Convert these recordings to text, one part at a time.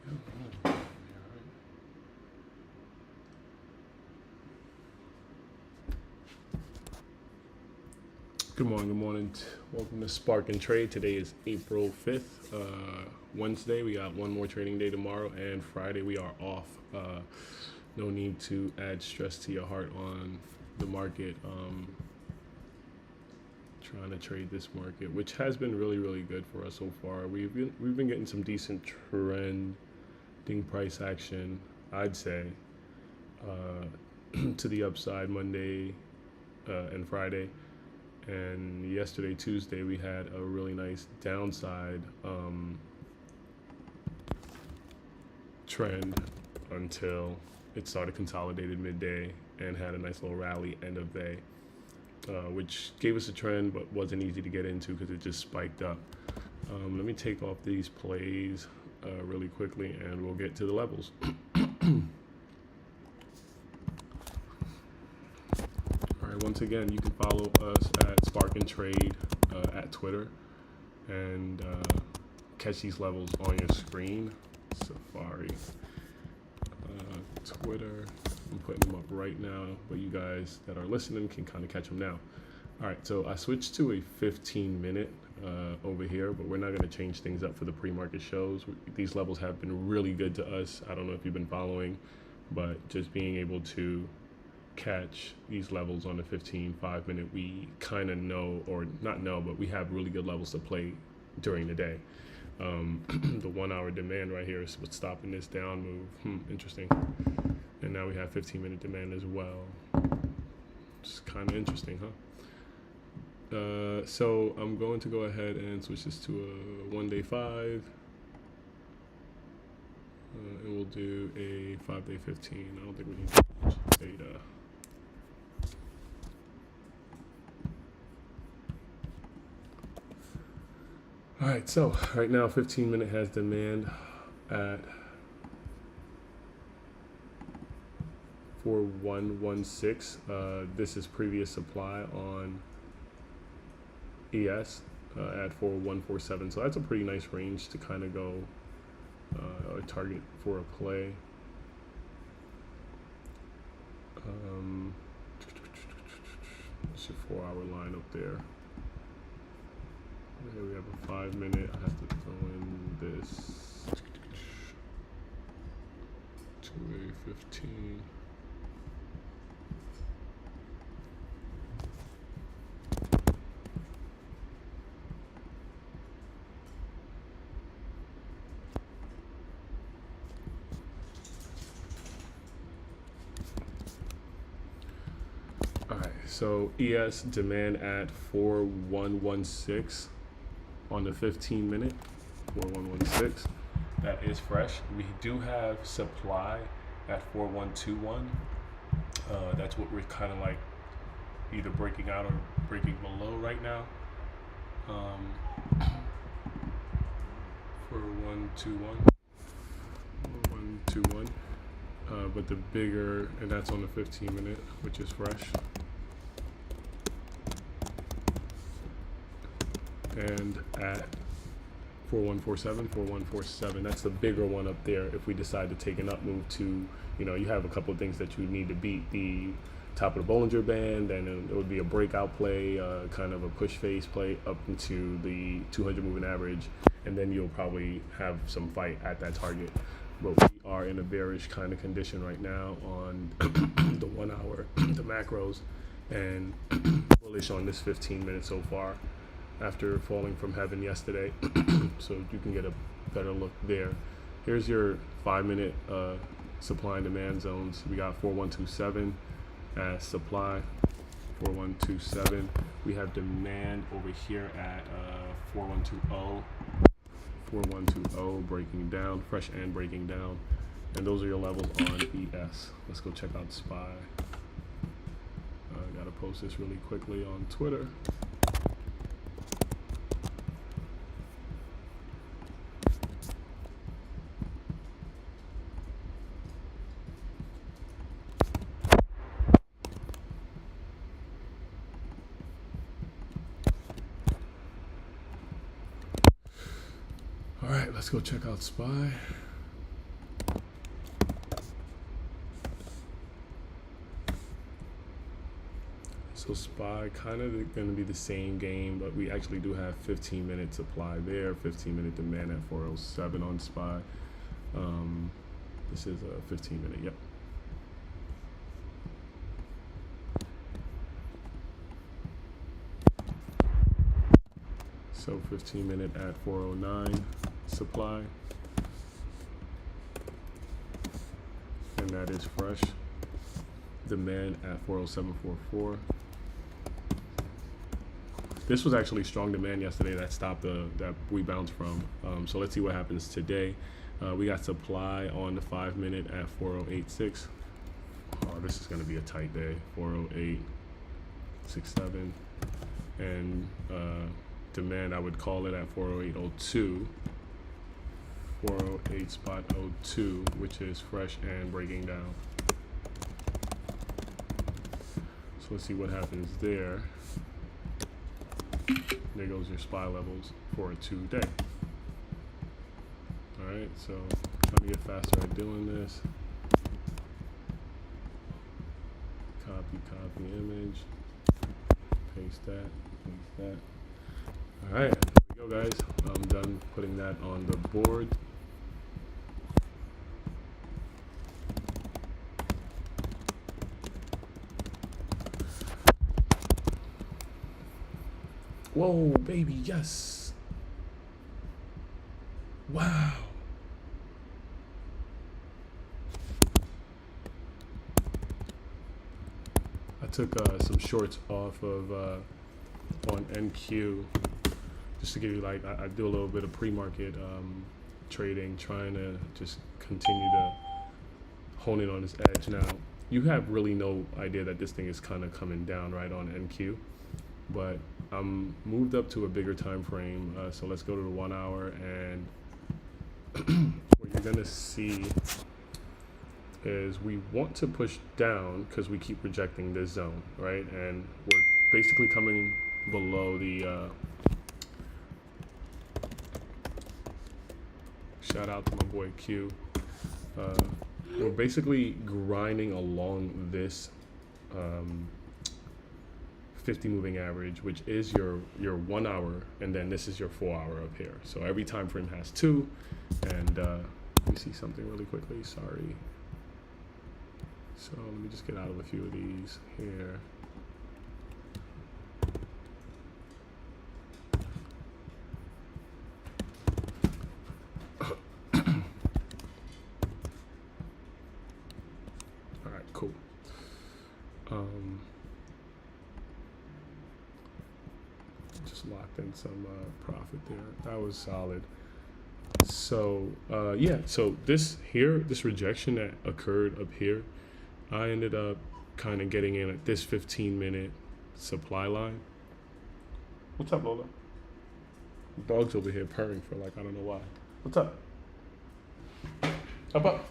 Good morning, good morning. Welcome to Spark and Trade. Today is April 5th, Wednesday. We got one more trading day tomorrow, and Friday we are off. No need to add stress to your heart on the market. Trying to trade this market, which has been really good for us so far. We've been getting some decent trending price action, I'd say, to the upside Monday and Friday. And yesterday, Tuesday, we had a really nice downside trend until it started consolidated midday and had a nice little rally end of day, which gave us a trend but wasn't easy to get into because it just spiked up. Let me take off these plays really quickly and we'll get to the levels. Once again, you can follow us at Spark and Trade at Twitter and catch these levels on your screen. Safari, Twitter. I'm putting them up right now, but you guys that are listening can kind of catch them now. All right, so I switched to a 15-minute over here, but we're not going to change things up for the pre-market shows. These levels have been really good to us. I don't know if you've been following, but just being able to catch these levels on the 5-minute, we kind of know, or not know, but we have really good levels to play during the day. The 1 hour demand right here is what's stopping this down move. Interesting. And now we have 15-minute demand as well. It's kind of interesting, huh? So I'm going to go ahead and switch this to a 1-day 5. And we'll do a 5-day 15. I don't think we need much data. All right, so right now 15-minute has demand at 4116. This is previous supply on ES at 4147. So that's a pretty nice range to kind of go target for a play. It's your 4 hour line up there. Okay, we have a 5-minute. I have to throw in this to a 15. All right, so ES demand at 4116 on the 15-minute, 4116. That is fresh. We do have supply at 4121. That's what we're kind of like either breaking out or breaking below right now. 4121. 4121. But the bigger, and that's on the 15-minute, which is fresh. And at 4147, that's the bigger one up there. If we decide to take an up move to, you have a couple of things that you need to beat: the top of the Bollinger Band, and it would be a breakout play, kind of a push face play up into the 200 moving average, and then you'll probably have some fight at that target. But we are in a bearish kind of condition right now on the 1 hour, the macros, and bullish on this 15-minute so far, after falling from heaven yesterday. So you can get a better look there. Here's your 5-minute supply and demand zones. We got 4127 as supply, 4127. We have demand over here at 4120. 4120 breaking down, fresh and breaking down. And those are your levels on ES. Let's go check out SPY. I gotta post this really quickly on Twitter. All right, let's go check out SPY. So SPY kind of going to be the same game, but we actually do have 15-minute supply there, 15-minute demand at 407 on SPY. This is a 15-minute, yep. So 15-minute at 409 supply. And that is fresh. Demand at 407.44. This was actually strong demand yesterday that stopped that we bounced from. So let's see what happens today. We got supply on the 5-minute at 408.6. Oh, this is going to be a tight day. 408.67. And demand, I would call it at 408.02. 408.02, which is fresh and breaking down. So let's see what happens there. There goes your SPY levels for a 2-day. All right, so trying to get faster at doing this. Copy image. Paste that. All right, there we go, guys. I'm done putting that on the board. Whoa, baby, yes. Wow. I took some shorts off of on NQ just to give you like, I do a little bit of pre-market trading, trying to just continue to hone in on this edge. Now, you have really no idea that this thing is kind of coming down right on NQ. But I'm moved up to a bigger time frame, so let's go to the 1 hour, and what you're gonna see is we want to push down because we keep rejecting this zone, right? And we're basically coming below the shout out to my boy Q. We're basically grinding along this 50 moving average, which is your 1 hour, and then this is your 4 hour up here. So every time frame has 2, and let me see something really quickly. Sorry. So let me just get out of a few of these here. All right, cool. Just locked in some profit there. That was solid. So yeah, so this rejection that occurred up here, I ended up kind of getting in at this 15-minute supply line. What's up, Lola? The dog's over here purring for like, I don't know why. What's up? Up up.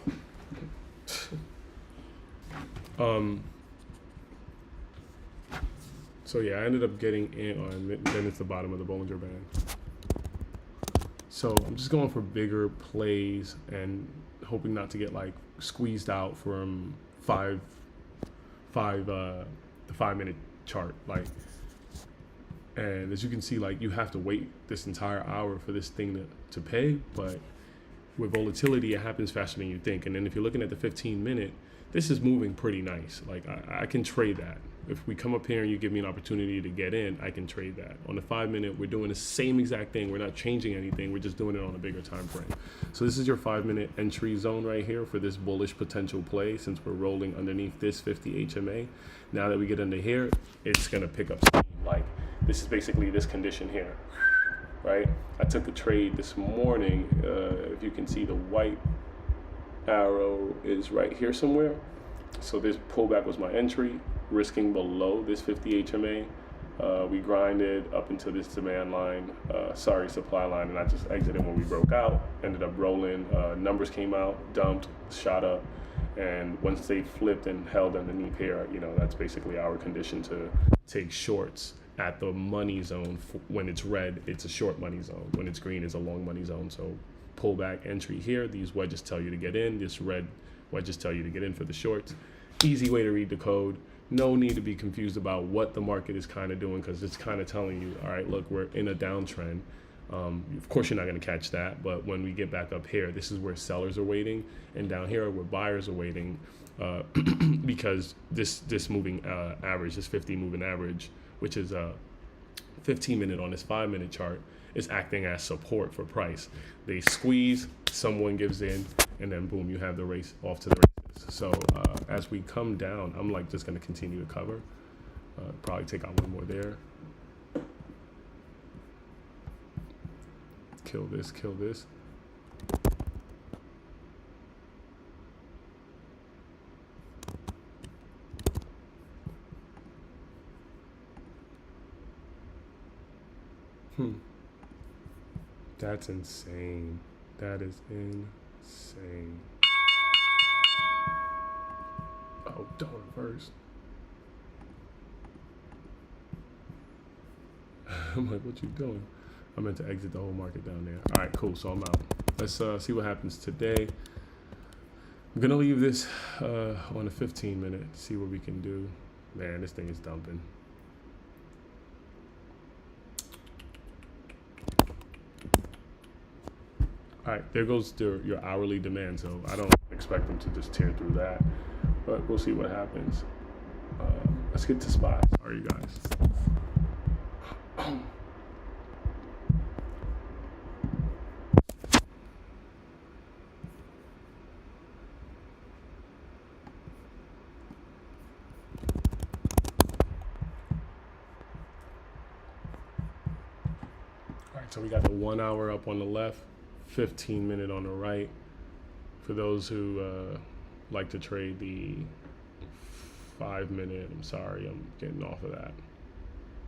So yeah, I ended up getting in on, then it's the bottom of the Bollinger Band. So I'm just going for bigger plays and hoping not to get like squeezed out from the 5-minute chart. Like, and as you can see, like you have to wait this entire hour for this thing to pay, but with volatility, it happens faster than you think. And then if you're looking at the 15-minute, this is moving pretty nice. Like I can trade that. If we come up here and you give me an opportunity to get in, I can trade that. On the 5-minute, we're doing the same exact thing. We're not changing anything. We're just doing it on a bigger time frame. So this is your 5-minute entry zone right here for this bullish potential play, since we're rolling underneath this 50 HMA. Now that we get under here, it's gonna pick up steam. Like this is basically this condition here, right? I took a trade this morning. If you can see, the white arrow is right here somewhere. So this pullback was my entry, risking below this 50 HMA. We grinded up into this demand line, supply line, and I just exited when we broke out. Ended up rolling, numbers came out, dumped, shot up, and once they flipped and held underneath here, you know, that's basically our condition to take shorts at the money zone. When it's red, it's a short money zone. When it's green, it's a long money zone. So pullback entry here. These wedges tell you to get in. This red wedges tell you to get in for the shorts. Easy way to read the code. no need to be confused about what the market is kind of doing, because it's kind of telling you, all right, look, we're in a downtrend. Of course, you're not going to catch that, but when we get back up here, this is where sellers are waiting, and down here where buyers are waiting, because this moving average, this 50 moving average, which is a 15-minute on this 5-minute chart, is acting as support for price. They squeeze, someone gives in, and then boom, you have the race off to the races. So as we come down, I'm like just going to continue to cover. Probably take out one more there. Kill this, kill this. That's insane. That is insane. Oh, don't reverse. I'm like, what you doing? I meant to exit the whole market down there. All right, cool. So I'm out. Let's see what happens today. I'm gonna leave this on a 15-minute. See what we can do. Man, this thing is dumping. All right, there goes your hourly demand. So I don't expect them to just tear through that, but we'll see what happens. Let's get to spots. Sorry, you guys. All right, so we got the 1 hour up on the left, 15-minute on the right. For those who like to trade the 5-minute, I'm sorry, I'm getting off of that.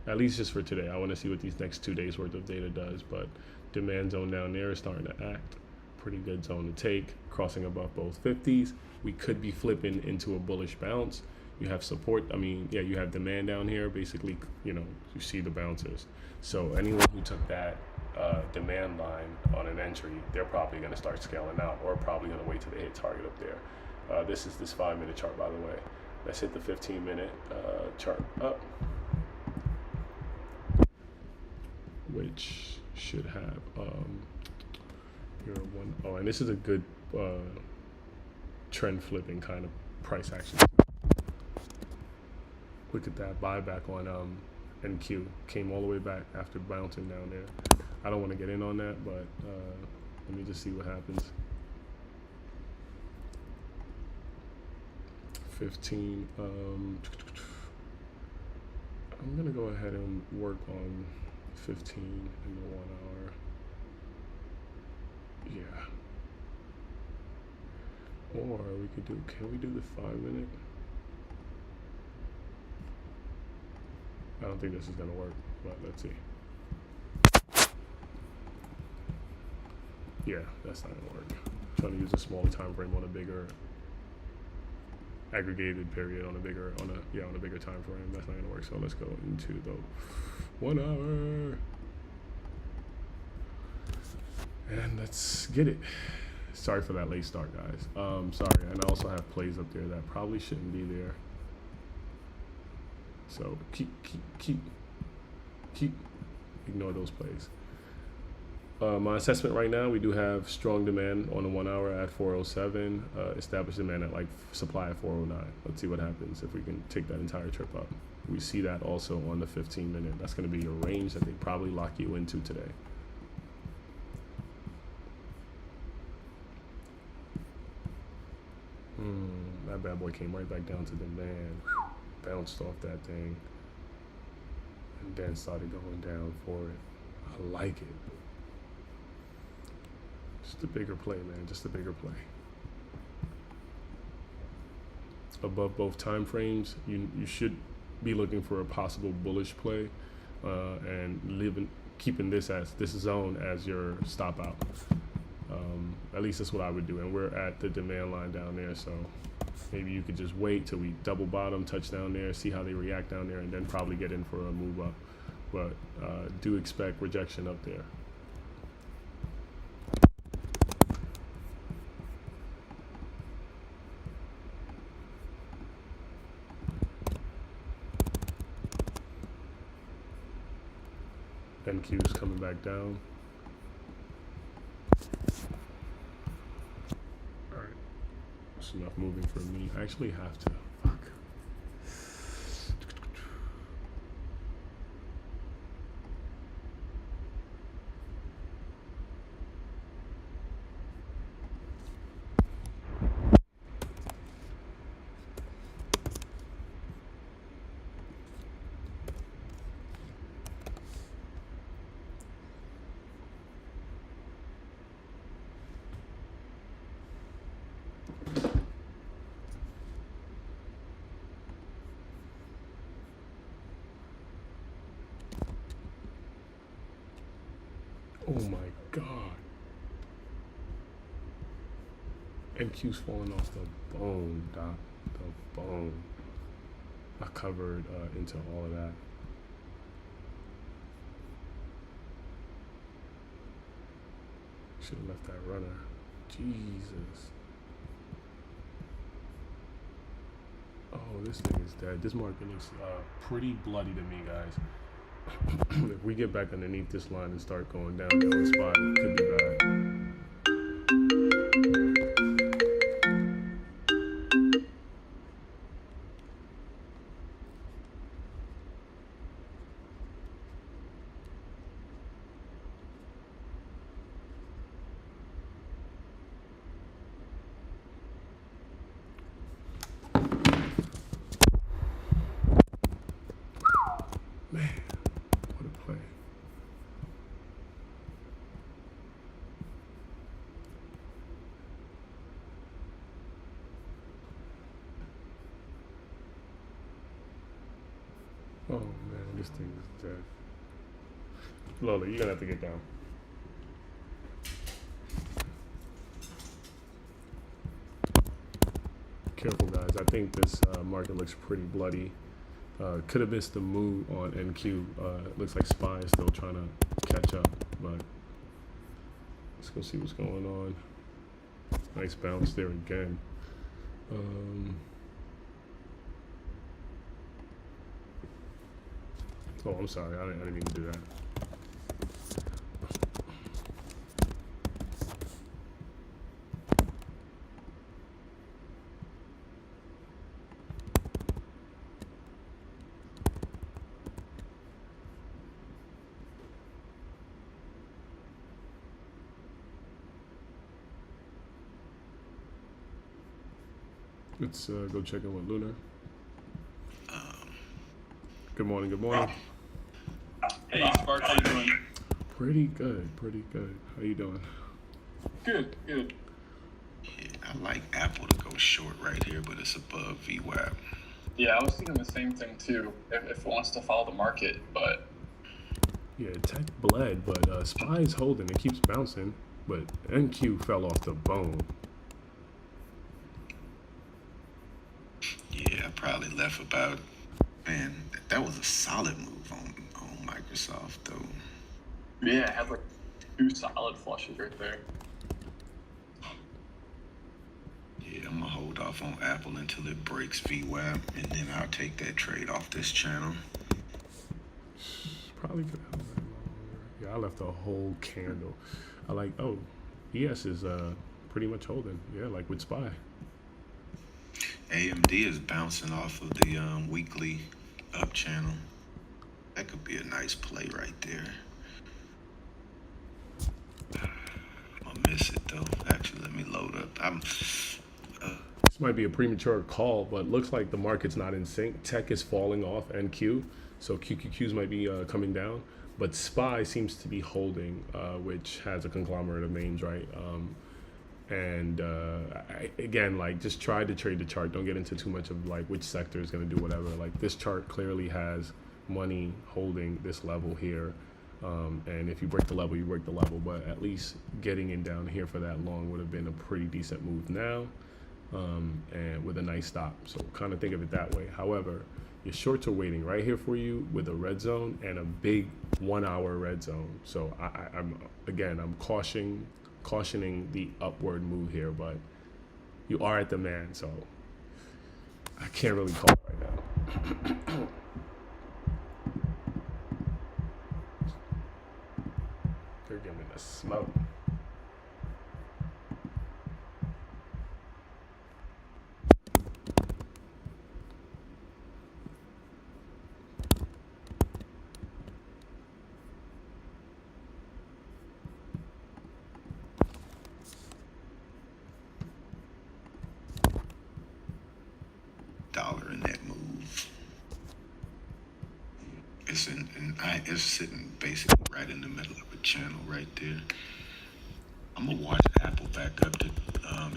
At least just for today. I want to see what these next 2 days worth of data does, but demand zone down there is starting to act. Pretty good zone to take, crossing above both 50s. We could be flipping into a bullish bounce. You have support, you have demand down here. Basically, you see the bounces. So anyone who took that demand line on an entry, they're probably going to start scaling out, or probably going to wait till they hit target up there. This is this 5-minute chart, by the way. Let's hit the 15-minute chart up, which should have your one. Oh, and this is a good trend flipping kind of price action. Look at that buyback on NQ. Came all the way back after bouncing down there. I don't want to get in on that, but let me just see what happens. 15. I'm gonna go ahead and work on 15 in the 1 hour. Yeah. Or we could do. Can we do the 5-minute? I don't think this is gonna work, but let's see. Yeah, that's not gonna work. I'm trying to use a smaller time frame on a bigger aggregated period on a bigger time frame. That's not gonna work. So let's go into the 1 hour and let's get it. Sorry for that late start, guys. Sorry, and I also have plays up there that probably shouldn't be there. So keep ignore those plays. My assessment right now, we do have strong demand on the 1 hour at 407, established demand at supply at 409. Let's see what happens if we can take that entire trip up. We see that also on the 15-minute. That's going to be your range that they probably lock you into today. That bad boy came right back down to demand, bounced off that thing, and then started going down for it. I like it. Just a bigger play, man. Just a bigger play. Above both time frames, you should be looking for a possible bullish play, and keeping this zone as your stop out. At least that's what I would do. And we're at the demand line down there, so maybe you could just wait till we double bottom, touch down there, see how they react down there, and then probably get in for a move up. But do expect rejection up there. NQ's coming back down. All right, that's enough moving for me. I actually have to. Fuck. Oh my god. NQ's falling off the bone, Doc. The bone. I covered into all of that. Should have left that runner. Jesus. Oh, this thing is dead. This market looks pretty bloody to me, guys. If we get back underneath this line and start going down the other spot, it could be bad. Man, what a play. Oh man, this thing is dead. Lola, you're gonna have to get down. Careful, guys. I think this market looks pretty bloody. Could have missed the move on NQ. It looks like SPY is still trying to catch up, but let's go see what's going on. Nice bounce there again. Oh, I'm sorry. I didn't mean to do that. Let's go check in with Lunar. Good morning, good morning. Hey, Spark, how you doing? Pretty good, pretty good. How you doing? Good, good. Yeah, I like Apple to go short right here, but it's above VWAP. Yeah, I was thinking the same thing too, if it wants to follow the market, but... Yeah, Tech bled, but SPY is holding. It keeps bouncing, but NQ fell off the bone. Yeah, I probably left about, man, that was a solid move on Microsoft, though. Yeah, it had like 2 solid flushes right there. Yeah, I'm going to hold off on Apple until it breaks VWAP, and then I'll take that trade off this channel. Probably could have that longer. Yeah, I left a whole candle. I like, oh, ES is pretty much holding. Yeah, like with SPY. AMD is bouncing off of the weekly up channel. That could be a nice play right there. I'll miss it though. Actually, let me load up. This might be a premature call, but looks like the market's not in sync. Tech is falling off NQ, so QQQs might be coming down. But SPY seems to be holding, which has a conglomerate of names, right? Again, like, just try to trade the chart. Don't get into too much of like which sector is going to do whatever. Like, this chart clearly has money holding this level here, and if you break the level, you break the level. But at least getting in down here for that long would have been a pretty decent move now, and with a nice stop. So kind of think of it that way. However, your shorts are waiting right here for you with a red zone and a big 1 hour red zone. So I'm cautioning the upward move here, but you are at the man, so I can't really call it right now. Smoke. Dollar in that move. It's sitting basically right in the middle of a channel right there. I'm gonna watch Apple back up to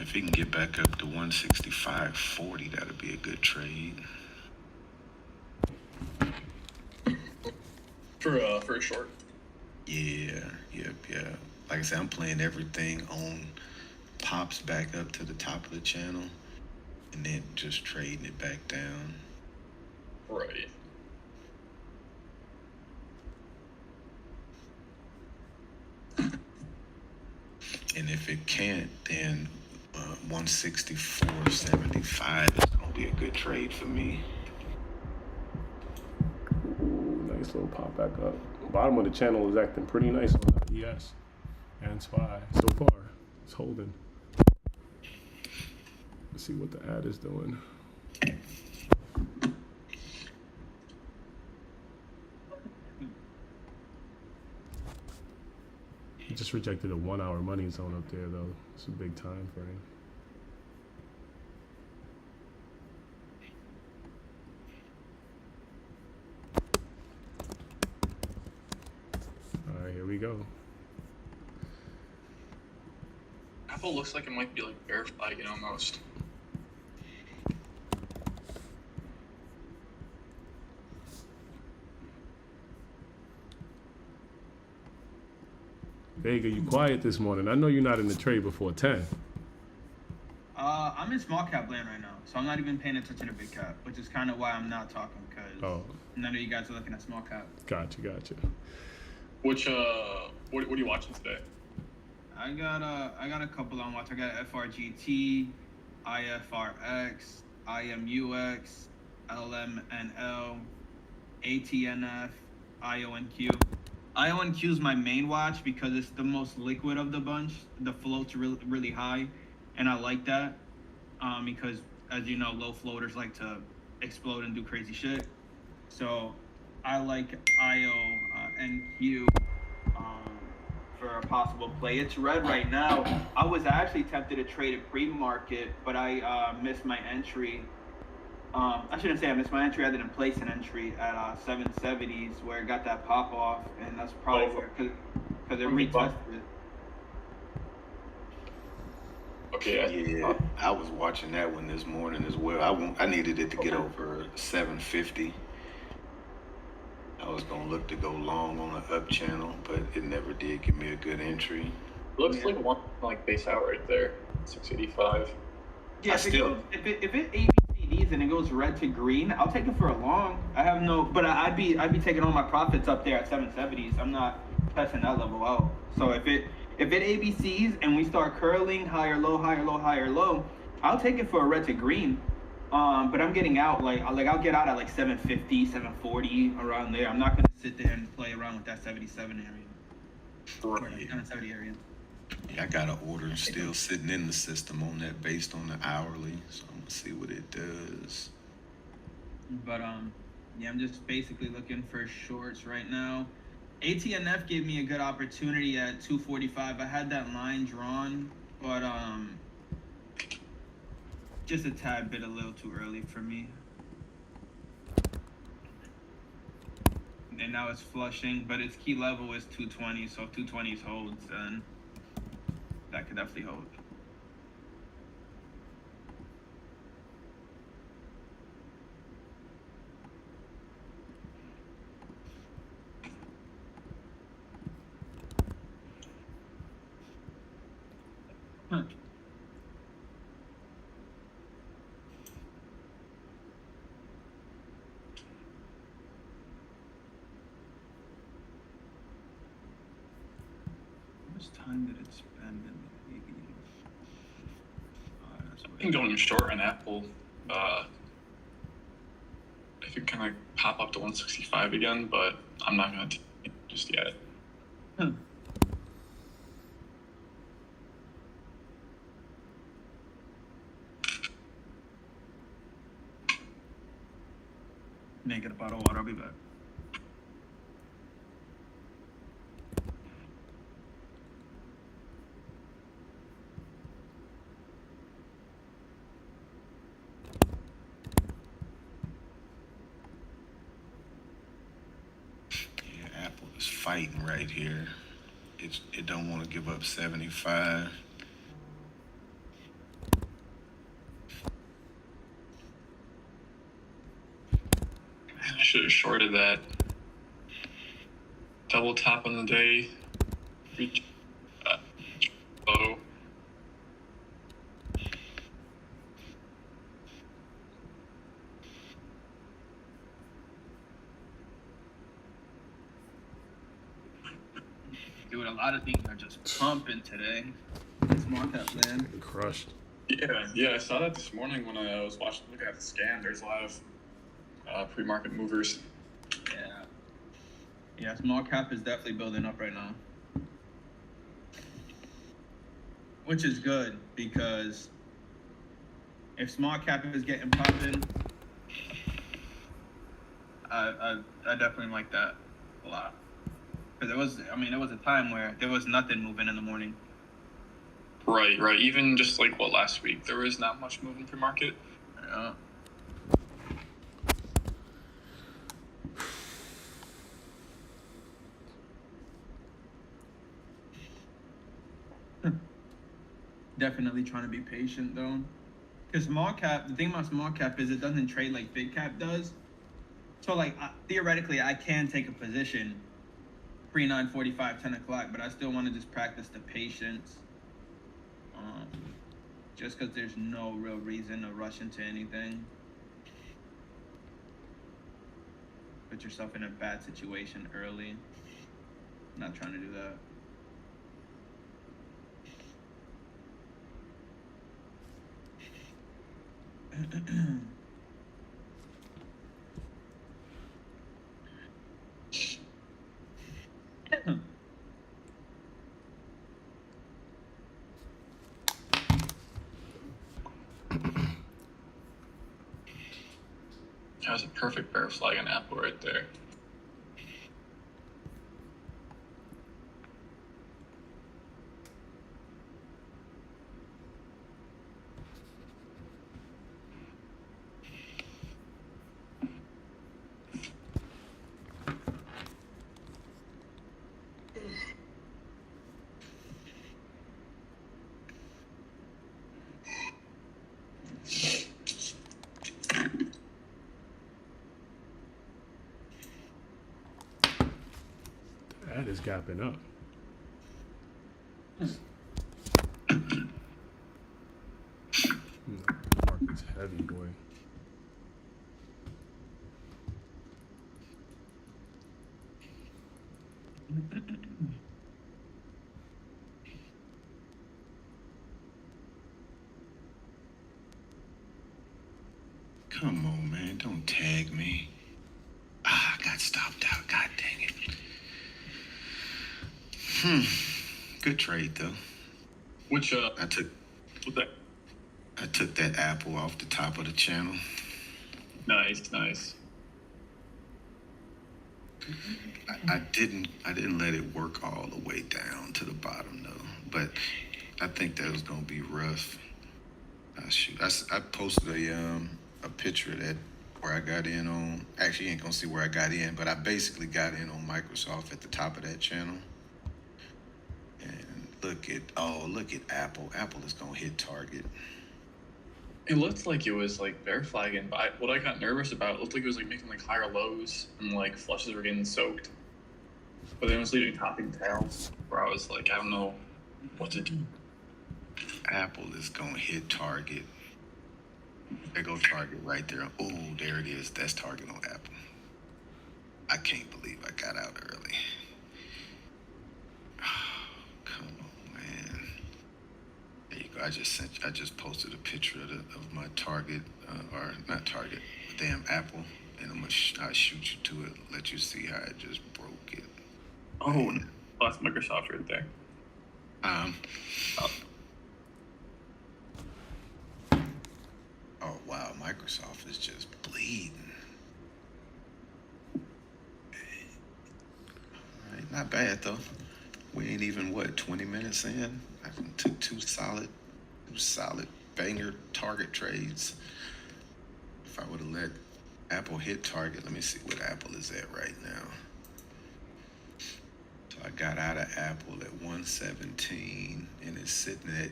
if he can get back up to 165.40, that'll be a good trade. For a short. Yeah. Like I said, I'm playing everything on pops back up to the top of the channel and then just trading it back down. Right. And if it can't, then 164.75 is gonna be a good trade for me. Ooh, nice little pop back up. Bottom of the channel is acting pretty nice on the ES and SPY so far. It's holding. Let's see what the ad is doing. It just rejected a 1 hour money zone up there though. It's a big time frame. All right, here we go. Apple looks like it might be like bear flagging almost. Vega, you quiet this morning. I know you're not in the trade before 10. I'm in small cap land right now, so I'm not even paying attention to big cap, which is kind of why I'm not talking, because none of you guys are looking at small cap. Gotcha. Which what are you watching today? I got a couple on watch. I got FRGT, IFRX, IMUX, LMNL, ATNF, IONQ. IONQ is my main watch because it's the most liquid of the bunch. The float's really high, and I like that because, as you know, low floaters like to explode and do crazy shit. So I like IONQ for a possible play. It's red right now. I was actually tempted to trade it pre-market, but I missed my entry. I shouldn't say I missed my entry. I didn't place an entry at 770s where it got that pop off, and that's probably because it retested. Okay. Yeah, I was watching that one this morning as well. I needed it to get over 750. I was gonna look to go long on the up channel, but it never did give me a good entry. Looks like one like base out right there, 685. Yeah, if it ABCDs and it goes red to green, I'll take it for a long. But I'd be taking all my profits up there at 770s. I'm not testing that level out. So if it ABCs and we start curling higher low, I'll take it for a red to green. But I'm getting out like I'll get out at like 750, 740 around there. I'm not gonna sit there and play around with that 77 area. Or 770 area. Yeah, I got an order still sitting in the system on that based on the hourly, so I'm gonna see what it does. But yeah, I'm just basically looking for shorts right now. ATNF gave me a good opportunity at 245. I had that line drawn, but just a tad bit a little too early for me. And now it's flushing, but its key level is 220, so if 220s holds, then that could definitely hold. How much time did it spend in the I've been going short on Apple. If it can like pop up to 165 again, but I'm not gonna take it just yet. Let me get a bottle of water. I'll be back. Yeah, Apple is fighting right here. It don't want to give up 75. Man, I should have shorted that. Double top on the day. Reach low. Dude, a lot of things are just pumping today. Small cap land. Getting crushed. Yeah, I saw that this morning when I was looking at the scan. There's a lot of pre-market movers. Yeah, small cap is definitely building up right now. Which is good because if small cap is getting popping, I definitely like that a lot. Because there was a time where there was nothing moving in the morning. Right. Even just like last week, there was not much moving pre-market. Yeah. Definitely trying to be patient though. Because small cap, the thing about small cap is it doesn't trade like big cap does. So like theoretically, I can take a position pre 9:45, 10 o'clock, but I still want to just practice the patience. Just because there's no real reason to rush into anything. Put yourself in a bad situation early. Not trying to do that. That was a perfect bear flag on Apple right there. That is gapping up. Market's heavy, boy. Come on, man. Don't tag me. I got stopped out. God dang it. Good trade, though. Which I took with that that apple off the top of the channel. nice. I didn't let it work all the way down to the bottom though, but I think that was gonna be rough. I posted a picture of that where I got in on. Actually, you ain't gonna see where I got in, but I basically got in on Microsoft at the top of that channel. And look at Apple. Apple is gonna hit target. It looked like it was like bear flagging, but what I got nervous about, it looked like it was like making like higher lows and like flushes were getting soaked. But then it was leaving topping tails where I was like, I don't know what to do. Apple is gonna hit target. There goes target right there. Oh, there it is. That's target on Apple. I can't believe I got out early. Come on, man. There you go. I just posted a picture of my target, or not target, damn Apple, and I'll shoot you to it, let you see how I just broke it. Oh, that's Microsoft right there. Oh wow, Microsoft is just bleeding. Not bad though. We ain't even what 20 minutes in. I took two solid banger target trades. If I would have let Apple hit target, let me see what Apple is at right now. So I got out of Apple at 117, and it's sitting at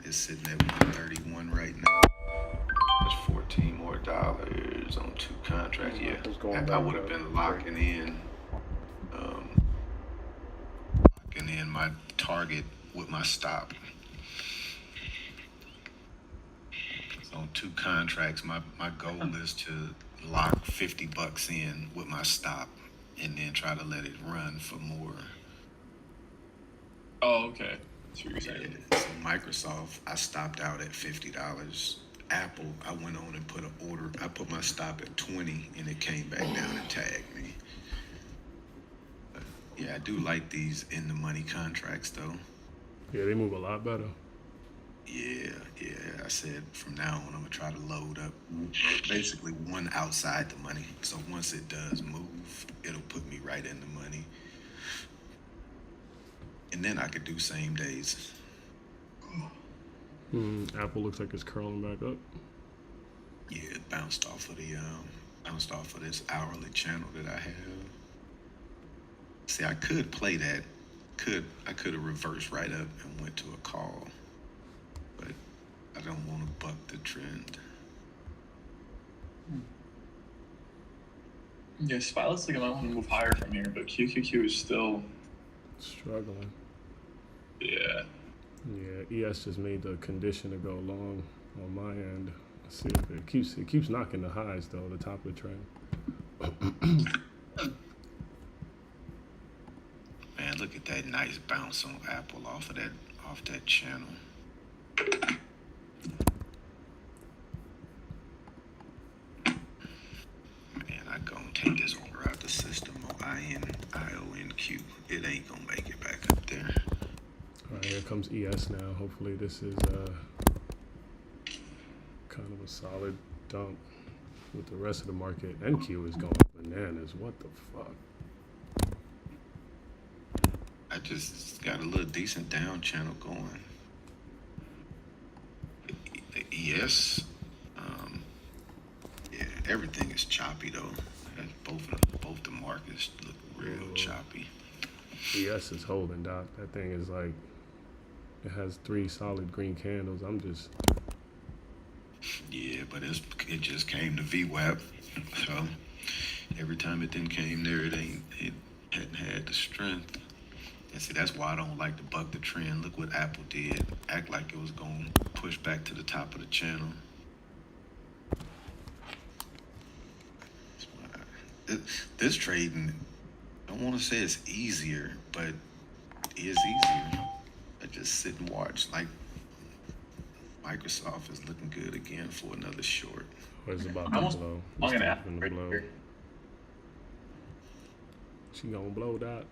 it's sitting at 131 right now. That's $14 more on two contracts. Yeah, It's going I back would have up. been locking in my target with my stop. So on two contracts, my goal is to lock $50 in with my stop, and then try to let it run for more. Oh, okay. That's what you're saying. Yeah. So Microsoft, I stopped out at $50. Apple, I went on and put an order. I put my stop at 20, and it came back down and tagged me. But yeah, I do like these in the money contracts though. Yeah, they move a lot better. Yeah. I said from now on, I'm gonna try to load up basically one outside the money. So once it does move, it'll put me right in the money, and then I could do same days. Apple looks like it's curling back up. Yeah, it bounced off of this hourly channel that I have. See, I could play that. I could have reversed right up and went to a call, but I don't want to buck the trend. Yeah, SPY looks like I might want to move higher from here, but QQQ is still. Struggling. Yeah. Yeah, ES just made the condition to go long on my end. Let's see if it keeps knocking the highs though, the top of the trend. Man, look at that nice bounce on Apple off that channel. Man, I gonna take this order out the system on IONQ. It ain't gonna make it back up there. All right, here comes ES now. Hopefully this is kind of a solid dump with the rest of the market. NQ is going bananas. What the fuck? I just got a little decent down channel going. The ES, yeah, everything is choppy though. Both the markets look real choppy. ES is holding, Doc. That thing is like, it has 3 solid green candles. I'm just, Yeah, but it just came to VWAP, so every time it then came there, it hadn't had the strength. And see, that's why I don't like to buck the trend. Look what Apple did. Act like it was going to push back to the top of the channel. That's why this trading, I don't want to say it's easier, but it is easier. I just sit and watch. Like, Microsoft is looking good again for another short. it's about I'm to almost blow. long It's and time out to right blow. here. She gonna blow that.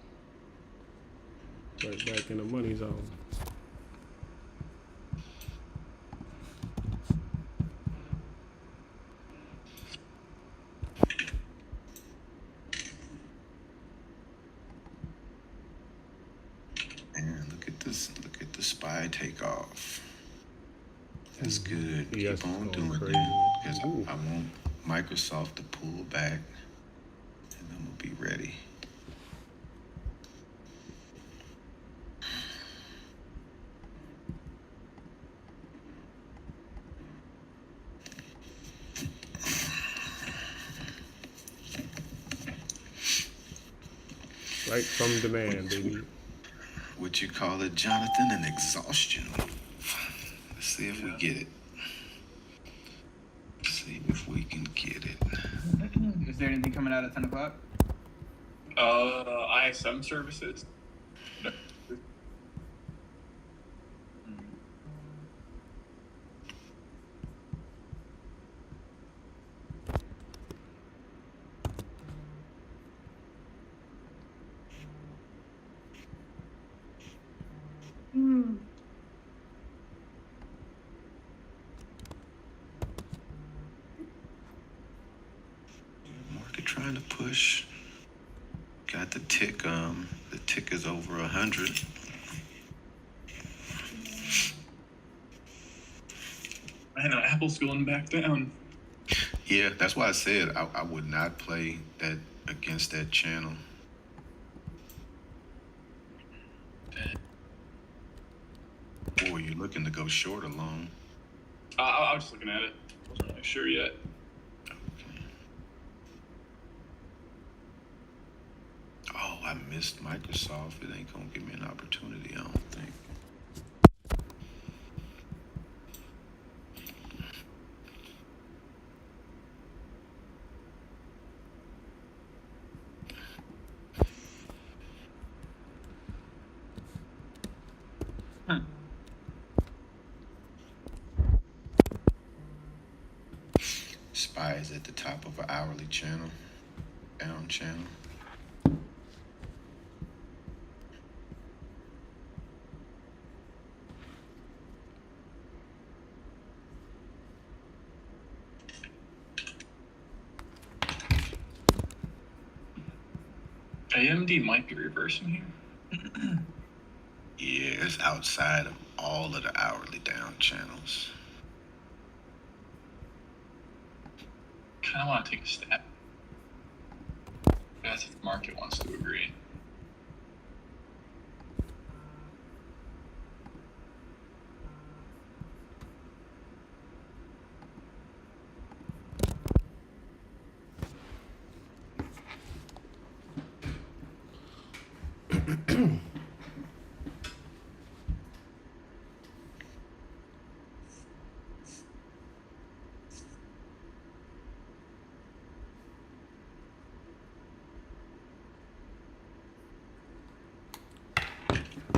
Right back in the money zone. And look at this. Look at the SPY takeoff. That's good. Yes, Keep on it's doing going crazy. that. Because Ooh. I want Microsoft to pull back. And I'm going to be ready. Right from demand, baby. What you call it, Jonathan? An exhaustion move. Let's see if we get it. See if we can get it. Is there anything coming out at 10 o'clock? ISM services. Market trying to push. Got the tick The tick is over 100. Man, Apple's going back down. Yeah, that's why I said I would not play that against that channel. Or you're looking to go short or long. I was just looking at it. Wasn't really sure yet. Okay. Oh, I missed Microsoft. It ain't gonna give me an opportunity, I don't think. SPY is at the top of an hourly channel, down channel. AMD might be reversing here. Yeah, it's outside of all of the hourly down channels. Kind of want to take a stab. That's if the market wants to agree.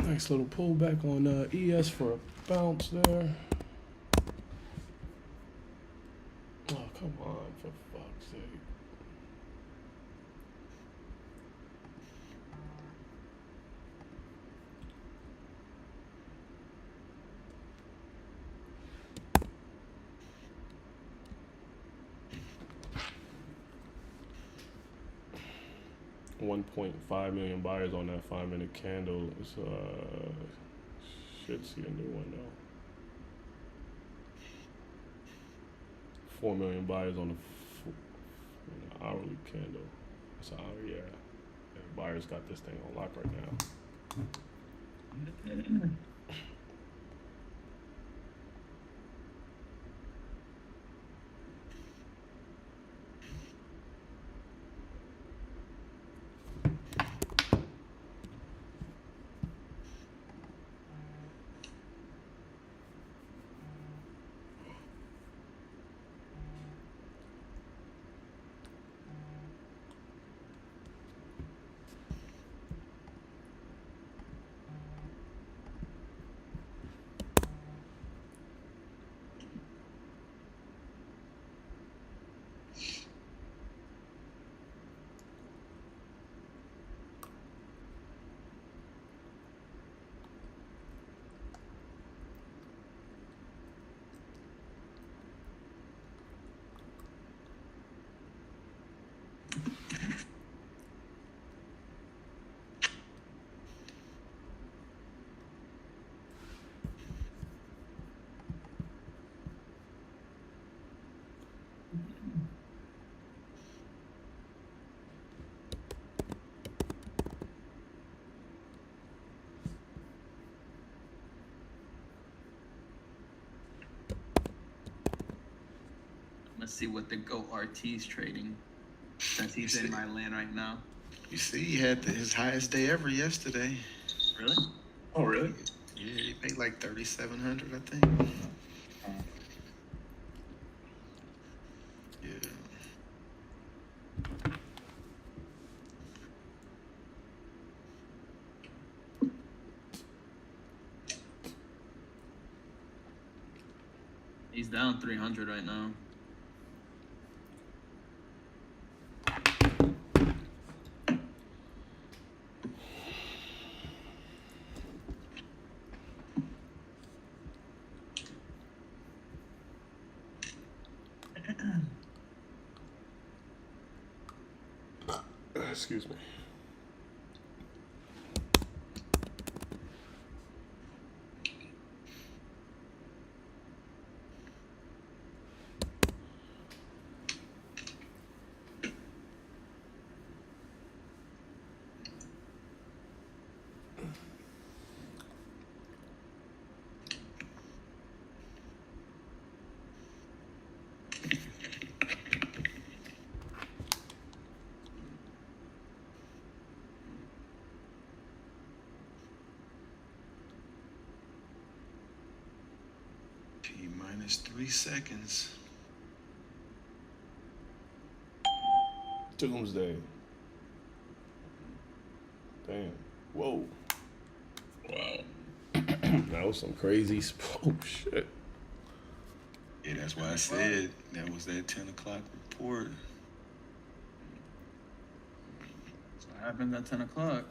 Nice little pullback on ES for a bounce there. Oh, come on, for fuck's sake. $1.5 million buyers on that 5-minute candle. It's should see a new one though. 4 million buyers on the hourly candle. It's an hour, yeah. Buyers got this thing on lock right now. Let's see what the GOAT RT's trading, since he's in my land right now. You see, he had his highest day ever yesterday. Really? Oh, really? Yeah, he paid like 3,700, I think. Yeah. He's down 300 right now. Excuse me. is 3 seconds. Doomsday. Damn. Whoa. Wow. That was some crazy. Oh shit. Yeah, that's why I said that was that 10 o'clock report. So what happened at 10 o'clock?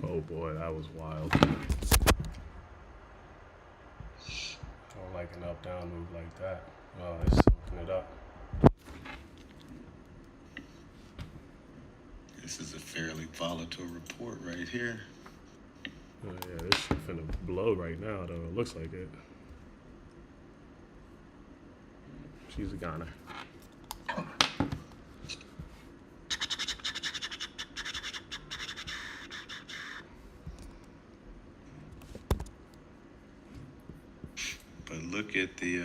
Oh boy, that was wild. I don't like an up down move like that. Oh, it's soaking it up. This is a fairly volatile report right here. Oh yeah, this shit finna blow right now though. It looks like it. She's a goner. But look at the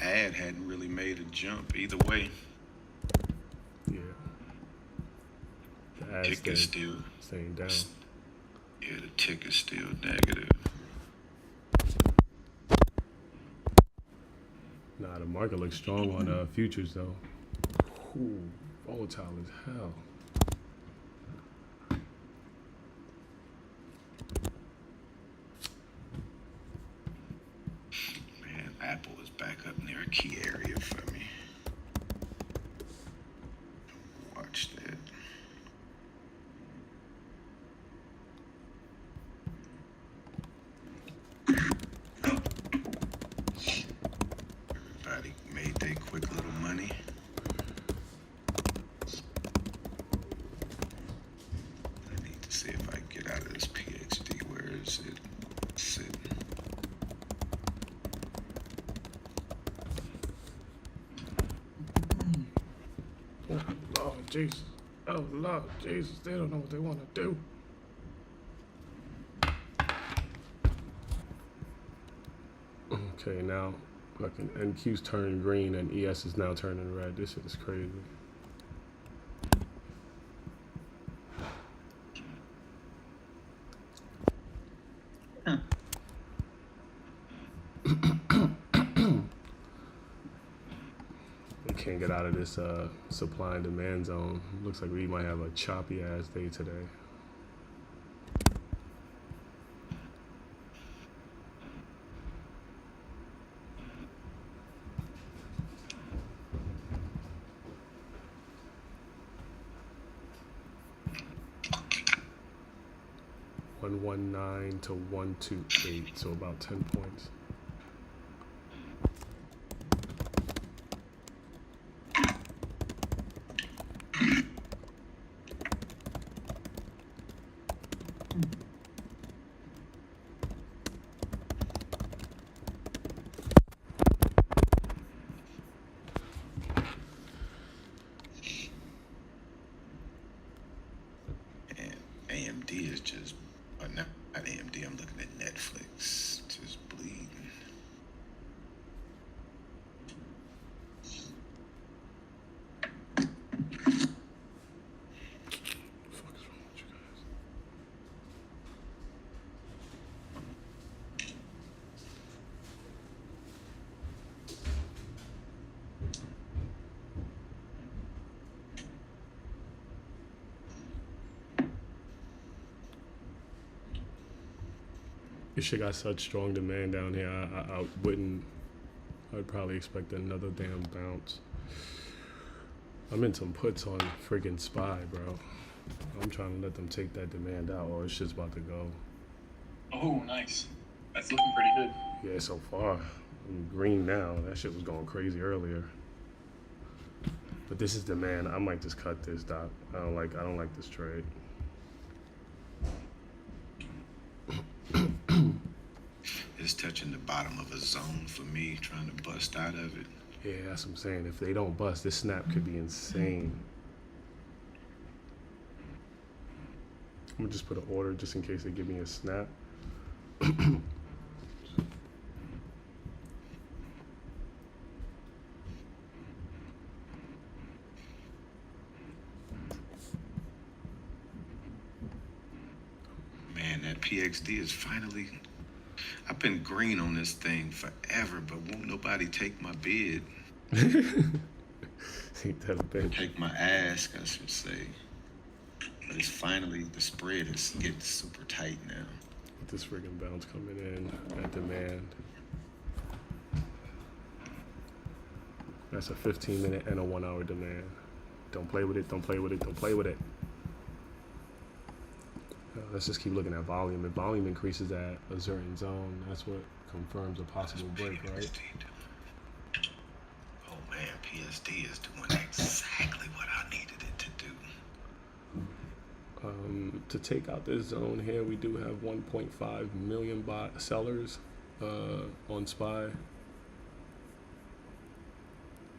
ad hadn't really made a jump either way. Yeah. The ass Tick is still, staying down. yeah, the tick is still negative. Nah, the market looks strong on futures though. Ooh, volatile as hell. Man, Apple is back up near a key area for me. Watch that. Everybody made their quick little money. I need to see if I can get out of this PhD. Where is it sitting? Oh Lord Jesus. Oh Lord Jesus. They don't know what they want to do. Okay, now fucking NQ's turning green and ES is now turning red. This shit is crazy. Huh. We can't get out of this supply and demand zone. Looks like we might have a choppy ass day today. $119 to 128, so about 10 points. And AMD is just, not AMD, I'm looking at Netflix, just bleeding. What the fuck is wrong with you guys? This shit got such strong demand down here. I wouldn't. I'd probably expect another damn bounce. I'm in some puts on friggin' SPY, bro. I'm trying to let them take that demand out, or it's just about to go. Oh, nice. That's looking pretty good. Yeah, so far. I'm green now. That shit was going crazy earlier. But this is demand. I might just cut this, Doc. I don't like this trade. It's touching the bottom of a zone for me, trying to bust out of it. Yeah, that's what I'm saying. If they don't bust, this snap could be insane. I'm gonna just put an order just in case they give me a snap. Man, that PXD is finally, I've been green on this thing forever, but won't nobody take my bid? Ain't that a bitch? Take my ask, I should say. But it's finally, the spread is getting super tight now. With this friggin' bounce coming in at demand. That's a 15-minute and a 1 hour demand. Don't play with it, don't play with it, don't play with it. Let's just keep looking at volume. If volume increases at a certain zone, that's what confirms a possible break, right? Oh man, PSD is doing exactly what I needed it to do. To take out this zone here, we do have 1.5 million sellers on SPY.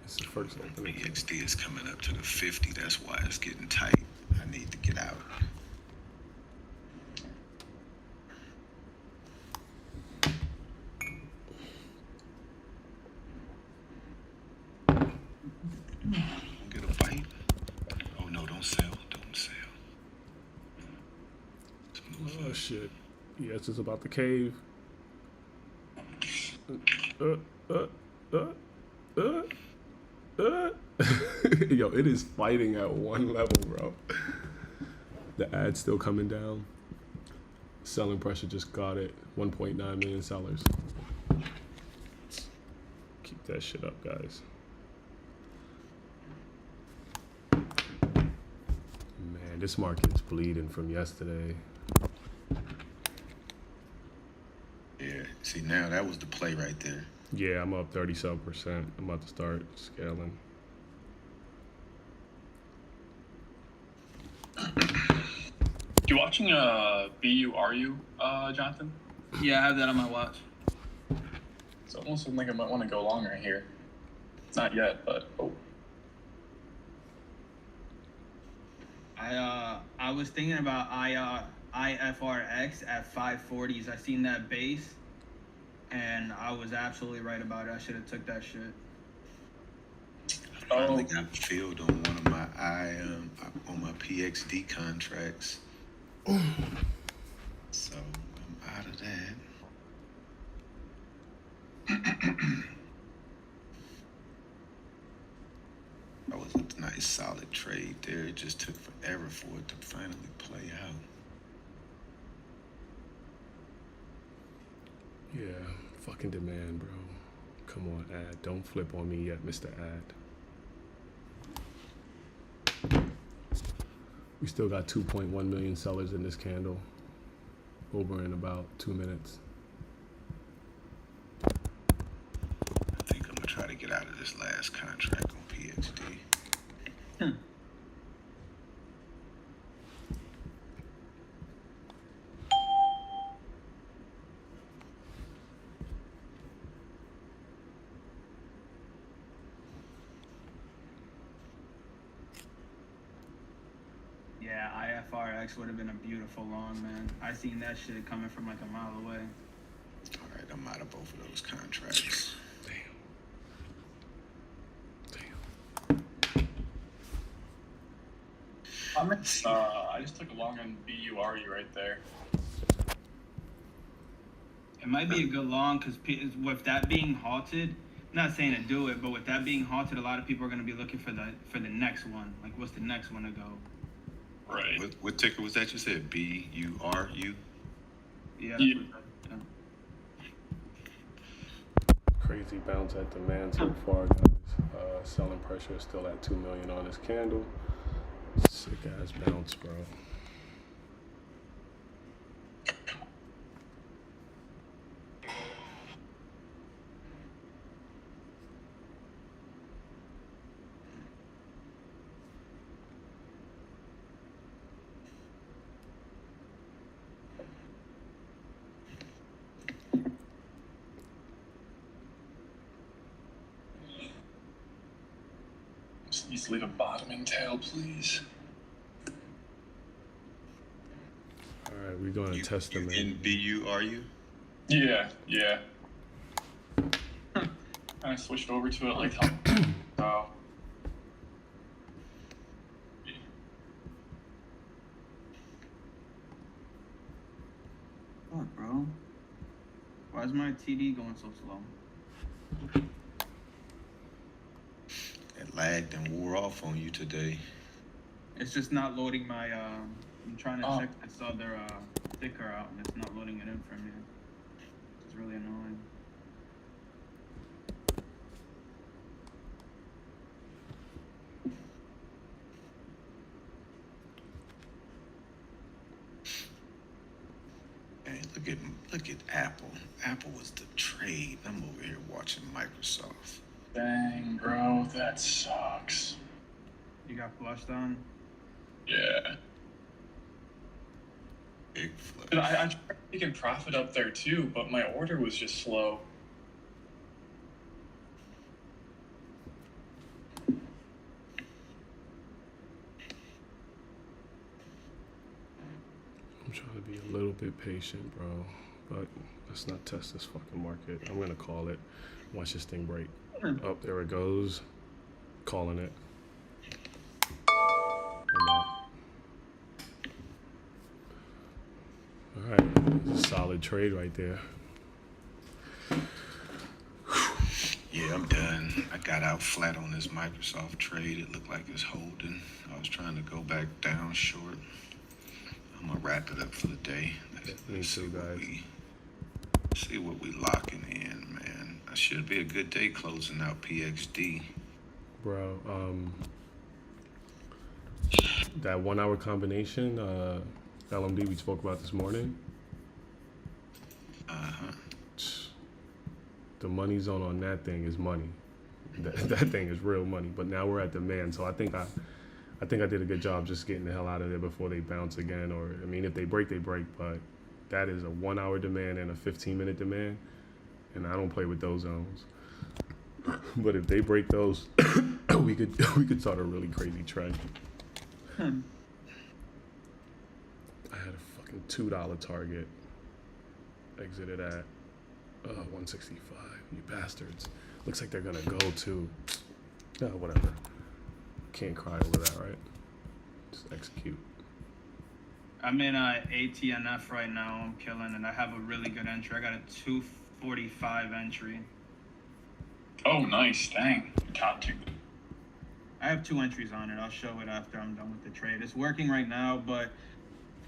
It's the first opening. PXD is coming up to the 50. That's why it's getting tight. I need to get out. Get a bite. Oh no, don't sell. Don't sell. Oh shit. Yes, it's about the cave. Yo, it is fighting at one level, bro. The ad's still coming down. Selling pressure just got it. 1.9 million sellers. Keep that shit up, guys. Man, this market's bleeding from yesterday. Yeah. See, now that was the play right there. Yeah, I'm up 37%. I'm about to start scaling. You watching BURU, Jonathan? Yeah, I have that on my watch. It's almost like I might want to go long right here. Not yet, but oh. I was thinking about IFRX at 540s. I seen that base, and I was absolutely right about it. I should have took that shit. I finally got filled on one of my on my PXD contracts. So I'm out of that. That was a nice solid trade there. It just took forever for it to finally play out. Yeah, fucking demand, bro. Come on, ad. Don't flip on me yet, Mr. Ad. We still got 2.1 million sellers in this candle. Over in about 2 minutes. I think I'm gonna try to get out of this last contract on PXD. Yeah, IFRX would have been a beautiful long, man. I seen that shit coming from like a mile away. All right, I'm out of both of those contracts. I just took a long on BURU right there. It might be a good long because with that being halted, not saying to do it, but with that being halted, a lot of people are going to be looking for the next one. Like, what's the next one to go? Right. What ticker was that you said? BURU? Yeah. Yeah. Crazy bounce at demand so far, guys. Selling pressure is still at 2 million on this candle. Sick ass bounce, bro. Just needs to leave a bottoming tail, please. All right, we're going to test them in BURU? Yeah. I switched over to it like how. What, bro? Why is my TD going so slow? It lagged and wore off on you today. It's just not loading my. I'm trying to Oh. check this other sticker out, and it's not loading it in for me. It's really annoying. Hey, look at Apple. Apple was the trade. I'm over here watching Microsoft. Dang, bro, that sucks. You got flushed on? Yeah. Big flush. But I tried making profit up there too, but my order was just slow. I'm trying to be a little bit patient, bro. But let's not test this fucking market. I'm gonna call it. Watch this thing break. Oh, there it goes. Calling it. I'm out. All right, this is a solid trade right there. Yeah, I'm done. I got out flat on this Microsoft trade. It looked like it's holding. I was trying to go back down short. I'm gonna wrap it up for the day. Me too, guys. See what we locking in, man. That should be a good day closing out PXD. Bro, that 1 hour combination, LMD we spoke about this morning, Uh-huh. the money zone on that thing is money. That thing is real money. But now we're at demand, so I think I did a good job just getting the hell out of there before they bounce again. Or I mean, if they break, they break. But that is a 1 hour demand and a 15-minute demand, and I don't play with those zones. But if they break those, we could start a really crazy trend. I had a fucking $2 target. Exited at 165. You bastards. Looks like they're gonna go too. Yeah, whatever. Can't cry over that, right? Just execute. I'm in ATNF right now. I'm killing, and I have a really good entry. I got a 245 entry. Oh, nice. Dang. Top two. I have 2 entries on it. I'll show it after I'm done with the trade. It's working right now, but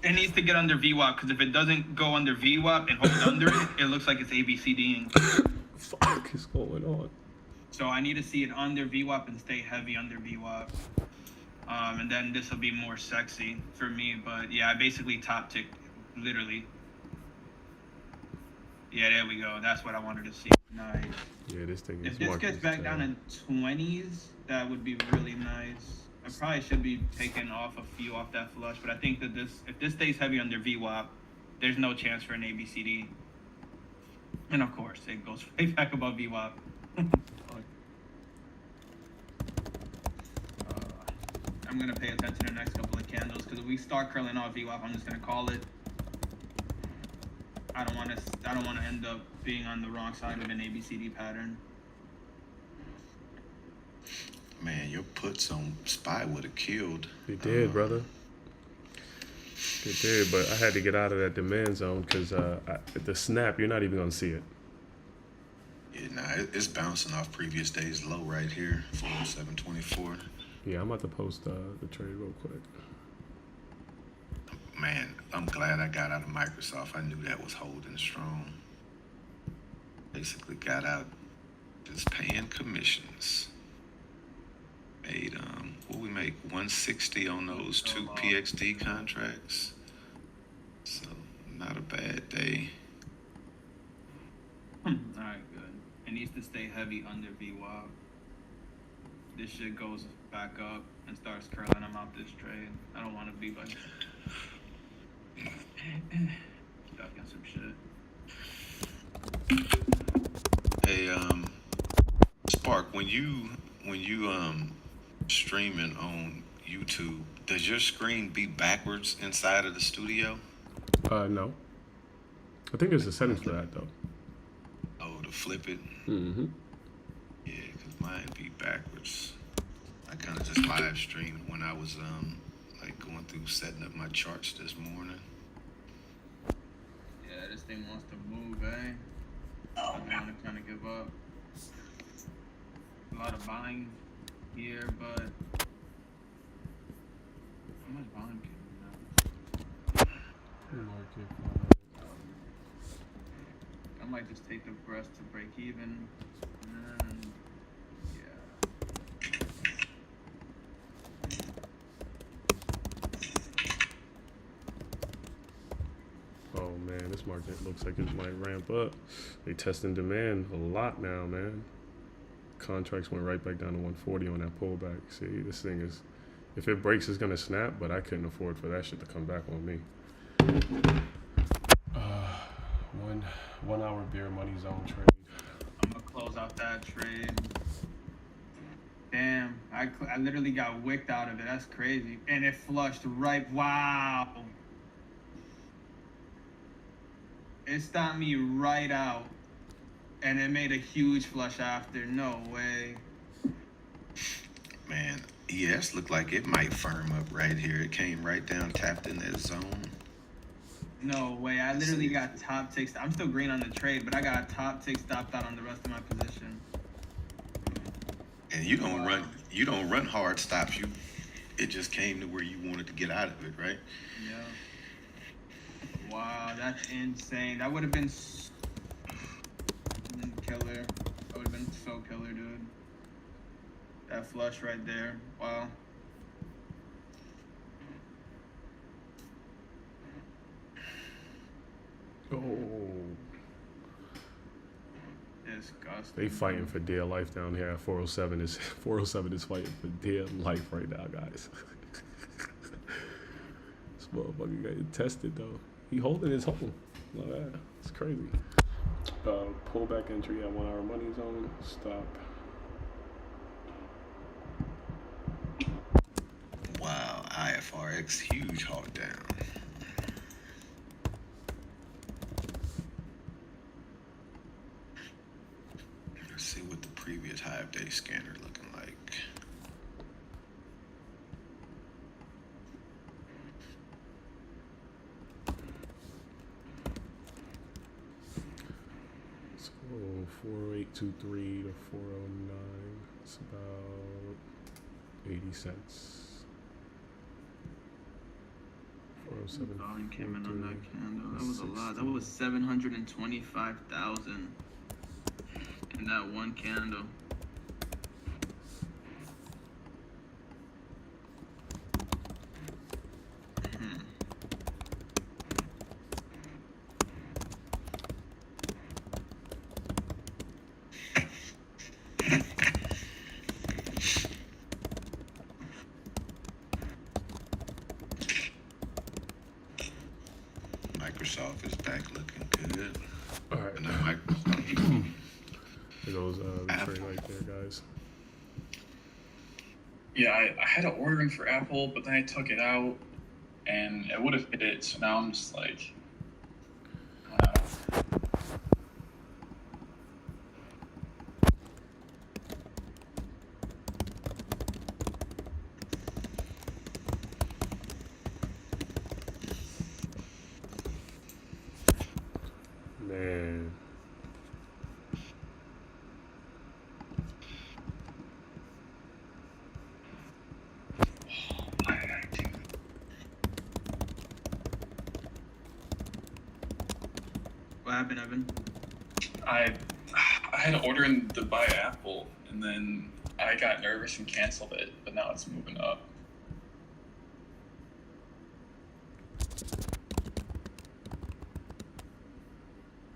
it needs to get under VWAP, because if it doesn't go under VWAP and hold under it, it looks like it's ABCDing. Fuck is going on? So I need to see it under VWAP and stay heavy under VWAP. And then this will be more sexy for me. But yeah, I basically top ticked, literally. Yeah, there we go. That's what I wanted to see. Nice. Yeah, this thing is If this gets back down in 20s, that would be really nice. I probably should be taking off a few off that flush, but I think that if this stays heavy under VWAP, there's no chance for an ABCD. And of course, it goes right back above VWAP. I'm gonna pay attention to the next couple of candles, because if we start curling off VWAP, I'm just gonna call it. I don't want to end up being on the wrong side of an ABCD pattern. Man, your puts on SPY would have killed. They did, brother. They did, but I had to get out of that demand zone because at the snap, you're not even gonna see it. Yeah, nah, it's bouncing off previous day's low right here, 407.24. Yeah, I'm about to post the trade real quick. Man, I'm glad I got out of Microsoft. I knew that was holding strong. Basically got out just paying commissions. Made what we make 160 on those 2 PXD contracts. So not a bad day. Alright, good. It needs to stay heavy under VWAP. This shit goes back up and starts curling. I'm out this trade. I don't want to be like stuck in some shit. Hey, Spark, when you streaming on YouTube, does your screen be backwards inside of the studio? No. I think there's a settings for that though. Oh, to flip it? Mm-hmm. Yeah, because mine be backwards. I kind of just live streamed when I was like going through setting up my charts this morning. Yeah, this thing wants to move, eh? I don't want to kind of give up. A lot of buying here, but how much buying can we have? I might just take the rest to break even, and yeah. Oh man, this market looks like it might ramp up. They testing demand a lot now, man. Contracts went right back down to 140 on that pullback. See, this thing is, if it breaks, it's gonna snap. But I couldn't afford for that shit to come back on me. One hour beer money zone trade. I'm gonna close out that trade. Damn, I literally got wicked out of it. That's crazy. And it flushed right. Wow. It stopped me right out. And it made a huge flush after. No way. Man, ES looked like it might firm up right here. It came right down, tapped in that zone. No way. I literally got top tick. I'm still green on the trade, but I got top tick stopped out on the rest of my position. And you don't run hard stops. It just came to where you wanted to get out of it, right? Yeah. Wow, that's insane. That would have been killer. That would have been so killer, dude. That flush right there. Wow. Oh, Disgusting. they fighting for dear life down here at 407. 407 is fighting for dear life right now, guys. This motherfucker got tested though. He holding his home. Look at that. It's crazy. Pullback entry at 1 hour money zone. Stop. Wow, IFRX huge halt down. Let's see what the previous Hive Day scanner looking like. So 40823 to 409. It's about 80 cents. 407. Volume came in on that candle. That was a lot. That was 725,000 in that one candle. Microsoft is back looking good. All right. And then Microsoft. There goes the Apple. trade right there, guys. Yeah, I had an ordering for Apple, but then I took it out, and it would have hit it. So now I'm just like, Man. why did I do? What happened, Evan? I had an order in to buy Apple, and then I got nervous and canceled it. But now it's moving up.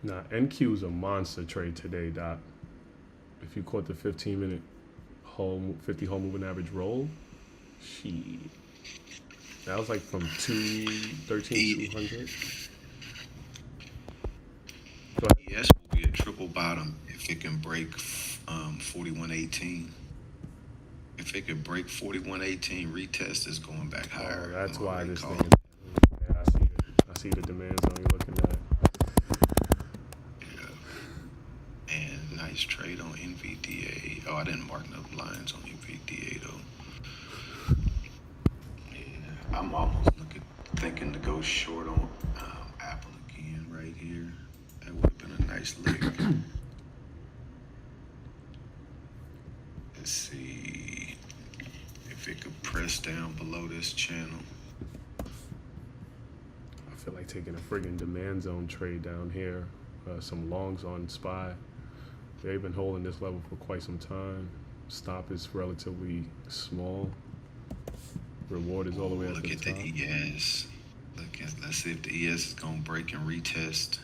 Nah, NQ is a monster trade today, Doc. If you caught the 15-minute 50 whole moving average roll, shit. That was like from 13,200. Go ahead. ES will be a triple bottom if it can break 4118. If it could break 4118, retest is going back higher. Oh, that's I'm why already this thing calling. is. Yeah, I see it. I see the demand zone you're looking at. Yeah. And nice trade on NVDA. Oh, I didn't mark no lines on NVDA though. Yeah, I'm almost thinking to go short on Apple again right here. That would have been a nice lick. Let's see if it could press down below this channel. I feel like taking a friggin' demand zone trade down here. Some longs on SPY. They've been holding this level for quite some time. Stop is relatively small. Reward is all the way at Look the at top. the ES. Let's see if the ES is gonna break and retest.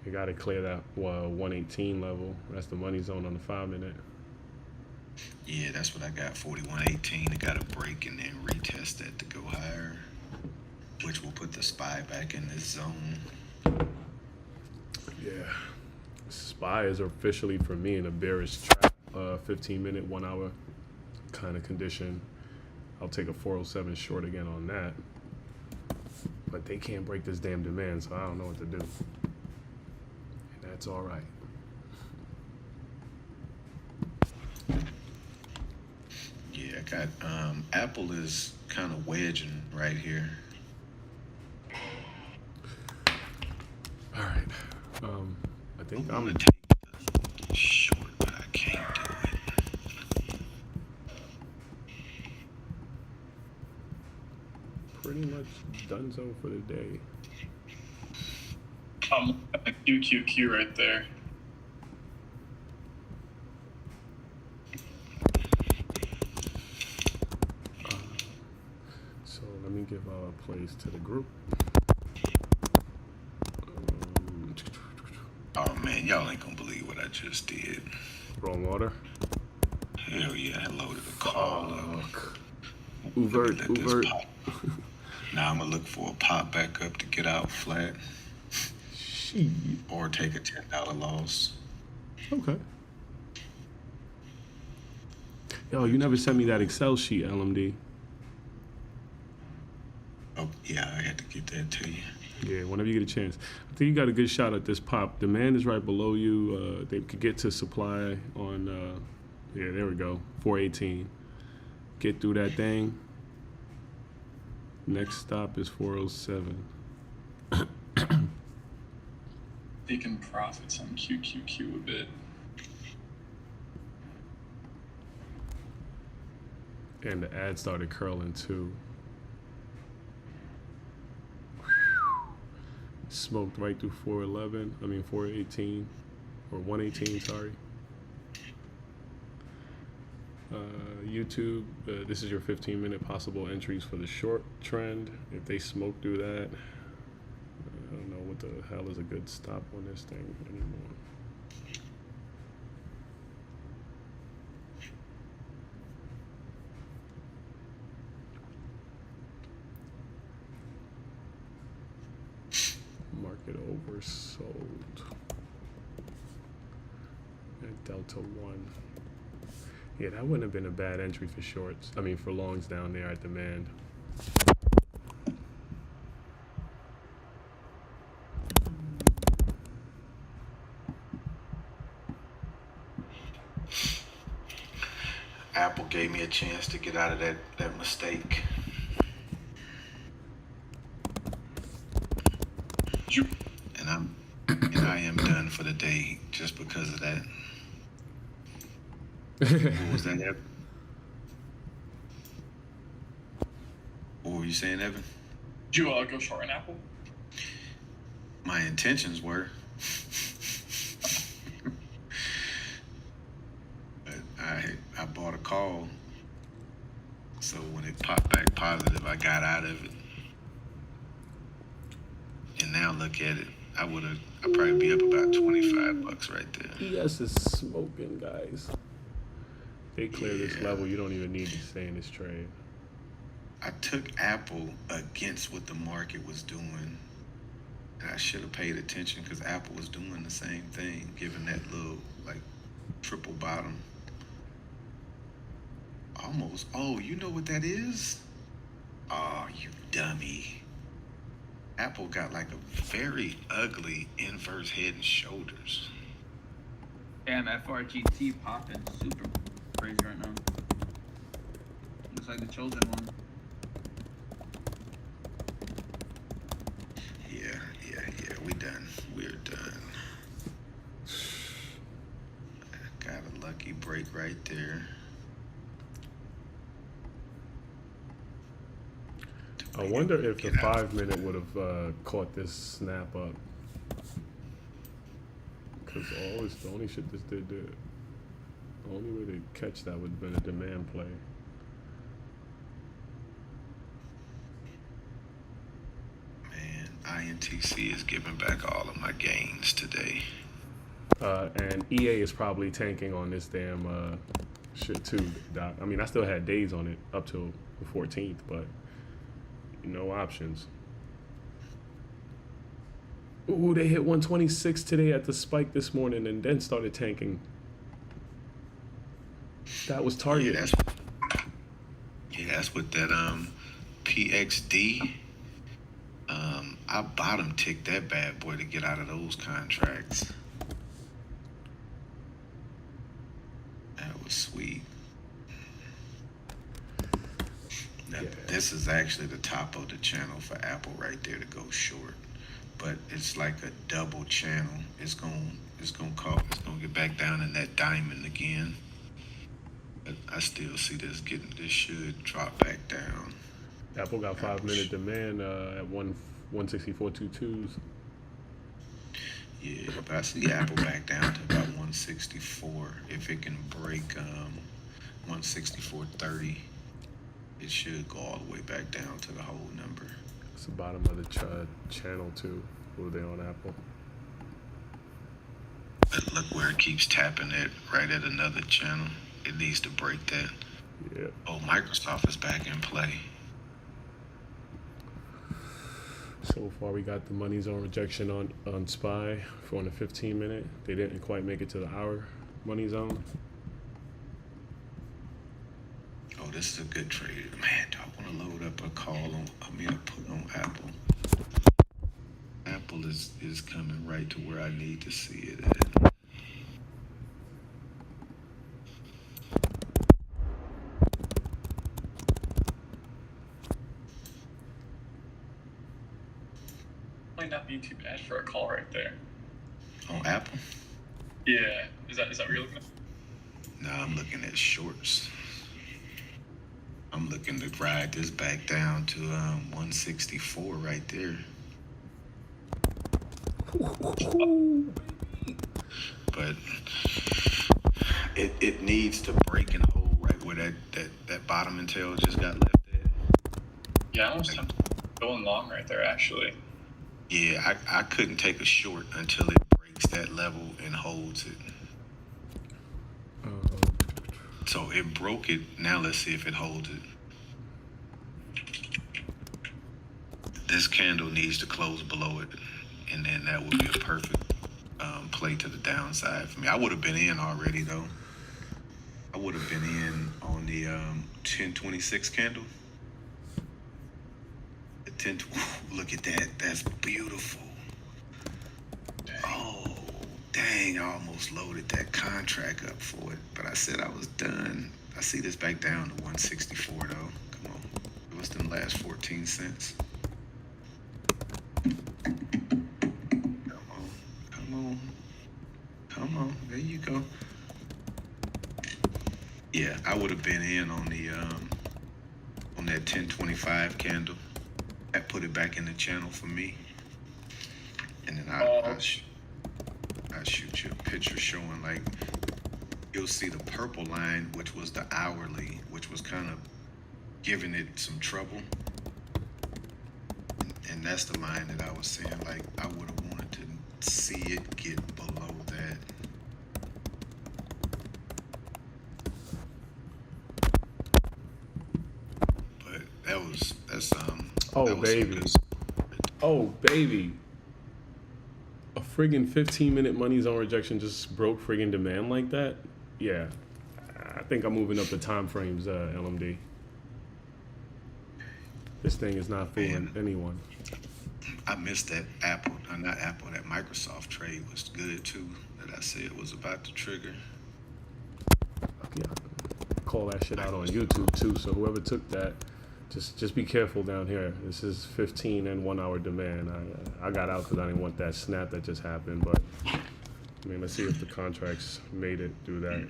You got to clear that 118 level. That's the money zone on the 5-minute. Yeah, that's what I got. 41.18. It got to break and then retest that to go higher, which will put the SPY back in this zone. Yeah. SPY is officially for me in a bearish trap. 15-minute, 1 hour kind of condition. I'll take a 407 short again on that. But they can't break this damn demand, so I don't know what to do. And that's all right. Yeah, I got Apple is kind of wedging right here. All right. I think I'm I'm gonna take the short, but I can't do it. pretty much donezo for the day. A QQQ right there. So let me give a place to the group. Oh man, y'all ain't gonna believe what I just did. Wrong order. Hell yeah, I loaded a call up. Uvert, Let this Uvert. pop. Now I'm gonna look for a pop back up to get out flat Shit. or take a $10 loss. Okay. Yo, you never sent me that Excel sheet, LMD. Oh yeah, I had to get that to you. Yeah, whenever you get a chance. I think you got a good shot at this pop. Demand is right below you. They could get to supply on, yeah, there we go, 418. Get through that thing. Next stop is 407. Taking profits on QQQ a bit. And the ad started curling too. Smoked right through 411. I mean 418 or 118. Sorry. YouTube. This is your 15-minute possible entries for the short trend. If they smoke through that, I don't know what the hell is a good stop on this thing anymore. Market oversold at Delta 1. Yeah, that wouldn't have been a bad entry for shorts. I mean, for longs down there at demand. Apple gave me a chance to get out of that mistake. You, And I am done for the day just because of that. What was that, Evan? What were you saying, Evan? did you go short on Apple? My intentions were. But I bought a call. So when it popped back positive, I got out of it. And now look at it. I'd probably be up about $25 right there. ES is smoking, guys. They clear this Yeah. level, you don't even need to stay in this trade. I took Apple against what the market was doing. And I should have paid attention because Apple was doing the same thing, giving that little, like, triple bottom. Almost. Oh, you know what that is? Oh, you dummy. Apple got, like, a very ugly inverse head and shoulders. Damn, FRGT popping super crazy right now. Looks like the chosen one. Yeah, we done. We're done. I got a lucky Key break right there. I wonder if the 5 minute would have caught this snap up. Because the only shit this did, the only way to catch that would have been a demand play. Man, INTC is giving back all of my gains today. And EA is probably tanking on this damn shit too, Doc. I mean, I still had days on it up till the 14th, but no options. Ooh, they hit 126 today at the spike this morning and then started tanking. That was target. That's what that PXD. I bottom ticked that bad boy to get out of those contracts. That was sweet. Now, Yeah. This is actually the top of the channel for Apple right there to go short, but it's like a double channel. It's gonna get back down in that diamond again. But I still see this should drop back down. Apple got 5 minute demand at 164.22s. Yeah, but I see Apple back down to about 164. If it can break 164.30, it should go all the way back down to the whole number. It's the bottom of the channel too. Were they on Apple? But look where it keeps tapping it right at another channel. It needs to break that. Yeah. Oh, Microsoft is back in play. So far, we got the money's on rejection on SPY for on the 15 minute. They didn't quite make it to the hour money zone. Oh, this is a good trade. Man, do I want to load up a call on, a put on Apple? Apple is coming right to where I need to see it at. Might not be too bad for a call right there. On Apple? Yeah. Is that what you're looking at? No, I'm looking at shorts. I'm looking to ride this back down to 164 right there. But it needs to break and hold right where that bottom and tail just got left at. Yeah, I almost have going long right there actually. Yeah, I couldn't take a short until it breaks that level and holds it. So it broke it. Now let's see if it holds it. This candle needs to close below it, and then that would be a perfect play to the downside for me. I would have been in already though. I would have been in on the 1026 candle. The 10. Look at that. That's beautiful. Oh, dang! I almost loaded that contract up for it, but I said I was done. I see this back down to 164 though. Come on, what's the last 14 cents? Come on, there you go. Yeah, I would have been in on the on that 1025 candle. That put it back in the channel for me. And then I'll shoot you a picture showing, like, you'll see the purple line, which was the hourly, which was kind of giving it some trouble. And that's the line that I was saying, like, I would have wanted to see it get below that. But that's Oh, that was some baby. good- Oh, baby. A friggin' 15 minute money zone rejection just broke friggin' demand like that? Yeah. I think I'm moving up the time frames, LMD. This thing is not fooling anyone. I missed that Apple, not Apple, that Microsoft trade was good too, that I said was about to trigger. Yeah. Call that shit out on YouTube too, so whoever took that, just be careful down here. This is 15 and 1 hour demand. I got out because I didn't want that snap that just happened, but I mean, let's see if the contracts made it do that.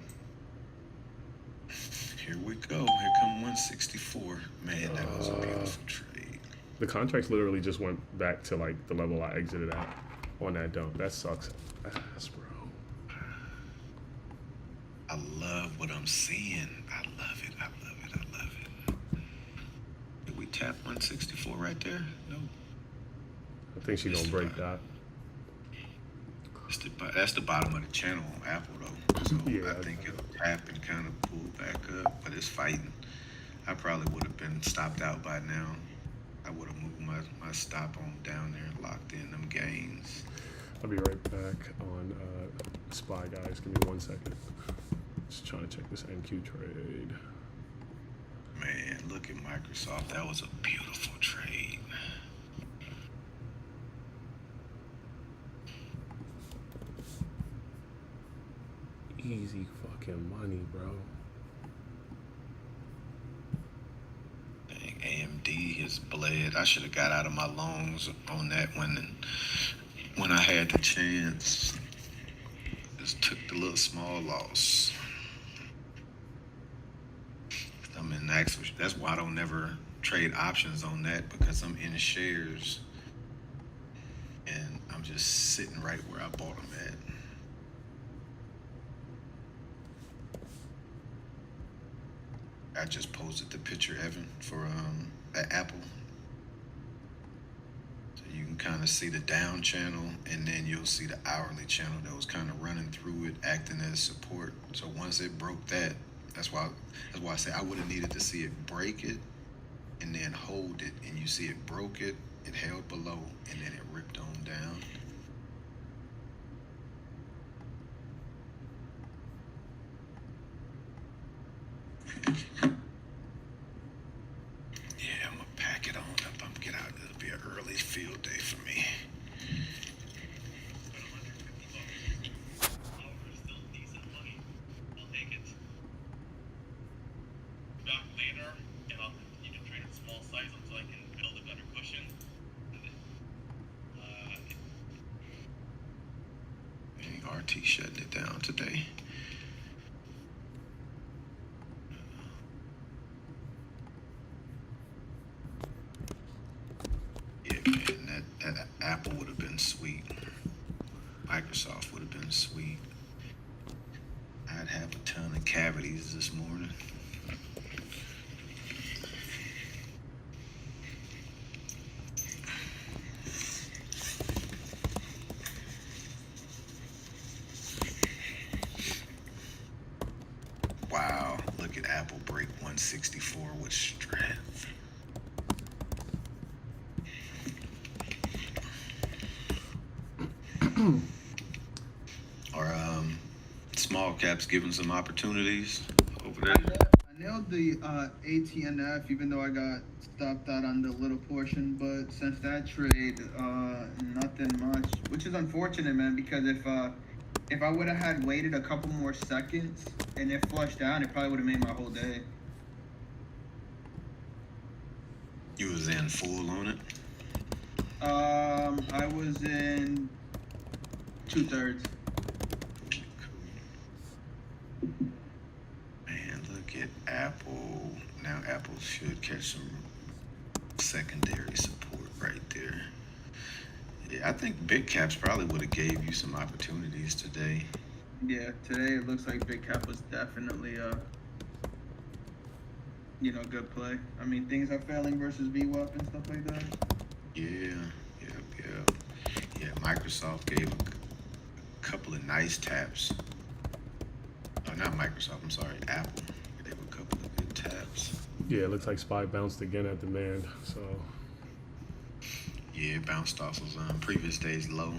Here we go. Here come 164. Man, that was a beautiful trade. The contracts literally just went back to like the level I exited at on that dump. That sucks ass, bro. I love what I'm seeing. I love it. I love it. I love it. Did we tap 164 right there? No. I think she's gonna break that. That's the bottom of the channel on Apple though. So Yeah. I think it'll tap and kind of pull back up, but it's fighting. I probably would have been stopped out by now. I would have moved my stop on down there and locked in them gains. I'll be right back on SPY, guys. Give me 1 second. Just trying to check this NQ trade. Man, look at Microsoft. That was a beautiful trade. Easy fucking money, bro. Dang, AMD has bled. I should have got out of my longs on that when I had the chance. Just took the little small loss. I'm in actual. That's why I don't never trade options on that, because I'm in shares and I'm just sitting right where I bought them at. I just posted the picture, Evan, for that Apple. So you can kind of see the down channel, and then you'll see the hourly channel that was kind of running through it, acting as support. So once it broke that, that's why I say I would have needed to see it break it and then hold it. And you see it broke it, it held below, and then it ripped on down. Yeah, I'm gonna pack it on up. I'm gonna get out. It'll be an early field day for me. Back later, and you can trade in small size until I can build a better cushion. RT shutting it down today. Yeah, man, that Apple would have been sweet. Microsoft would have been sweet. I'd have a ton of cavities this morning. Wow, look at Apple break 164 with strength. Are small caps giving some opportunities over there? I nailed the ATNF, even though I got stopped out on the little portion. But since that trade, nothing much, which is unfortunate, man. Because if I would have had waited a couple more seconds and it flushed down, it probably would have made my whole day. You was in full on it? I was in 2/3. Man, look at Apple. Now Apple should catch some secondary support right there. Yeah, I think big caps probably would have gave you some opportunities today. Yeah, today it looks like big cap was definitely a good play. I mean, things are failing versus VWAP and stuff like that. Yeah. Microsoft gave a couple of nice taps. Oh, not Microsoft. I'm sorry, Apple. They gave a couple of good taps. Yeah, it looks like SPY bounced again at demand. So Yeah, it bounced off of previous day's low,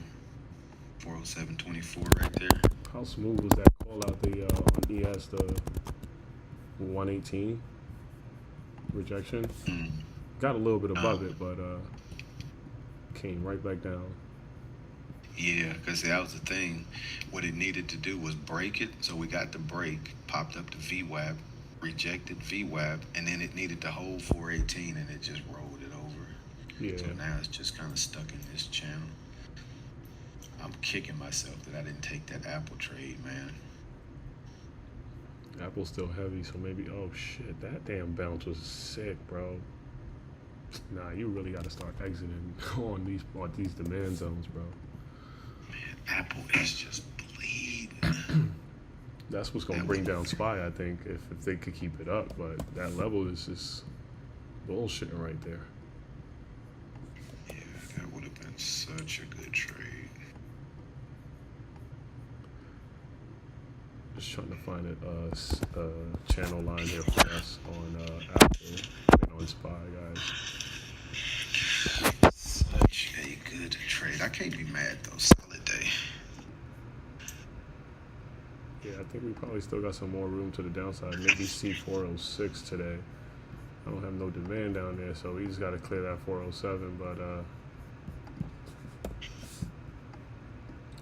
407.24 right there. how smooth was that call out on ES, the 118 rejection? Got a little bit above it, but came right back down. Yeah, because that was the thing. What it needed to do was break it. So we got the break, popped up to VWAP, rejected VWAP, and then it needed to hold 418, and it just rolled it over. Yeah. So now it's just kind of stuck in this channel. I'm kicking myself that I didn't take that Apple trade, man. Apple's still heavy, so maybe. Oh shit, that damn bounce was sick, bro. Nah, you really got to start exiting on these demand zones, bro. Man, Apple is just bleeding. That's what's gonna bring down SPY, I think, if they could keep it up. But that level is just bullshitting right there. Yeah, that would have been such a good trade. Just trying to find a channel line here for us on Apple and on SPY, guys. Such a good trade. I can't be mad though. Solid day. Yeah, I think we probably still got some more room to the downside. Maybe see 406 today. I don't have no demand down there, so we just got to clear that 407. But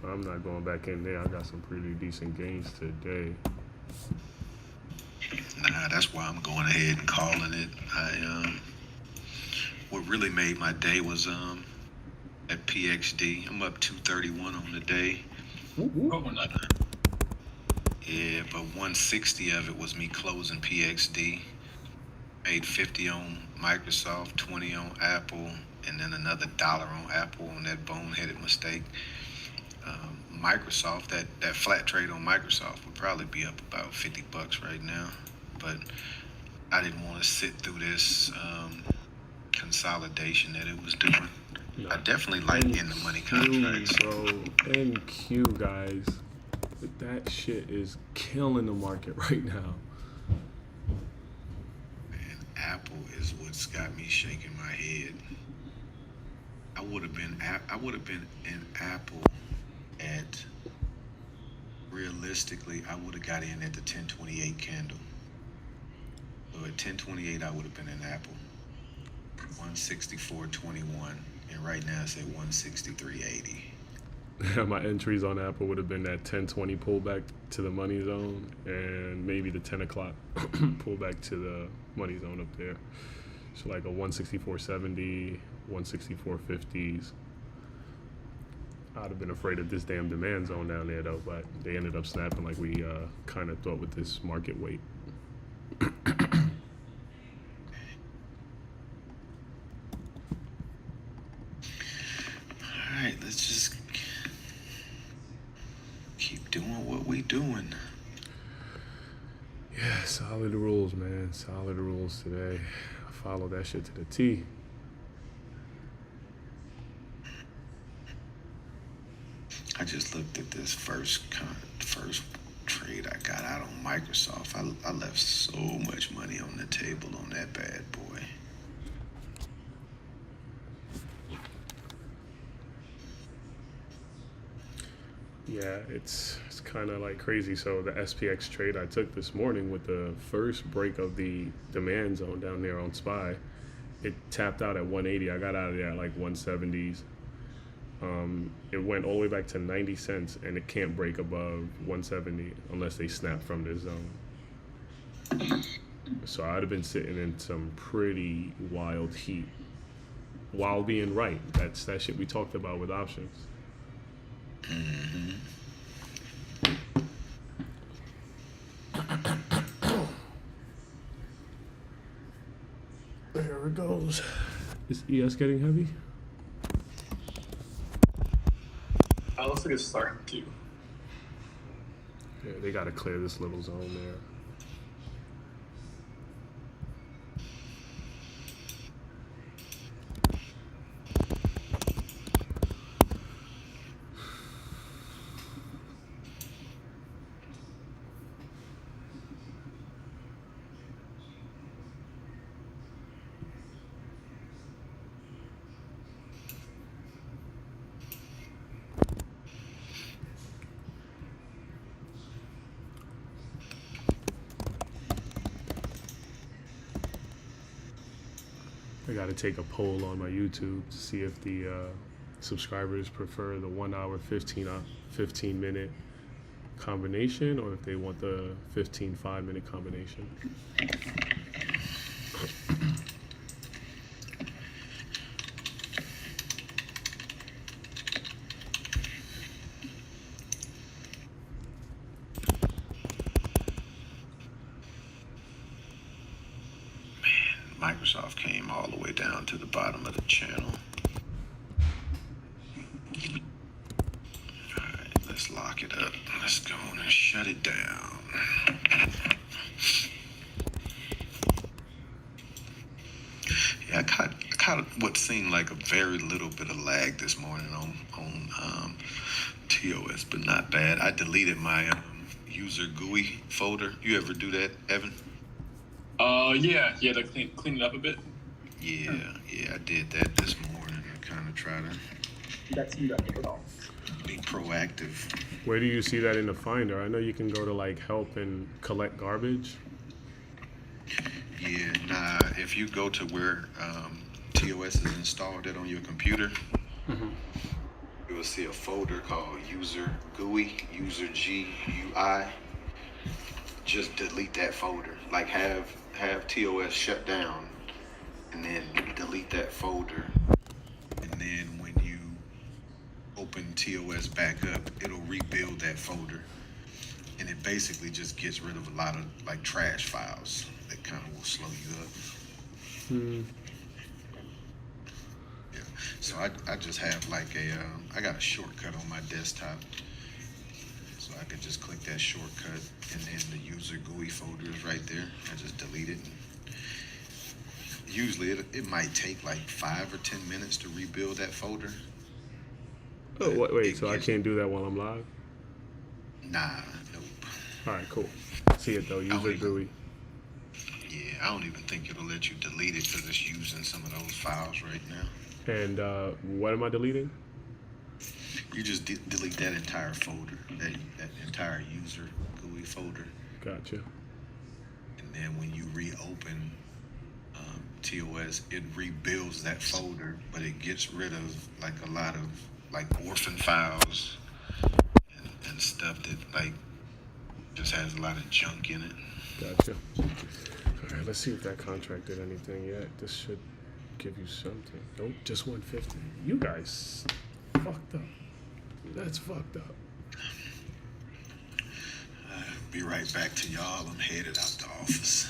I'm not going back in there. I got some pretty decent gains today. Nah, that's why I'm going ahead and calling it. What really made my day was at PXD. I'm up 231 on the day. Oh, we're not. Yeah, but 160 of it was me closing PXD. Made 50 on Microsoft, 20 on Apple, and then another $1 on Apple on that boneheaded mistake. Microsoft, that flat trade on Microsoft would probably be up about $50 right now, but I didn't want to sit through this consolidation that it was doing. No. I definitely like in the money contracts. Bro, NQ, guys. That shit is killing the market right now. Man, Apple is what's got me shaking my head. I would have been in Apple at, realistically, I would have got in at the 1028 candle. So at 1028, I would have been in Apple. 164.21, and right now it's at 163.80. My entries on Apple would have been that 1020 pullback to the money zone and maybe the 10 o'clock pullback to the money zone up there. So like a 164.70, 164.50s. I'd have been afraid of this damn demand zone down there though, but they ended up snapping like we kind of thought with this market weight. All right, let's just keep doing what we doing. Yeah, solid rules, man. Solid rules today. I followed that shit to the T. I just looked at this first trade I got out on Microsoft. I left so much money on the table on that bad boy. Yeah, it's kind of like crazy. So the SPX trade I took this morning with the first break of the demand zone down there on SPY, it tapped out at 180. I got out of there at like 170s. It went all the way back to 90 cents, and it can't break above 170 unless they snap from this zone. So I'd have been sitting in some pretty wild heat while being right. That's that shit we talked about with options. There it goes. Is ES getting heavy? Looks like it's starting to. Yeah, they gotta clear this little zone there. I gotta take a poll on my YouTube to see if the subscribers prefer the 1 hour 15 minute combination or if they want the 15 5-minute combination. Microsoft came all the way down to the bottom of the channel. All right, let's lock it up. Let's go on and shut it down. Yeah, I caught what seemed like a very little bit of lag this morning on TOS, but not bad. I deleted my user GUI folder. You ever do that, Evan? Yeah, to clean it up a bit. Yeah, I did that this morning. I kind of try to That's you at all. be proactive. Where do you see that in the Finder? I know you can go to like help and collect garbage. Yeah, nah, if you go to where TOS is installed at on your computer, you will see a folder called user GUI, user GUI. Just delete that folder. Like have TOS shut down and then delete that folder. And then when you open TOS back up, it'll rebuild that folder. And it basically just gets rid of a lot of like trash files that kind of will slow you up. Yeah. So I just have like I got a shortcut on my desktop. So I could just click that shortcut and then the user GUI folder is right there. I just delete it. Usually it might take like 5 or 10 minutes to rebuild that folder. Oh, wait, It so I gets- can't do that while I'm live? Nah, nope. All right, cool. See it though, user even- GUI. Yeah, I don't even think it'll let you delete it because it's using some of those files right now. And what am I deleting? You just delete that entire folder, that entire user GUI folder, Gotcha. and then when you reopen TOS, it rebuilds that folder, but it gets rid of like a lot of like orphan files and stuff that like just has a lot of junk in it. Gotcha. All right, let's see if that contract did anything yet. This should give you something. Nope, just 150. You guys fucked up. That's fucked up. Be right back to y'all. I'm headed out the office.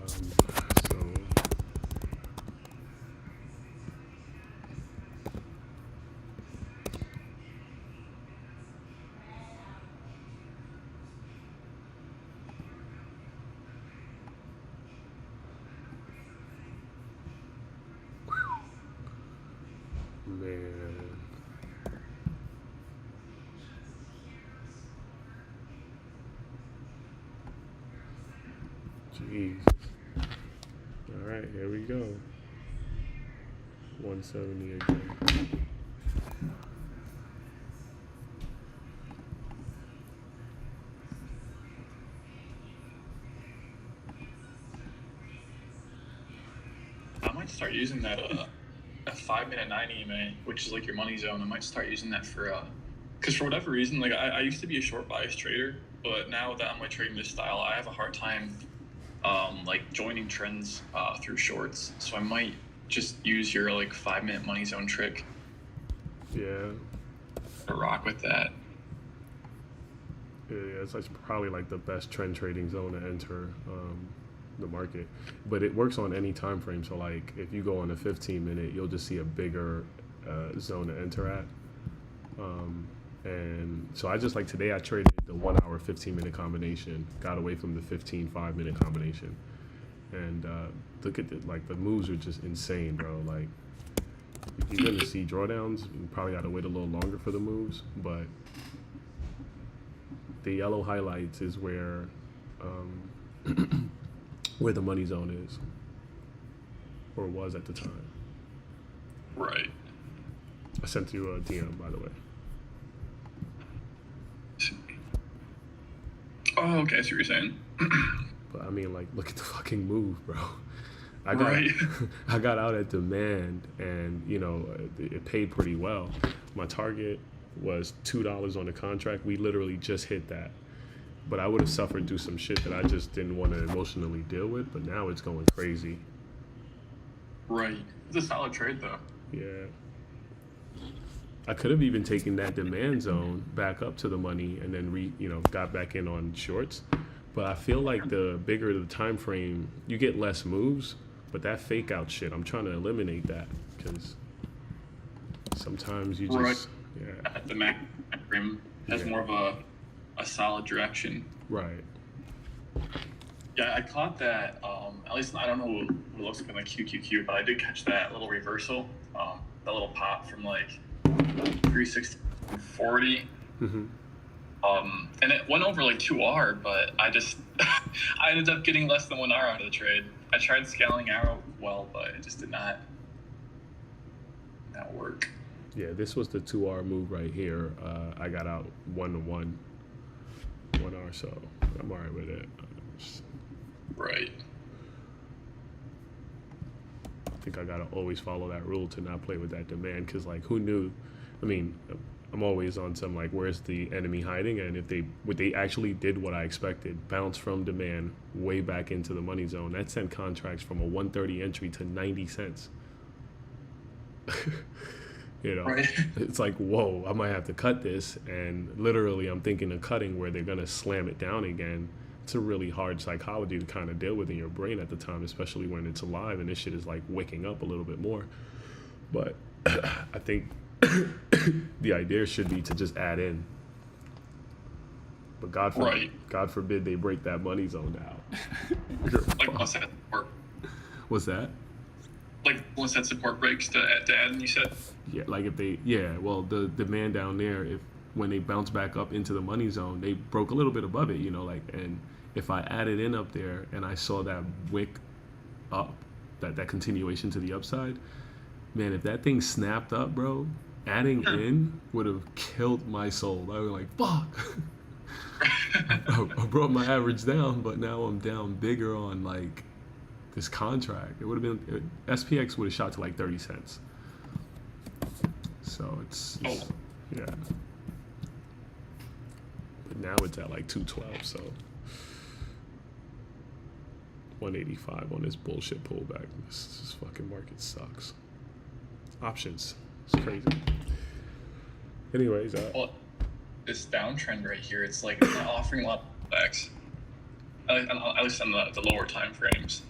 So man. Jeez. All right, here we go. 170 again. I might start using that a 5-minute 9 EMA, which is like your money zone. I might start using that for because for whatever reason, like I used to be a short bias trader, but now that I'm like trading this style, I have a hard time like joining trends through shorts. So I might just use your like 5-minute money zone trick Yeah. to rock with that. Yeah, it's like probably like the best trend trading zone to enter the market, but it works on any time frame. So like if you go on a 15-minute, you'll just see a bigger zone to enter at. And so I just like today I traded the 1 hour 15-minute combination, got away from the 15 5-minute combination, and look at the moves are just insane, bro. Like you're gonna see drawdowns. You probably got to wait a little longer for the moves, but the yellow highlights is where where the money zone is, or was at the time. Right. I sent you a DM, by the way. Oh, okay. I see what you're saying. But I mean, like, look at the fucking move, bro. I got Right. I got out at demand, and you know it paid pretty well. My target was $2 on the contract. We literally just hit that. But I would have suffered through some shit that I just didn't want to emotionally deal with. But now it's going crazy. Right. It's a solid trade though. Yeah. I could have even taken that demand zone back up to the money and then got back in on shorts. But I feel like the bigger the time frame, you get less moves. But that fake out shit, I'm trying to eliminate that because sometimes you just Right. yeah, The Mac rim has Yeah. more of a solid direction. right. Yeah, I caught that. At least I don't know what it looks like in the QQQ, but I did catch that little reversal, that little pop from like 360 40. Mm-hmm. And it went over like 2R, but I just I ended up getting less than 1R out of the trade. I tried scaling out well, but it just did not work. Yeah, this was the 2R move right here. I got out 1-1, 1R, so I'm alright with it. Right. I think I gotta always follow that rule to not play with that demand because, like, who knew? I mean, I'm always on some like, where's the enemy hiding? And if they actually did what I expected, bounce from demand way back into the money zone, that sent contracts from a 130 entry to 90 cents. Right. It's like, whoa, I might have to cut this. And literally, I'm thinking of cutting where they're gonna slam it down again. It's a really hard psychology to kind of deal with in your brain at the time, especially when it's alive and this shit is like waking up a little bit more. But I think the idea should be to just add in. But God forbid they break that money zone out. Like once that support, What's that? like once that support breaks to add, and you said. Yeah, like if they, well, the demand down there, if when they bounce back up into the money zone, they broke a little bit above it, and if I added in up there and I saw that wick up, that continuation to the upside, man, if that thing snapped up, bro, adding in would have killed my soul. I was like, fuck. I brought my average down, but now I'm down bigger on like this contract. It would have been SPX would have shot to like 30 cents. So it's yeah. But now it's at like 212, so 185 on this bullshit pullback. This fucking market sucks. Options. It's crazy. Anyways, Well, this downtrend right here, it's like it's not offering a lot of backs. At least on the lower time frames.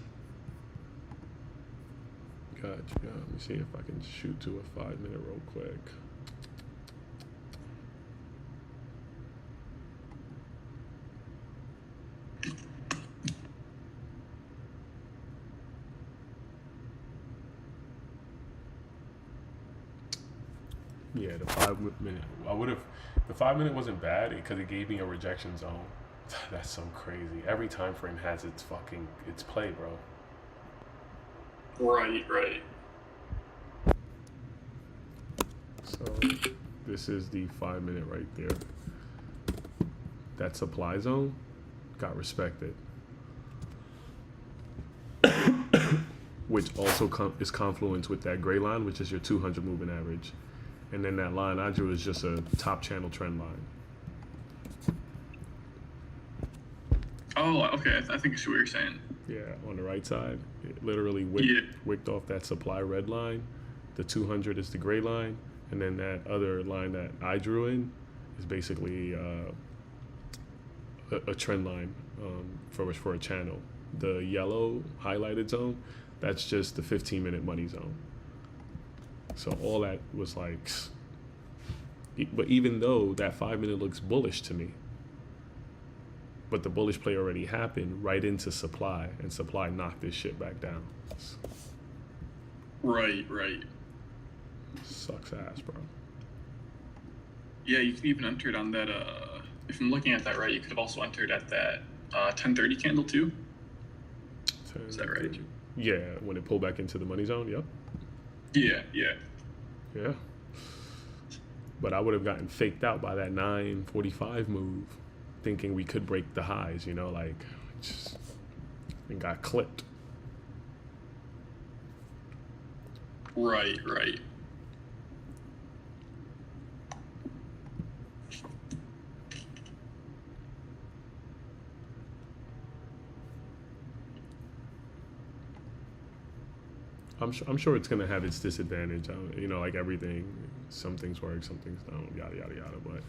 gotcha. Let me see if I can shoot to a 5-minute real quick. Yeah, the 5-minute. The 5-minute wasn't bad because it gave me a rejection zone. That's so crazy. Every time frame has its play, bro. Right. So this is the 5-minute right there. That supply zone got respected, which also is confluence with that gray line, which is your 200 moving average. And then that line I drew is just a top channel trend line. Oh, okay. I think I see what you're saying. Yeah, on the right side, it literally wicked off that supply red line. The 200 is the gray line, and then that other line that I drew in is basically a trend line for a channel. The yellow highlighted zone, that's just the 15-minute money zone. So all that was like, but even though that 5-minute looks bullish to me, but the bullish play already happened right into supply, and supply knocked this shit back down. Right. Sucks ass, bro. Yeah, you can even enter it on that. If I'm looking at that right, you could have also entered at that 1030 candle too. Is that right? Yeah, when it pulled back into the money zone, yep. Yeah. But I would have gotten faked out by that 945 move, thinking we could break the highs, and got clipped. Right. I'm sure it's gonna have its disadvantage. You know, like everything, some things work, some things don't. Yada yada yada. But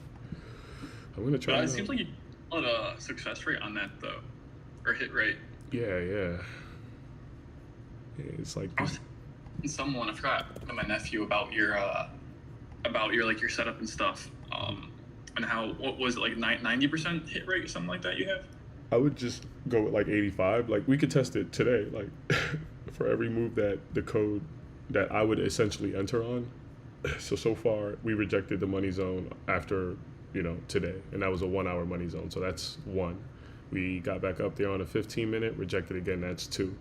I'm gonna try. But it seems like you got a success rate on that though, or hit rate. Yeah. It's like I was telling someone, I forgot, my nephew about your like your setup and stuff. And how, what was it, like 90% hit rate or something like that you have? I would just go with like 85. Like we could test it today. Like for every move that the code that I would essentially enter on. So far we rejected the money zone after, you know, today, and that was a 1 hour money zone. So that's one. We got back up there on a 15-minute, rejected again. That's two.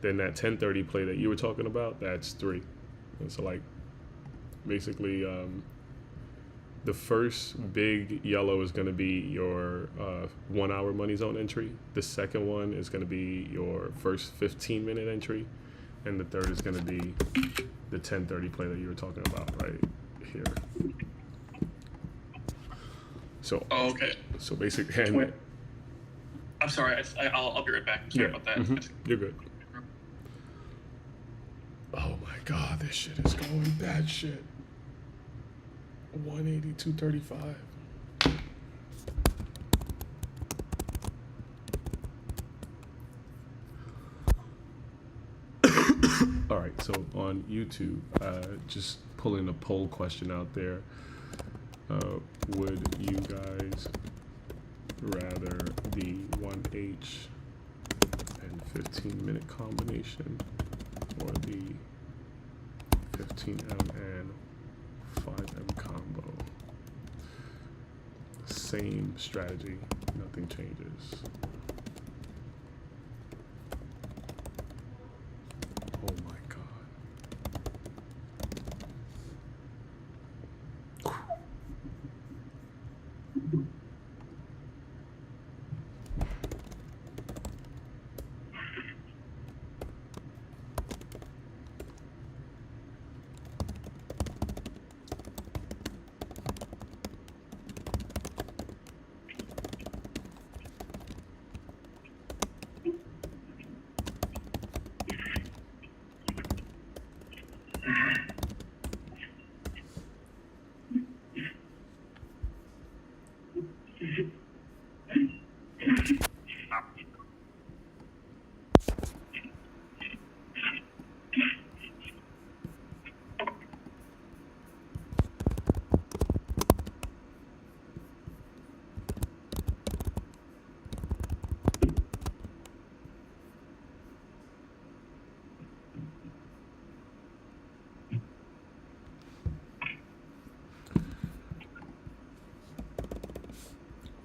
Then that 10:30 play that you were talking about, that's three. And so like basically the first big yellow is going to be your 1 hour money zone entry. The second one is going to be your first 15-minute entry. And the third is going to be the 10:30 play that you were talking about right here. So, Oh, okay. so basically, and, Wait. I'm sorry, I'll be right back. I'm sorry about that. You're good. Oh my God, this shit is going bad shit. 182.35. All right, so on YouTube, just pulling a poll question out there. Would you guys rather the 1H and 15-minute combination or the 15M and 5M combo? Same strategy, nothing changes. Oh my God.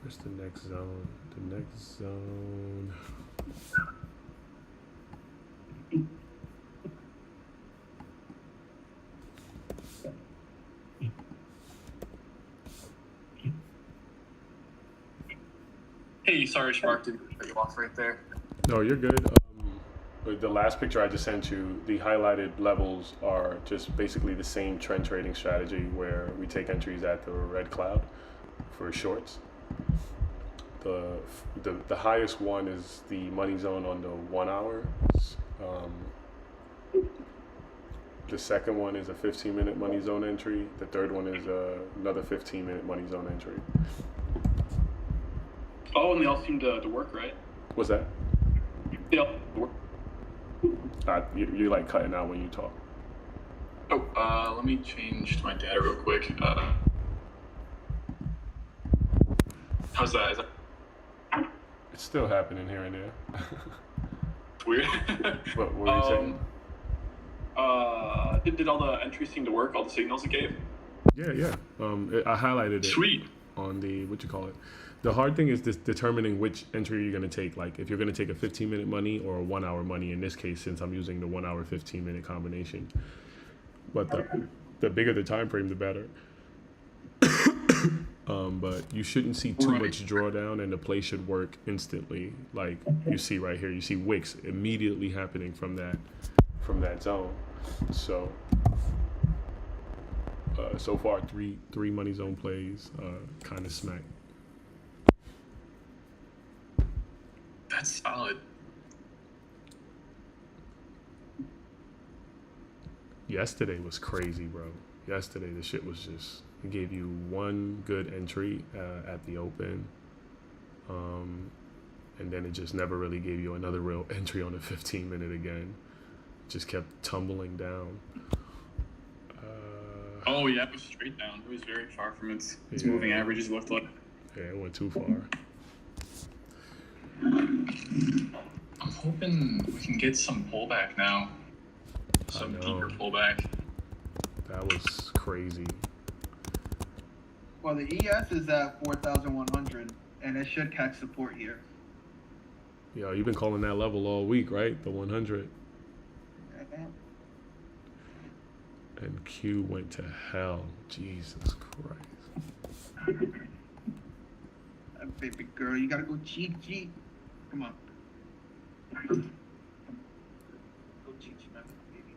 Where's the next zone? The next zone. Hey, sorry, Shark, did cut you off right there. No, you're good. But the last picture I just sent you, the highlighted levels are just basically the same trend trading strategy where we take entries at the red cloud for shorts. The highest one is the money zone on the 1 hour. The second one is a 15-minute money zone entry. The third one is another 15-minute money zone entry. Oh, and they all seem to work, right? What's that? They all work. You're like cutting out when you talk. Oh, let me change to my data real quick. How's that? Is that It's still happening here and there. weird? What were you saying? Did all the entries seem to work? All the signals it gave? Yeah. I highlighted it. Sweet. On the, what you call it. The hard thing is determining which entry you're going to take. Like if you're going to take a 15-minute money or a 1 hour money in this case, since I'm using the 1 hour 15-minute combination. But the bigger the time frame, the better. But you shouldn't see too much drawdown, and the play should work instantly. Like you see right here, you see wicks immediately happening from that zone. So so far three money zone plays kind of smack. That's solid. yesterday was crazy, bro. Yesterday, the shit was just, it gave you one good entry at the open. And then it just never really gave you another real entry on the 15-minute again. Just kept tumbling down. Oh yeah, it was straight down. It was very far from its Yeah. moving averages. It looked like. Yeah, it went too far. I'm hoping we can get some pullback now. Some know. deeper pullback. That was crazy. Well, the ES is at 4,100, and it should catch support here. Yo, you've been calling that level all week, right? The 100. And Q went to hell. Jesus Christ. Baby girl, you gotta go cheek. Come on. Go cheek, man, baby.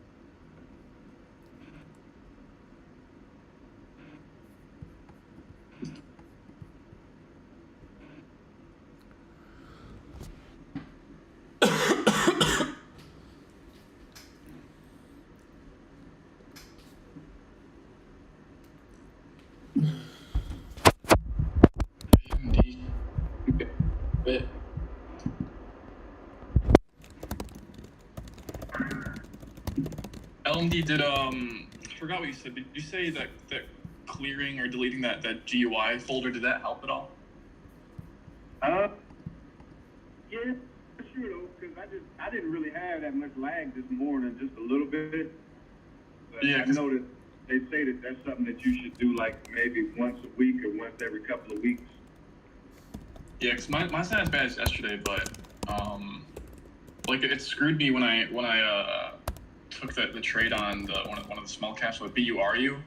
AMD. Bit. LMD did I forgot what you said. Did you say that clearing or deleting that GUI folder, did that help at all? Yeah, for sure though, because I didn't really have that much lag this morning, just a little bit. But Yeah, I know that they say that that's something that you should do like maybe once a week or once every couple of weeks. Yeah, because mine's not as bad as yesterday, but like it screwed me when I took the trade on one of the small caps with BURU.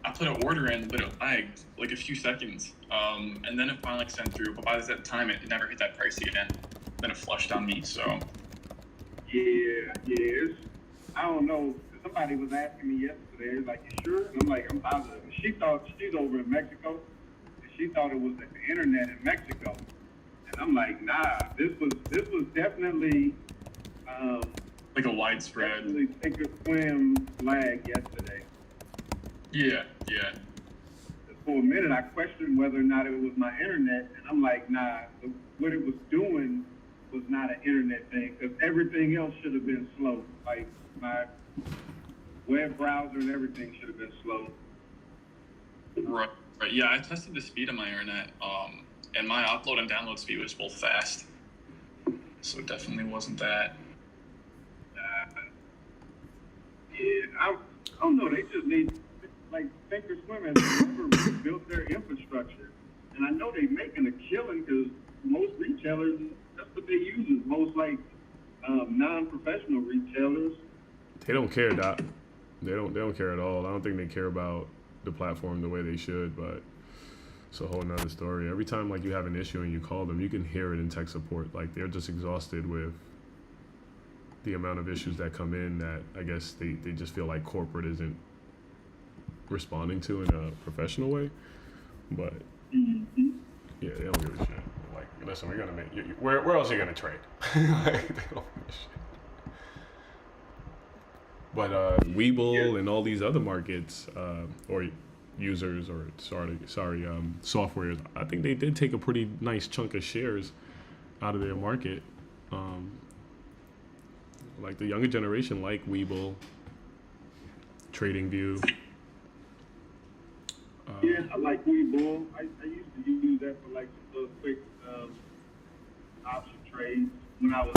I put an order in, but it lagged like a few seconds, and then it finally sent through. But by that time, it never hit that price again. Then it flushed on me. So Yeah, I don't know. Somebody was asking me yesterday, like, you sure? And I'm like, I'm positive. She thought she's over in Mexico, and she thought it was at the internet in Mexico. And I'm like, nah, this was definitely like a widespread. definitely Thinkorswim lag yesterday. Yeah. For a minute, I questioned whether or not it was my internet, and I'm like, nah, what it was doing was not an internet thing, because everything else should have been slow. Like, my web browser and everything should have been slow. Right. Yeah, I tested the speed of my internet, and my upload and download speed was both fast. So it definitely wasn't that. Yeah, I don't know, they just need, like, Thinkorswim has never built their infrastructure. And I know they're making a killing, because most retailers, that's what they use, is most, like, non-professional retailers. They don't care, Doc. They don't care at all. I don't think they care about the platform the way they should, but it's a whole nother story. Every time like you have an issue and you call them, you can hear it in tech support. Like they're just exhausted with the amount of issues that come in that I guess they just feel like corporate isn't responding to in a professional way. But yeah, they don't give a shit. Like, listen, we're gonna make where else are you gonna trade? Like, they don't give a shit. But Webull and all these other markets or users or softwares, I think they did take a pretty nice chunk of shares out of their market. Like the younger generation, like Webull, TradingView. Yeah, I like Webull. I used to use that for like some little quick option trades when I was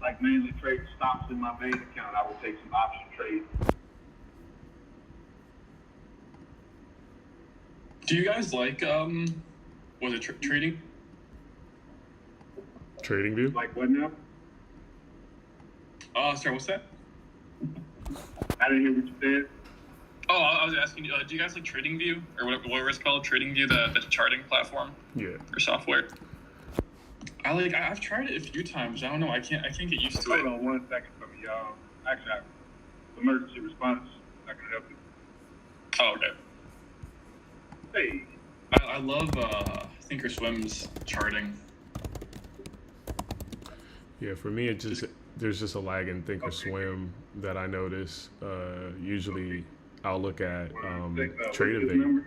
like mainly trading stocks in my main account. I would take some option trades. Do you guys like was it trading? TradingView. Like what now? Oh, sorry, what's that? I didn't hear what you said. Oh, I was asking you, do you guys like TradingView or whatever it's called, TradingView, the charting platform Yeah. or software? I've tried it a few times. I don't know. I can't get used to Hold it. on 1 second for me, y'all. Actually, I have emergency response. I can help you. Oh, okay. Hey, I love Thinkorswim's charting. Yeah, for me, there's just a lag in Thinkorswim that I notice. Usually, I'll look at What's Trader his Date, number?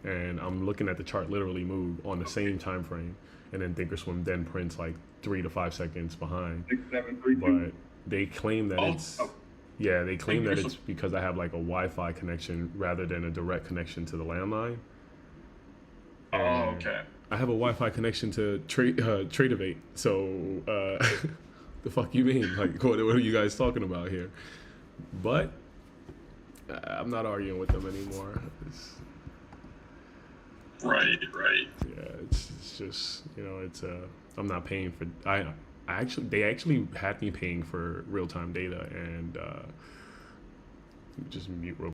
and I'm looking at the chart literally move on the same time frame, and then Thinkorswim then prints like 3 to 5 seconds behind. 6732. But they claim that Oh, it's yeah, they claim that Thinkorswim. it's because I have like a Wi-Fi connection rather than a direct connection to the landline. Oh, And okay. I have a Wi-Fi connection to Tradeovate, so the fuck you mean? Like, what are you guys talking about here? But I'm not arguing with them anymore. Right. Yeah, it's just it's I'm not paying for I actually they actually had me paying for real time data and just mute real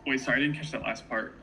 Wait, sorry, I didn't catch that last part.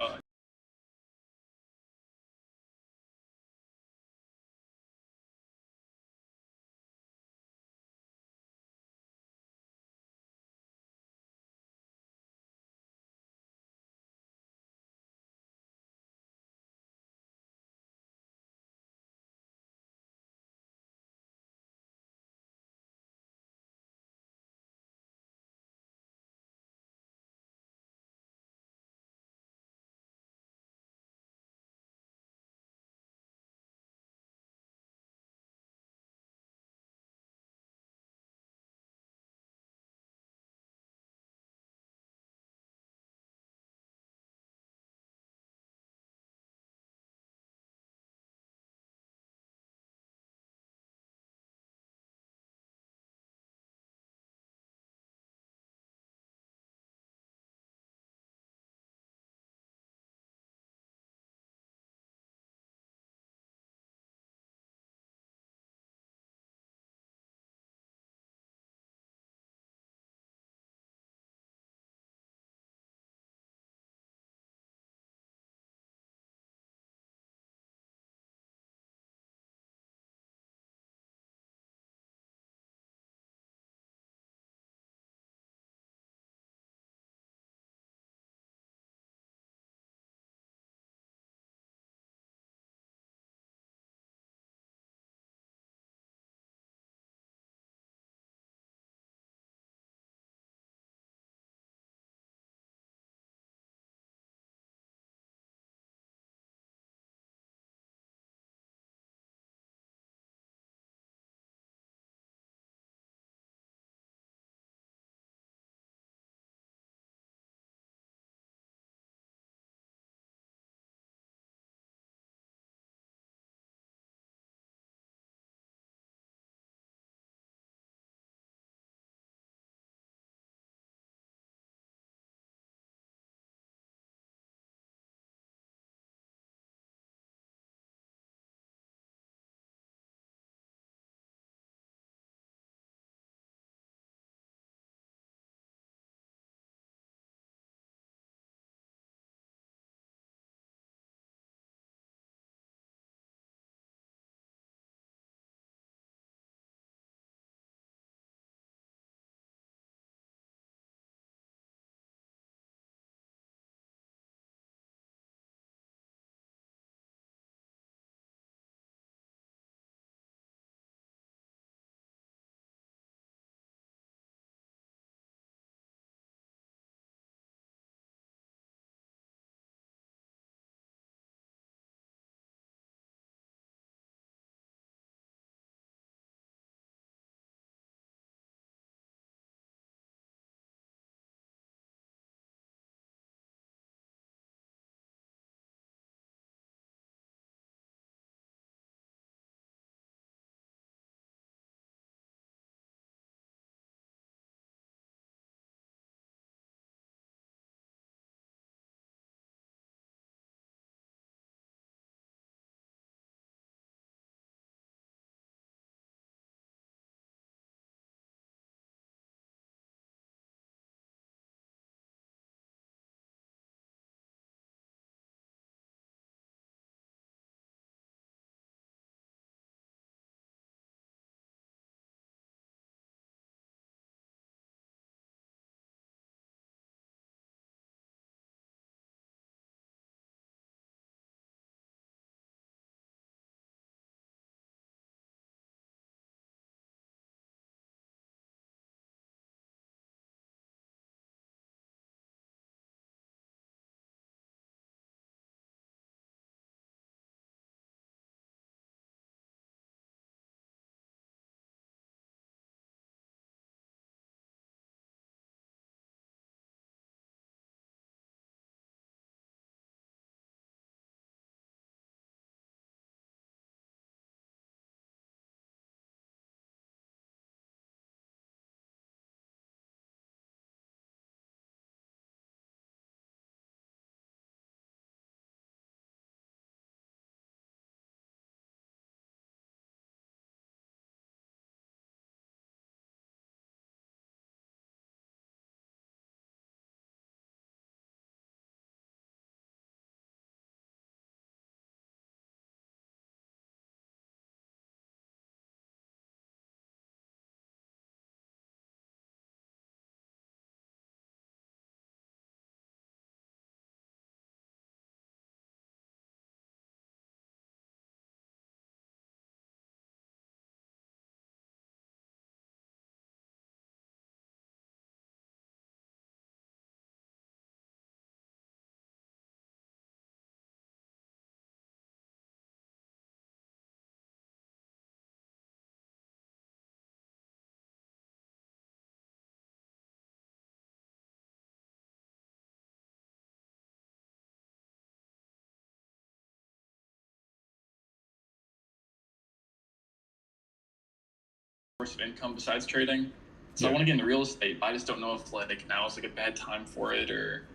source of income besides trading. So I Yeah. want to get into real estate, but I just don't know if like now is like a bad time for it or.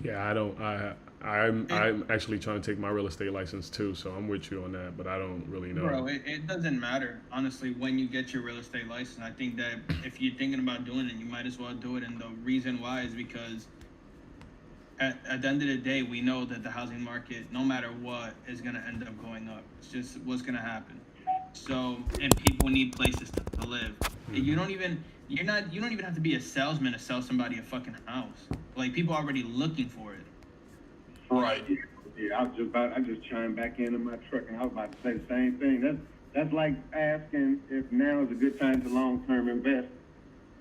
Yeah, I don't. I'm actually trying to take my real estate license too, so I'm with you on that. But I don't really know. Bro, it doesn't matter, honestly, when you get your real estate license. I think that if you're thinking about doing it, you might as well do it. And the reason why is because at the end of the day, we know that the housing market, no matter what, is going to end up going up. It's just what's going to happen. So, and people need places to live. You don't even have to be a salesman to sell somebody a fucking house. Like, people are already looking for it. Right. Yeah, I just chimed back into my truck, and I was about to say the same thing. That's like asking if now is a good time to long-term invest.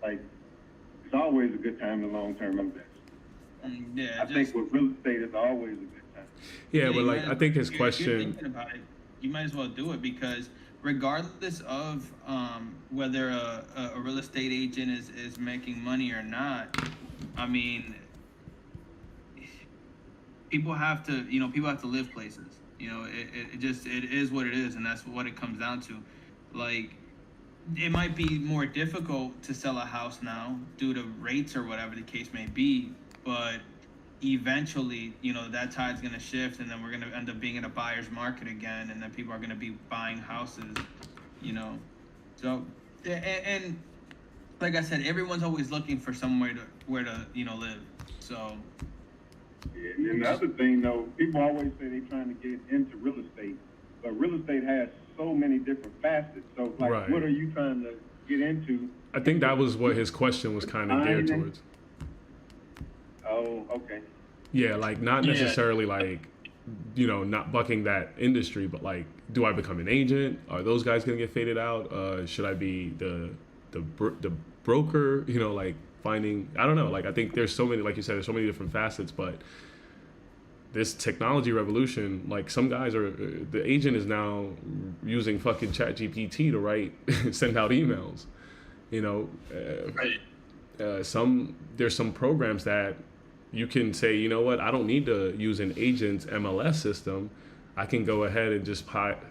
Like, it's always a good time to long-term invest. Yeah, I think with real estate, it's always a good time. Yeah, but you like might I think his if you're question. thinking about it, you might as well do it because regardless of whether a real estate agent is making money or not, I mean, people have to live places. It is what it is, and that's what it comes down to. Like, it might be more difficult to sell a house now due to rates or whatever the case may be, but eventually, that tide's gonna shift, and then we're gonna end up being in a buyer's market again, and then people are gonna be buying houses, So, and like I said, everyone's always looking for somewhere where to live. So. Yeah, and then the other thing, though, people always say they're trying to get into real estate, but real estate has so many different facets. So, like, Right. What are you trying to get into? I think that was what his question was kind of geared Mining. towards. Oh, okay. Yeah, like not Yeah. necessarily like, not bucking that industry, but like, do I become an agent? Are those guys gonna get faded out? Should I be the broker? Like finding. I don't know. Like I think there's so many, like you said, there's so many different facets, but this technology revolution, like some guys are, the agent is now using fucking ChatGPT to send out emails. Right. There's some programs that you can say, you know what, I don't need to use an agent's MLS system. I can go ahead and just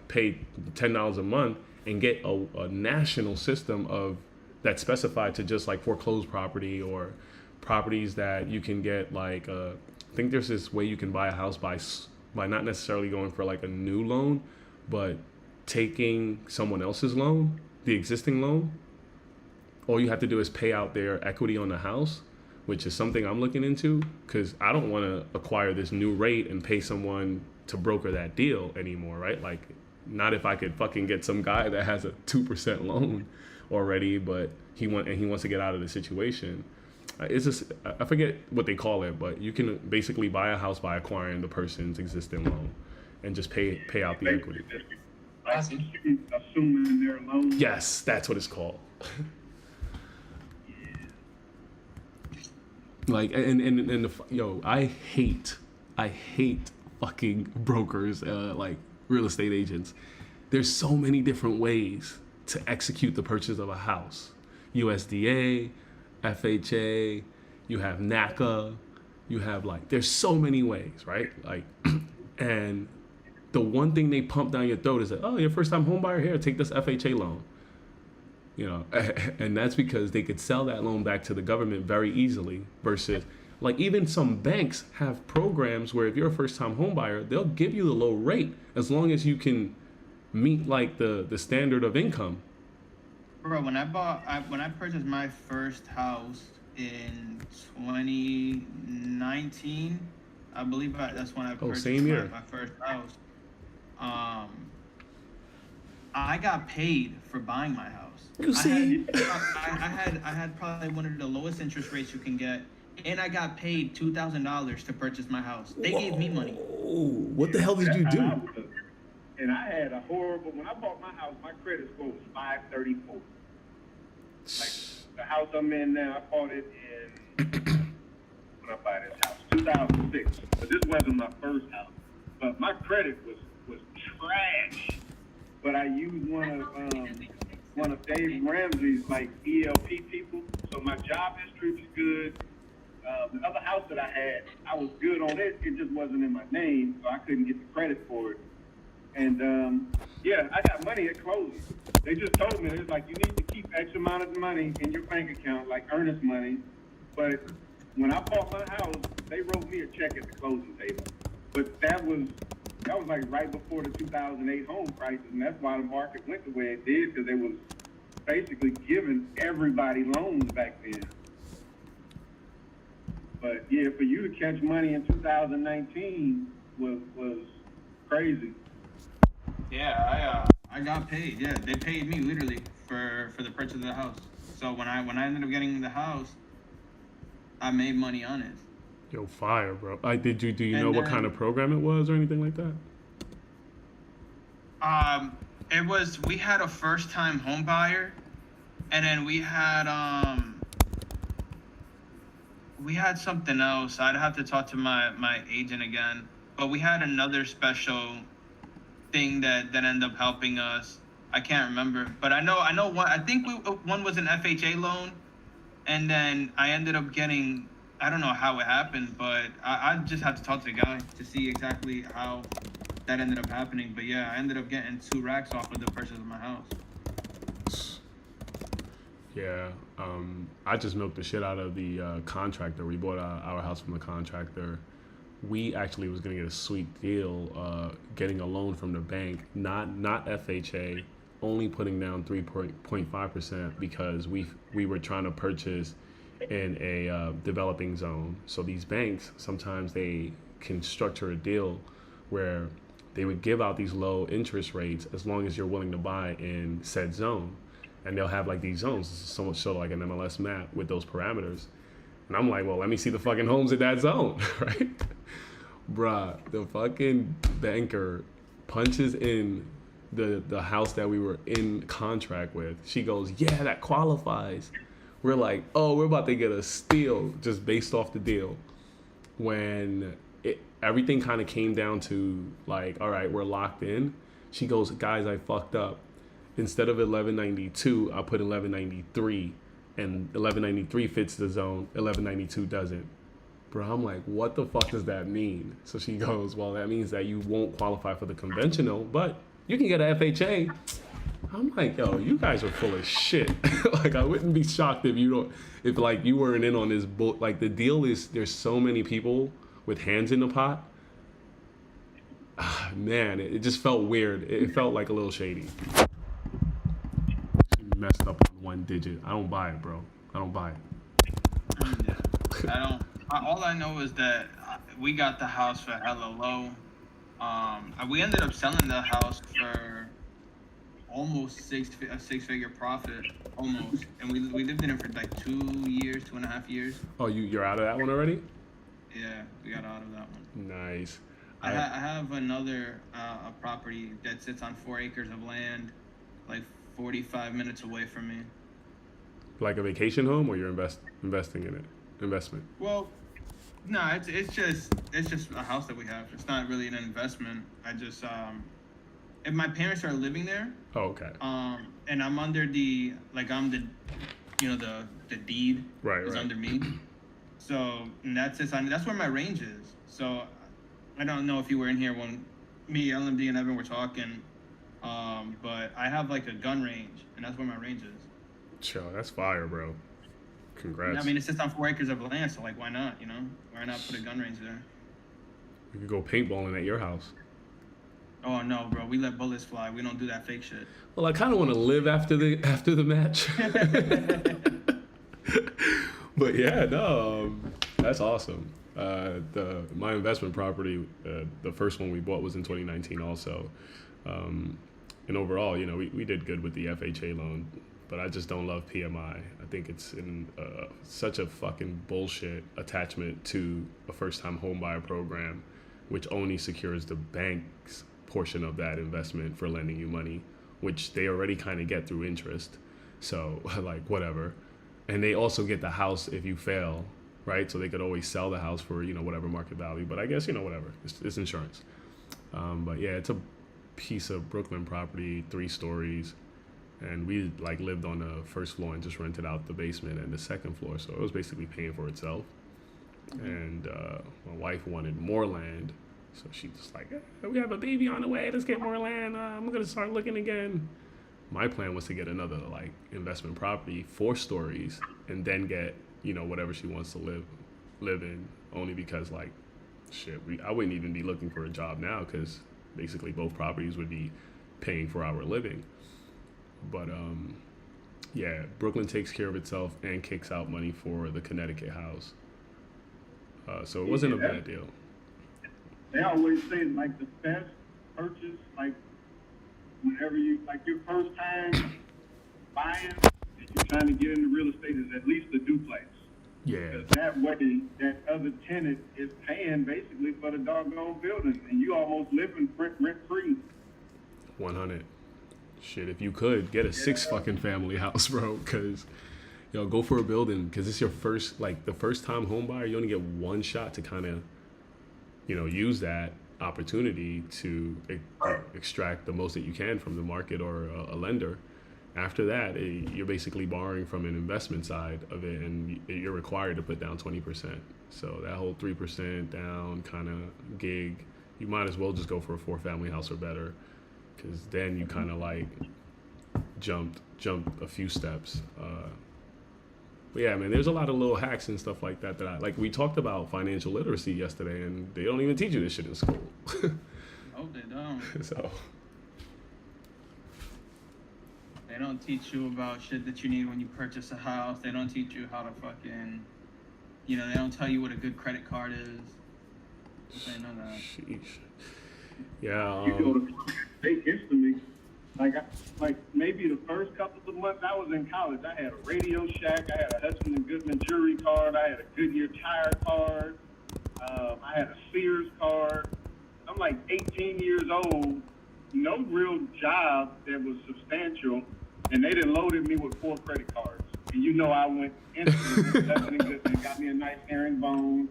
pay $10 a month and get a national system that's specified to just like foreclosed property or properties that you can get like, I think there's this way you can buy a house by not necessarily going for like a new loan, but taking someone else's loan, the existing loan. All you have to do is pay out their equity on the house, which is something I'm looking into because I don't want to acquire this new rate and pay someone to broker that deal anymore, right? Like, not if I could fucking get some guy that has a 2% loan already, but he wants to get out of the situation. It's just, I forget what they call it, but you can basically buy a house by acquiring the person's existing loan and just pay out the equity. Like, assuming their loan. Yes, that's what it's called. Like, I hate fucking brokers, like real estate agents. There's so many different ways to execute the purchase of a house. USDA, FHA, you have NACA, you have there's so many ways, right? Like, and the one thing they pump down your throat is that, oh, you're a first time home buyer, here, take this FHA loan. And that's because they could sell that loan back to the government very easily versus like even some banks have programs where if you're a first time home buyer, they'll give you the low rate as long as you can meet like the standard of income. Bro, when I purchased my first house in 2019, I believe that's when I purchased my first house. I got paid for buying my house. You see? I had probably one of the lowest interest rates you can get, and I got paid $2,000 to purchase my house. They gave me money. What the hell did you do? And I had a horrible. When I bought my house, my credit score was 534. Like the house I'm in now, I bought it in when I bought this house, 2006. But this wasn't my first house. But my credit was trash. But I used one of Dave Ramsey's like ELP people, so my job history was good. The other house that I had, I was good on it. It just wasn't in my name, so I couldn't get the credit for it. And yeah, I got money at closing. They just told me, it's like, you need to keep X amount of money in your bank account, like earnest money. But when I bought my house, they wrote me a check at the closing table. But that was like right before the 2008 home crisis, and that's why the market went the way it did, because they was basically giving everybody loans back then. But yeah, for you to catch money in 2019 was crazy. Yeah, I got paid. Yeah, they paid me literally for the purchase of the house. So when I ended up getting the house, I made money on it. Yo, fire, bro. Do you And know what then- kind of program it was or anything like that? It was, we had a first time home buyer, and then we had something else. I'd have to talk to my agent again, but we had another special thing that ended up helping us. I can't remember, but I know one. I think one was an FHA loan, and then I ended up getting. I don't know how it happened, but I just had to talk to the guy to see exactly how that ended up happening. But yeah, I ended up getting 2 racks off of the purchase of my house. Yeah, I just milked the shit out of the contractor. We bought our house from the contractor. We actually was gonna get a sweet deal, getting a loan from the bank, not FHA, only putting down 3.5% because we were trying to purchase in a developing zone. So these banks sometimes they can structure a deal where they would give out these low interest rates as long as you're willing to buy in said zone. And they'll have like these zones, so much so like an MLS map with those parameters. And I'm like, well, let me see the fucking homes in that zone, right? Bruh, the fucking banker punches in the house that we were in contract with. She goes, yeah, that qualifies. We're like, oh, we're about to get a steal just based off the deal. When everything kind of came down to like, all right, we're locked in. She goes, guys, I fucked up. Instead of 1192, I put 1193, and 1193 fits the zone, 1192 doesn't. Bro, I'm like, what the fuck does that mean? So she goes, well, that means that you won't qualify for the conventional, but you can get an FHA. I'm like, yo, you guys are full of shit. Like, I wouldn't be shocked if you weren't in on this boat. Like, the deal is there's so many people with hands in the pot. Man, it just felt weird. It felt like a little shady. She messed up on one digit. I don't buy it, bro. I don't buy it. I don't. All I know is that we got the house for hella low. We ended up selling the house for almost a 6-figure profit, almost, and we lived in it for like 2.5 years. Oh, you're out of that one already? Yeah, we got out of that one. Nice. I have another a property that sits on 4 acres of land, like 45 minutes away from me. Like a vacation home, or you're investing in it? Investment. Well, no, it's just a house that we have. It's not really an investment. I just if my parents are living there. Oh, okay. And I'm under I'm the deed Right, is right. under me. So and that's where my range is. So I don't know if you were in here when me, LMD, and Evan were talking. But I have like a gun range, and that's where my range is. Chill, that's fire, bro. Congrats. I mean, it sits on 4 acres of land, so like, why not? You know, why not put a gun range there? You could go paintballing at your house. Oh no, bro, we let bullets fly. We don't do that fake shit. Well, I kind of want to live after the match. But yeah, no, that's awesome. My investment property, the first one we bought was in 2019 also. And overall, we did good with the FHA loan, but I just don't love PMI. I think it's in such a fucking bullshit attachment to a first-time homebuyer program, which only secures the bank's portion of that investment for lending you money, which they already kind of get through interest. So, like, whatever. And they also get the house if you fail, right? So they could always sell the house for, whatever market value. But I guess, whatever. It's insurance. But yeah, it's a piece of Brooklyn property, 3 stories. And we lived on the first floor and just rented out the basement and the second floor. So it was basically paying for itself. And my wife wanted more land. So she's just like, we have a baby on the way. Let's get more land. I'm gonna start looking again. My plan was to get another like investment property, 4 stories, and then get whatever she wants to live in. Only because like, shit, I wouldn't even be looking for a job now because basically both properties would be paying for our living. But yeah, Brooklyn takes care of itself and kicks out money for the Connecticut house. So it wasn't a bad deal. They always say like the best purchase, like whenever you like your first time buying, and you're trying to get into real estate, is at least a duplex. Yeah, Because that way, that other tenant is paying basically for the doggone building, and you almost living rent free. 100. Shit, if you could get a 6 fucking family house, bro, because go for a building because it's your first, like the first time home buyer. You only get one shot to kind of use that opportunity to extract the most that you can from the market or a lender. After that, you're basically borrowing from an investment side of it, and you're required to put down 20%. So that whole 3% down kind of gig, you might as well just go for a 4-family house or better, because then you kind of like jumped a few steps. But yeah, man, there's a lot of little hacks and stuff like that I like. We talked about financial literacy yesterday, and they don't even teach you this shit in school. Oh, they don't. So They don't teach you about shit that you need when you purchase a house. They don't teach you how to fucking, they don't tell you what a good credit card is. They know that. sheesh. Yeah. You go to fake history. Like maybe the first couple of months I was in college, I had a Radio Shack, I had a Hudson and Goodman jewelry card, I had a Goodyear tire card, I had a Sears card. I'm like 18 years old, no real job that was substantial, and they done loaded me with 4 credit cards. And I went instantly to Hudson and Goodman, got me a nice herringbone.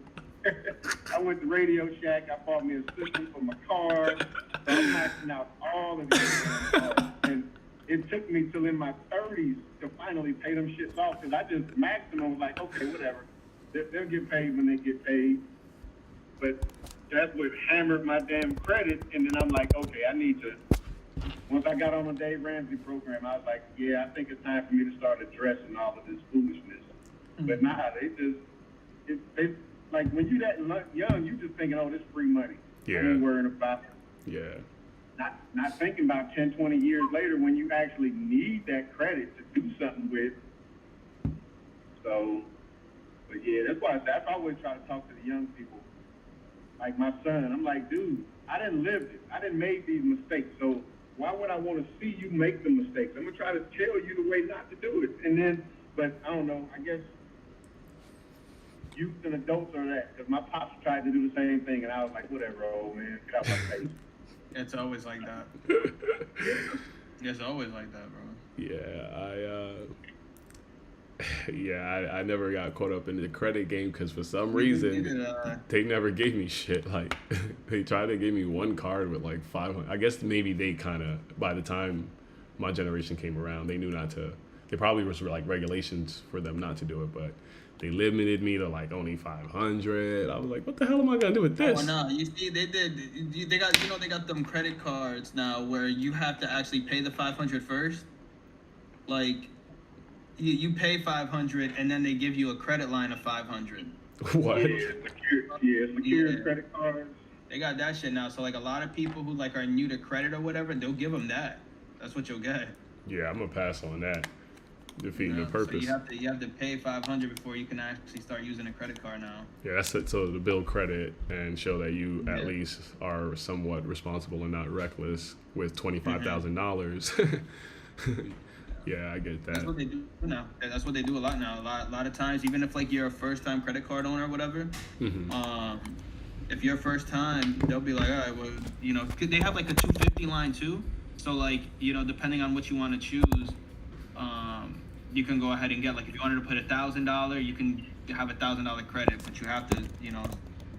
I went to Radio Shack. I bought me a system for my car. So I'm maxing out all of these cards. And it took me till in my 30s to finally pay them shits off, because I just maxed them and was like, okay, whatever. They'll get paid when they get paid. But that's what hammered my damn credit. And then I'm like, okay, I need to. Once I got on the Dave Ramsey program, I was like, yeah, I think it's time for me to start addressing all of this foolishness. But nah, they like when you that young, you just thinking, oh, this free money. Yeah. I ain't worrying about it. Yeah. Not thinking about 10, 20 years later when you actually need that credit to do something with. So, but yeah, that's why I always try to talk to the young people. Like my son, I'm like, dude, I didn't live it. I didn't make these mistakes. So why would I want to see you make the mistakes? I'm gonna try to tell you the way not to do it. And then, but I don't know. I guess youth and adults are that, because my pops tried to do the same thing, and I was like, whatever, old man, get out my face. It's always like that. It's always like that, bro. Yeah, I never got caught up in the credit game because for some reason they never gave me shit. Like they tried to give me one card with like 500. I guess maybe they kind of, by the time my generation came around, they knew not to. There probably was like regulations for them not to do it, but they limited me to like only 500. I was like, what the hell am I gonna do with this? Oh no, you see, they got them credit cards now where you have to actually pay the 500 first. Like, you pay 500 and then they give you a credit line of 500. What? Secured credit cards. They got that shit now. So like a lot of people who like are new to credit or whatever, they'll give them that. That's what you'll get. Yeah, I'm gonna pass on that. Defeating the purpose. So you have to pay 500 before you can actually start using a credit card now. Yeah, that's it. So to build credit and show that you at least are somewhat responsible and not reckless with $25,000. Yeah, I get that. That's what they do now. That's what they do a lot now. A lot of times, even if like you're a first-time credit card owner or whatever, if you're first time, they'll be like, all right, well, they have like a 250 line too. So like, depending on what you want to choose, you can go ahead and get, like, if you wanted to put $1,000, you can have $1,000 credit, but you have to,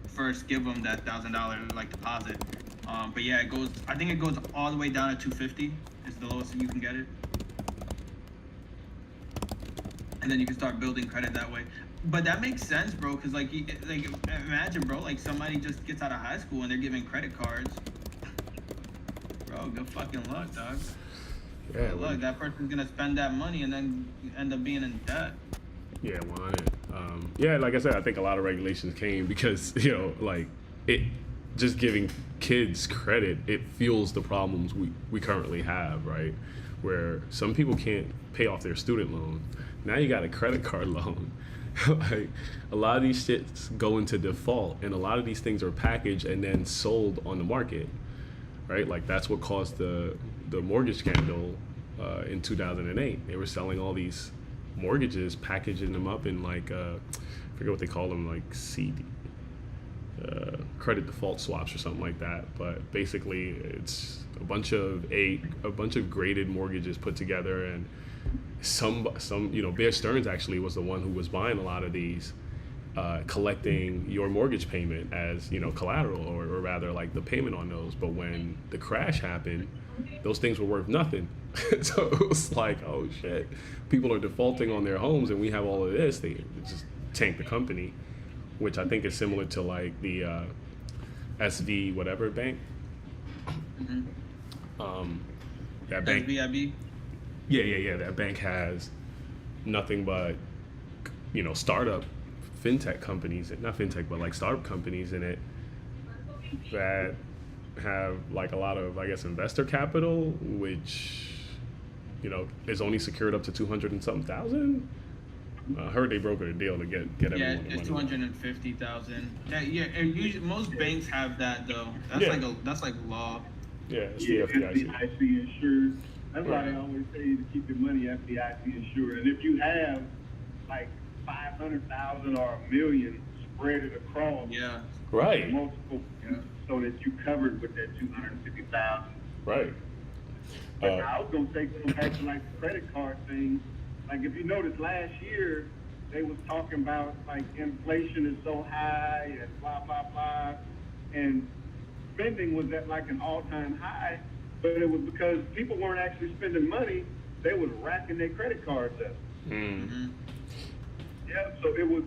first give them that $1,000 like deposit. But yeah, I think it goes all the way down to 250 is the lowest that you can get it. And then you can start building credit that way. But that makes sense, bro. Cause like, like imagine, bro, like somebody just gets out of high school and they're giving credit cards. Bro, good fucking luck, dog. Yeah, Good luck. That person's gonna spend that money and then end up being in debt. yeah, 100. Yeah, like I said, I think a lot of regulations came because like it just giving kids credit, it fuels the problems we currently have, right? Where some people can't pay off their student loan. Now you got a credit card loan. Like a lot of these shits go into default, and a lot of these things are packaged and then sold on the market, right? Like that's what caused the mortgage scandal in 2008. They were selling all these mortgages, packaging them up in like I forget what they call them, like CD, credit default swaps or something like that. But basically, it's a bunch of graded mortgages put together, and some Bear Stearns actually was the one who was buying a lot of these, collecting your mortgage payment as collateral, or rather like the payment on those. But when the crash happened, those things were worth nothing. So it was like, oh shit, people are defaulting on their homes, and we have all of this. They just tank the company, which I think is similar to like the SV whatever bank. That bank. SVIB. Yeah. That bank has nothing but startup fintech companies, not fintech, but like startup companies in it that have like a lot of, I guess, investor capital, which is only secured up to 200 and something thousand. I heard they brokered a deal to get everyone Yeah, the it's money. 250,000. Yeah, and usually most banks have that though. That's Yeah. that's like law. Yeah, it's Yeah, the FDIC. FDIC insured. That's why they always say to keep your money FDIC insured. And if you have like 500,000 or $1 million, spread it across Yeah. Right, multiple, so that you covered with that 250,000. right. But I was gonna say, going back to like the credit card thing, like if you noticed last year, they was talking about like inflation is so high and blah blah blah, and spending was at like an all-time high, but it was because people weren't actually spending money; they was racking their credit cards up. Mm. Yeah, so it was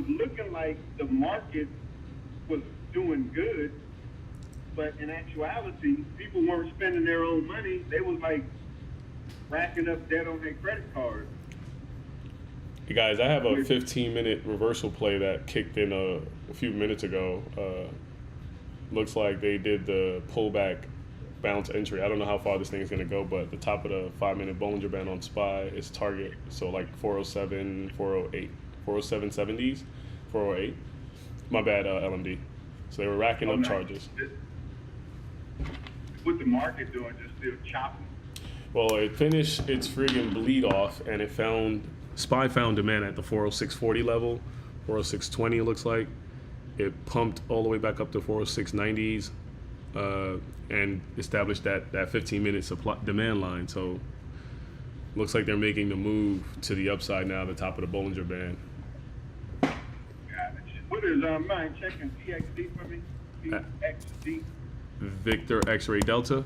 looking like the market was doing good, but in actuality, people weren't spending their own money. They was like racking up debt on their credit card. Hey guys, I have a 15-minute reversal play that kicked in a few minutes ago. Looks like they did the pullback bounce entry. I don't know how far this thing is going to go, but the top of the 5-minute Bollinger Band on SPY is target. So like 407, 408, 407.70s, 408. My bad, LMD. So they were racking up charges. What the market doing, just still chopping. Well, it finished its friggin' bleed off, and SPY found demand at the 406.40 level, 406.20 it looks like. It pumped all the way back up to 406.90s, and established that 15-minute supply demand line. So looks like they're making the move to the upside now, the top of the Bollinger Band. What is mind checking TXD for me? TXD, Victor X-Ray Delta.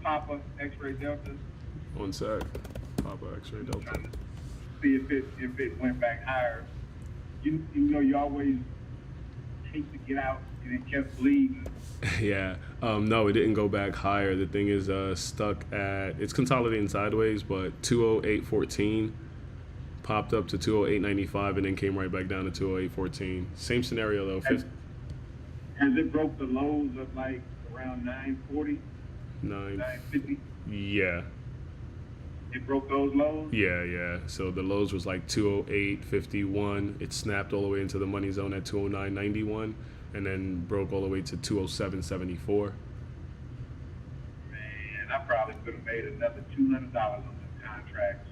Papa X-ray Delta. One sec. Papa X-Ray Delta. Trying to see if it went back higher. You you always hate to get out and it kept bleeding. Yeah. No, it didn't go back higher. The thing is stuck at, it's consolidating sideways, but 208.14 popped up to 208.95 and then came right back down to 208.14. Same scenario though. Has it broke the lows of like around 940, 950? Yeah. It broke those lows? Yeah. So the lows was like 208.51. It snapped all the way into the money zone at 209.91 and then broke all the way to 207.74. Man, I probably could have made another $200 on the contracts.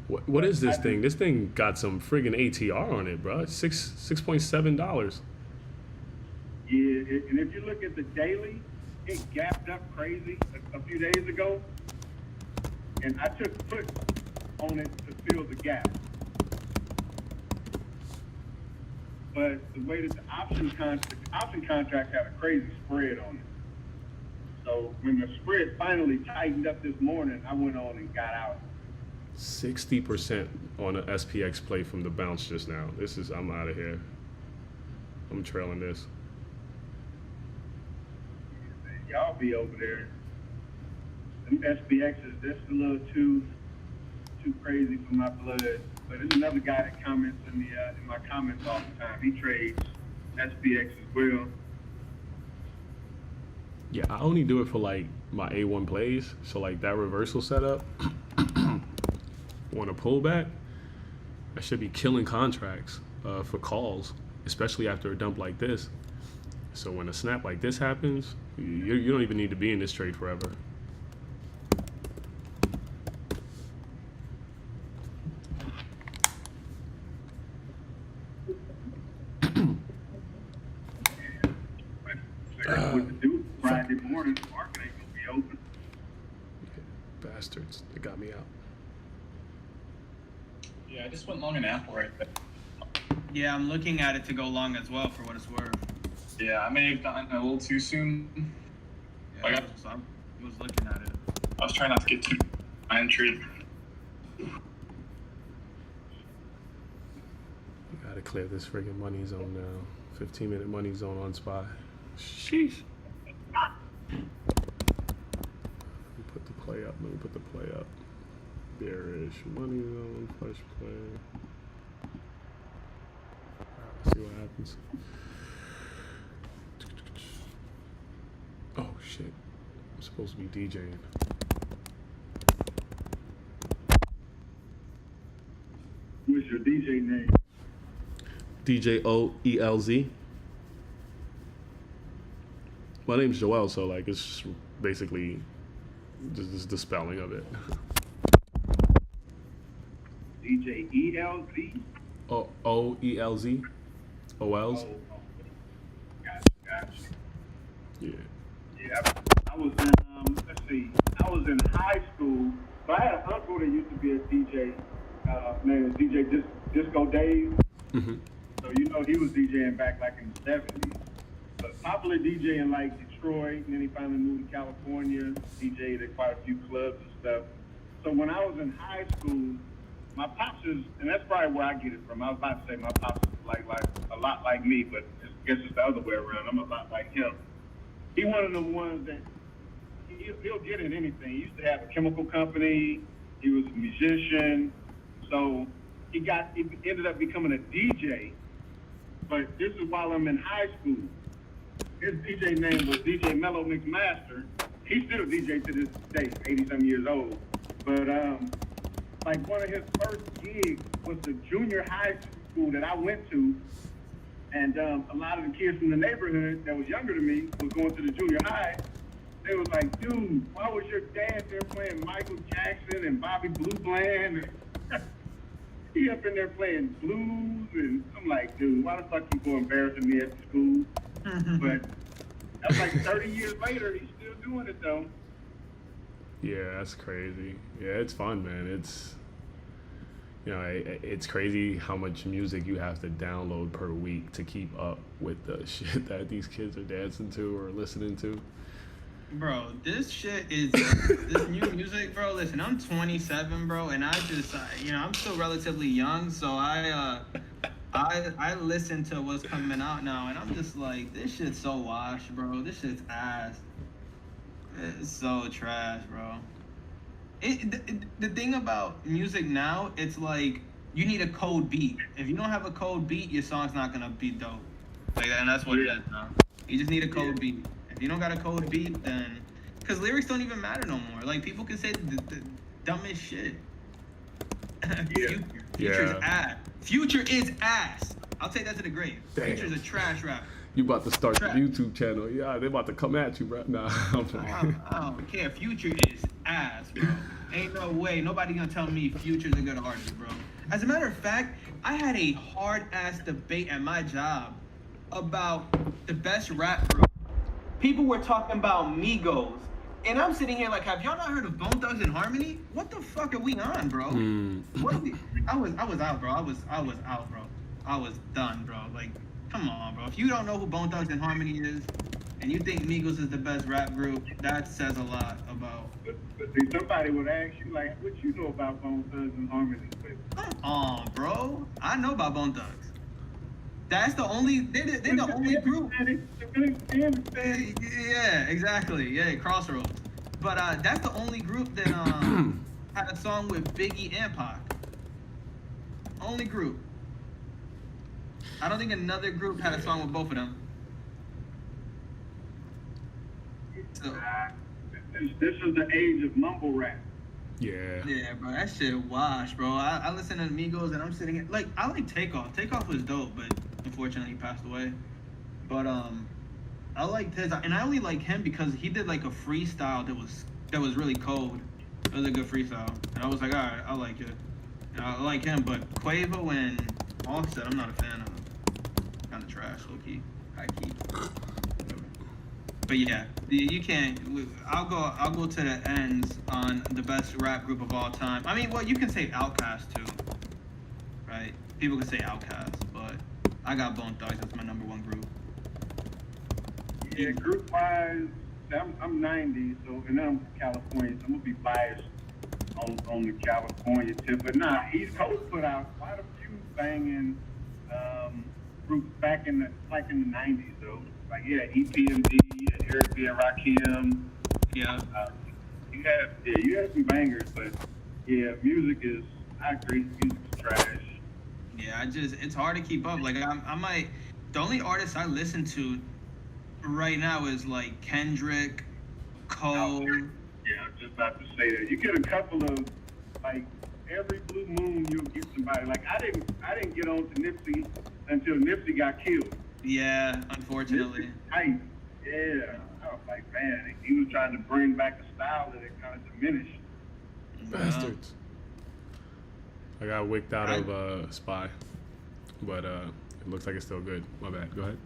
What is this thing? This thing got some friggin' ATR on it, bro. It's $6.7. Yeah, and if you look at the daily, it gapped up crazy a few days ago, and I took puts on it to fill the gap. But the way that the option contract had a crazy spread on it. So when the spread finally tightened up this morning, I went on and got out. 60% on an SPX play from the bounce just now. I'm out of here. I'm trailing this. Y'all be over there. Them SPXs, that's a little too crazy for my blood. But there's another guy that comments in my comments all the time. He trades SPX as well. Yeah, I only do it for like my A1 plays. So like that reversal setup on a pullback, I should be killing contracts for calls, especially after a dump like this. So when a snap like this happens, you don't even need to be in this trade forever. What to do Friday morning? The market ain't gonna be open. Bastards, they got me out. Yeah, I just went long in Apple right there. Yeah, I'm looking at it to go long as well for what it's worth. Yeah, I may have gotten a little too soon. Yeah, I was looking at it. I was trying not to get too my entry. Gotta clear this friggin' money zone now. 15-minute money zone on SPY. Sheesh. Let me put the play up. Bearish money zone, flush play. Alright, let's see what happens. Oh shit. I'm supposed to be DJing. What's your DJ name? DJ OELZ. My name's Joel, so like it's just basically just the spelling of it. DJ ELZ? OELZ. OLs. Oh, gotcha. Yeah. Yeah, I was in, let's see, I was in high school, but I had an uncle that used to be a DJ, named DJ Disco Dave. Mm-hmm. So, you know, he was DJing back like in the 70s. But popular DJ in like Detroit, and then he finally moved to California, DJed at quite a few clubs and stuff. So when I was in high school, my pops is, and that's probably where I get it from. I was about to say my pops is like a lot like me, but I guess it's the other way around. I'm a lot like him. He one of the ones that he'll get in anything. He used to have a chemical company. He was a musician. So he ended up becoming a DJ. But this is while I'm in high school. His DJ name was DJ Mellow Mix Master. He's still a DJ to this day, 80-some years old. But like one of his first gigs was the junior high school that I went to. And a lot of the kids from the neighborhood that was younger than me was going to the junior high. They was like, dude, why was your dad there playing Michael Jackson and Bobby Blue Bland? He up in there playing blues, and I'm like, dude, why the fuck you go embarrassing me at school? But that's like 30 years later, he's still doing it though. Yeah, that's crazy. Yeah, it's fun, man. It's, you know, it's crazy how much music you have to download per week to keep up with the shit that these kids are dancing to or listening to. Bro, this shit is this new music, bro. Listen, I'm 27, bro, and I just, you know, I'm still relatively young, so I listen to what's coming out now, and I'm just like, this shit's so washed, bro. This shit's ass. It's so trash, bro. The thing about music now, it's like you need a code beat. If you don't have a code beat, your song's not gonna be dope. Like, and that's what it is now. You just need a code beat. If you don't got a code beat, then because lyrics don't even matter no more. Like people can say the dumbest shit. Future's ass. Future is ass. I'll take that to the grave. Damn. Future's a trash rapper. You about to start Trash. the YouTube channel. Yeah, they about to come at you, bro. Nah, I'm playing. I don't care. Future is ass, bro. Ain't no way. Nobody gonna tell me Future's a good artist, bro. As a matter of fact, I had a hard ass debate at my job about the best rap group. People were talking about Migos, and I'm sitting here like, have y'all not heard of Bone Thugs and Harmony? What the fuck are we on, bro? What are we? I was out, bro. I was out, bro. I was done, bro. Like, come on, bro. If you don't know who Bone Thugs and Harmony is, and you think Migos is the best rap group, that says a lot about. But see, somebody would ask you, like, what you know about Bone Thugs and Harmony? Come on, bro. I know about Bone Thugs. That's the only. They're the only group. Yeah, exactly. Yeah, Crossroads. But that's the only group that had a song with Biggie and Pac. Only group. I don't think another group had a song with both of them. So, This is the age of mumble rap. Yeah. yeah, bro, that shit wash, bro. I listen to Migos and I'm sitting here, like, I like Takeoff. Takeoff was dope, but unfortunately he passed away. But I liked his, and I only like him because he did like a freestyle that was really cold. It was a good freestyle, and I was like, all right, I like it. And I like him, but Quavo and Offset, I'm not a fan of. Kind of trash, low key, high key. But yeah, you can't. I'll go to the ends on the best rap group of all time. I mean, well, you can say Outkast too, right? People can say Outkast, but I got Bone Thugs as my number one group. Yeah, group wise, I'm 90, so and I'm from California, so I'm gonna be biased on the California tip. But nah, East Coast put out quite a few banging groups back in the 90s though. Like yeah, EPMD, Eric B and Rakim. Yeah. You had some bangers, but yeah, music is. I agree, music's trash. Yeah, it's hard to keep up. Like I might, the only artist I listen to right now is like Kendrick, Cole. Yeah, I'm just about to say that. You get a couple of like every blue moon you'll get somebody. Like I didn't get on to Nipsey until Nipsey got killed. Yeah, unfortunately. Tight. Yeah. I was like, man, he was trying to bring back a style that had kind of diminished. Bastards. I got wicked out of Spy, but it looks like it's still good. My bad. Go ahead.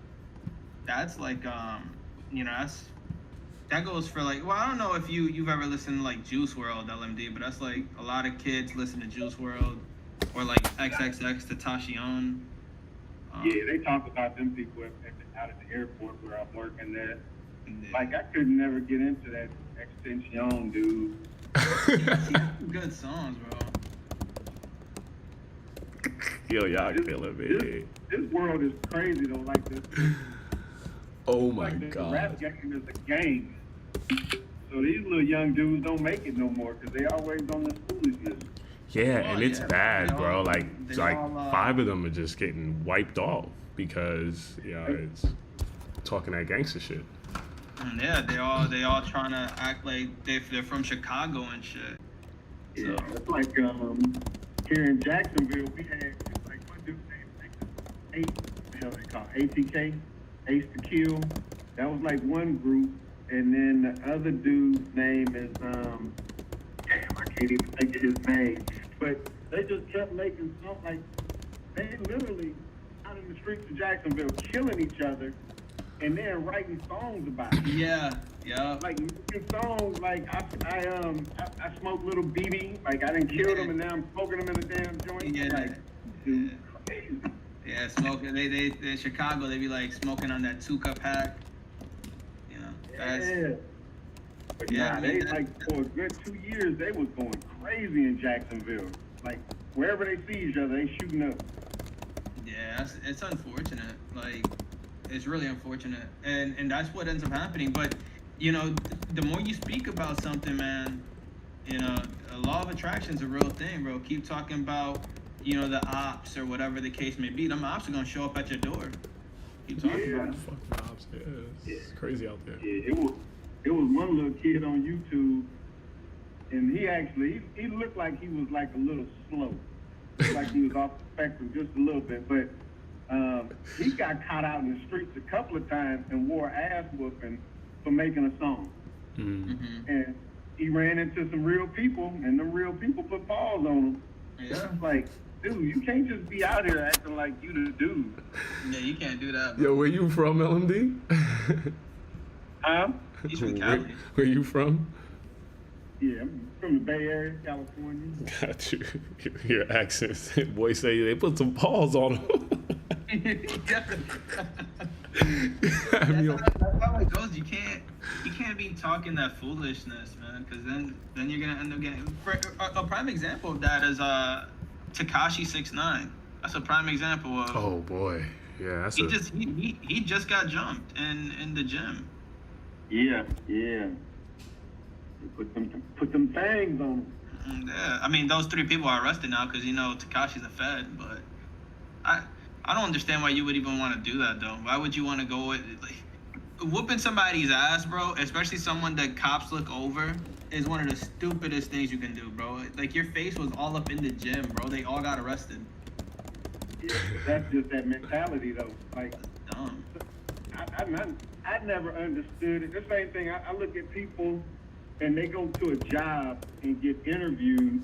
That's like that goes for like, well, I don't know if you've ever listened to like Juice WRLD LMD, but that's like a lot of kids listen to Juice WRLD or like XXX Tentacion. Yeah, they talk about them people out at the airport where I'm working there. Yeah. Like I could never get into that Extension dude. Good songs, bro. Yo, y'all killing me. This world is crazy though. Like this. Oh my Like the god. rap game is a game. So these little young dudes don't make it no more because they always on this foolishness. Yeah, Oh, and it's yeah. bad, They bro. all- Like they 5 of them are just getting wiped off because it's talking that gangster shit. And yeah, they all trying to act like they're from Chicago and shit. Yeah, So it's like here in Jacksonville, we had like one dude named ATK, Ace to Kill. That was like one group, and then the other dude's name is damn, I can't even think of his name. But they just kept making songs like they literally out in the streets of Jacksonville killing each other, and then writing songs about it. yeah. Like making songs like I smoked little BB, like I didn't kill them and now I'm smoking them in the damn joint. Yeah. Like, dude, crazy. Yeah, smoking. They in Chicago. They be like smoking on that 2-cup pack. You know, that's Yeah. But Yeah, nah, I mean, they that- like for a good 2 years they was going crazy in Jacksonville. Like wherever they see each other, they shooting up. yeah. It's unfortunate. Like it's really unfortunate, and that's what ends up happening. But you know, the more you speak about something, man, you know, a law of attraction's a real thing, bro. Keep talking about, you know, the ops or whatever the case may be. Them ops are gonna show up at your door. Keep talking about it. Fuck cops. Yeah, it's crazy out there. Yeah, it was one little kid on YouTube, and he looked like he was like a little slow, looked like he was off the spectrum just a little bit. But he got caught out in the streets a couple of times and wore ass whooping for making a song. Mm-hmm. And he ran into some real people, and the real people put balls on him. Yeah. It's like, dude, you can't just be out here acting like you the dude. Yeah, you can't do that. Yo, where you from, LMD? Huh? He's from Cali. Where you from? Yeah, I'm from the Bay Area, California. Got you. Your accent. Boy say they put some paws on him. Yeah. Have me on- That's how how it goes. You can't be talking that foolishness, man, because then you're gonna end up getting. A prime example of that is Tekashi 6ix9ine. That's a prime example of. Oh boy, yeah, that's He just got jumped in the gym. Yeah. Put them fangs on him. Yeah, I mean those 3 people are arrested now because Tekashi's a Fed, but I don't understand why you would even want to do that though. Why would you want to go with whooping somebody's ass, bro? Especially someone that cops look over is one of the stupidest things you can do, bro. Like your face was all up in the gym, bro. They all got arrested. Yeah, that's just that mentality though. Like, Dumb. I never understood it. The same thing. I look at people and they go to a job and get interviewed,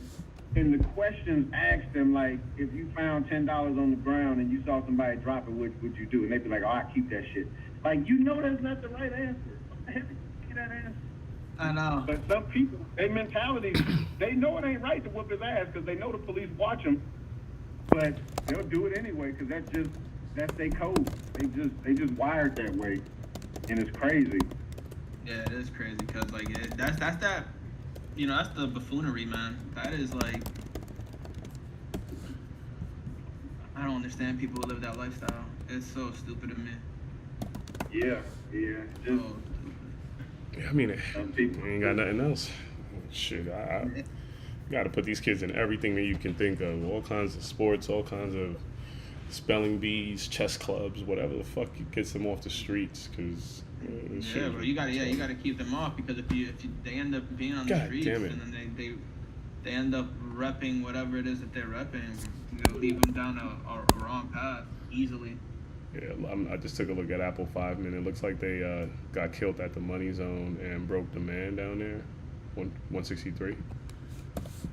and the questions ask them like, if you found $10 on the ground and you saw somebody drop it, what would you do? And they'd be like, oh, I keep that shit. Like, that's not the right answer. What the heck did you get that answer? I know. But some people, their mentality, they know it ain't right to whoop his ass because they know the police watch them, but they'll do it anyway because that's their code. They just wired that way, and it's crazy. Yeah, it is crazy because that's that, that's the buffoonery, man. That is like, I don't understand people who live that lifestyle. It's so stupid to me. Yeah. So Just stupid. Yeah, I mean, some people. ain't got nothing else. Shit, I got to put these kids in everything that you can think of. All kinds of sports, all kinds of spelling bees, chess clubs, whatever the fuck gets them off the streets. Cause Yeah, bro, you gotta keep them off because if they end up being on the God streets damn it. and then they end up repping whatever it is that they're repping, you'll leave them down a wrong path easily. Yeah, I just took a look at Apple 5, man. It looks like they got killed at the Money Zone and broke the man down there, 163.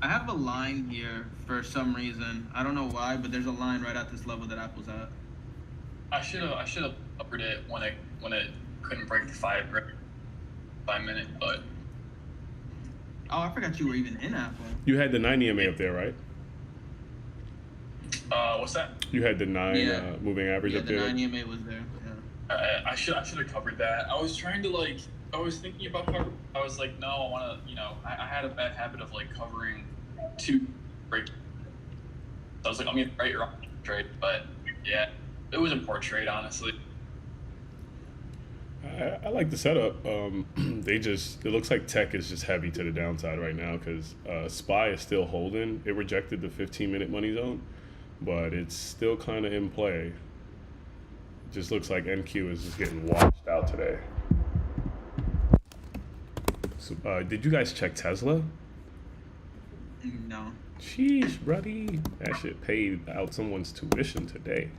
I have a line here for some reason. I don't know why, but there's a line right at this level that Apple's at. I should have uppered it when it couldn't break the 5 minute, but Oh, I forgot you were even in Apple. You had the 9 EMA up there, right? what's that? You had the 9 Yeah. moving average Yeah, up the there. 9 EMA was there. Yeah. I should have covered that. I was trying to I was thinking about cover. I was like, no, I want to. I had a bad habit of covering 2 break. So I was like, I'm gonna right or wrong trade, but yeah, it was a poor trade, honestly. I like the setup. It looks like tech is just heavy to the downside right now because SPY is still holding. It rejected the 15-minute money zone, but it's still kind of in play. Just looks like NQ is just getting washed out today. So, did you guys check Tesla? No. Sheesh, buddy. That shit paid out someone's tuition today.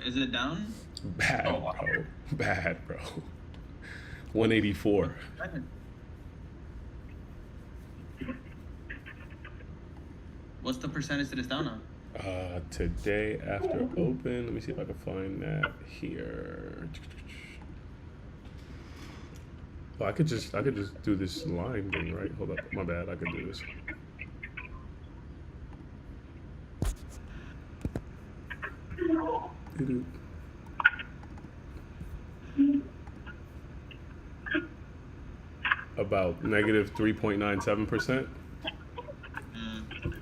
Is it down? Bad, Oh, wow. bro. Bad, bro. 184. What's the percentage that it's down on? Today after open, let me see if I can find that here. Oh, I could just do this line thing, right? Hold up, my bad. I could do this. Doo-doo. About negative 3.97%.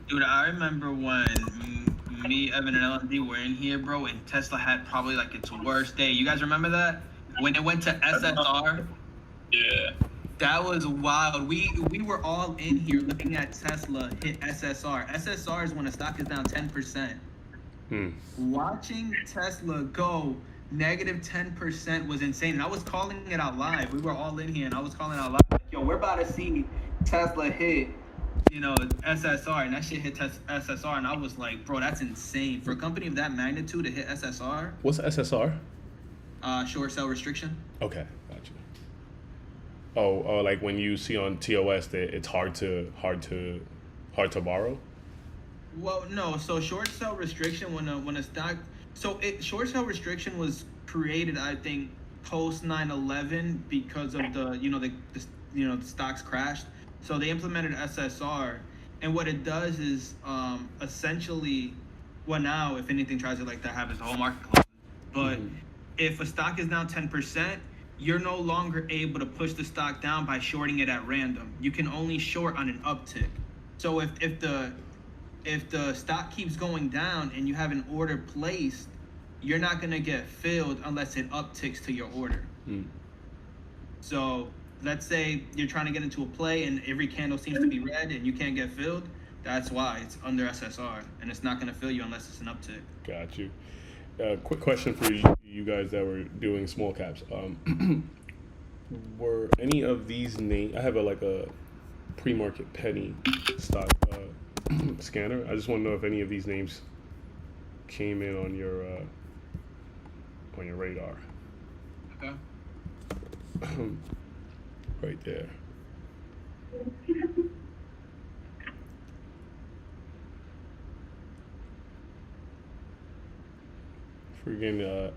Dude, I remember when me, Evan, and LMD were in here, bro, and Tesla had probably its worst day. You guys remember that? When it went to SSR? Yeah. That was wild. We were all in here looking at Tesla hit SSR. SSR is when a stock is down 10%. Watching Tesla go negative 10% was insane. And I was calling it out live. We were all in here and I was calling out live. Yo, we're about to see Tesla hit, SSR. And that shit hit SSR. And I was like, bro, that's insane. For a company of that magnitude to hit SSR, What's SSR? short sell restriction. Okay, gotcha. Oh, like when you see on TOS that it's hard to borrow. Well, no. So short sell restriction when a stock, short sell restriction was created, I think, post 9/11 because of the stocks crashed. So they implemented SSR, and what it does is essentially, well, now if anything tries to like that happens, the whole market closes. But if a stock is down 10%, you're no longer able to push the stock down by shorting it at random. You can only short on an uptick. So if the stock keeps going down and you have an order placed, you're not gonna get filled unless it upticks to your order. So let's say you're trying to get into a play and every candle seems to be red and you can't get filled. That's why it's under SSR, and it's not gonna fill you unless it's an uptick. Got you. Quick question for you guys that were doing small caps. Were any of these names? I have a pre-market penny stock scanner. I just want to know if any of these names came in on your radar. Okay. Right there. Friggin'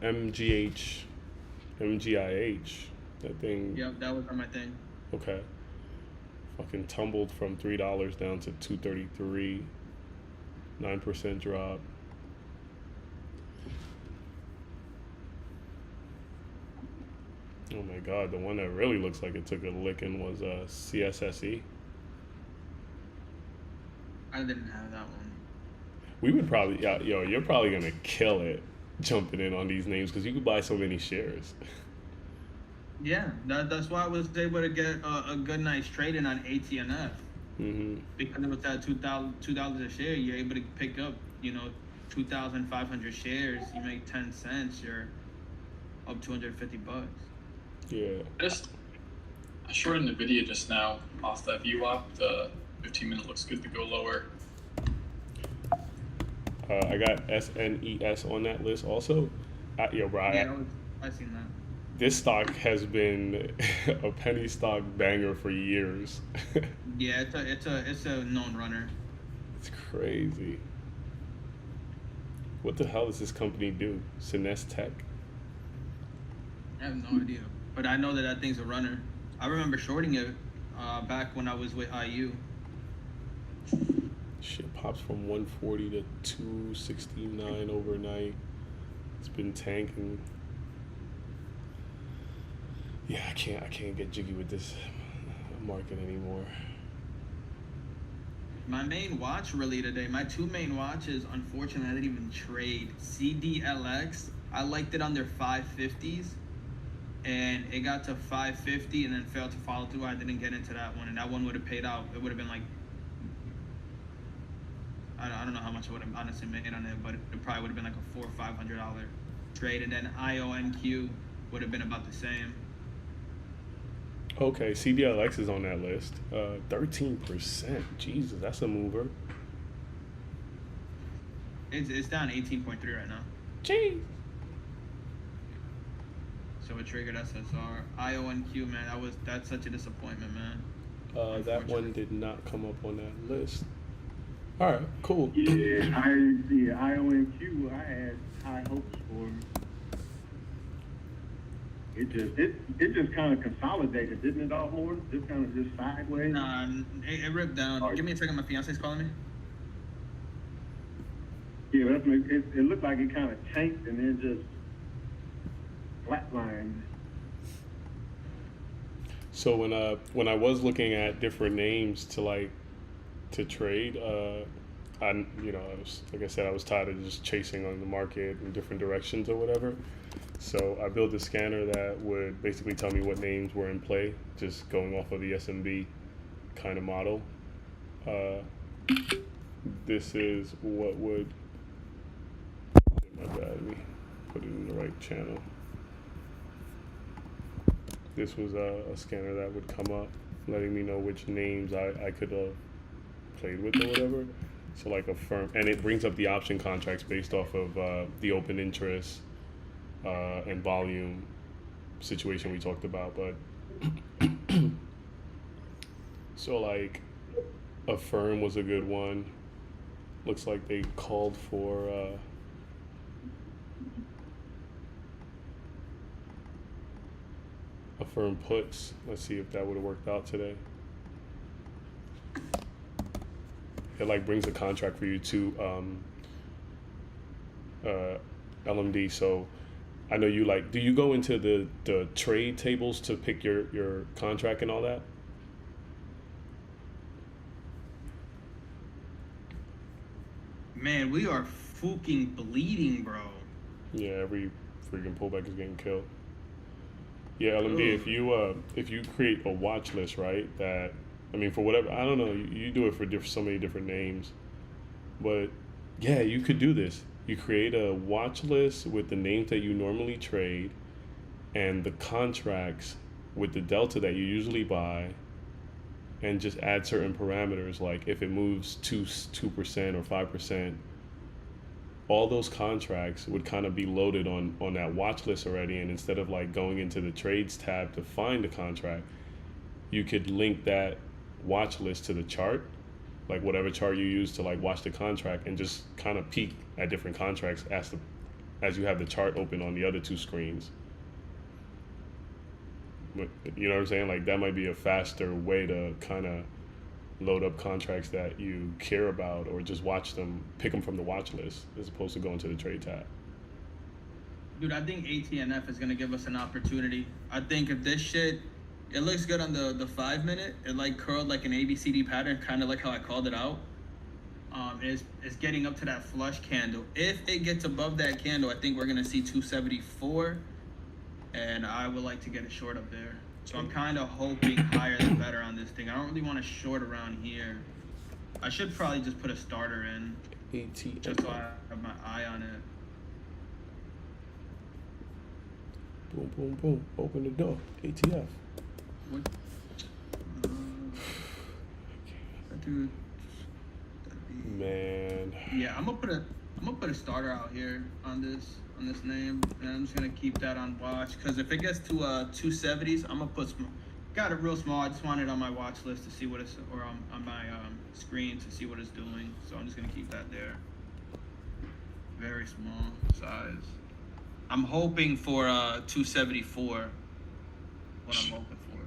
MGIH, that thing. Yep, that was on my thing. Okay. Fucking tumbled from $3 down to $2.33. 9% drop. Oh my god, the one that really looks like it took a licking was CSSE. I didn't have that one. We would probably, you're probably gonna kill it jumping in on these names because you could buy so many shares. Yeah, that's why I was able to get a good night's trade in on ATNF. Mm-hmm. Because it was at $2 a share, you're able to pick up, 2,500 shares. You make 10 cents, you're up $250. Yeah. I shorted NVIDIA just now off that VWAP. The 15-minute looks good to go lower. I got SNES on that list also. I seen that. This stock has been a penny stock banger for years. Yeah, it's a known runner. It's crazy. What the hell does this company do? Sines Tech? I have no idea, but I know that thing's a runner. I remember shorting it back when I was with IU. Shit pops from 140 to 269 overnight. It's been tanking. Yeah, I can't get jiggy with this market anymore. My main watch really today, my two main watches, unfortunately, I didn't even trade. CDLX, I liked it under 550s, and it got to 550 and then failed to follow through. I didn't get into that one, and that one would have paid out. It would have been like, I don't know how much I would have honestly made on it, but it probably would have been like a $400 or $500 trade, and then IONQ would have been about the same. Okay, CDLX is on that list. 13%. Jesus, that's a mover. It's down 18.3 right now. Jeez. So it triggered SSR. IONQ, man, that's such a disappointment, man. That one did not come up on that list. All right, cool. IONQ, I had high hopes for. It just kind of consolidated, didn't it, all more? Just kind of just sideways. Nah, it ripped down. Give me a second. My fiance's calling me. Yeah, it looked like it kind of tanked and then just flatlined. So when I was looking at different names to trade, I was, like I said, I was tired of just chasing on the market in different directions or whatever. So I built a scanner that would basically tell me what names were in play, just going off of the SMB kind of model. This is what would, my bad, let me put it in the right channel. This was a scanner that would come up, letting me know which names I could have played with or whatever. So like a firm, and it brings up the option contracts based off of the open interest and volume situation we talked about. But so like a firm was a good one. Looks like they called for a firm puts. Let's see if that would have worked out today. It like brings a contract for you to LMD. So I know you like. Do you go into the trade tables to pick your contract and all that? Man, we are fucking bleeding, bro. Yeah, every freaking pullback is getting killed. Yeah, LMD. If you create a watch list, right? That I mean, for whatever I don't know, you do it for so many different names, but yeah, you could do this. You create a watch list with the names that you normally trade, and the contracts with the delta that you usually buy, and just add certain parameters like if it moves 2% or 5%. All those contracts would kind of be loaded on that watch list already, and instead of like going into the trades tab to find the contract, you could link that watch list to the chart, like whatever chart you use to like watch the contract, and just kind of peek at different contracts as you have the chart open on the other two screens. But, you know what I'm saying? Like that might be a faster way to kind of load up contracts that you care about, or just watch them, pick them from the watch list as opposed to going to the trade tab. Dude, I think ATNF is gonna give us an opportunity. I think if this shit, it looks good on the 5 minute. It like curled like an ABCD pattern, kind of like how I called it out. It's getting up to that flush candle. If it gets above that candle, I think we're gonna see 274, and I would like to get a short up there. So I'm kind of hoping higher the better on this thing. I don't really want to short around here. I should probably just put a starter in, ATF. just so I have my eye on it. Boom, boom, boom. Open the door. ATF. What? Dude. Man. Yeah, I'm gonna put a starter out here on this name, and I'm just gonna keep that on watch. Cause if it gets to 270s, I'm gonna put got it real small. I just want it on my watch list to see what it's, or on my screen to see what it's doing. So I'm just gonna keep that there. Very small size. I'm hoping for 274. What I'm hoping for.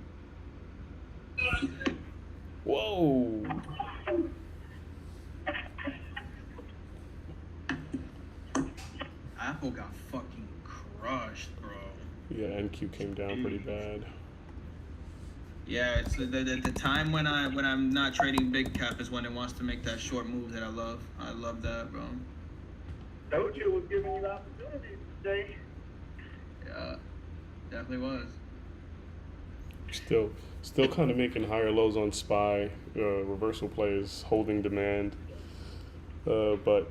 Whoa. Apple got fucking crushed, bro. Yeah, NQ came down pretty bad. Yeah, it's the time when I'm not trading big cap is when it wants to make that short move that I love. I love that, bro. Doja was giving you opportunities today. Yeah, definitely was. Still kind of making higher lows on SPY. Reversal plays holding demand, but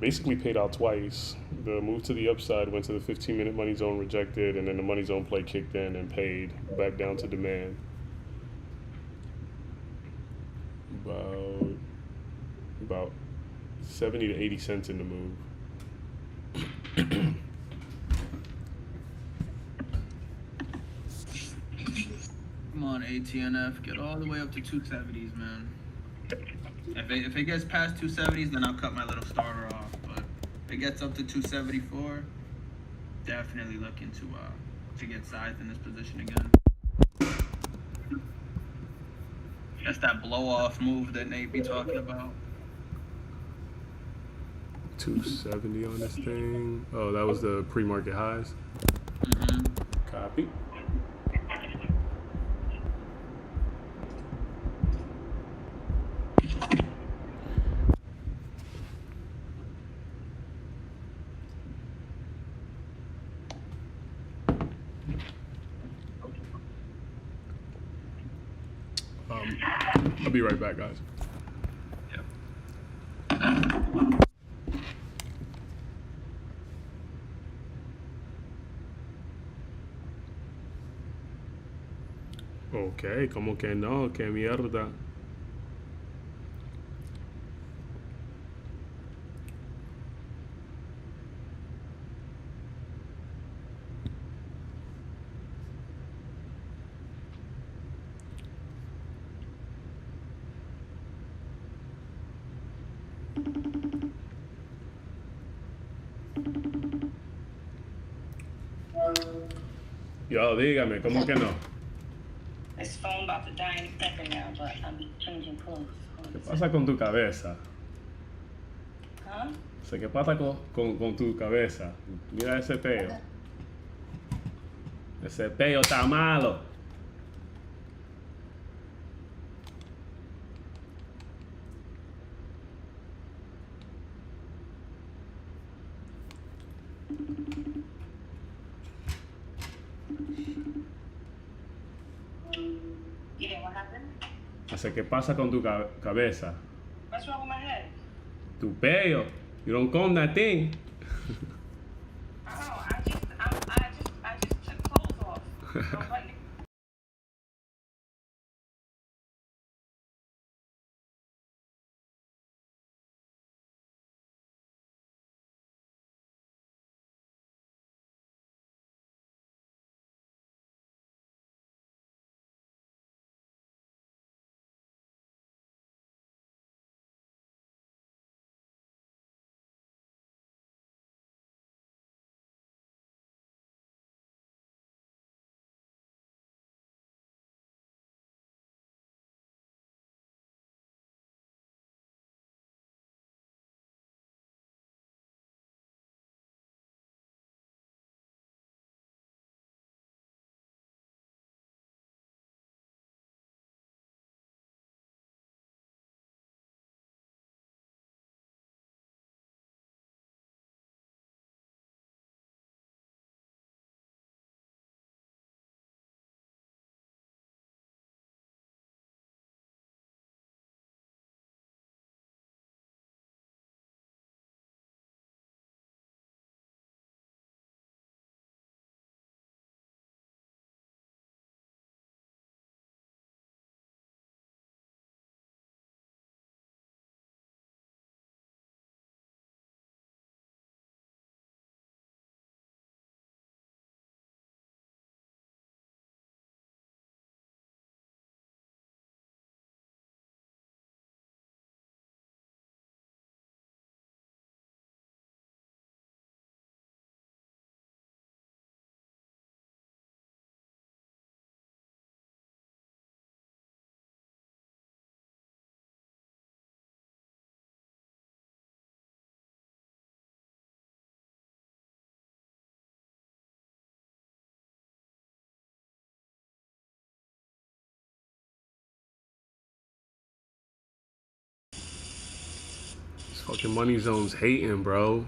basically paid out twice. The move to the upside went to the 15-minute money zone, rejected, and then the money zone play kicked in and paid back down to demand. About 70 to 80 cents in the move. Come on, ATNF, get all the way up to 270s, man. If it gets past 270s, then I'll cut my little starter off. But if it gets up to 274, definitely looking to get sized in this position again. That's that blow off move that Nate be talking about. 270 on this thing. Oh, that was the pre-market highs. Mm-hmm. Copy. I'll be right back, guys. Ok, como que no, que mierda. Yo, dígame, ¿cómo que no? This phone about to die any second now, but I'm changing clothes. ¿Qué pasa con tu cabeza? Huh? sé qué pasa con tu cabeza. Mira ese peo. Ese peo está malo. Yeah, what happened? I said, ¿qué pasa con tu cabeza? What's wrong with my head? Tu peo. You don't comb that thing. Oh, I just took clothes off. I'm like, This fucking Money Zone's hating, bro.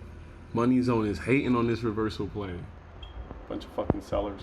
Money Zone is hating on this reversal play. Bunch of fucking sellers.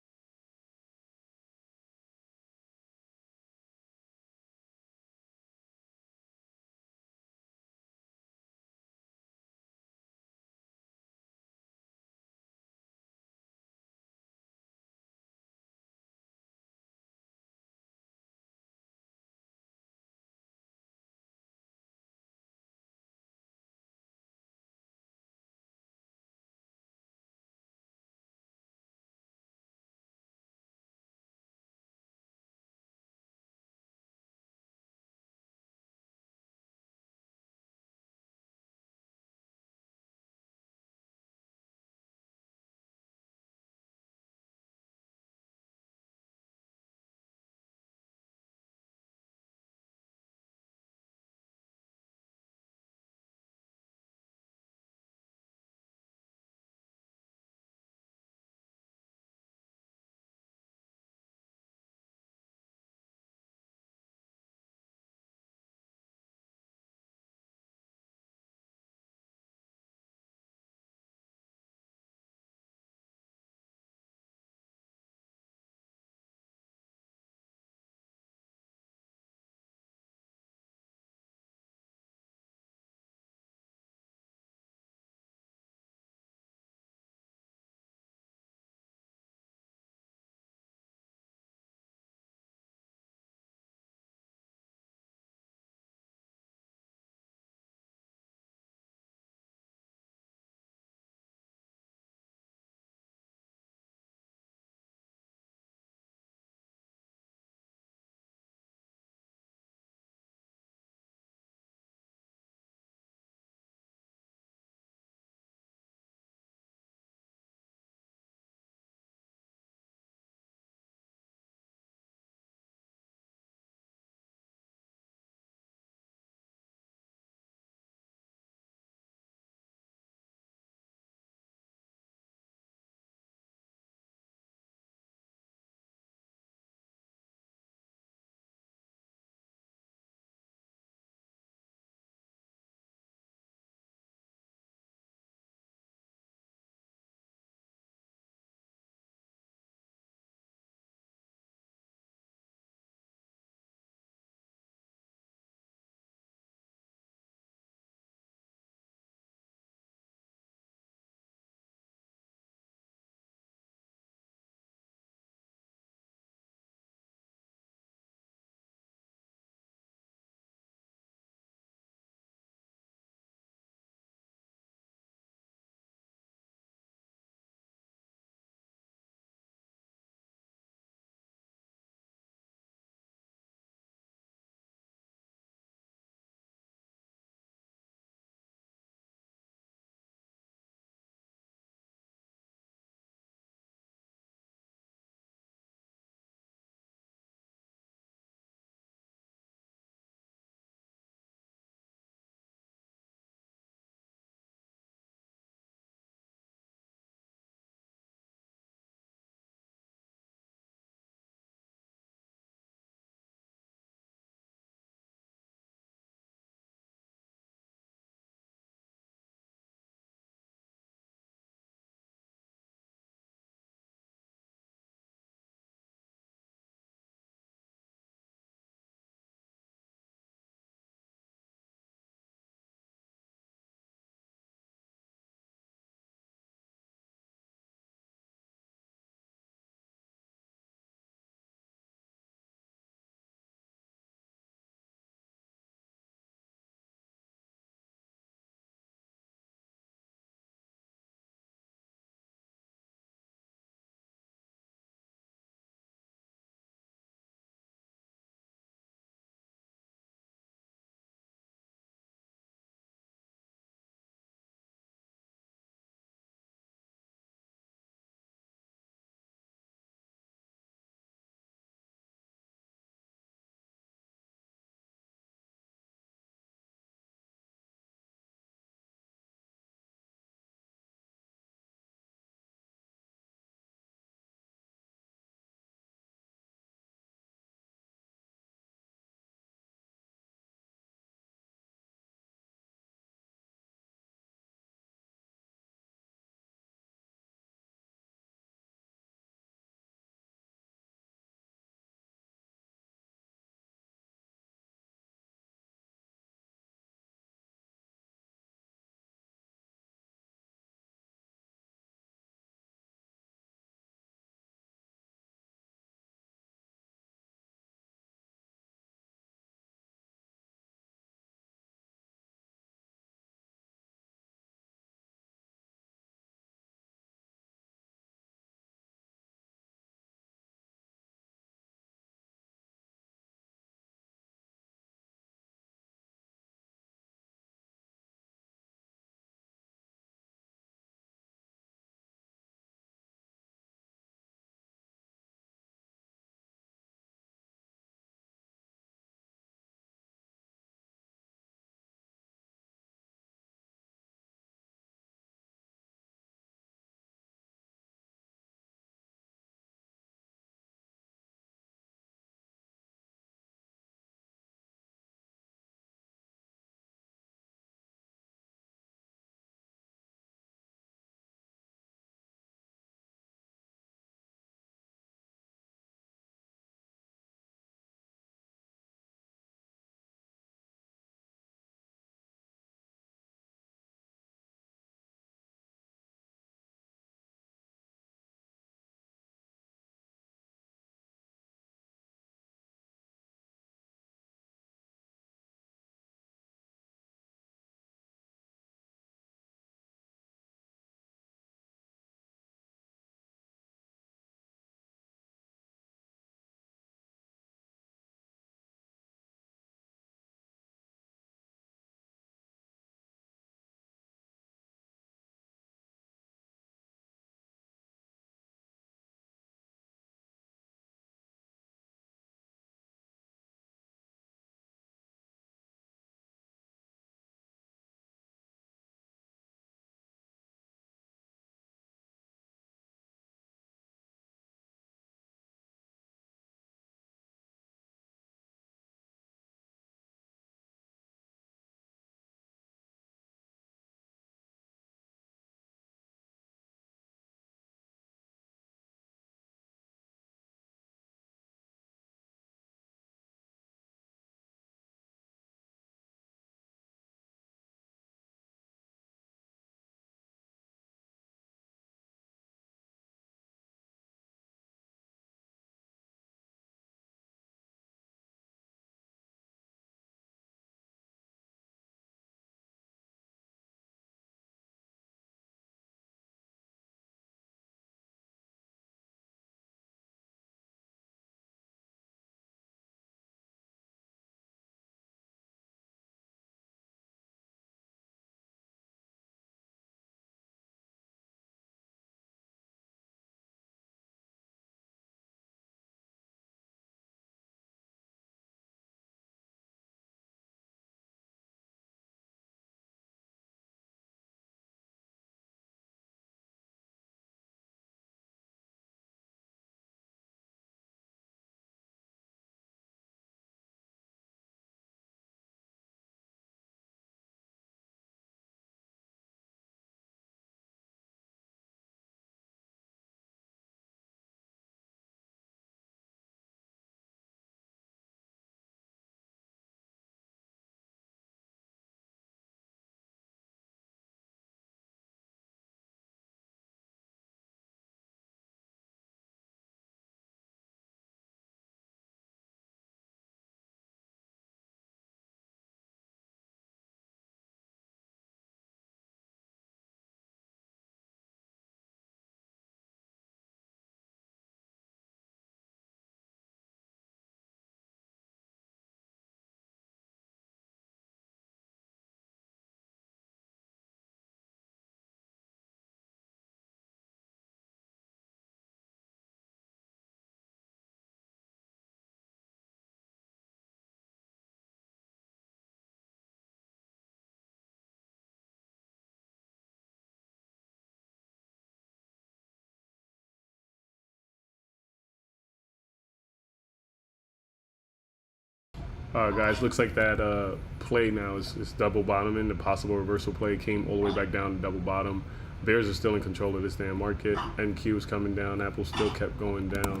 Guys, looks like that play now is double bottoming. The possible reversal play came all the way back down to double bottom. Bears are still in control of this damn market. NQ is coming down. Apple still kept going down.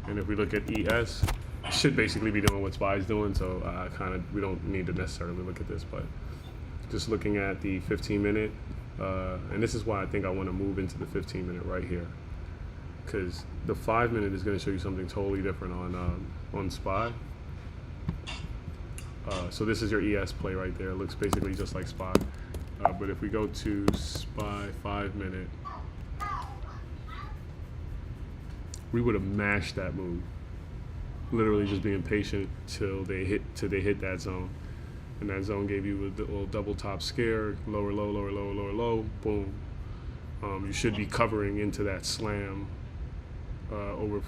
And if we look at ES, it should basically be doing what SPY is doing. So we don't need to necessarily look at this, but just looking at the 15-minute, and this is why I think I want to move into the 15-minute right here, because the 5-minute is going to show you something totally different on SPY. So this is your ES play right there. It looks basically just like SPY. But if we go to SPY 5-minute, we would have mashed that move. Literally just being patient till they hit that zone. And that zone gave you a little double top scare, lower low, lower low, lower low, boom. You should be covering into that slam over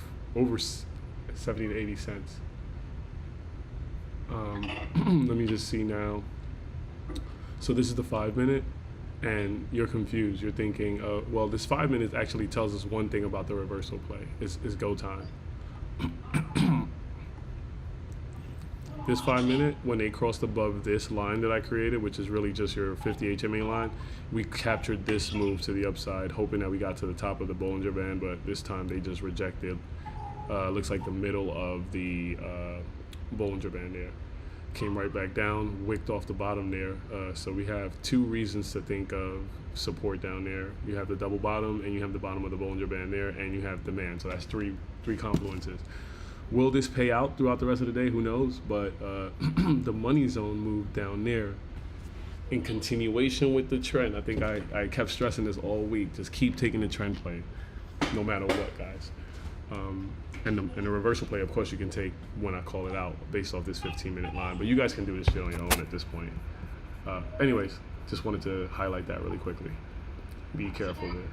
70 to 80 cents. Let me just see now. So this is the 5-minute, and you're confused. You're thinking, well, this 5 minutes actually tells us one thing about the reversal play. Is go time. This 5-minute, when they crossed above this line that I created, which is really just your 50 HMA line, we captured this move to the upside, hoping that we got to the top of the Bollinger Band, but this time they just rejected. Looks like the middle of the Bollinger Band there. Came right back down, wicked off the bottom there. So we have two reasons to think of support down there. You have the double bottom, and you have the bottom of the Bollinger Band there, and you have demand. So that's three confluences. Will this pay out throughout the rest of the day? Who knows? But the money zone moved down there in continuation with the trend. I think I kept stressing this all week. Just keep taking the trend play, no matter what, guys. And the reversal play, of course, you can take when I call it out based off this 15-minute line. But you guys can do this shit on your own at this point. Anyways, just wanted to highlight that really quickly. Be careful there.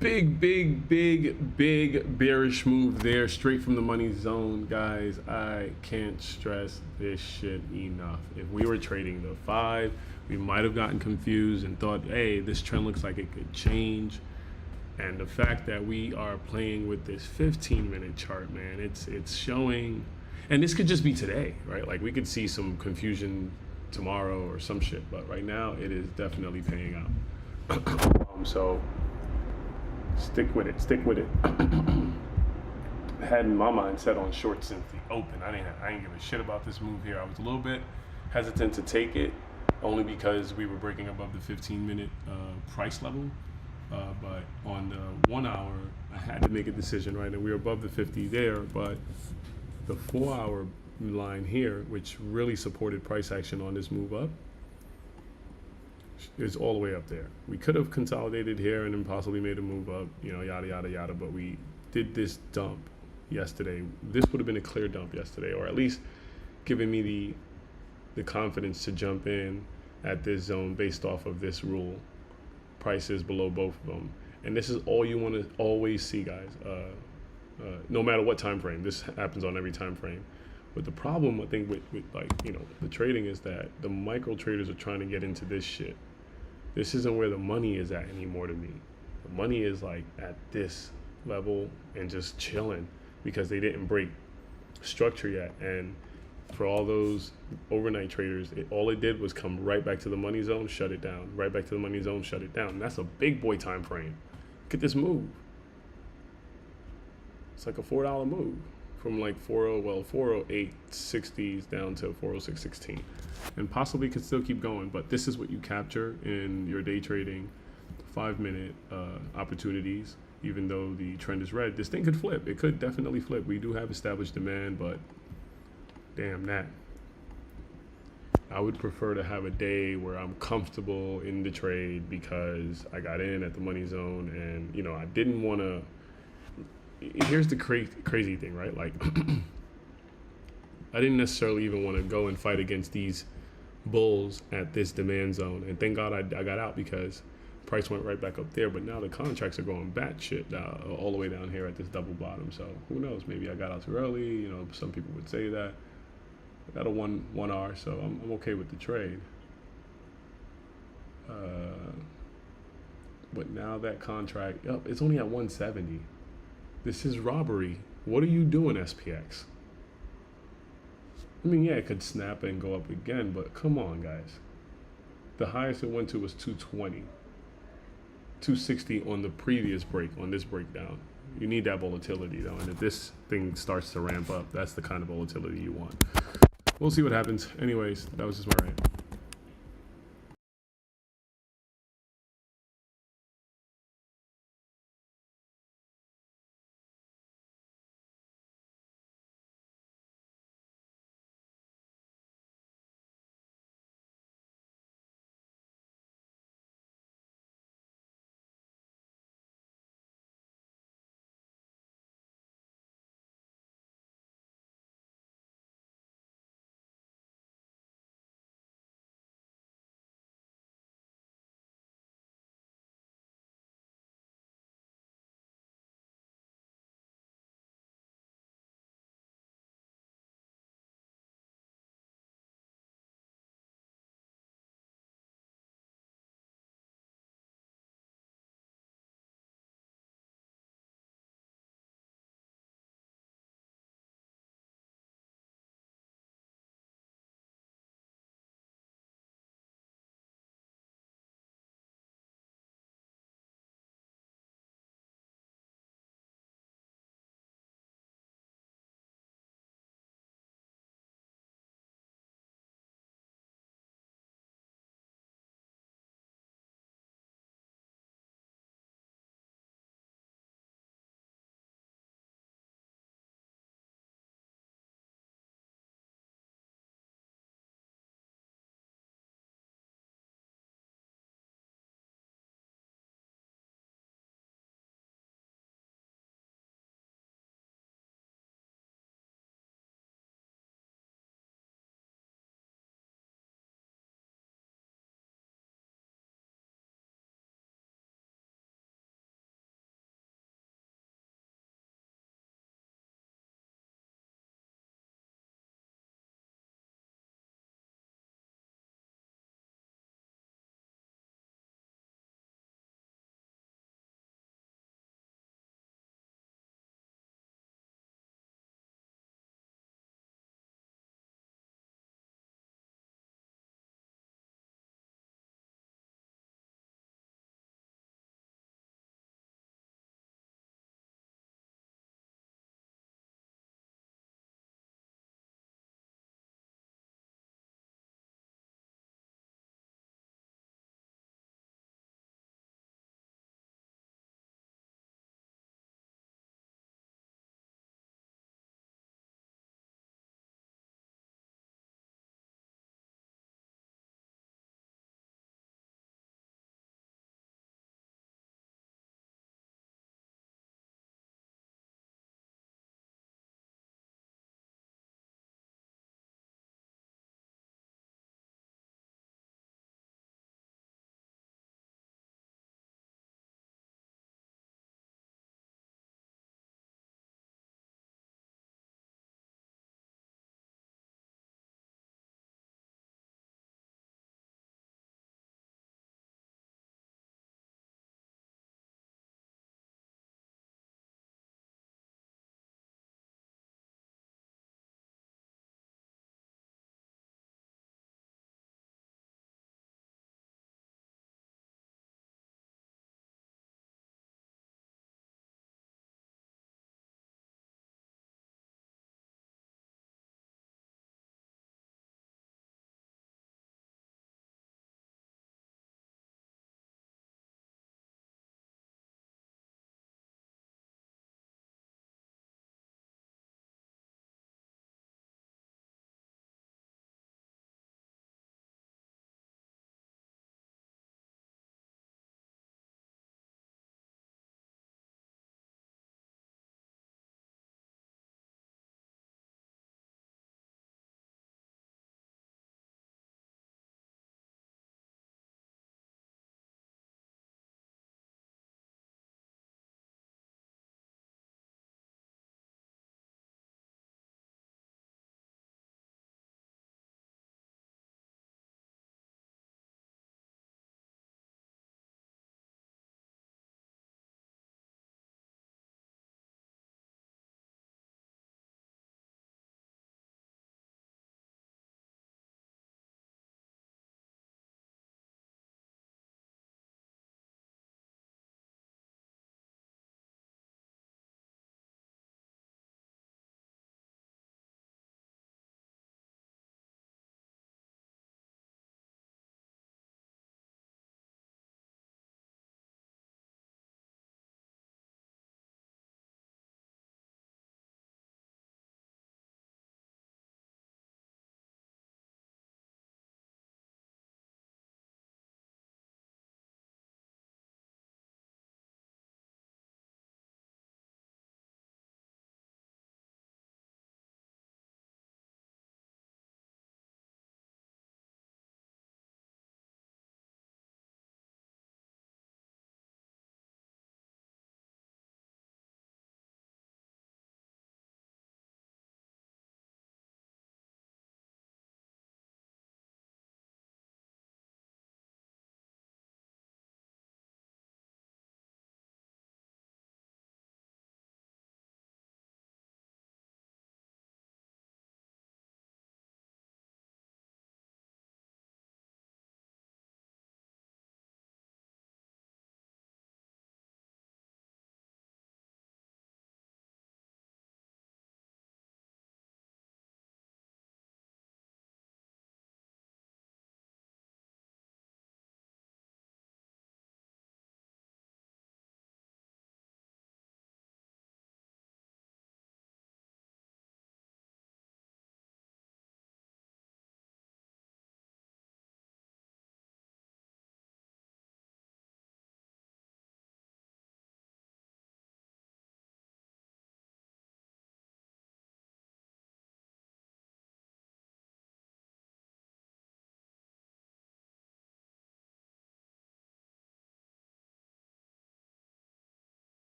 Big bearish move there, straight from the money zone, guys. I can't stress this shit enough. If we were trading the 5, we might have gotten confused and thought, hey, this trend looks like it could change. And the fact that we are playing with this 15-minute chart, man, it's showing, and this could just be today, right? Like we could see some confusion tomorrow or some shit, but right now it is definitely paying out. So stick with it. I had my mind set on short since the open. I didn't give a shit about this move here. I was a little bit hesitant to take it, only because we were breaking above the 15-minute price level. But on the 1 hour, I had to make a decision, right? And we were above the 50 there, but the 4-hour line here, which really supported price action on this move up, is all the way up there. We could have consolidated here and then possibly made a move up, you know, yada, yada, yada, but we did this dump yesterday. This would have been a clear dump yesterday, or at least giving me the confidence to jump in at this zone based off of this rule. Prices below both of them, and this is all you want to always see, guys. No matter what time frame, this happens on every time frame. But the problem, I think, with like, you know, the trading is that the micro traders are trying to get into this shit. This isn't where the money is at anymore to me. The money is like at this level and just chilling because they didn't break structure yet. And for all those overnight traders, all it did was come right back to the money zone, shut it down. Right back to the money zone, shut it down. And that's a big boy time frame. Look at this move. It's like a $4 move from like 408.60s down to 406.16, and possibly could still keep going. But this is what you capture in your day trading 5-minute opportunities. Even though the trend is red, this thing could flip. It could definitely flip. We do have established demand, but damn that. I would prefer to have a day where I'm comfortable in the trade because I got in at the money zone, and you know, I didn't want to. Here's the crazy thing, right? Like, I didn't necessarily even want to go and fight against these bulls at this demand zone, and thank God I got out because price went right back up there. But now the contracts are going batshit all the way down here at this double bottom. So who knows? Maybe I got out too early. You know, some people would say that. I got a 1R, so I'm okay with the trade. But now that contract, it's only at 170. This is robbery. What are you doing, SPX? I mean, yeah, it could snap and go up again, but come on, guys. The highest it went to was 220. 260 on the previous break, on this breakdown. You need that volatility, though, and if this thing starts to ramp up, that's the kind of volatility you want. We'll see what happens. Anyways, that was just my rant.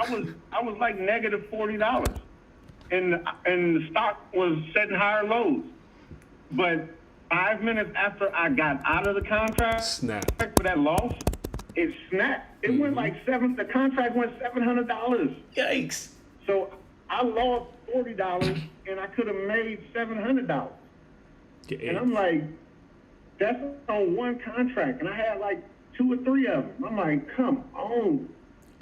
I was like negative $40, and the stock was setting higher lows. But 5 minutes after I got out of the contract Snap. for that loss, it snapped. It went like the contract went $700. Yikes. So I lost $40 and I could have made $700. And I'm like, that's on one contract, and I had like 2 or 3 of them. I'm like, come on.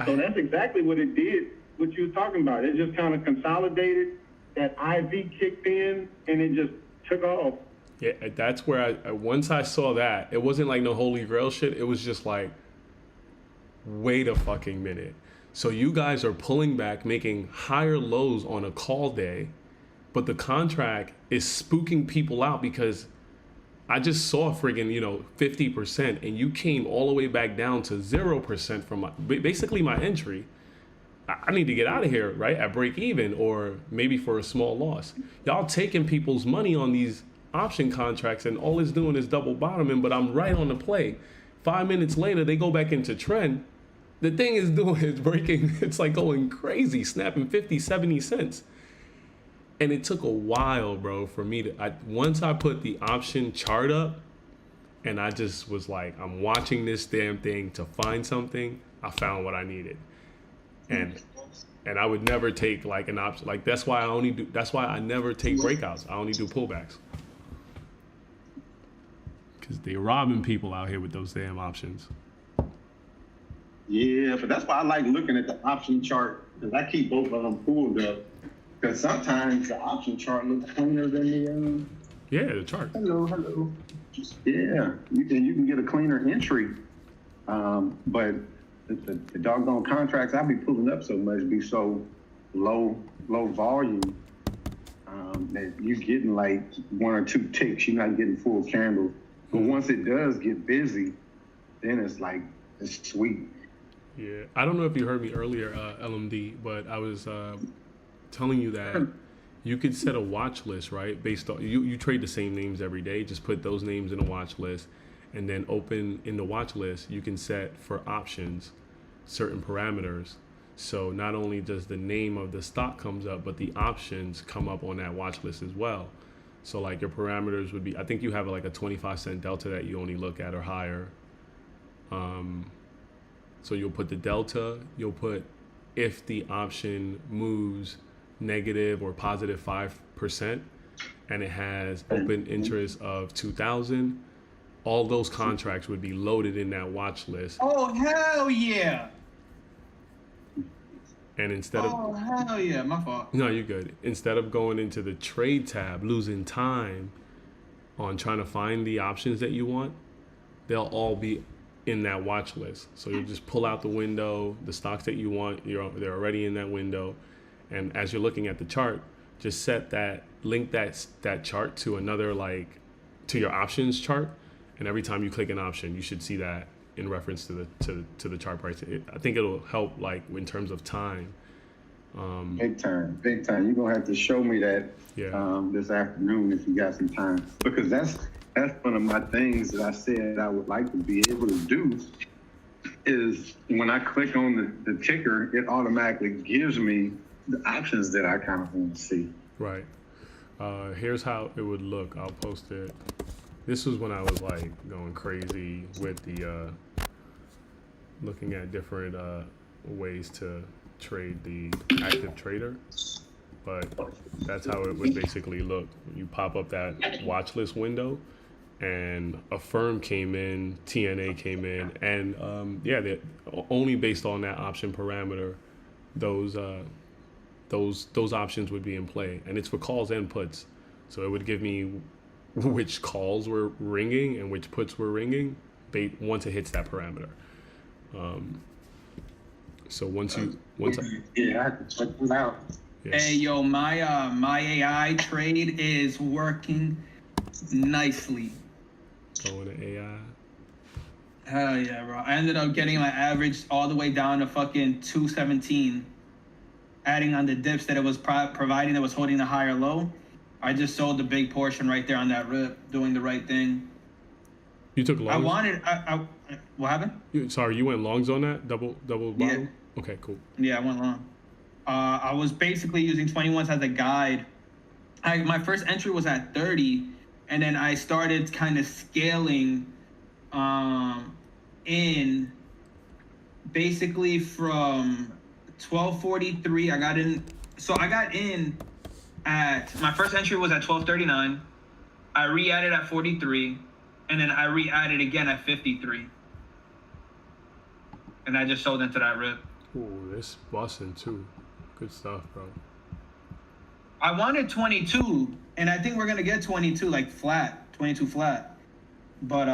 So that's exactly what it did, what you were talking about. It just kind of consolidated, that IV kicked in, and it just took off. Yeah, that's where once I saw that, it wasn't like no holy grail shit. It was just like, wait a fucking minute. So you guys are pulling back, making higher lows on a call day, but the contract is spooking people out because I just saw friggin', 50%, and you came all the way back down to 0% from basically my entry. I need to get out of here, right? At break even, or maybe for a small loss. Y'all taking people's money on these option contracts, and all it's doing is double bottoming, but I'm right on the play. 5 minutes later, they go back into trend. The thing is breaking, it's like going crazy, snapping 50, 70 cents. And it took a while, bro, for me to, once I put the option chart up, and I just was like, I'm watching this damn thing to find something, I found what I needed. And I would never take like an option. Like that's why I never take breakouts. I only do pullbacks. Cause they're robbing people out here with those damn options. Yeah, but that's why I like looking at the option chart, because I keep both of them pulled up. Because sometimes the option chart looks cleaner than the chart. Hello. Yeah, you can get a cleaner entry. But the doggone contracts I be pulling up so much be so low volume that you're getting like 1 or 2 ticks. You're not getting full candles. But once it does get busy, then it's sweet. Yeah, I don't know if you heard me earlier, LMD, but I was telling you that you could set a watch list, right? Based on you trade the same names every day. Just put those names in a watch list, and then open in the watch list. You can set for options certain parameters. So not only does the name of the stock comes up, but the options come up on that watch list as well. So like your parameters would be, I think you have like a 25-cent delta that you only look at or higher. So you'll put the delta, you'll put if the option moves negative or positive 5%, and it has open interest of 2,000, all those contracts would be loaded in that watch list. Oh, hell yeah. And instead Oh, hell yeah, my fault. No, you're good. Instead of going into the trade tab, losing time on trying to find the options that you want, they'll all be in that watch list. So you just pull out the window, the stocks that you want, they're already in that window. And as you're looking at the chart, just link that chart to another, like to your options chart. And every time you click an option, you should see that in reference to the chart price. I think it'll help like in terms of time. Big time. You're gonna have to show me that this afternoon if you got some time, because that's one of my things that I said I would like to be able to do. Is when I click on the ticker, it automatically gives me the options that I kind of want to see. Right. Here's how it would look. I'll post it. This was when I was like going crazy with the looking at different ways to trade the active trader. But that's how it would basically look. You pop up that watch list window, and Affirm came in, TNA came in, and they're only based on that option parameter, those options would be in play, and it's for calls and puts. So it would give me which calls were ringing and which puts were ringing once it hits that parameter. So once I have to check them out. Yes. Hey, yo, my AI trade is working nicely. Going to AI. Hell yeah, bro. I ended up getting my average all the way down to fucking 217. Adding on the dips that it was providing that was holding the higher low. I just sold the big portion right there on that rip, doing the right thing. You took longs? What happened? You went longs on that? Double bottom? Yeah. Okay, cool. Yeah, I went long. I was basically using 21s as a guide. My first entry was at 30, and then I started kind of scaling in basically from 1243. I got in. So I got in at my first entry was at 1239. I re-added at 43, and then I re-added again at 53. And I just sold into that rip. Ooh, this busting too. Good stuff, bro. I wanted 22, and I think we're gonna get 22, like flat, 22 flat. But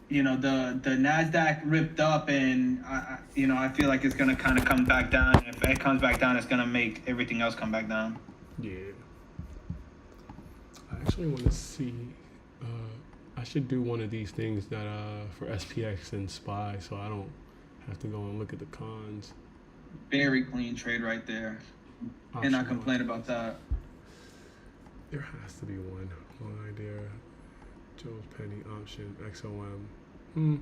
you know, the Nasdaq ripped up, and I feel like it's gonna kind of come back down. If it comes back down, it's gonna make everything else come back down. Yeah. I actually want to see. I should do one of these things that for SPX and SPY, so I don't have to go and look at the cons. Very clean trade right there. And I complain about that. There has to be one. One idea. Joe's Penny option XOM.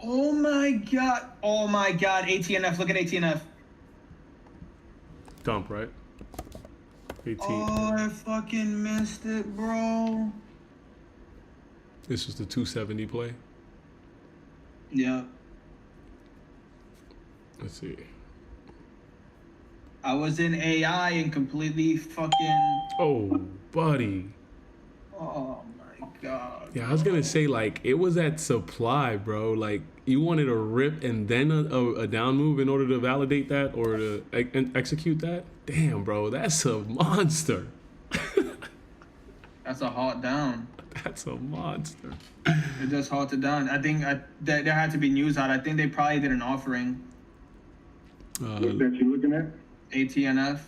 Oh my god. Oh my god. ATNF. Look at ATNF. Dump, right? 18. Oh, I fucking missed it, bro. This was the 270 play. Yeah. Let's see. I was in AI and completely fucking. Oh, buddy. Oh my god. Yeah, I was gonna say, like, it was at supply, bro. Like, you wanted a rip and then a down move in order to validate that or to execute that? Damn, bro, that's a monster. That's a hot down. That's a monster. It just halted down. I think there had to be news out. I think they probably did an offering. What's that you looking at? ATNF.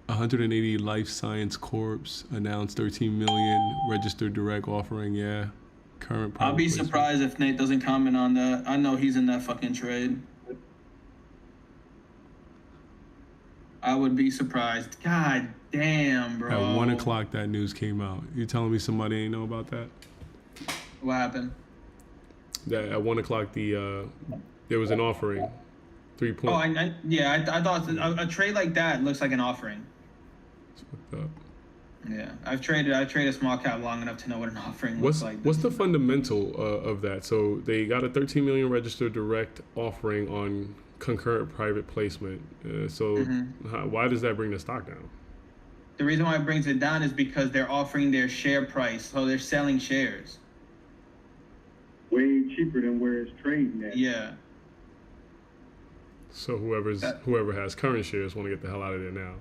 180 Life Science Corps announced 13 million registered direct offering. Yeah, current. I'll be placement. surprised if Nate doesn't comment on that. I know he's in that fucking trade. I would be surprised. God damn, bro. At 1 o'clock, that news came out. You telling me somebody ain't know about that? What happened? That at 1 o'clock, there was an offering. 3 point. Oh, I thought a trade like that looks like an offering. It's fucked up. Yeah, I've traded small cap long enough to know what an offering looks like. What's the fundamental of that? So they got a 13 million registered direct offering on concurrent private placement. Why does that bring the stock down? The reason why it brings it down is because they're offering their share price, so they're selling shares. Way cheaper than where it's trading at. Yeah. So whoever has current shares want to get the hell out of there now.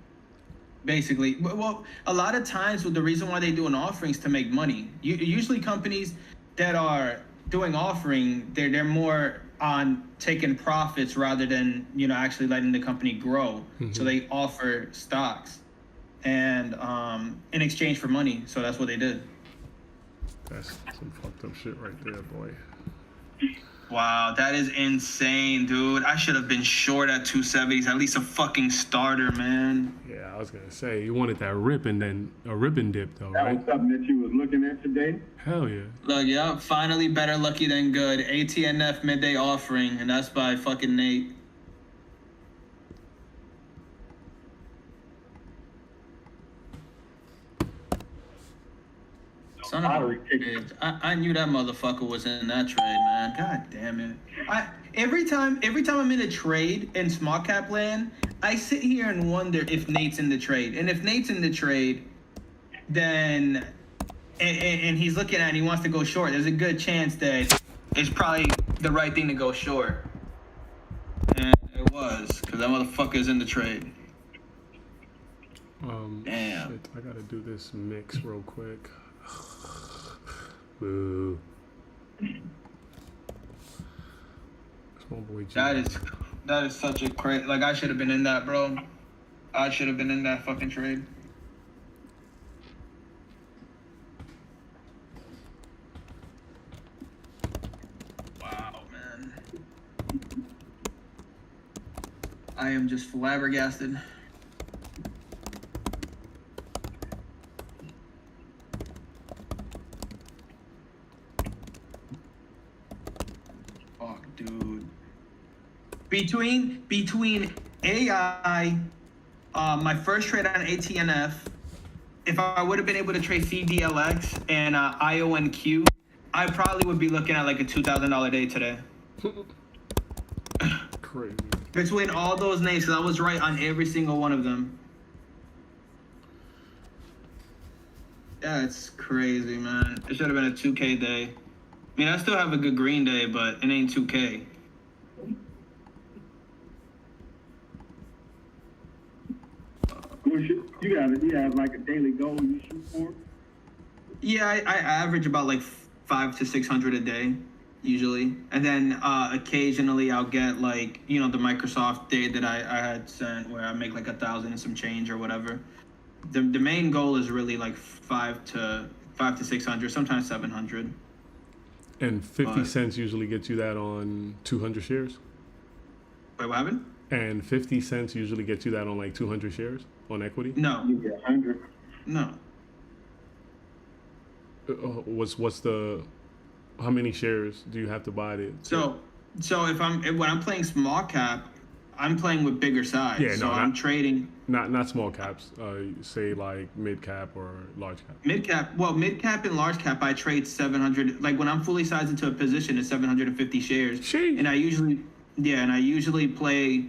Basically, well, a lot of times the reason why they do an offering is to make money. Usually companies that are doing offering, they're more on taking profits rather than actually letting the company grow. Mm-hmm. So they offer stocks, and in exchange for money. So that's what they did. That's some fucked up shit right there, boy. Wow, that is insane, dude. I should have been short at 270s, at least a fucking starter, man. Yeah, I was gonna say you wanted that rip and then a rip and dip though, That right? was something that you was looking at today? Hell yeah. Look, yeah, finally better lucky than good. ATNF midday offering, and that's by fucking Nate. Son of a bitch. I knew that motherfucker was in that trade, man. God damn it. Every time I'm in a trade in small cap land, I sit here and wonder if Nate's in the trade. And if Nate's in the trade, then and he's looking at it and he wants to go short, there's a good chance that it's probably the right thing to go short. And it was, because that motherfucker's in the trade. Damn. Shit, I gotta do this mix real quick. Boo. Small boy G. That is such a crazy. Like, I should have been in that, bro. I should have been in that fucking trade. Wow, man. I am just flabbergasted. Fuck, dude. between AI, my first trade on ATNF, if I would have been able to trade CDLX and IONQ, I probably would be looking at like a $2,000 day today. Crazy. Between all those names, 'cause I was right on every single one of them. That's crazy, man. It should have been a 2K day. I mean, I still have a good green day, but it ain't 2K. You have like a daily goal you shoot for? Yeah, I average about like 500 to 600 a day, usually. And then occasionally I'll get like, you know, the Microsoft day that I had sent where I make like 1,000 and some change or whatever. The main goal is really like 5 to 600, sometimes 700. And 50 But- cents usually gets you that on 200 shares. Wait, what happened? And 50 cents usually gets you that on like 200 shares on equity. No, You get 100. no. What's the how many shares do you have to buy to? So when I'm playing small cap, I'm playing with bigger size. Yeah, no, so I'm trading not small caps. Say like mid cap or large cap. mid cap and large cap. I trade 700. Like when I'm fully sized into a position, it's 750 shares. Sheesh. And I usually play.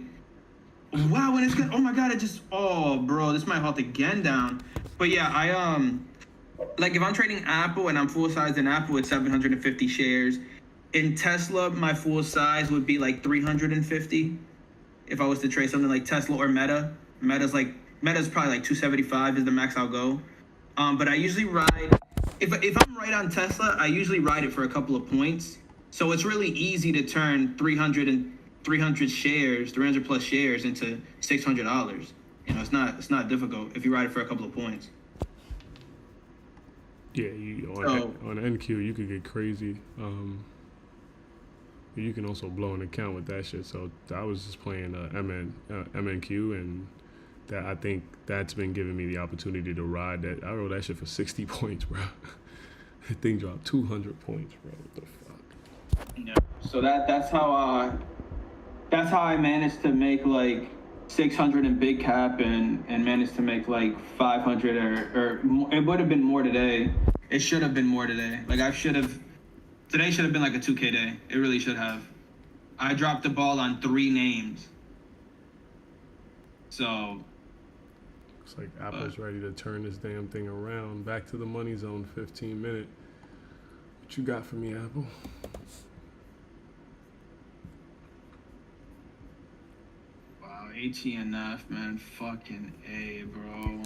Wow, when it's good. Oh my god, oh bro, this might halt again down. But yeah, like if I'm trading Apple and I'm full size in Apple, it's 750 shares. In Tesla, my full size would be like 350. If I was to trade something like Tesla or Meta, Meta's probably like 275 is the max I'll go. But I usually ride. If I'm right on Tesla, I usually ride it for a couple of points. So it's really easy to turn 300 plus shares into $600. You know, it's not difficult if you ride it for a couple of points. Yeah, on NQ you could get crazy. You can also blow an account with that shit. So I was just playing MNQ, and that I think that's been giving me the opportunity to ride that. I rode that shit for 60 points, bro. That thing dropped 200 points, bro. What the fuck? Yeah. So that's how I managed to make like 600 in big cap and managed to make like 500 or it would have been more today. It should have been more today. Like today should have been like a 2K day. It really should have. I dropped the ball on 3 names. So Looks like Apple's ready to turn this damn thing around. Back to the money zone, 15 minute. What you got for me, Apple? wow, ATNF, man, fucking A, bro.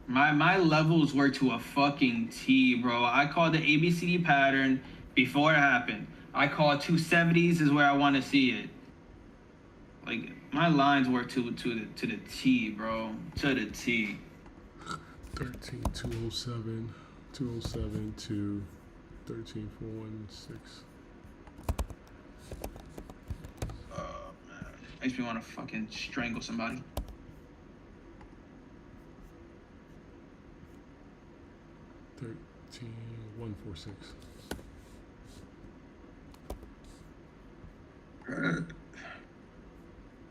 My levels were to a fucking T, bro. I called the ABCD pattern before it happened. I called 270s is where I want to see it. Like my lines work to the T, bro. To the T. 13, 207, 207 to 13, 416. Oh man, makes me want to fucking strangle somebody. 13, 146.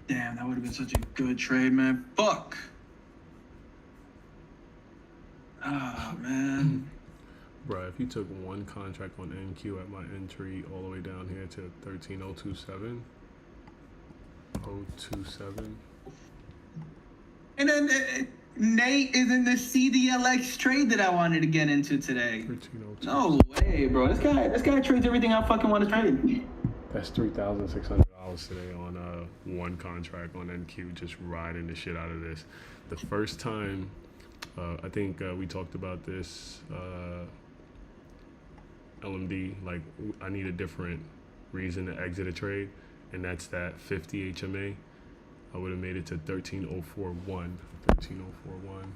Damn, that would have been such a good trade, man. Fuck. Ah, man. Bruh, if you took one contract on NQ at my entry all the way down here to 13027, 027. And then Nate is in the CDLX trade that I wanted to get into today. 1302. No way, bro. This guy trades everything I fucking want to trade. That's $3,600 today on one contract on NQ, just riding the shit out of this. The first time, I think we talked about this, LMD, like I need a different reason to exit a trade, and that's that 50 HMA. I would have made it to 13041. 13041.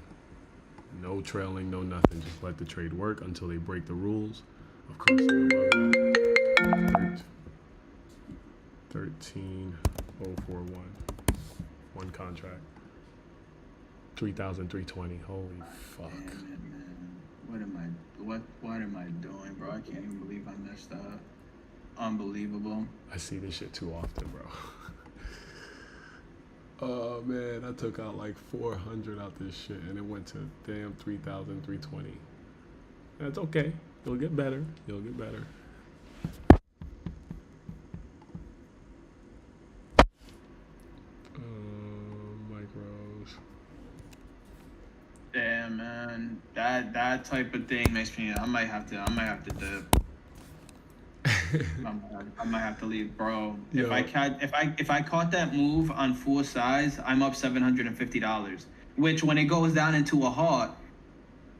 No trailing, no nothing. Just let the trade work until they break the rules. Of course, we love that. 13041. One contract. 3,320. Holy fuck. What am I doing, bro? I can't even believe I messed up. Unbelievable. I see this shit too often, bro. Oh man, I took out like 400 out this shit and it went to damn 3,320. That's okay. It'll get better. It'll get better. Micros. Damn, man. That type of thing makes me. I might have to dip. I might have to leave, bro. Yo. If I caught that move on full size, I'm up $750. Which, when it goes down into a halt,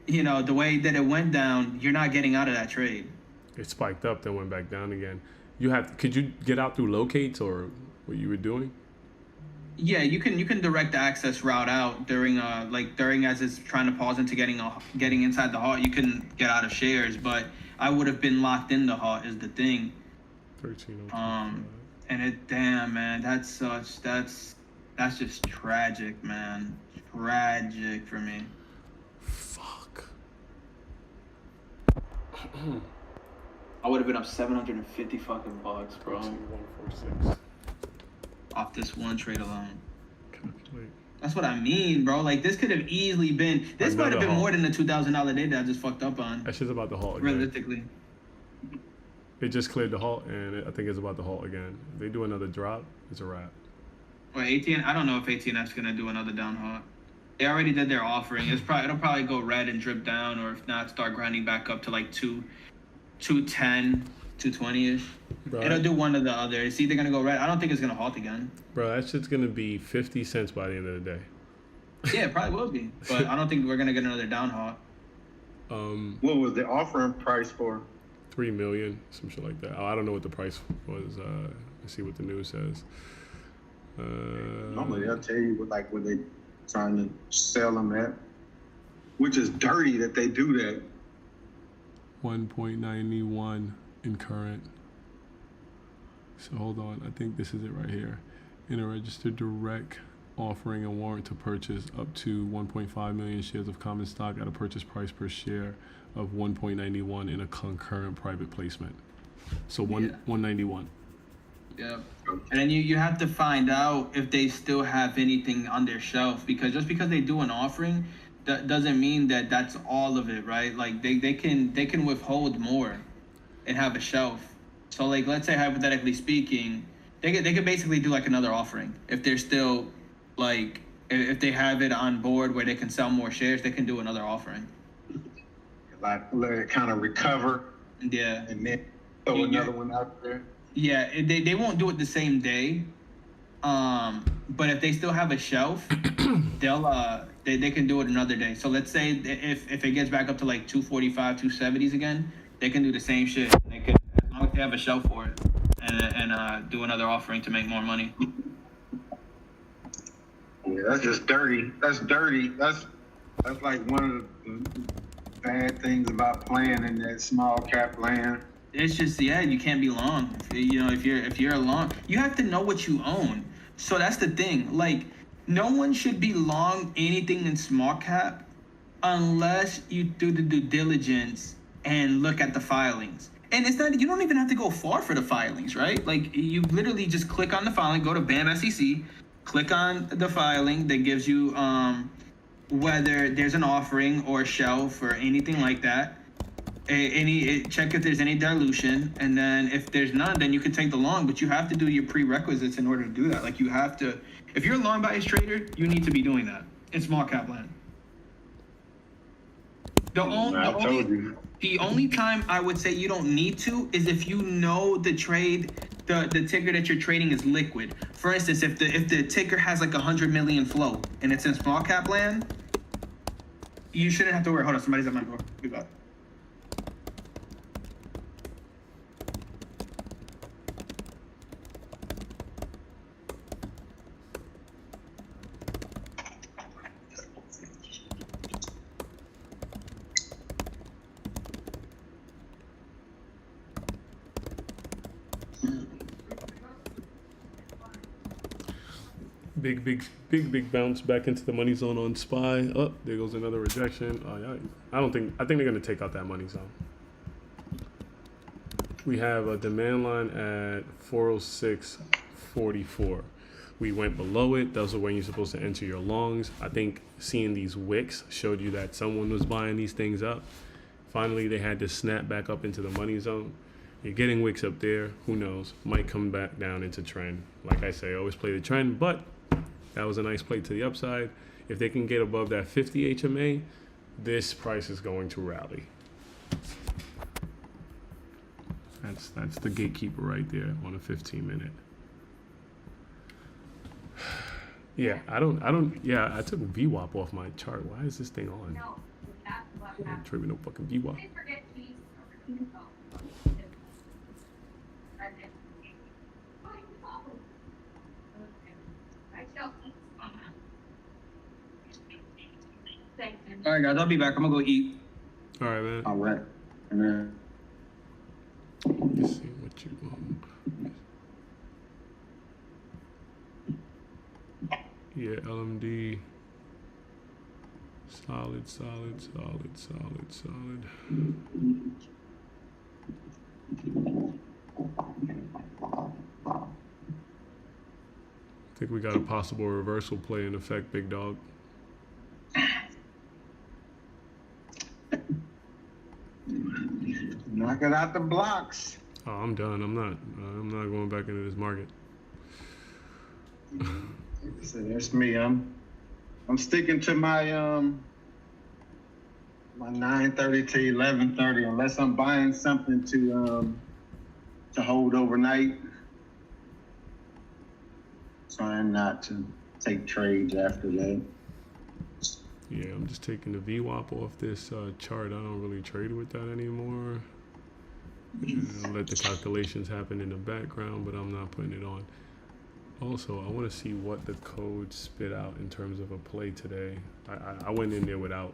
you know, the way that it went down, you're not getting out of that trade. It spiked up, then went back down again. Could you get out through locates or what you were doing? Yeah, you can direct the access route out during as it's trying to pause into getting inside the halt. You can get out of shares, but I would have been locked in the halt is the thing. 13. And it, damn, man, that's just tragic, man. Tragic for me. Fuck. I would have been up 750 fucking bucks, bro, 146. off this one trade alone. Calculate. That's what I mean, bro. Like, this could have easily been. This might have Another been halt. more than the $2,000 day that I just fucked up on. That shit's about to halt again. Realistically. It just cleared the halt, and I think it's about to halt again. If they do another drop, it's a wrap. Or ATN, I don't know if ATNF's gonna do another down halt. They already did their offering. It'll probably go red and drip down, or if not, start grinding back up to like 210, 220-ish. Bro, It'll do one or the other. It's either gonna go red. I don't think it's gonna halt again. Bro, that shit's gonna be 50 cents by the end of the day. Yeah, it probably will be. But I don't think we're gonna get another down halt. What was the offering price for? 3 million, some shit like that. Oh, I don't know what the price was. Let's see what the news says. Normally they'll tell you what they trying to sell them at, which is dirty that they do that. 1.91 in current. So hold on, I think this is it right here. In a registered direct offering a warrant to purchase up to 1.5 million shares of common stock at a purchase price per share of 1.91 in a concurrent private placement. So 191. Yeah. And then you have to find out if they still have anything on their shelf, because just because they do an offering, that doesn't mean that that's all of it, right? Like they can withhold more and have a shelf. So like, let's say hypothetically speaking, they could basically do like another offering if they're still like, if they have it on board where they can sell more shares, they can do another offering. Like let it kind of recover Yeah. and then throw another one out there. Yeah, they won't do it the same day. But if they still have a shelf, they can do it another day. So let's say if it gets back up to like 245, 270s again, they can do the same shit. They can, as long as they have a shelf for it, and do another offering to make more money. Yeah, that's just dirty. That's dirty. That's like one of the bad things about playing in that small cap land. It's just, yeah, you can't be long. If you're long, you have to know what you own. So that's the thing. Like, no one should be long anything in small cap unless you do the due diligence and look at the filings. And it's not, you don't even have to go far for the filings, right? Like, you literally just click on the filing, go to BAM SEC, click on the filing that gives you whether there's an offering or a shelf or anything like that. Check if there's any dilution, and then if there's none, then you can take the long, but you have to do your prerequisites in order to do that. Like, you have to, if you're a long bias trader, you need to be doing that in small cap land. The only time I would say you don't need to is if you know the trade, the ticker that you're trading is liquid. For instance, if the ticker has like 100 million float and it's in small cap land, you shouldn't have to worry. Hold on, somebody's at my door. Be back. Big bounce back into the money zone on SPY. Oh, there goes another rejection. Oh, yeah. I think they're gonna take out that money zone. We have a demand line at 406.44. We went below it. Those are when you're supposed to enter your longs. I think seeing these wicks showed you that someone was buying these things up. Finally, they had to snap back up into the money zone. You're getting wicks up there. Who knows? Might come back down into trend. Like I say, always play the trend, but that was a nice play to the upside. If they can get above that 50 HMA, this price is going to rally. That's the gatekeeper right there on a 15-minute. Yeah, I took VWAP off my chart. Why is this thing on? I'm tripping no fucking VWAP. All right, guys, I'll be back. I'm gonna go eat. All right, man. All right. And then Let's see what you want. Yeah, LMD. Solid. I think we got a possible reversal play in effect, big dog. knock it out the blocks. Oh, I'm done. I'm not going back into this market. So that's me. I'm sticking to my my 9:30 to 11:30 unless I'm buying something to hold overnight. Trying not to take trades after that. Yeah, I'm just taking the VWAP off this chart. I don't really trade with that anymore. I'll let the calculations happen in the background, but I'm not putting it on. Also, I want to see what the code spit out in terms of a play today. I went in there without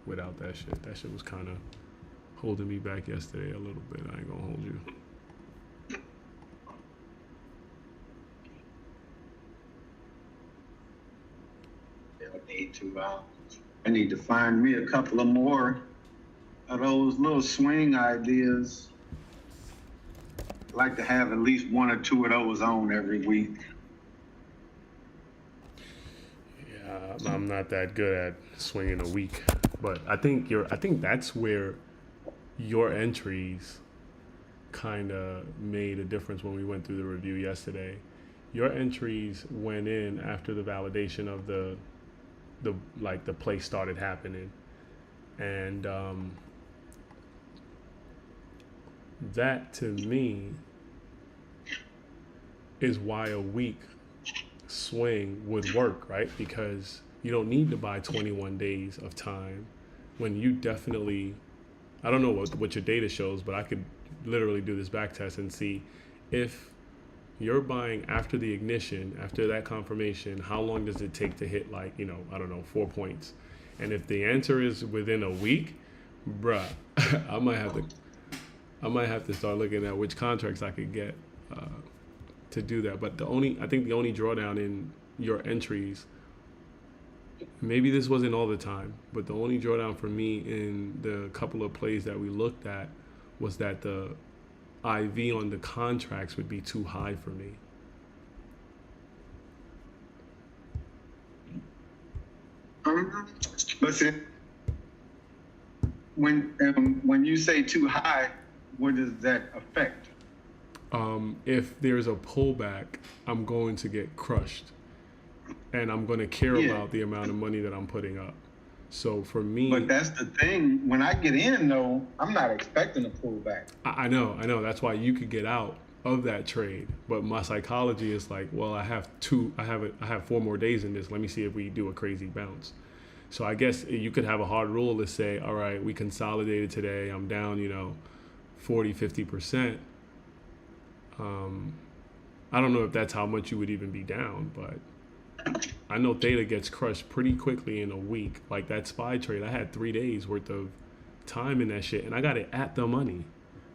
that shit. That shit was kind of holding me back yesterday a little bit. I ain't gonna hold you. I need to find me a couple of more of those little swing ideas. I like to have at least one or two of those on every week. Yeah, I'm not that good at swinging a week, but I think that's where your entries kind of made a difference when we went through the review yesterday. Your entries went in after the validation of the play started happening, and that to me is why a week swing would work, right? Because you don't need to buy 21 days of time when you definitely, I don't know what your data shows, but I could literally do this back test and see if you're buying after the ignition, after that confirmation, how long does it take to hit 4 points? And if the answer is within a week, bruh, I might have to start looking at which contracts I could get to do that. But I think the only drawdown in your entries, maybe this wasn't all the time, but the only drawdown for me in the couple of plays that we looked at was that the IV on the contracts would be too high for me. Listen, when you say too high, what does that affect? If there's a pullback, I'm going to get crushed, and I'm going to care about the amount of money that I'm putting up. So for me, but that's the thing. When I get in, though, I'm not expecting a pullback. I know. That's why you could get out of that trade. But my psychology is like, well, I have 4 more days in this. Let me see if we do a crazy bounce. So I guess you could have a hard rule to say, all right, we consolidated today. I'm down, 40, 50%. I don't know if that's how much you would even be down, but I know Theta gets crushed pretty quickly in a week. Like that SPY trade, I had 3 days worth of time in that shit, and I got it at the money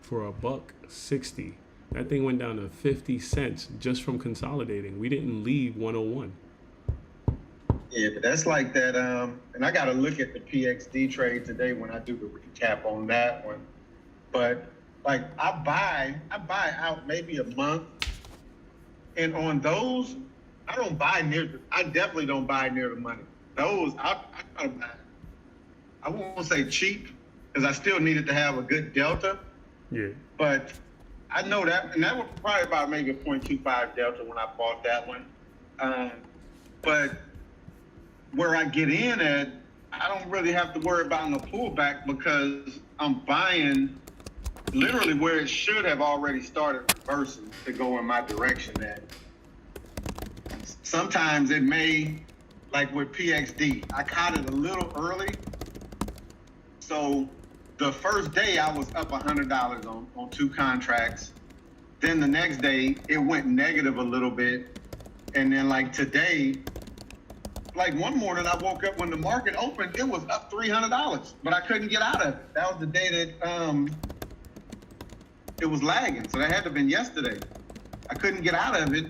for $1.60. That thing went down to 50 cents just from consolidating. We didn't leave 101. Yeah, but that's like that. And I got to look at the PXD trade today when I do the recap on that one. But Like I buy out maybe a month, and on those, I definitely don't buy near the money. Those, I try to buy, I won't say cheap, because I still needed to have a good delta, Yeah. but I know that, and that was probably about maybe a 0.25 delta when I bought that one. But where I get in at, I don't really have to worry about no pullback because I'm buying literally where it should have already started reversing to go in my direction at. Sometimes it may, like with PXD, I caught it a little early. So the first day I was up $100 on 2 contracts. Then the next day it went negative a little bit. And then like today, like one morning I woke up when the market opened, it was up $300, but I couldn't get out of it. That was the day that it was lagging. So that had to have been yesterday. I couldn't get out of it,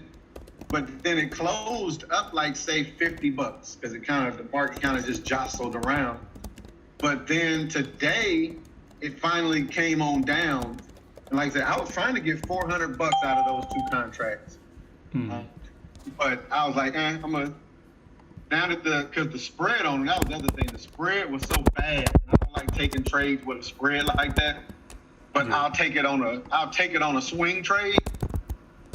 but then it closed up like say $50 because the market kind of just jostled around. But then today it finally came on down. And like I said, I was trying to get $400 out of those 2 contracts. But I was like, I'm gonna, now that because the spread on it, that was the other thing. The spread was so bad. I don't like taking trades with a spread like that. But yeah. I'll take it on a swing trade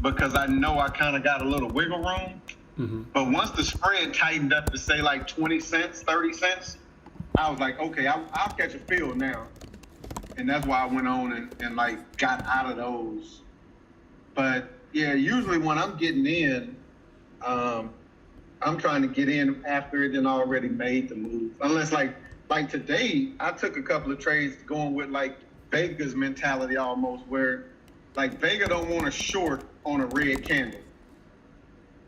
because I know I kind of got a little wiggle room. Mm-hmm. But once the spread tightened up to say like 20 cents, 30 cents, I was like, okay, I'll catch a feel now. And that's why I went on and like got out of those. But yeah, usually when I'm getting in, I'm trying to get in after it and already made the move. Unless like today, I took a couple of trades going with like Vega's mentality almost, where like Vega don't want to short on a red candle.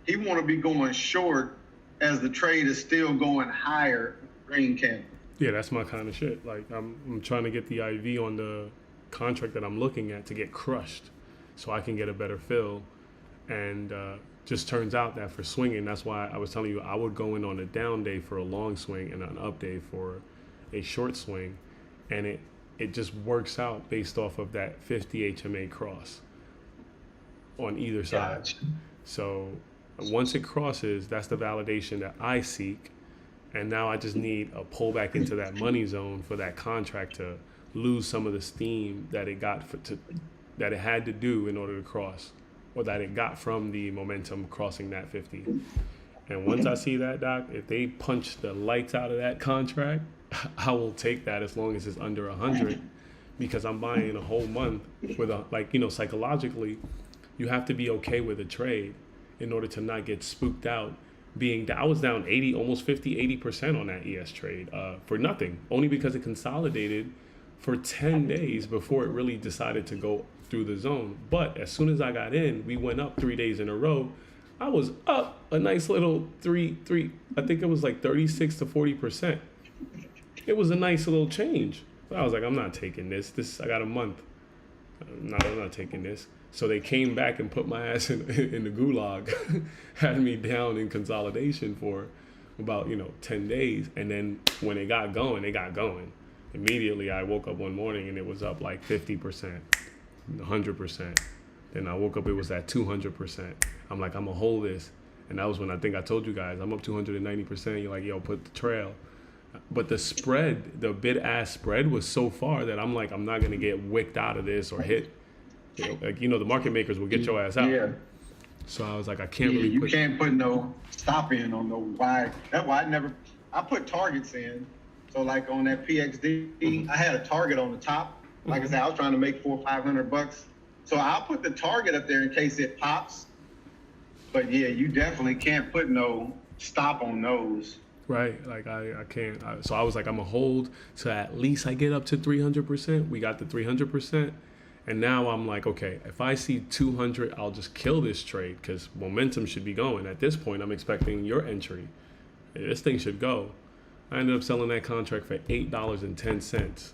He want to be going short as the trade is still going higher, green candle. Yeah, that's my kind of shit. Like I'm trying to get the IV on the contract that I'm looking at to get crushed so I can get a better fill. And just turns out that for swinging, that's why I was telling you I would go in on a down day for a long swing and an up day for a short swing. And it just works out based off of that 50 HMA cross on either side. Gotcha. So once it crosses, that's the validation that I seek. And now I just need a pullback into that money zone for that contract to lose some of the steam that it got that it had to do in order to cross, or that it got from the momentum crossing that 50. And once I see that, Doc, if they punch the lights out of that contract, I will take that as long as it's under 100, because I'm buying a whole month with psychologically, you have to be okay with a trade in order to not get spooked out. I was down 80, almost 50, 80% on that ES trade for nothing, only because it consolidated for 10 days before it really decided to go through the zone. But as soon as I got in, we went up 3 days in a row. I was up a nice little three, I think it was like 36 to 40%. It was a nice little change. But I was like, I'm not taking this. I got a month. I'm not taking this. So they came back and put my ass in the gulag, had me down in consolidation for about 10 days. And then when it got going, Immediately I woke up one morning and it was up like 50%, 100%. Then I woke up, it was at 200%. I'm like, I'm gonna hold this. And that was when I think I told you guys, I'm up 290%. You're like, yo, put the trail. But the spread, the bid-ask spread was so far that I'm like, I'm not gonna get wicked out of this or hit. The market makers will get your ass out. Yeah. So I was like, I can't really. You can't put no stop in on no buy. That's why I put targets in. So like on that PXD, I had a target on the top. Like I said, I was trying to make $400 or $500. So I'll put the target up there in case it pops. But yeah, you definitely can't put no stop on those. Right, like I can't. So I was like, I'm gonna hold so at least I get up to 300%. We got the 300%. And now I'm like, okay, if I see 200, I'll just kill this trade because momentum should be going. At this point, I'm expecting your entry. This thing should go. I ended up selling that contract for $8.10.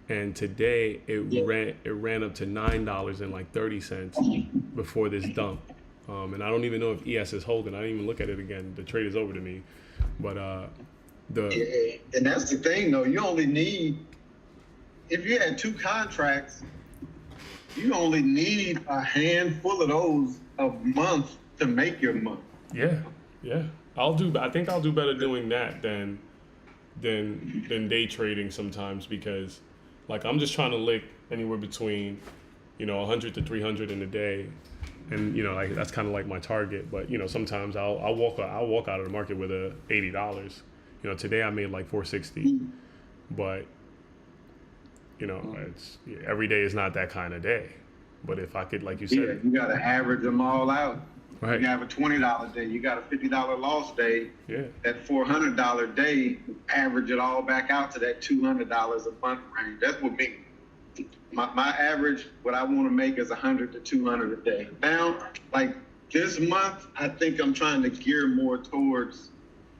And today it ran up to $9.30 before this dump. And I don't even know if ES is holding. I didn't even look at it again. The trade is over to me. But and that's the thing though. You only need if you had 2 contracts, you only need a handful of those a month to make your month. Yeah, yeah. I think I'll do better doing that than day trading sometimes, because like I'm just trying to lick anywhere between 100 to 300 in a day, and like that's kind of like my target. But sometimes I'll walk out of the market with a $80. Today I made like 460, but it's every day is not that kind of day. But if I could, like you Yeah, said, you got to average them all out. right? You have a $20 day, you got a $50 loss day. Yeah, That $400 day, average it all back out to that $200 a month range. That's what me. My average, what I want to make is 100 to 200 a day. Now, like this month, I think I'm trying to gear more towards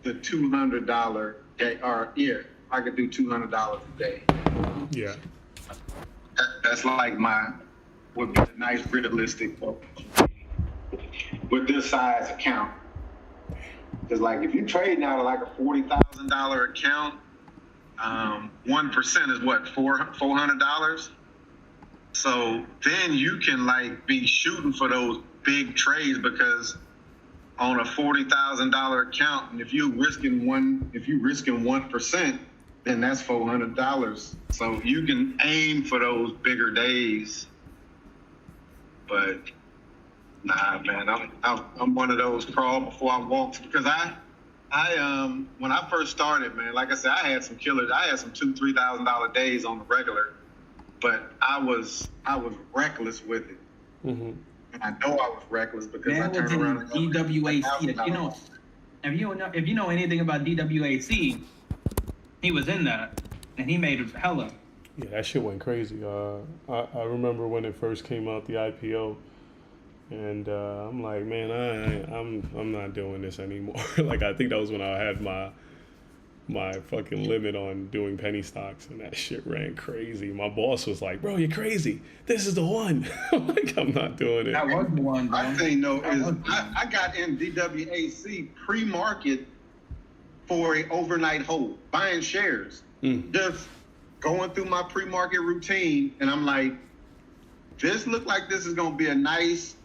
the $200 day. Or yeah, I could do $200 a day. yeah, That's like would be a nice realistic goal with this size account. Because like if you trade out of like a $40,000 account, 1% is what, $400. So then you can like be shooting for those big trades, because on a $40,000 account, and if you're risking 1%, then that's $400. So you can aim for those bigger days. But nah, man, I'm one of those crawl before I walk, because I when I first started, man, like I said, I had some killers. I had some $2,000-$3,000 days on the regular, but I was reckless with it. mm-hmm. And I know I was reckless because I Man was turned in around and got DWAC. $1,000. If you know anything about DWAC, he was in that, and he made hella. Yeah, that shit went crazy. I remember when it first came out, the IPO, and I'm like, man, I'm not doing this anymore. Like I think that was when I had my fucking limit on doing penny stocks, and that shit ran crazy. My boss was like, bro, you're crazy. This is the one. I'm like, I'm not doing it. That was the one, bro. My thing though is I got in DWAC pre-market for an overnight hold, buying shares. Just going through my pre-market routine, and I'm like, this look like this is gonna be a nice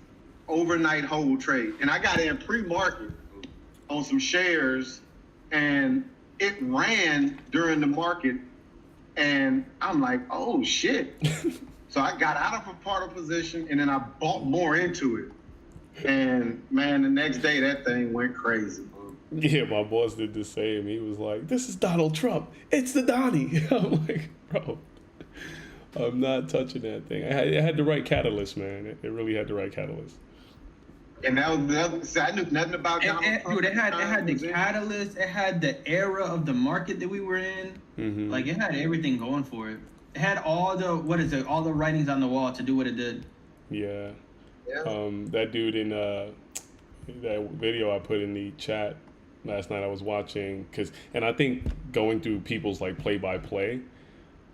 overnight hold trade. And I got in pre-market on some shares, and it ran during the market, and I'm like, oh shit. So I got out of a part of position, and then I bought more into it. And man, the next day that thing went crazy. Yeah, my boss did the same. He was like, this is Donald Trump. It's the Donnie. I'm like, bro, I'm not touching that thing. It had the right catalyst, man. It really had the right catalyst. And that was I knew nothing about Donald Trump. Dude, it had the catalyst. It had the era of the market that we were in. Mm-hmm. Like it had everything going for it. It had all the writings on the wall to do what it did. Yeah. Yeah. That dude in that video I put in the chat last night, I was watching, and I think going through people's like play-by-play,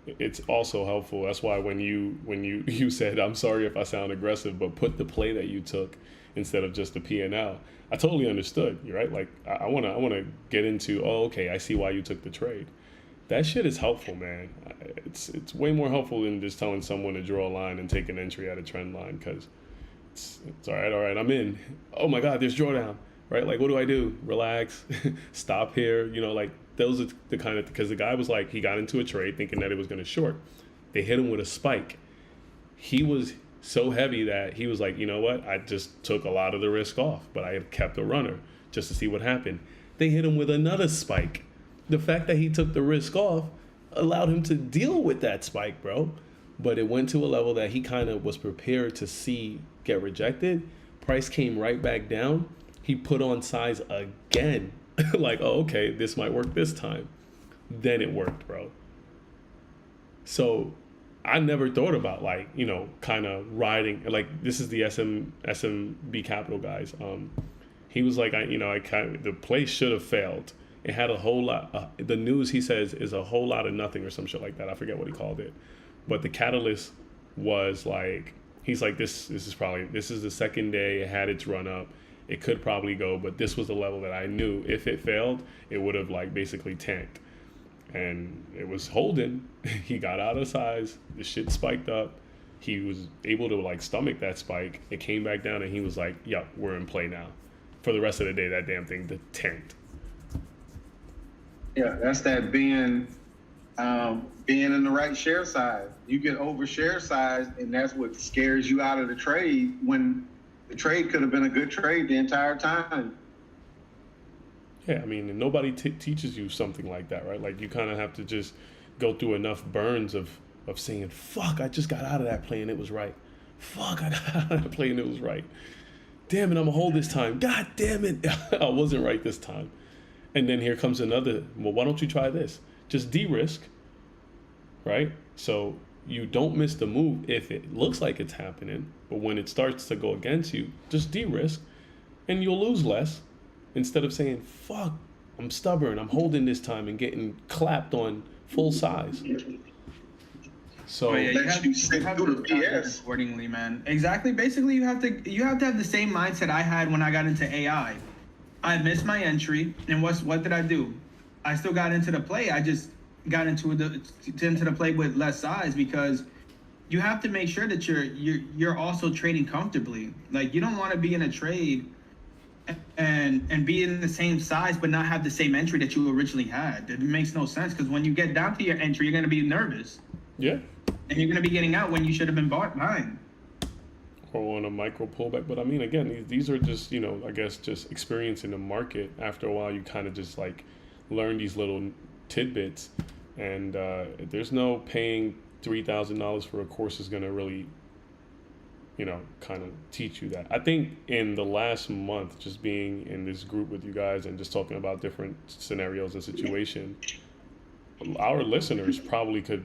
it's also helpful. That's why when you said, I'm sorry if I sound aggressive, but put the play that you took instead of just the P&L, I totally understood. You're right. Like I wanna get into, oh, okay, I see why you took the trade. That shit is helpful, man. It's way more helpful than just telling someone to draw a line and take an entry at a trend line, because it's all right, I'm in. Oh my God, there's drawdown, right? Like, what do I do? Relax, stop here. Like those are the kind of, because the guy was like, he got into a trade thinking that it was going to short. They hit him with a spike. He was so heavy that he was like, you know what? I just took a lot of the risk off, but I had kept a runner just to see what happened. They hit him with another spike. The fact that he took the risk off allowed him to deal with that spike, bro. But it went to a level that he kind of was prepared to see get rejected. Price came right back down. He put on size again. Like, oh, okay, this might work this time. Then it worked, bro. So I never thought about like, kind of riding, like this is the SMB Capital guys. He was like, the play should have failed. It had a whole lot, the news he says is a whole lot of nothing or some shit like that. I forget what he called it. But the catalyst was like, he's like, this is the second day. It had its run up. It could probably go, but this was the level that I knew if it failed, it would have like basically tanked. and it was holding. He got out of size. The shit spiked up. He was able to like stomach that spike. It came back down, and he was like, "Yup, we're in play now." For the rest of the day, that damn thing tanked. Yeah, that's that being in the right share size. You get over share size, and that's what scares you out of the trade when the trade could have been a good trade the entire time. Yeah, I mean, and nobody teaches you something like that, right? Like you kind of have to just go through enough burns of saying, "Fuck, I just got out of that play and it was right. Fuck, I got out of that play and it was right. Damn it, I'm gonna hold this time. God damn it, I wasn't right this time." And then here comes another. Well, why don't you try this? Just de-risk, right? So you don't miss the move if it looks like it's happening, but when it starts to go against you, just de-risk, and you'll lose less. Instead of saying, "Fuck, I'm stubborn, I'm holding this time," and getting clapped on full size. So Oh yeah, Let you sit through the calculate BS. accordingly, man. Exactly. Basically, you have to have the same mindset I had when I got into AI. I missed my entry, and what did I do? I still got into the play. I just got into the play with less size, because you have to make sure that you're also trading comfortably. Like, you don't want to be in a trade and be in the same size but not have the same entry that you originally had. It makes no sense, because when you get down to your entry, you're going to be nervous, yeah, and you're going to be getting out when you should have been behind. or on a micro pullback. But I mean, again, these are just, I guess just experience in the market. After a while, you kind of just like learn these little tidbits, and there's no paying $3,000 for a course is going to really, kind of teach you that. I think in the last month, just being in this group with you guys and just talking about different scenarios and situations, our listeners probably could,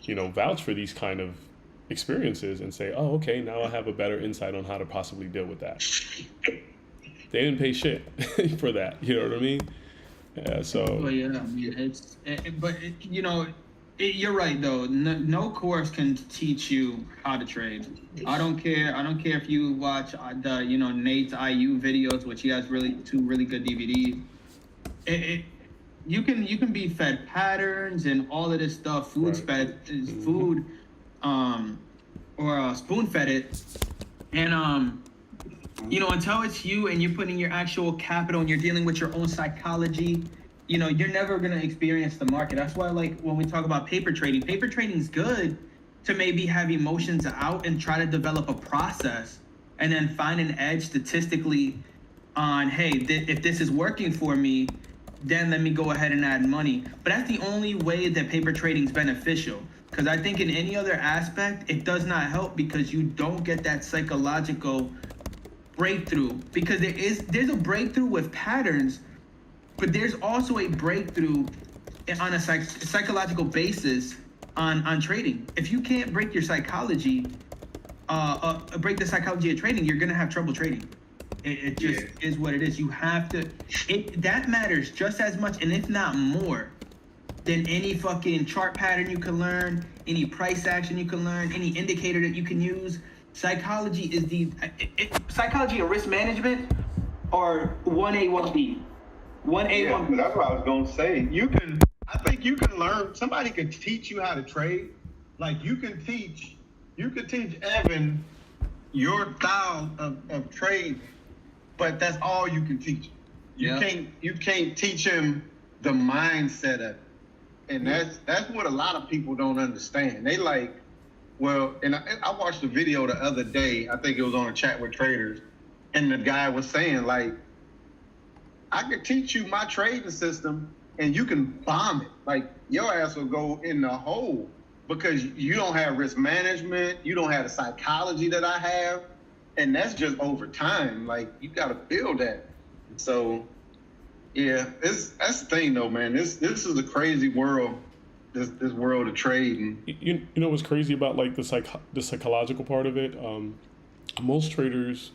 vouch for these kind of experiences and say, "Oh, okay, now I have a better insight on how to possibly deal with that." They didn't pay shit for that. You know what I mean? Yeah, so. But yeah, you're right though. No course can teach you how to trade. I don't care if you watch the Nate's IU videos, which he has two really good DVDs. You can be fed patterns and all of this stuff. Food Right. or spoon fed it, and until it's you and you're putting your actual capital and you're dealing with your own psychology, you're never gonna experience the market. That's why, like, when we talk about paper trading is good to maybe have emotions out and try to develop a process and then find an edge statistically on, hey, if this is working for me, then let me go ahead and add money. But that's the only way that paper trading is beneficial. Because I think in any other aspect, it does not help, because you don't get that psychological breakthrough. Because there's a breakthrough with patterns, but there's also a breakthrough on a psychological basis on trading. If you can't break your psychology, break the psychology of trading, you're gonna have trouble trading. It just is what it is. You have to. That matters just as much, and if not more, than any fucking chart pattern you can learn, any price action you can learn, any indicator that you can use. Psychology is psychology and risk management are 1A, 1B. 1A, Yeah, 1B. that's what I was gonna say. I think you can learn. Somebody can teach you how to trade. Like you could teach Evan your style of trade, but that's all you can teach. You can't teach him the mindset of it. And that's what a lot of people don't understand. They like, well, and I watched a video the other day. I think it was on a chat with traders, and the guy was saying, like, I could teach you my trading system and you can bomb it. Like, your ass will go in the hole because you don't have risk management. You don't have the psychology that I have. And that's just over time. Like, you got to build that. So, yeah, that's the thing though, man. This is a crazy world. This world of trading. You know what's crazy about like the psychological part of it? Most traders,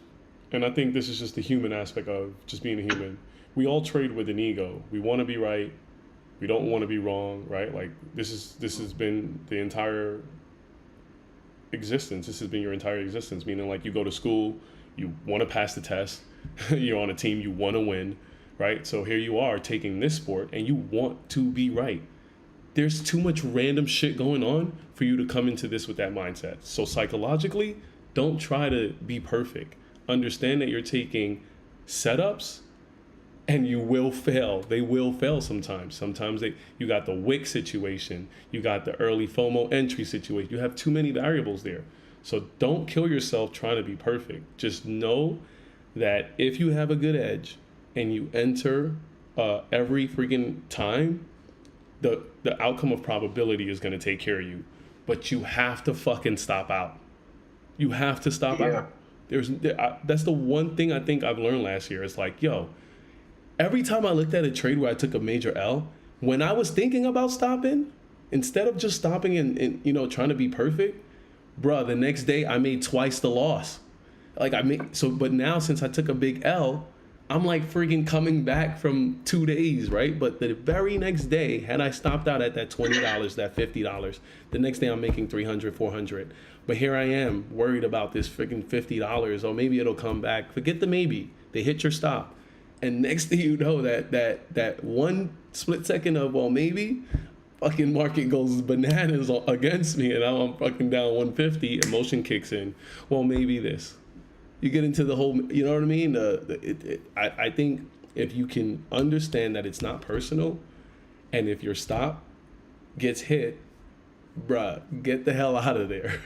and I think this is just the human aspect of just being a human. We all trade with an ego. We want to be right. We don't want to be wrong, right? Like this has been the entire existence. This has been your entire existence. Meaning, like, you go to school, you want to pass the test. You're on a team, you want to win, right? So here you are taking this sport, and you want to be right. there's too much random shit going on for you to come into this with that mindset. So psychologically, don't try to be perfect. Understand that you're taking setups and you will fail. They will fail sometimes. Sometimes you got the wick situation, you got the early FOMO entry situation. You have too many variables there. So don't kill yourself trying to be perfect. Just know that if you have a good edge and you enter every freaking time, the outcome of probability is going to take care of you. But you have to fucking stop out. You have to stop out. That's the one thing I think I've learned last year. It's like, yo, every time I looked at a trade where I took a major L, when I was thinking about stopping, instead of just stopping and trying to be perfect, bruh, the next day I made twice the loss. But now since I took a big L, I'm like freaking coming back from 2 days, right? But the very next day, had I stopped out at that $20, that $50, the next day I'm making $300, $400. But here I am worried about this freaking $50, or maybe it'll come back. Forget the maybe. They hit your stop. And next thing you know, that one split second of, well, maybe, fucking market goes bananas against me, and now I'm fucking down 150, emotion kicks in. Well, maybe this. You get into the whole, you know what I mean? I think if you can understand that it's not personal, and if your stop gets hit, bruh, get the hell out of there.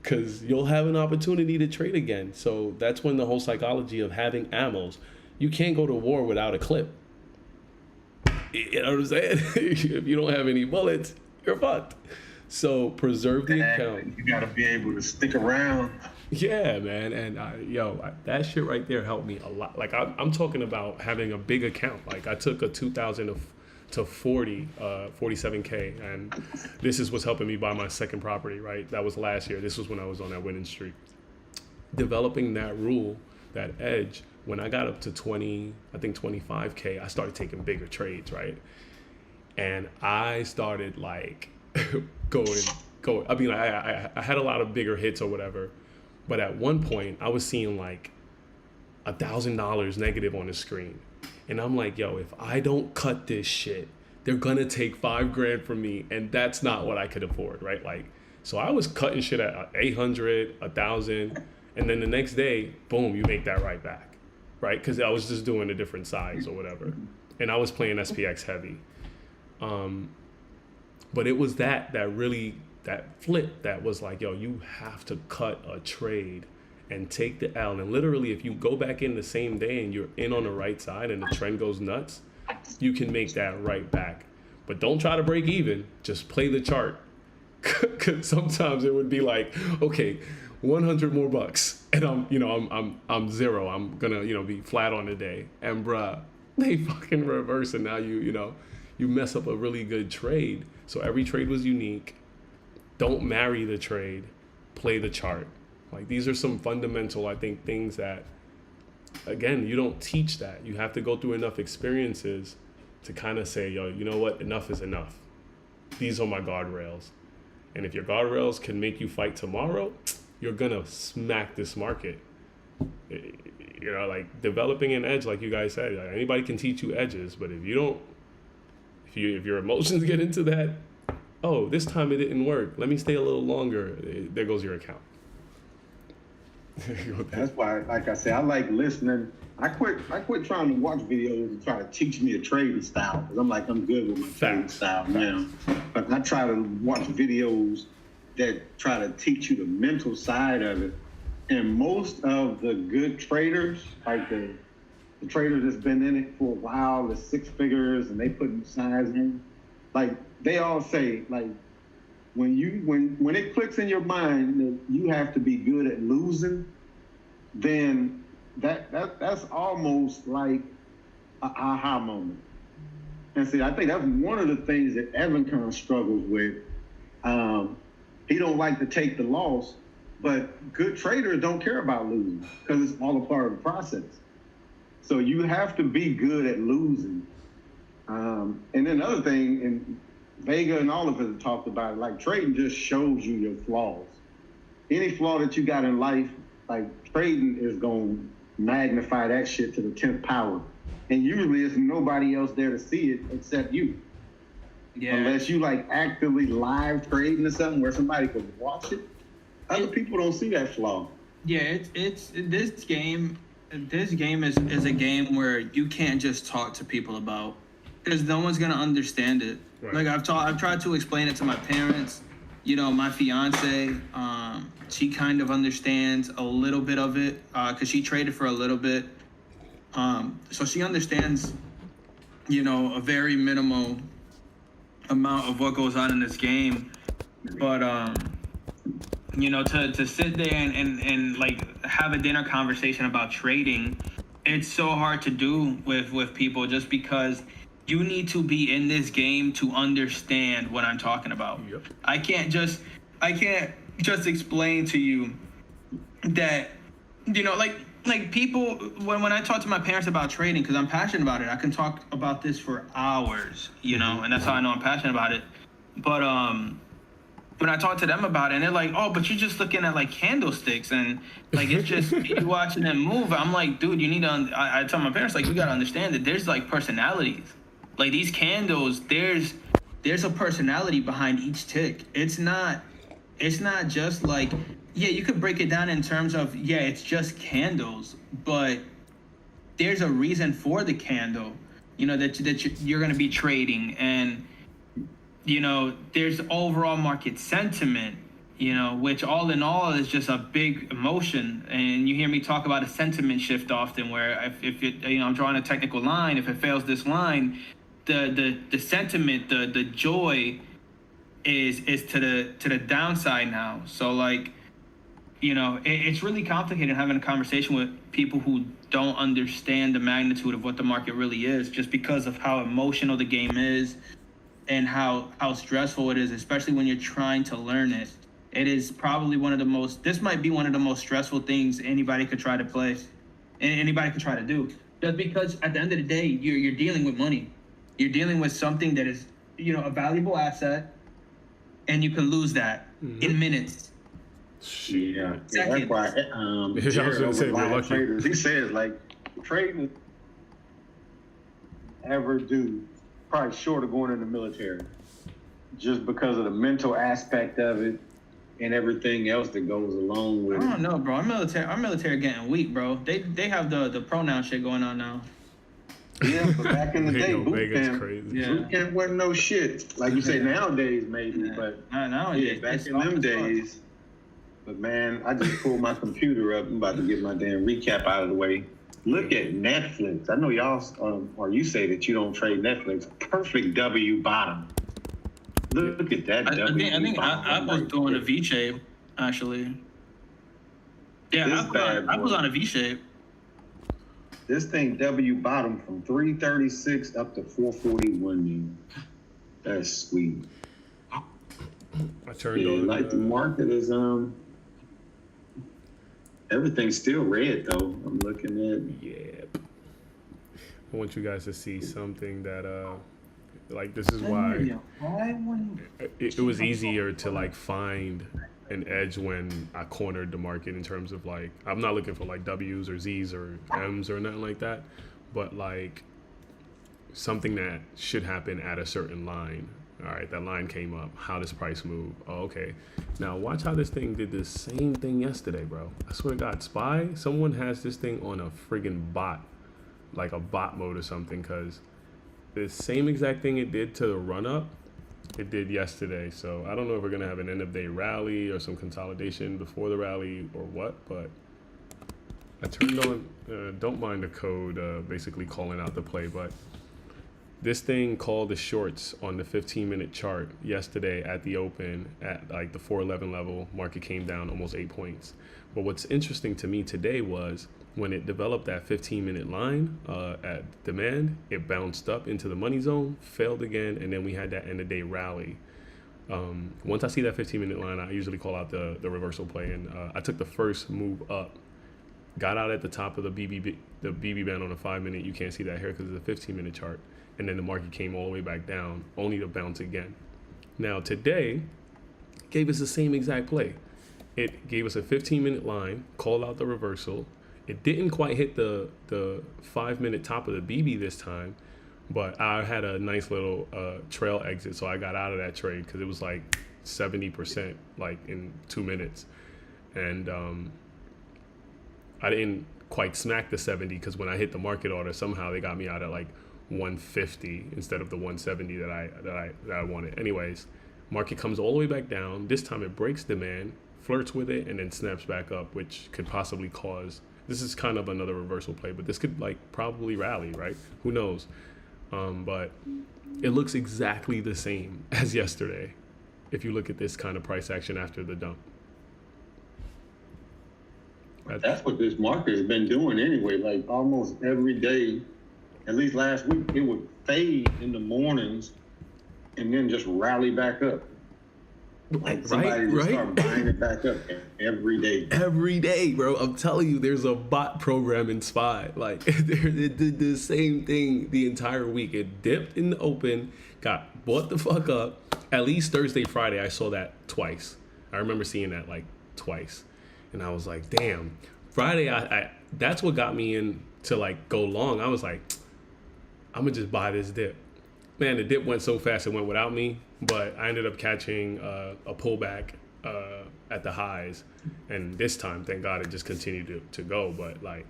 Because you'll have an opportunity to trade again. So that's when the whole psychology of having ammos, you can't go to war without a clip. You know what I'm saying? If you don't have any bullets, you're fucked. So preserve the account. You got to be able to stick around. Yeah, man. And that shit right there helped me a lot. Like I'm talking about having a big account. Like I took a 2,000 to 47K, and this is what's helping me buy my second property, right? That was last year. This was when I was on that winning streak. Developing that rule, that edge, when I got up to 25K, I started taking bigger trades, right? And I started like going. I mean, I had a lot of bigger hits or whatever, but at one point I was seeing like $1,000 negative on the screen. And I'm like, yo, if I don't cut this shit, they're gonna take $5,000 from me, and that's not what I could afford, right? Like, so I was cutting shit at 800, 1,000, and then the next day, boom, you make that right back, right? Because I was just doing a different size or whatever, and I was playing SPX heavy. But it was that flip that was like, yo, you have to cut a trade and take the L. And literally, if you go back in the same day and you're in on the right side and the trend goes nuts, you can make that right back. But don't try to break even. Just play the chart. Because sometimes it would be like, okay, 100 more bucks, and I'm zero. I'm gonna be flat on the day. And bruh, they fucking reverse, and now you mess up a really good trade. So every trade was unique. Don't marry the trade. Play the chart. Like, these are some fundamental, I think, things that, again, you don't teach that. You have to go through enough experiences to kind of say, yo, you know what? Enough is enough. These are my guardrails. And if your guardrails can make you fight tomorrow, you're going to smack this market. Like developing an edge, like you guys said, like anybody can teach you edges, but if your emotions get into that, oh, this time it didn't work, let me stay a little longer, there goes your account. That's why, like I said, I like listening. I quit trying to watch videos and try to teach me a trading style, because I'm good with my trading style now. But I try to watch videos that try to teach you the mental side of it. And most of the good traders, like the traders that's been in it for a while, the six figures, and they putting size in, like they all say, like when it clicks in your mind that you have to be good at losing, then that's almost like an aha moment. And see, I think that's one of the things that Evan kind of struggles with. He don't like to take the loss, but good traders don't care about losing because it's all a part of the process. So you have to be good at losing. And then another thing, and Vega and all of us have talked about it, like trading just shows you your flaws. Any flaw that you got in life, like trading is going to magnify that shit to the 10th power. And usually there's nobody else there to see it except you. Yeah. unless you like actively live trading or something where somebody could watch it. Other people don't see that flaw. Yeah, it's this game. This game is a game where you can't just talk to people about, because no one's gonna understand it. Right. Like I've tried to explain it to my parents. You know, my fiance, she kind of understands a little bit of it because she traded for a little bit. So she understands, you know, a very minimal amount of what goes on in this game. But you know, to sit there and like have a dinner conversation about trading, it's so hard to do with people just because you need to be in this game to understand what I'm talking about. Yep. I can't just explain to you that, you know, like people, when I talk to my parents about trading, because I'm passionate about it, I can talk about this for hours, you know, and that's how I know I'm passionate about it. But when I talk to them about it, and they're like, oh, but you're just looking at like candlesticks and like it's just you watching them move. I'm like, dude, you need to. I tell my parents, like, you gotta understand that there's like personalities. Like these candles, there's a personality behind each tick. It's not just like, yeah, you could break it down in terms of, yeah, it's just candles, but there's a reason for the candle, you know, that you're going to be trading. And, you know, there's overall market sentiment, you know, which all in all is just a big emotion. And you hear me talk about a sentiment shift often, where if it, you know, I'm drawing a technical line, if it fails this line, the sentiment, the joy is to the downside now. So like, you know, it's really complicated having a conversation with people who don't understand the magnitude of what the market really is, just because of how emotional the game is and how stressful it is, especially when you're trying to learn it. It is probably this might be one of the most stressful things anybody could try to play, and anybody could try to do. Just because at the end of the day, you're dealing with money. You're dealing with something that is, you know, a valuable asset, and you can lose that in minutes. Yeah, that's why Jared over Live Traders, he says like trading ever do probably short of going in the military, just because of the mental aspect of it and everything else that goes along with it. I don't know, bro. Our military getting weak, bro. They have the pronoun shit going on now. Yeah, but back in the day, Yo, boot Vegas camp, crazy. boot camp wasn't no shit. Like you say nowadays, maybe, but Nowadays, yeah, back it's in them soft as fuck. days. But man, I just pulled my computer up. I'm about to get my damn recap out of the way. Look at Netflix. I know y'all, or you say that you don't trade Netflix. Perfect W bottom. Look at that I W. think I bottom was right doing a there. V shape, actually. Yeah, This bad I was boy. on a V shape. This thing W bottom from 336 up to 441. Man. That's sweet. I turned Yeah, on like the market is everything's still red though. I'm looking at. Yep. I want you guys to see something that like this is why it was easier to like find an edge when I cornered the market in terms of like, I'm not looking for like W's or Z's or M's or nothing like that, but like something that should happen at a certain line. All right, that line came up. How does price move? Oh, okay. Now watch how this thing did the same thing yesterday, bro. I swear to God, SPY, someone has this thing on a friggin' bot, like a bot mode or something, because the same exact thing it did to the run up, it did yesterday. So I don't know if we're gonna have an end of day rally or some consolidation before the rally or what, but I turned on, don't mind the code basically calling out the play, but this thing called the shorts on the 15-minute chart yesterday at the open at like the 411 level. Market came down almost 8 points. But what's interesting to me today was when it developed that 15-minute line at demand, it bounced up into the money zone, failed again, and then we had that end of day rally. Once I see that 15-minute line, I usually call out the reversal play, and I took the first move up, got out at the top of the BB band on the 5-minute. You can't see that here because it's a 15-minute chart. And then the market came all the way back down, only to bounce again. Now today, gave us the same exact play. It gave us a 15-minute line, called out the reversal. It didn't quite hit the 5-minute top of the BB this time, But I had a nice little trail exit, so I got out of that trade because it was like 70% like in 2 minutes, and I didn't quite smack the 70 because when I hit the market order, somehow they got me out at like 150 instead of the 170 that I wanted. Anyways, market comes all the way back down. This time it breaks demand, flirts with it, and then snaps back up, which could possibly cause. This is kind of another reversal play, but this could like probably rally, right? Who knows? But it looks exactly the same as yesterday if you look at this kind of price action after the dump. That's what this market has been doing anyway. Like almost every day, at least last week, it would fade in the mornings and then just rally back up. Like somebody would start buying it back up every day. Every day, bro. I'm telling you, there's a bot program in SPY. Like, it did the same thing the entire week. It dipped in the open, got bought the fuck up. At least Thursday, Friday, I saw that twice. I remember seeing that like twice. And I was like, damn. Friday, I that's what got me in to like go long. I was like, I'm gonna just buy this dip. Man, the dip went so fast it went without me, but I ended up catching a pullback at the highs, and this time, thank God, it just continued to go. But like,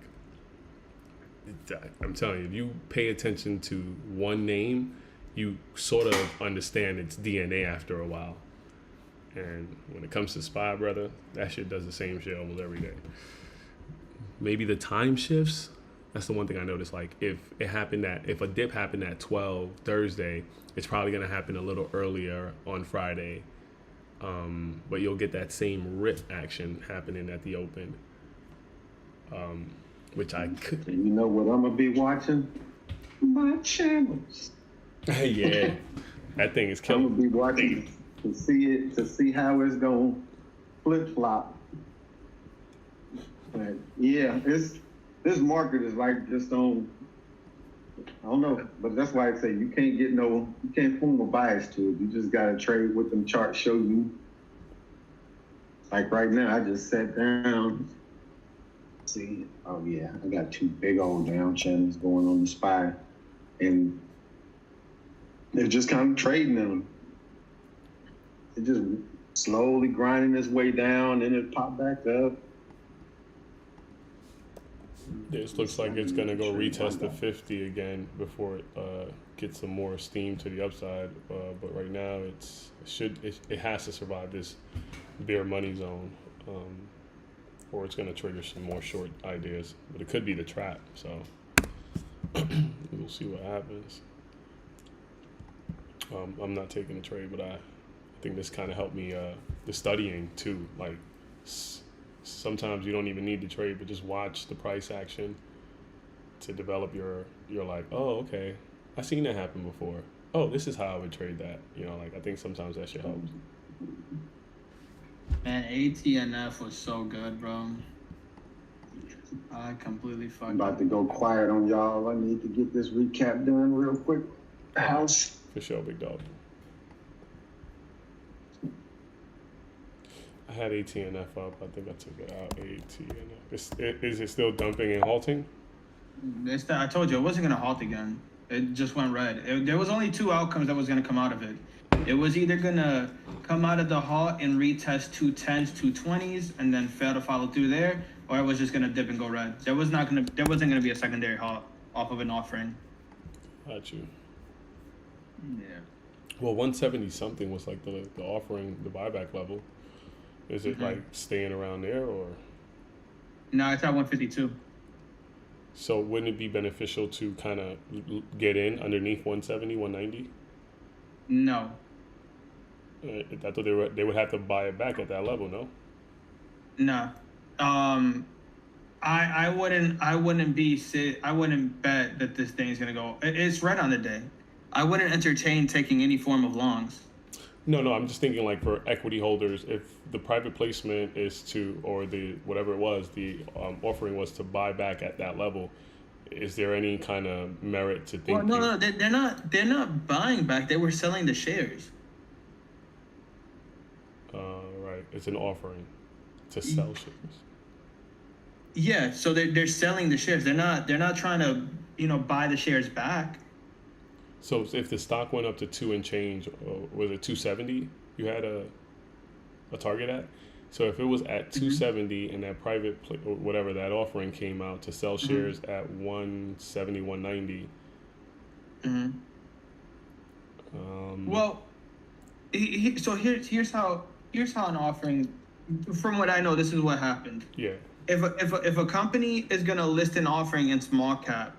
I'm telling you, if you pay attention to one name, you sort of understand its DNA after a while. And when it comes to SPY, brother, that shit does the same shit almost every day. Maybe the time shifts. That's the one thing I noticed. Like if a dip happened at 12 Thursday, it's probably gonna happen a little earlier on Friday. But you'll get that same rip action happening at the open. Which I could. You know what I'm gonna be watching? My channels. Yeah, that thing is I'm killing. gonna be watching to see how it's gonna flip flop. But yeah, this market is like just on. I don't know, but that's why I say you can't form a bias to it. You just gotta trade what them charts show you. Like right now, I just sat down. See, oh yeah, I got two big old down channels going on the SPY, and they're just kind of trading them. It just slowly grinding its way down, and it pop back up. This looks like it's gonna go retest the 50 again before it gets some more steam to the upside. But right now, it has to survive this bear money zone, or it's gonna trigger some more short ideas. But it could be the trap. So we'll see what happens. I'm not taking the trade, but I think this kind of helped me the studying too. Like sometimes you don't even need to trade, but just watch the price action to develop your like, oh, okay, I seen that happen before. Oh, this is how I would trade that. You know, like I think sometimes that shit helps. Man, ATNF was so good, bro. I completely fucked I'm about to go quiet on y'all. I need to get this recap done real quick. House. For sure, big dog. I had ATNF up. I think I took it out. ATNF. Is it still dumping and halting? I told you it wasn't gonna halt again. It just went red. There was only two outcomes that was gonna come out of it. It was either gonna come out of the halt and retest 210s, 220s, and then fail to follow through there, or it was just gonna dip and go red. There wasn't gonna be a secondary halt off of an offering. Got you. Yeah. Well, 170 something was like the offering, the buyback level. Is it like staying around there or? No, it's at 152. So wouldn't it be beneficial to kind of get in underneath 170, 190? No. I thought they would have to buy it back at that level, no? No. I wouldn't bet that this thing's gonna go. It's red on the day. I wouldn't entertain taking any form of longs. No, I'm just thinking like for equity holders, if the private placement is to, or the whatever it was, the offering was to buy back at that level, is there any kind of merit to thinking? Well, no, they're not buying back. They were selling the shares. Right, it's an offering to sell shares. Yeah, so they're selling the shares. They're not trying to buy the shares back. So if the stock went up to 2 and change, was it 270? You had a target at. So if it was at 270 and that or whatever that offering came out to sell shares at 170, 190. Well, so here's how an offering. From what I know, this is what happened. Yeah. If a company is gonna list an offering in small cap,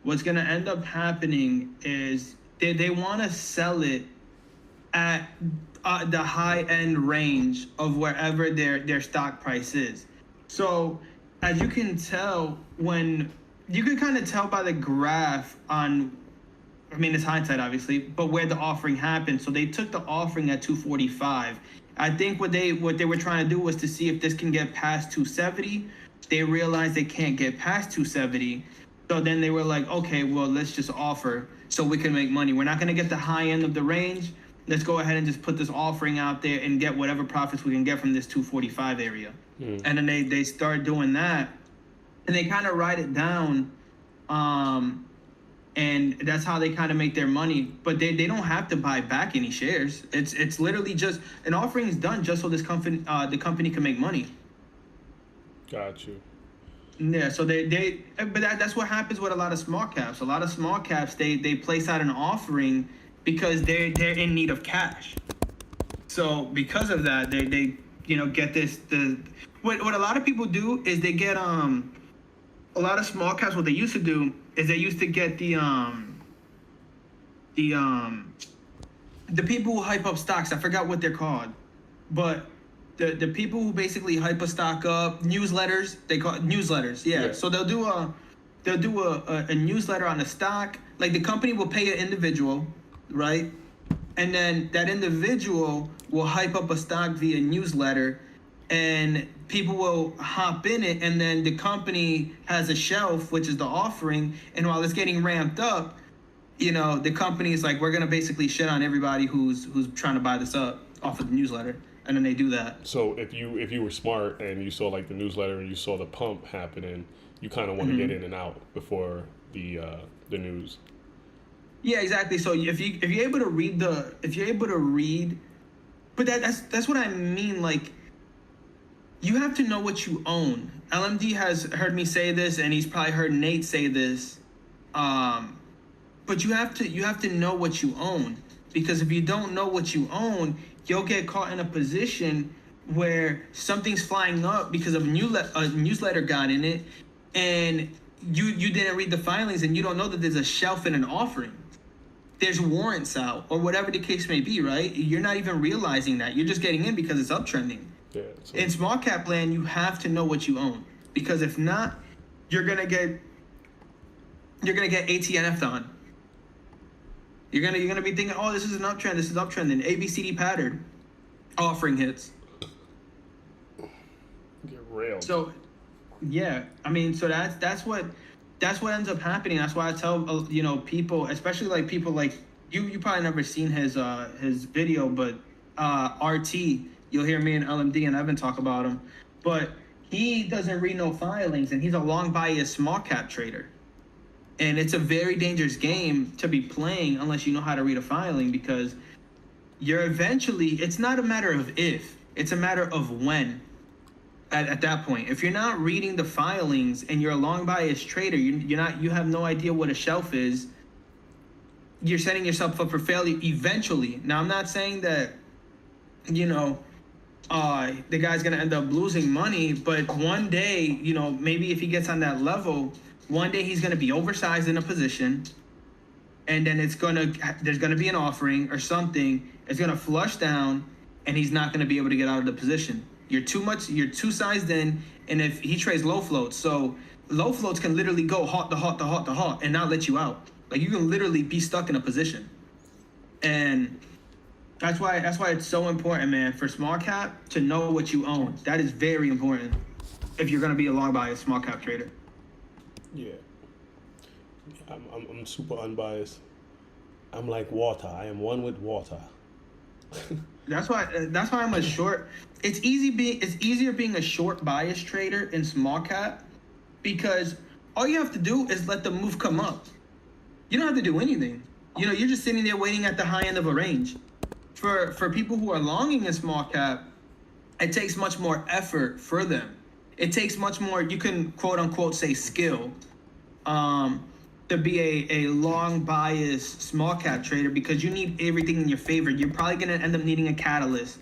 what's gonna end up happening is they want to sell it at the high end range of wherever their stock price is. So as you can tell, when you can kind of tell by the graph on, I mean, it's hindsight obviously, but where the offering happened. So they took the offering at 245. I think what they were trying to do was to see if this can get past 270. They realized they can't get past 270. So then they were like, okay, well, let's just offer so we can make money. We're not going to get the high end of the range. Let's go ahead and just put this offering out there and get whatever profits we can get from this 245 area. And then they start doing that, and they kind of write it down. And that's how they kind of make their money. But they don't have to buy back any shares. It's literally just an offering is done just so the company can make money. Got you. Yeah, so but that's what happens with a lot of small caps. A lot of small caps, they place out an offering because they're in need of cash. So because of that, they get this. What a lot of people do is they get a lot of small caps. What they used to do is they used to get the people who hype up stocks. I forgot what they're called, but the people who basically hype a stock up, newsletters. They call it newsletters. Yeah. So they'll do a newsletter on a stock. Like the company will pay an individual, right? And then that individual will hype up a stock via newsletter, and people will hop in it, and then the company has a shelf, which is the offering, and while it's getting ramped up, the company is like, we're gonna basically shit on everybody who's trying to buy this up off of the newsletter, and then they do that. So if you were smart and you saw like the newsletter and you saw the pump happening, you kind of want to get in and out before the news. Yeah, exactly. So if you're able to read, but that's what I mean. Like, you have to know what you own. LMD has heard me say this, and he's probably heard Nate say this. But you have to know what you own, because if you don't know what you own, you'll get caught in a position where something's flying up because of a newsletter got in it, and you didn't read the filings, and you don't know that there's a shelf in an offering. There's warrants out, or whatever the case may be, right? You're not even realizing that. You're just getting in because it's uptrending. Yeah, so In small cap land, you have to know what you own, because if not, you're gonna get ATNF'd on. You're gonna be thinking, oh, this is an uptrend, and ABCD pattern offering hits. get railed. So, yeah, I mean, so that's what ends up happening. That's why I tell people, especially like people like you probably never seen his video, but RT, you'll hear me and LMD and Evan talk about him, but he doesn't read no filings, and he's a long bias small cap trader, and it's a very dangerous game to be playing unless you know how to read a filing, because it's not a matter of if, it's a matter of when. At that point, if you're not reading the filings and you're a long bias trader, you have no idea what a shelf is. You're setting yourself up for failure eventually. Now, I'm not saying that, the guy's gonna end up losing money, but one day, maybe if he gets on that level, one day he's gonna be oversized in a position, and then there's gonna be an offering or something. It's gonna flush down, and he's not gonna be able to get out of the position. You're too sized in, and if he trades low floats, so low floats can literally go hot to hot to hot to hot and not let you out. Like, you can literally be stuck in a position. And that's why it's so important, man, for small cap to know what you own. That is very important if you're gonna be a long bias small cap trader. Yeah, I'm super unbiased. I'm like water. I am one with water. That's why I'm a short. It's easier being a short bias trader in small cap, because all you have to do is let the move come up. You don't have to do anything. you're just sitting there waiting at the high end of a range. For people who are longing in small cap, it takes much more effort for them. It takes much more, you can quote unquote say skill, to be a long bias small cap trader, because you need everything in your favor. You're probably going to end up needing a catalyst.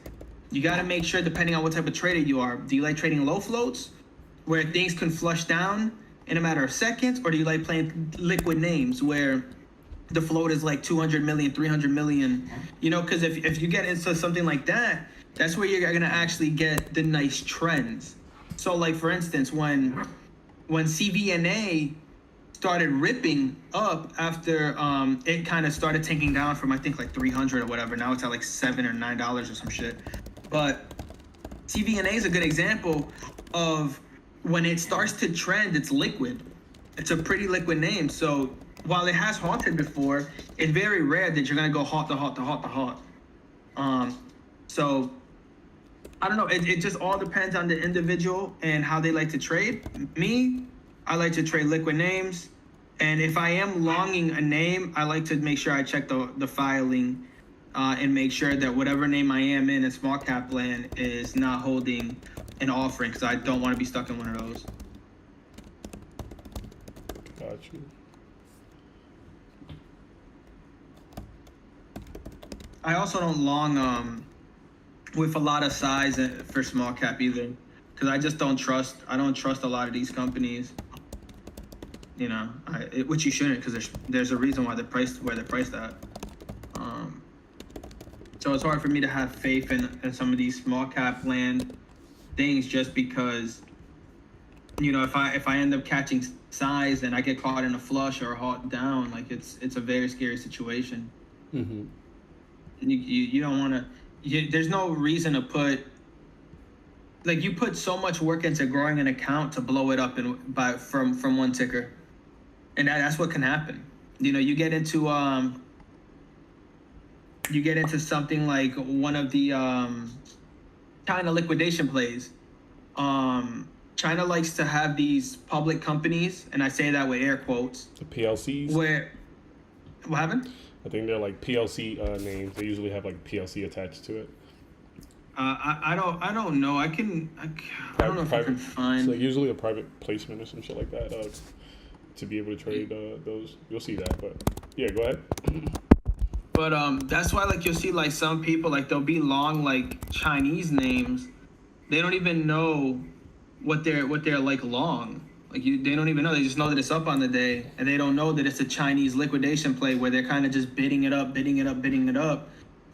You got to make sure, depending on what type of trader you are, do you like trading low floats where things can flush down in a matter of seconds, or do you like playing liquid names where the float is like 200 million, 300 million, because if you get into something like that, that's where you're going to actually get the nice trends. So like, for instance, when CVNA started ripping up after it kind of started tanking down from, I think, like 300 or whatever. Now it's at like $7 or $9 or some shit. But CVNA is a good example of when it starts to trend, it's liquid. It's a pretty liquid name. So while it has halted before, it's very rare that you're gonna go halt to halt to halt to halt. So I don't know. It just all depends on the individual and how they like to trade. Me, I like to trade liquid names. And if I am longing a name, I like to make sure I check the filing and make sure that whatever name I am in small cap land is not holding an offering, because I don't want to be stuck in one of those. Got you. I also don't long with a lot of size for small cap either, because I just don't trust. I don't trust a lot of these companies. Which you shouldn't, because there's a reason why they're priced where they're priced at. So it's hard for me to have faith in some of these small cap land things, just because, if I end up catching size and I get caught in a flush or a halt down, like it's a very scary situation. Mm-hmm. You don't want to. There's no reason to put. Like, you put so much work into growing an account to blow it up from one ticker, and that's what can happen. You get into something like one of the China liquidation plays. China likes to have these public companies, and I say that with air quotes. The PLCs. What happened? I think they're like PLC names. They usually have like PLC attached to it. I don't know. I don't know if I can find. It's like usually a private placement or some shit like that to be able to trade those. You'll see that, but yeah, go ahead. But that's why, like, you'll see like some people, like, they'll be long like Chinese names. They don't even know what they're like long. Like, they don't even know. They just know that it's up on the day, and they don't know that it's a Chinese liquidation play where they're kind of just bidding it up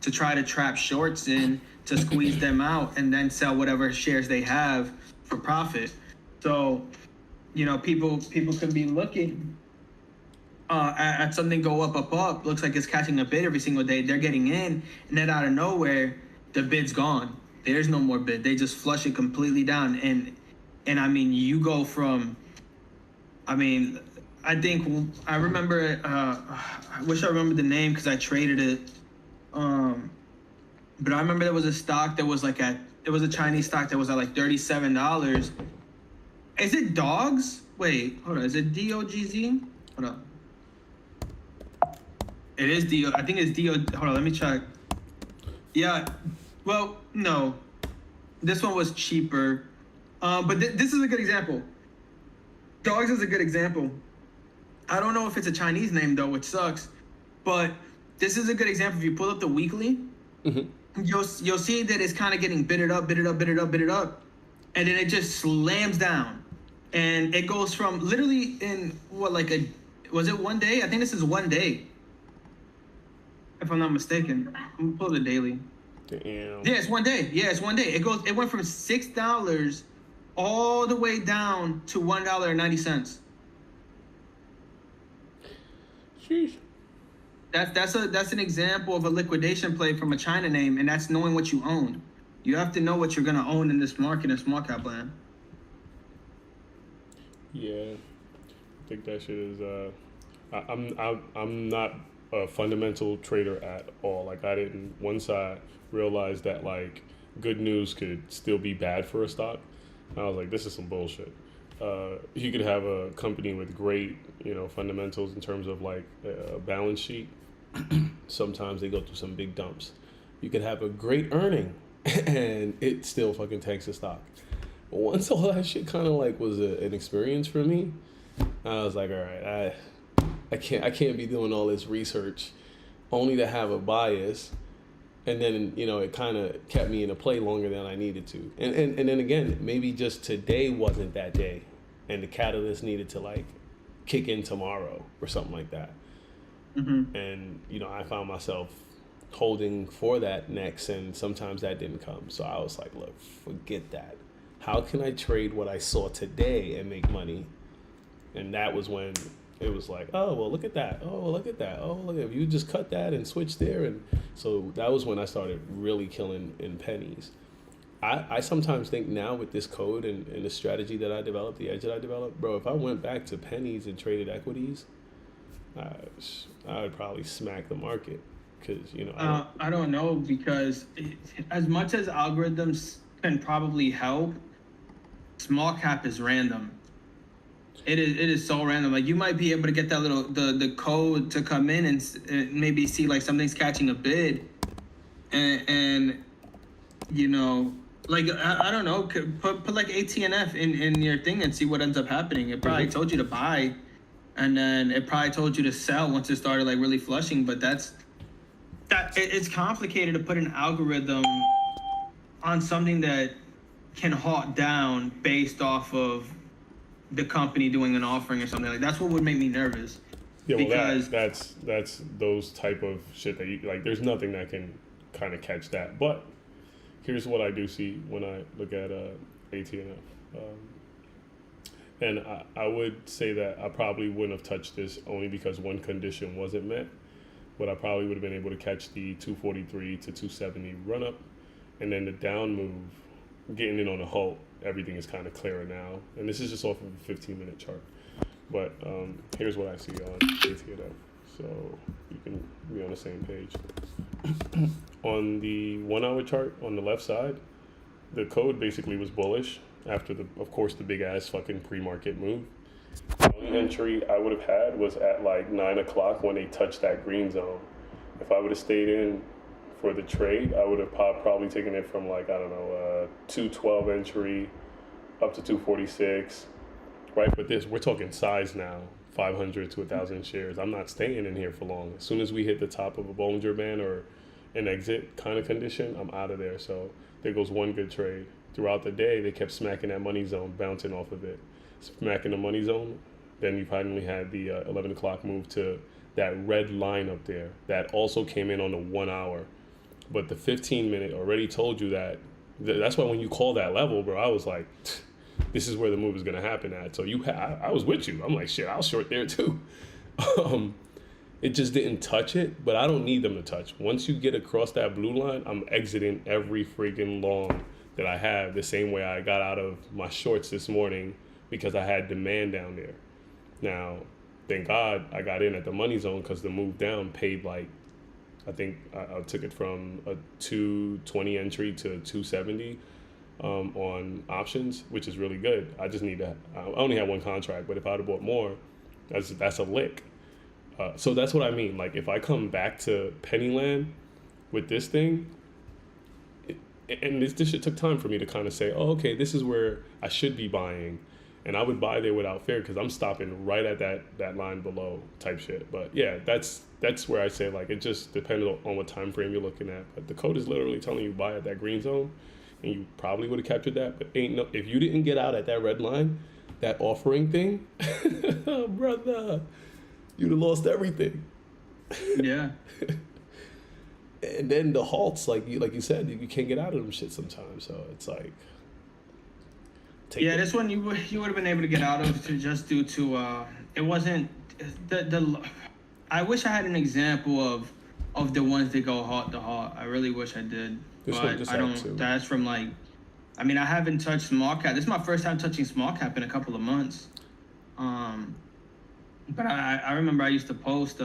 to try to trap shorts in to squeeze them out and then sell whatever shares they have for profit. So, people can be looking at something go up, looks like it's catching a bid every single day. They're getting in, and then out of nowhere, the bid's gone. There's no more bid. They just flush it completely down. And I mean, you go from, I remember, I wish I remembered the name because I traded it. But I remember there was a stock that was it was a Chinese stock that was at like $37. Is it dogs? Wait, hold on. Is it DOGZ? Hold on. It is DO. I think it's DO. Hold on, let me check. Yeah. Well, no. This one was cheaper. But this is a good example. Dogs is a good example. I don't know if it's a Chinese name though, which sucks. But this is a good example. If you pull up the weekly, you'll see that it's kind of getting bidded up, and then it just slams down, and it goes from literally in was it 1 day? I think this is 1 day, if I'm not mistaken. I'm gonna pull the daily. Damn. Yeah, it's 1 day. It went from $6 all the way down to $1.90. Sheesh. That's an example of a liquidation play from a China name, and that's knowing what you own. You have to know what you're gonna own in this market in small cap land. Yeah, I think that shit is. I'm not a fundamental trader at all. Like, I didn't once I realized that like good news could still be bad for a stock. I was like, this is some bullshit. You could have a company with great, fundamentals in terms of like a balance sheet, sometimes they go through some big dumps. You could have a great earning and it still fucking tanks the stock. But once all that shit kind of like was an experience for me, I was like, all right, I can't be doing all this research only to have a bias. And then, you know, it kind of kept me in a play longer than I needed to. And then again, maybe just today wasn't that day and the catalyst needed to like kick in tomorrow or something like that. Mm-hmm. And, you know, I found myself holding for that next, and sometimes that didn't come. So I was like, look, forget that. How can I trade what I saw today and make money? And that was when it was like, oh, well, look at that. Oh, look at that. Oh, look, if you just cut that and switch there. And so that was when I started really killing in pennies. I sometimes think now with this code and the strategy that I developed, the edge that I developed, bro, if I went back to pennies and traded equities, I would probably smack the market. Because, you know, I don't know, because as much as algorithms can probably help, small cap is random. It is so random. Like, you might be able to get that little the code to come in and maybe see like something's catching a bid, and you know, like I don't know, put like ATNF in your thing and see what ends up happening. It probably told you to buy, and then it probably told you to sell once it started like really flushing. But it's complicated to put an algorithm on something that can halt down based off of the company doing an offering or something. Like, that's what would make me nervous. yeah, well, because that's those type of shit that you like. There's nothing that can kind of catch that. But here's what I do see when I look at ATNF, and I would say that I probably wouldn't have touched this only because one condition wasn't met. But I probably would have been able to catch the 243 to 270 run up, and then the down move, getting in on a halt. Everything is kind of clearer now, and this is just off of a 15-minute chart. But here's what I see on ATNF, so you can be on the same page. On the 1 hour chart on the left side, the code basically was bullish after of course the big ass fucking pre-market move. The only entry I would have had was at like 9 o'clock when they touched that green zone. If I would have stayed in for the trade, I would have probably taken it from like, I don't know, 212 entry up to 246, right? But we're talking size now, 500 to 1,000 shares. I'm not staying in here for long. As soon as we hit the top of a Bollinger Band or an exit kind of condition, I'm out of there. So there goes one good trade. Throughout the day, they kept smacking that money zone, bouncing off of it. Smacking the money zone. Then you finally had the 11 o'clock move to that red line up there that also came in on the 1 hour. But the 15-minute already told you that. That's why when you call that level, bro, I was like, this is where the move is going to happen at. So I was with you. I'm like, shit, I'll short there too. It just didn't touch it, but I don't need them to touch. Once you get across that blue line, I'm exiting every freaking long that I have, the same way I got out of my shorts this morning because I had demand down there. Now, thank God I got in at the money zone because the move down paid like, I think I took it from a 220 entry to 270 on options, which is really good. I just need to, I only had one contract, but if I'd have bought more, that's a lick. So that's what I mean. Like, if I come back to Pennyland with this thing, and this shit took time for me to kind of say, oh, okay, this is where I should be buying. And I would buy there without fear because I'm stopping right at that line below type shit. But yeah, that's where I say, like, it just depends on what time frame you're looking at. But the code is literally telling you buy at that green zone, and you probably would have captured that. But if you didn't get out at that red line, that offering thing, brother, you'd have lost everything. yeah. And then the halts, like you said, you can't get out of them shit sometimes. So it's like, this one you would have been able to get out of just due to it wasn't the. I wish I had an example of the ones that go halt to halt. I really wish I did, but I don't. That's from like, I mean, I haven't touched small cap. This is my first time touching small cap in a couple of months. But I remember I used to post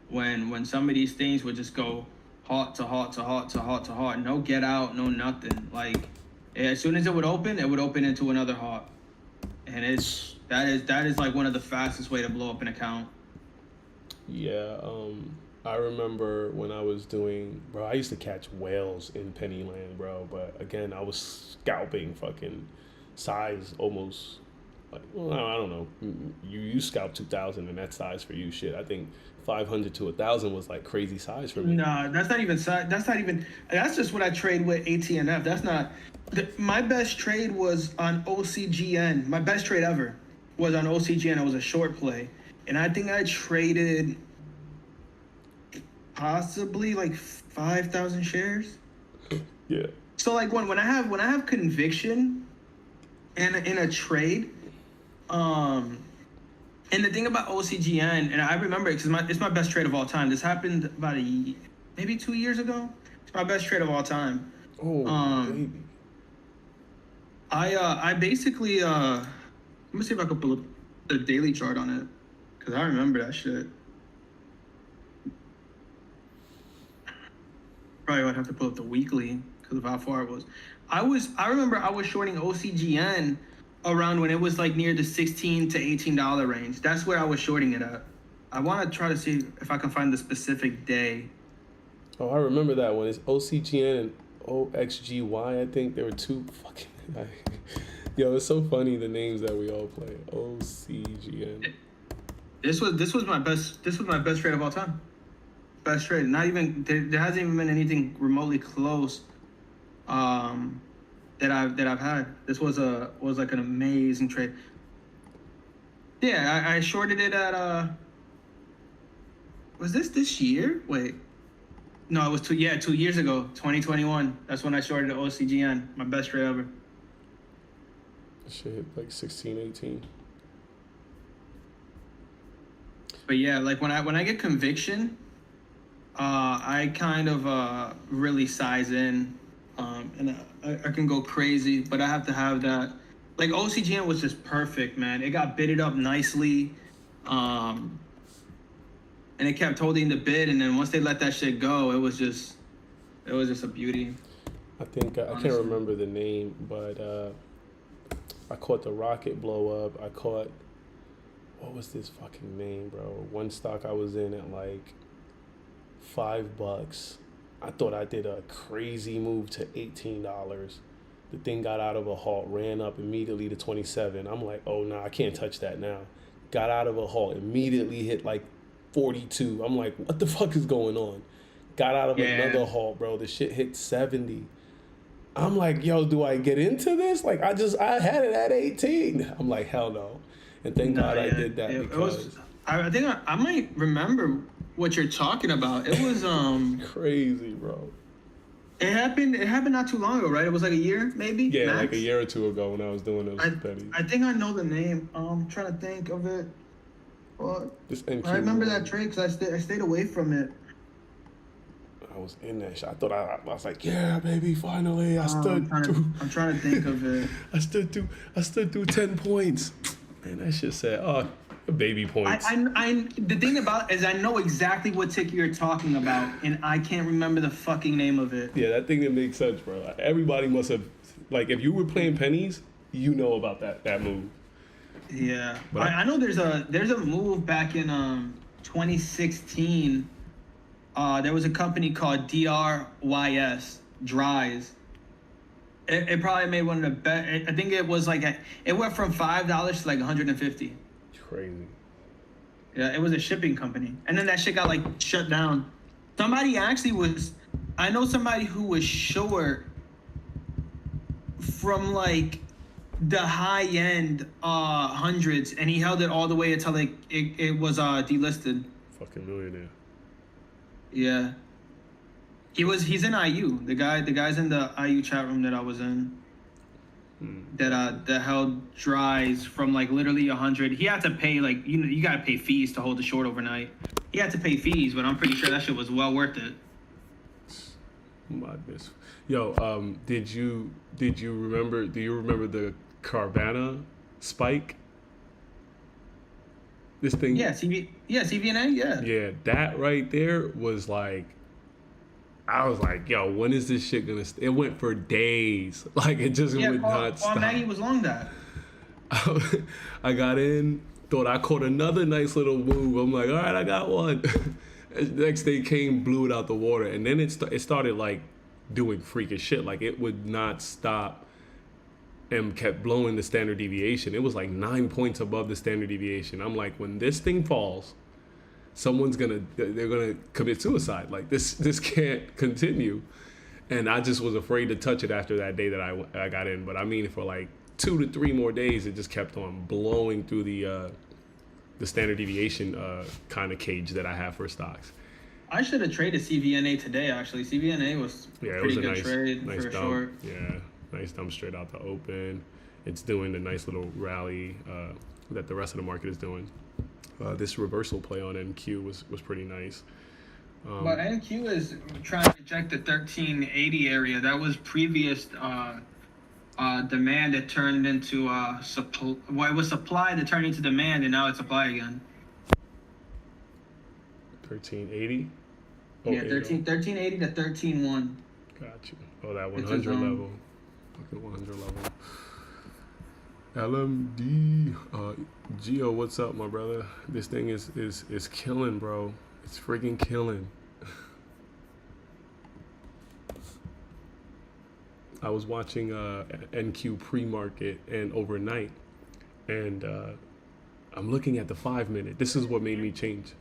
when some of these things would just go halt to halt to halt to halt to halt. No get out, no nothing. Like, as soon as it would open into another halt. And that is like one of the fastest way to blow up an account. Yeah, I remember when I was doing, bro, I used to catch whales in Pennyland, bro. But again, I was scalping fucking size almost, like, well, I don't know. You scalp 2,000 and that size for you, shit. I think 500 to 1,000 was like crazy size for me. Nah, that's not even. That's not even. That's just what I trade with ATNF. That's not. My best trade was on OCGN. My best trade ever was on OCGN. It was a short play, and I think I traded possibly like 5,000 shares. Yeah. So like when I have conviction in a trade, and the thing about OCGN, and I remember it because it's my best trade of all time. This happened about maybe 2 years ago. It's my best trade of all time. Oh, baby. I basically let me see if I can pull up the daily chart on it because I remember that shit. Probably would have to pull up the weekly because of how far it was. I remember I was shorting OCGN around when it was like near the $16 to $18 range. That's where I was shorting it at. I want to try to see if I can find the specific day. Oh, I remember that one. It's OCGN and OXGY. I think there were two fucking. Yo, it's so funny the names that we all play. OCGN. This was my best. This was my best trade of all time. Best trade. Not even there hasn't even been anything remotely close. That I've had. This was like an amazing trade. Yeah, I shorted it at was this year? Wait. No, it was 2 years ago, 2021. That's when I shorted OCGN. My best trade ever. Shit hit like 16, 18. But yeah, like when I get conviction, I kind of really size in, and I can go crazy, but I have to have that. Like OCGN was just perfect, man. It got bidded up nicely, and it kept holding the bid. And then once they let that shit go, it was just a beauty. I think I can't remember the name, but I caught the rocket blow up. I caught, what was this fucking name, bro? One stock I was in at like $5. I thought I did a crazy move to $18. The thing got out of a halt, ran up immediately to 27. I'm like, oh nah, I can't touch that now. Got out of a halt, immediately hit like 42. I'm like, what the fuck is going on? Got out of another halt, bro. The shit hit 70. I'm like, yo, do I get into this? Like, I had it at 18. I'm like, hell no. And thank God I did that because I think I might remember what you're talking about. It was crazy, bro. It happened not too long ago, right? It was like a year, maybe. Yeah, max? like a year or two ago when I was doing those pennies. I think I know the name. I'm trying to think of it. But This I remember that trade because I stayed away from it. I was in that shit. I thought I was like, yeah, baby, finally. I'm trying to think of it. I stood through 10 points. And that shit said, oh, baby points. The thing about is I know exactly what ticket you're talking about, and I can't remember the fucking name of it. Yeah, that thing didn't make sense, bro. Like, everybody must have, like, if you were playing pennies, you know about that move. Yeah, but I know there's a move back in 2016. There was a company called DRYS, Dries. It probably made one of the best. I think it was like it went from $5 to like 150. Crazy. Yeah, it was a shipping company, and then that shit got like shut down. I know somebody who was short from like the high end hundreds, and he held it all the way until like it was delisted. Fucking millionaire. Yeah. He's in IU. The guy's in the IU chat room that I was in. That held Dries from like literally 100. He had to pay like you gotta pay fees to hold the short overnight. He had to pay fees, but I'm pretty sure that shit was well worth it. Madness. Yo, do you remember the Carvana spike? This thing? Yeah, CVNA, yeah. Yeah, that right there was like, I was like, yo, when is this shit gonna it went for days. Like, it just would not stop. Maggie was long that. I got in, thought I caught another nice little move. I'm like, all right, I got one. Next day came, blew it out the water, and then it started like doing freakish shit. Like it would not stop and kept blowing the standard deviation. It was like 9 points above the standard deviation. I'm like, when this thing falls, they're gonna commit suicide. Like this can't continue. And I just was afraid to touch it after that day that I got in. But I mean, for like 2 to 3 more days, it just kept on blowing through the standard deviation kind of cage that I have for stocks. I should have traded CVNA today. Actually, CVNA was Yeah, it pretty was a good trade nice for a dump. short. Yeah, nice dump straight out the open. It's doing the nice little rally that the rest of the market is doing. This reversal play on NQ was pretty nice. But NQ is trying to reject the 1380 area. That was previous demand that turned into it was supply that turned into demand, and now it's supply again. 1380. Oh, Yeah, 1380 to 13.1. Got you. Oh, that It's 100 a zone. level. Fucking 100 level. LMD. Gio, what's up, my brother? This thing is killing, bro. It's freaking killing. I was watching NQ pre-market and overnight, and I'm looking at the 5 minute. This is what made me change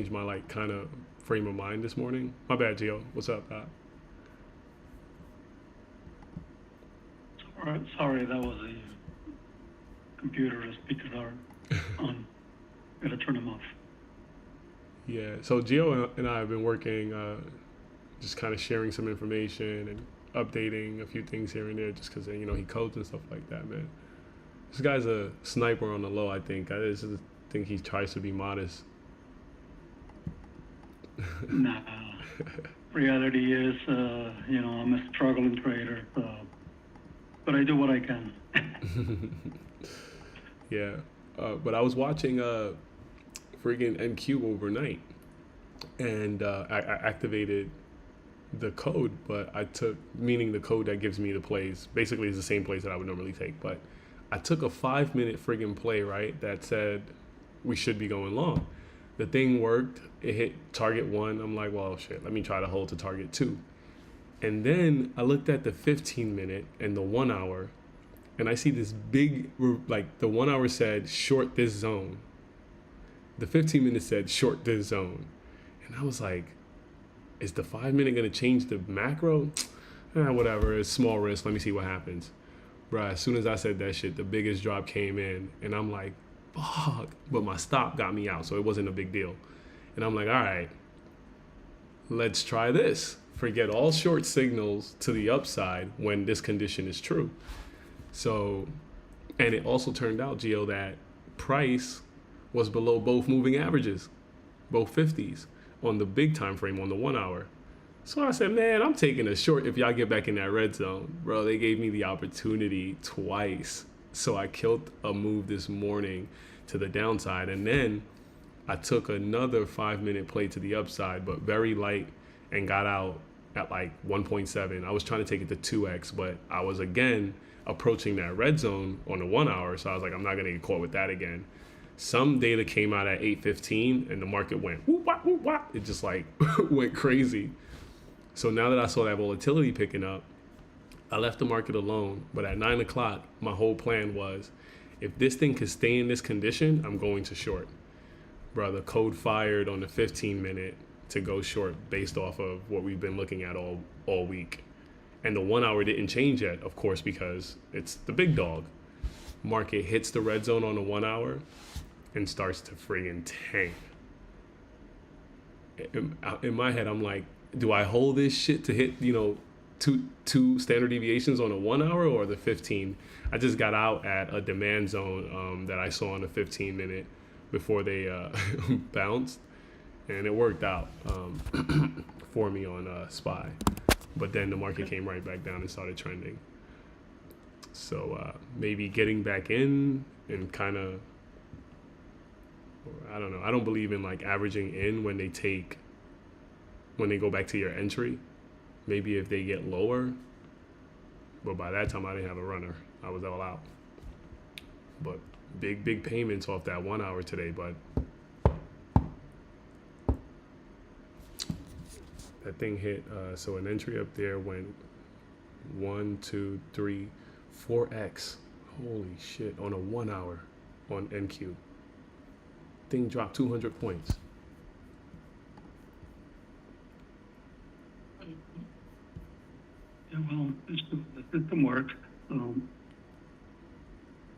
my like kind of frame of mind this morning. My bad, Gio. What's up, Pat? Sorry, that was a computer. The speakers are on. Gotta turn them off. Yeah, so Gio and I have been working, just kind of sharing some information and updating a few things here and there, just because he codes and stuff like that, man. This guy's a sniper on the low, I think. I just think he tries to be modest. Nah. Reality is, I'm a struggling trader, but I do what I can. Yeah, but I was watching friggin' NQ overnight, and I activated the code, but meaning the code that gives me the plays, basically is the same plays that I would normally take, but I took a 5 minute friggin' play, right, that said we should be going long. The thing worked, it hit target 1, I'm like, well, shit, let me try to hold to target 2. And then I looked at the 15 minute and the 1 hour, and I see this big, like the 1 hour said short this zone. The 15 minutes said short this zone. And I was like, is the 5 minute gonna change the macro? Whatever, it's small risk, let me see what happens. Bruh, as soon as I said that shit, the biggest drop came in, and I'm like, fuck. But my stop got me out, so it wasn't a big deal. And I'm like, all right, let's try this. Forget all short signals to the upside when this condition is true. So, and it also turned out, Gio, that price was below both moving averages, both 50s on the big time frame on the 1 hour. So I said, man, I'm taking a short if y'all get back in that red zone. Bro, they gave me the opportunity twice. So I killed a move this morning to the downside. And then I took another 5 minute play to the upside, but very light, and got out at like 1.7. I was trying to take it to 2x, but I was again approaching that red zone on the 1 hour. So I was like, I'm not going to get caught with that again. Some data came out at 8:15 and the market went whoop, wop, whoop, wop. It just like went crazy. So now that I saw that volatility picking up, I left the market alone. But at 9 o'clock, my whole plan was, if this thing could stay in this condition, I'm going to short. Brother, code fired on the 15 minute to go short based off of what we've been looking at all week. And the 1 hour didn't change yet, of course, because it's the big dog. Market hits the red zone on the 1 hour and starts to friggin' tank. In my head, I'm like, do I hold this shit to hit, two standard deviations on a 1 hour or the 15? I just got out at a demand zone that I saw on the 15 minute before they bounced, and it worked out for me on SPY. But then the market came right back down and started trending. So maybe getting back in and kind of, I don't know. I don't believe in like averaging in when they go back to your entry. Maybe if they get lower. But by that time I didn't have a runner. I was all out. But big payments off that 1 hour today, but That thing hit. So an entry up there went 1, 2, 3, 4x. Holy shit! On a 1 hour on NQ. Thing dropped 200 points. Yeah, well, the system works.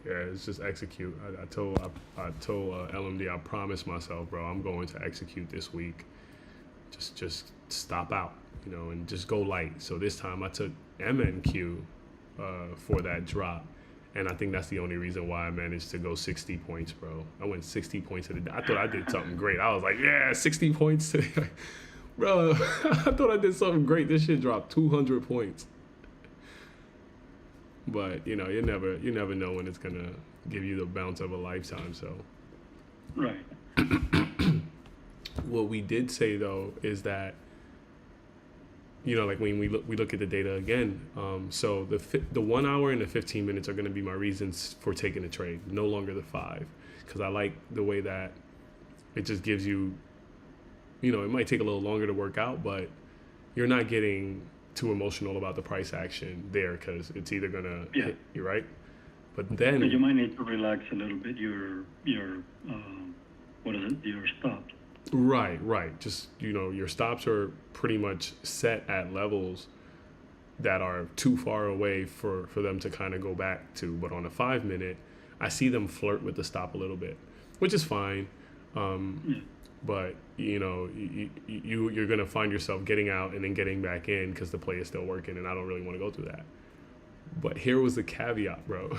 Yeah, it's just execute. I told LMD, I promised myself, bro, I'm going to execute this week. Just stop out, you know, and just go light. So this time I took MNQ for that drop, and I think that's the only reason why I managed to go 60 points, bro. I went 60 points today. I thought I did something great. I was like, yeah, 60 points today. Bro, I thought I did something great. This shit dropped 200 points. But you know, you never know when it's gonna give you the bounce of a lifetime. So, Right. what we did say though is that, you know, like when we look at the data again. So the 1 hour and the 15 minutes are gonna be my reasons for taking a trade. No longer the 5, because I like the way that it just gives you. You know, it might take a little longer to work out, but you're not getting too emotional about the price action there, because it's either gonna hit you, right? But then But you might need to relax a little bit your what is it? Your stops. right. Just, you know, your stops are pretty much set at levels that are too far away for them to kind of go back to. But on a 5 minute, I see them flirt with the stop a little bit, which is fine. But you know, you're gonna find yourself getting out and then getting back in because the play is still working, and I don't really want to go through that. But here was the caveat, bro.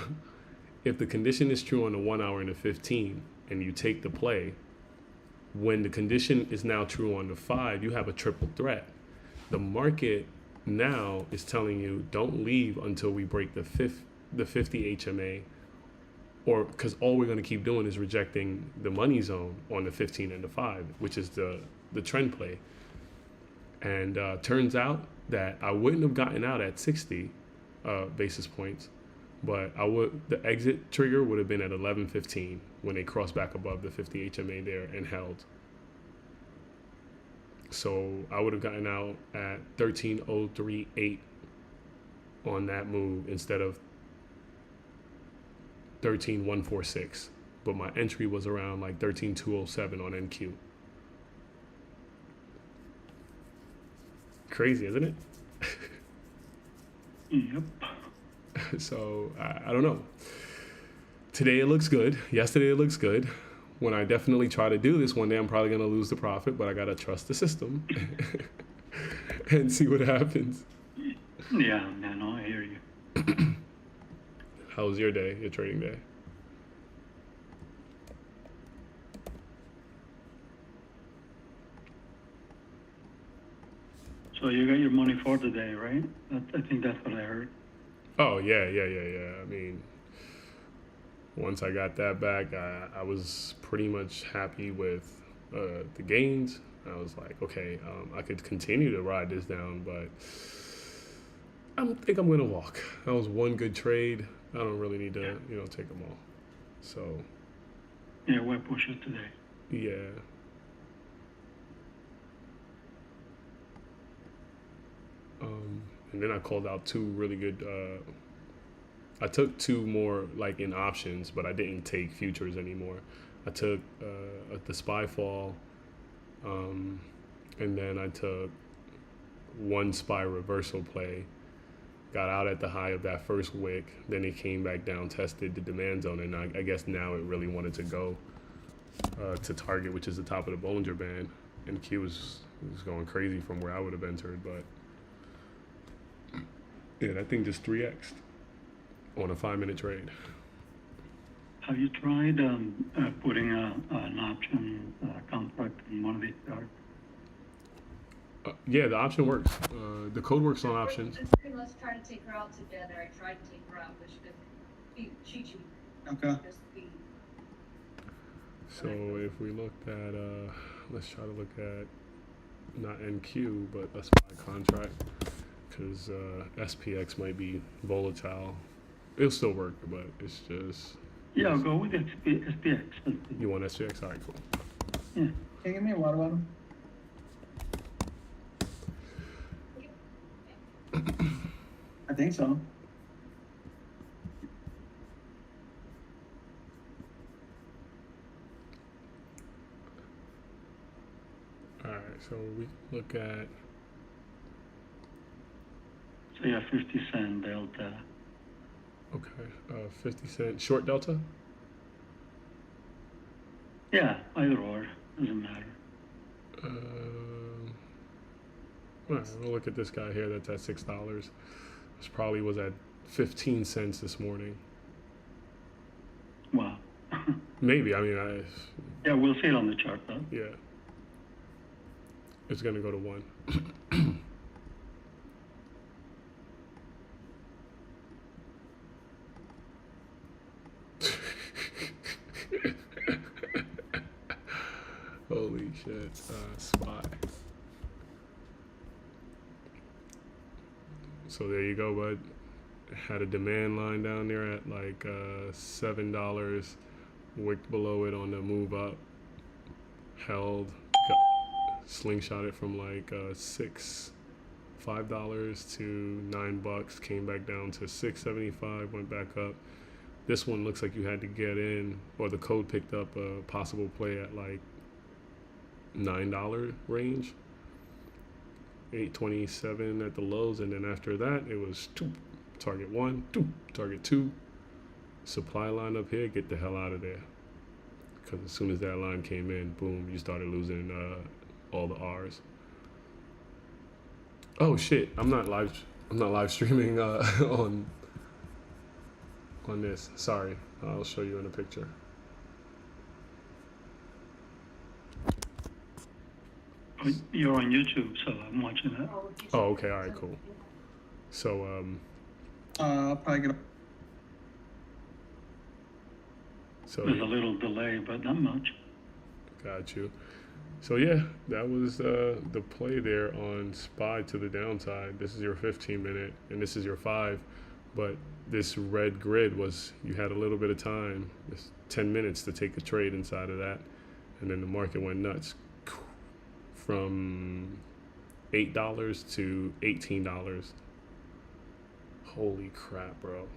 If the condition is true on the 1 hour and the 15, and you take the play, when the condition is now true on the 5, you have a triple threat. The market now is telling you don't leave until we break the 50 HMA. Or because all we're going to keep doing is rejecting the money zone on the 15 and the 5, which is the trend play. And turns out that I wouldn't have gotten out at 60 basis points, but the exit trigger would have been at 11:15 when they crossed back above the 50 HMA there and held. So I would have gotten out at 13:03.8 on that move instead of 13.146, but my entry was around like 13.207 on NQ. Crazy, isn't it? Yep. So I don't know. Today it looks good. Yesterday it looks good. When I definitely try to do this one day, I'm probably gonna lose the profit, but I gotta trust the system and see what happens. Yeah, man, I hear you. How was your day, your trading day? So you got your money for today, right? I think that's what I heard. Oh, yeah. I mean, once I got that back, I was pretty much happy with the gains. I was like, okay, I could continue to ride this down, but I think I'm going to walk. That was one good trade. I don't really need to, take them all. So. Yeah, we're pushing today. Yeah. And then I called out two really good, I took two more like in options, but I didn't take futures anymore. I took the SPY fall, and then I took one SPY reversal play. Got out at the high of that first wick, then it came back down, tested the demand zone, and I guess now it really wanted to go to target, which is the top of the Bollinger Band, and Q was going crazy from where I would have entered, but yeah, that thing just 3x'd on a 5-minute trade. Have you tried putting an option contract in one of these charts? Yeah, the option works. The code works on options. Let's try to take her out together. I tried to take her out, but she couldn't be cheat. Okay. So if we looked at, let's try to look at not NQ, but a SPY contract, because SPX might be volatile. It'll still work, but it's just. Yeah, I'll go with SPX. You want SPX? All right, cool. Yeah. Can you give me a water bottle? I think so. All right, so we look at So yeah, 50-cent delta. okay, 50-cent short delta. Yeah, either or, doesn't matter. All right, we'll look at this guy here. That's at $6. This probably was at 15 cents this morning. Wow. Maybe. I mean, Yeah, we'll see it on the chart though. yeah. It's gonna go to 1. Holy shit, SPY. So there you go, bud. Had a demand line down there at like $7, wicked below it on the move up, held, slingshot it from like $5 to $9, came back down to $6.75, went back up. This one looks like you had to get in, or the code picked up a possible play at like $9 range, 827 at the lows, and then after that it was target 1, target 2, supply line up here, get the hell out of there, because as soon as that line came in, boom, you started losing all the R's. Oh shit, I'm not live streaming on this. Sorry, I'll show you in a picture. You're on YouTube, so I'm watching that. Oh, okay, all right, cool. So I'll probably get. so There's a little delay, but not much. got you. So yeah, that was the play there on SPY to the downside. This is your 15-minute, and this is your 5. But this red grid was, you had a little bit of time, 10 minutes to take a trade inside of that, and then the market went nuts from $8 to $18. Holy crap, bro.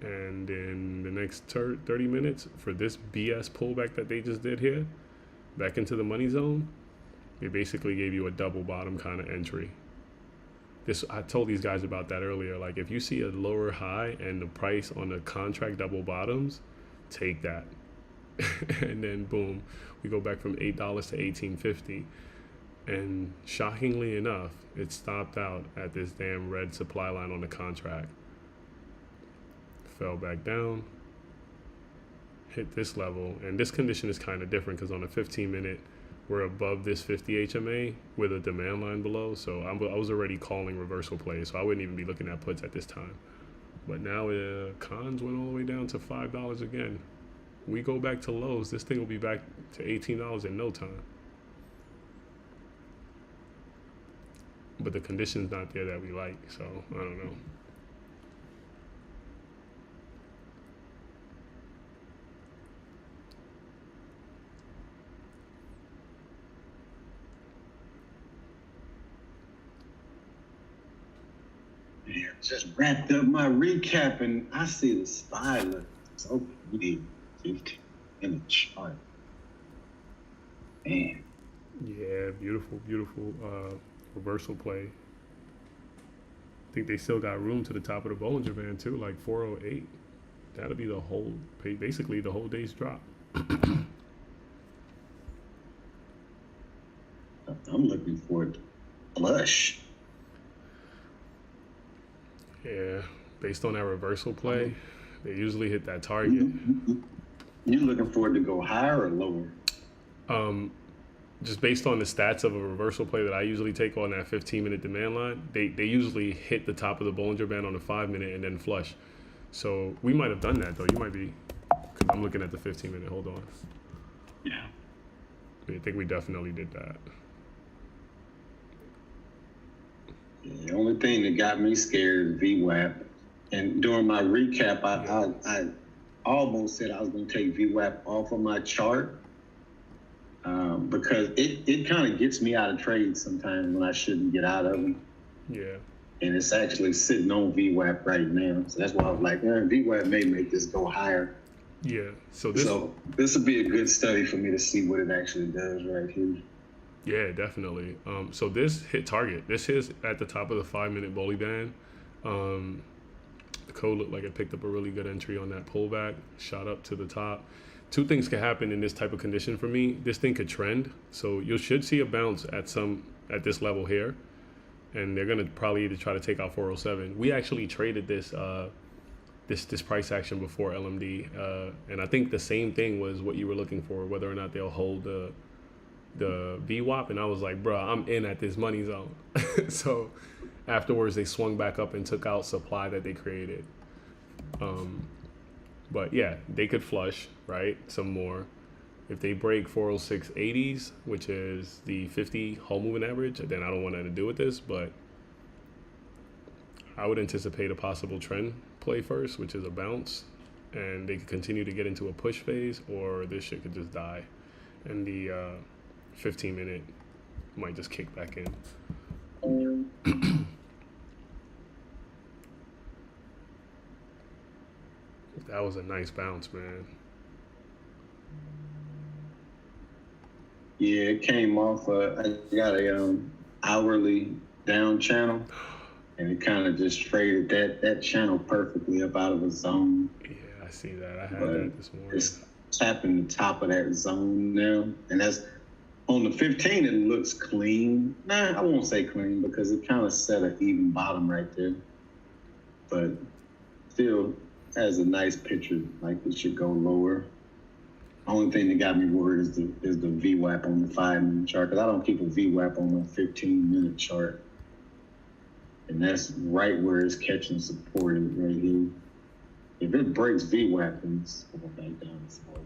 And in the next 30 minutes, for this BS pullback that they just did here, back into the money zone, they basically gave you a double bottom kind of entry. I told these guys about that earlier. Like, if you see a lower high and the price on the contract double bottoms, take that. And then boom, we go back from $8 to $18.50. And shockingly enough, it stopped out at this damn red supply line on the contract. Fell back down, hit this level, and this condition is kind of different because on a 15-minute, we're above this 50 HMA with a demand line below, so I was already calling reversal plays, so I wouldn't even be looking at puts at this time. But now cons went all the way down to $5 again. We go back to lows, this thing will be back to $18 in no time. But the condition's not there that we like, so I don't know. Yeah, just wrapped up my recap, and I see the SPY look so pretty, 50 in the chart. Man. Yeah, beautiful, beautiful reversal play. I think they still got room to the top of the Bollinger Band too, like 408. That'll be the whole, basically the whole day's drop. I'm looking for it to flush. Yeah, based on that reversal play, they usually hit that target. You looking for it to go higher or lower? Just based on the stats of a reversal play that I usually take on that 15-minute demand line, they usually hit the top of the Bollinger Band on the 5-minute and then flush. So we might have done that though. You might be, because I'm looking at the 15-minute. Hold on. Yeah. I think we definitely did that. The only thing that got me scared is VWAP. And during my recap, I almost said I was going to take VWAP off of my chart. because it kind of gets me out of trades sometimes when I shouldn't get out of them. Yeah. And it's actually sitting on VWAP right now. So that's why I was like, VWAP may make this go higher. Yeah. So this would be a good study for me to see what it actually does right here. Yeah, definitely. So this hit target. This is at the top of the 5-minute bully band. The code looked like it picked up a really good entry on that pullback, shot up to the top. Two things can happen in this type of condition for me. This thing could trend. So you should see a bounce at this level here. And they're gonna probably either try to take out 407. We actually traded this this price action before LMD, and I think the same thing was what you were looking for, whether or not they'll hold the VWAP. And I was like, bro, I'm in at this money zone. So afterwards, they swung back up and took out supply that they created. But yeah, they could flush, right? Some more. If they break 406.80s, which is the 50 whole moving average, then I don't want nothing to do with this, but I would anticipate a possible trend play first, which is a bounce, and they could continue to get into a push phase, or this shit could just die, and the 15-minute might just kick back in. That was a nice bounce, man. Yeah, it came off. I got a hourly down channel, and it kind of just traded that channel perfectly up out of a zone. Yeah, I see that. I had that this morning. It's tapping the top of that zone now, and that's on the 15. It looks clean. Nah, I won't say clean because it kind of set an even bottom right there, but still has a nice picture. Like it should go lower. Only thing that got me worried is the VWAP on the 5-minute chart, because I don't keep a VWAP on my 15-minute chart. And that's right where it's catching support right here. If it breaks VWAP, then it's going back down to 4.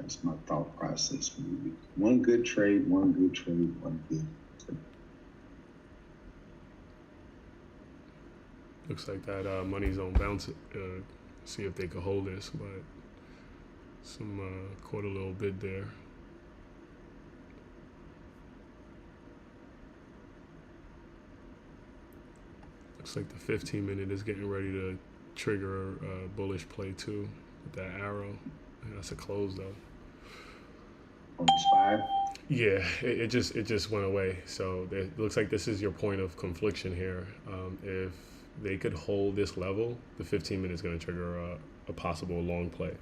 That's my thought process for the week. One good trade, one good trade, one good. Looks like that money zone bounce. See if they could hold this, but some caught a little bit there. Looks like the 15-minute is getting ready to trigger a bullish play too with that arrow. Yeah, that's a close though. On this 5. Yeah, it just went away. So it looks like this is your point of confliction here. If they could hold this level, the 15-minute is going to trigger a possible long play.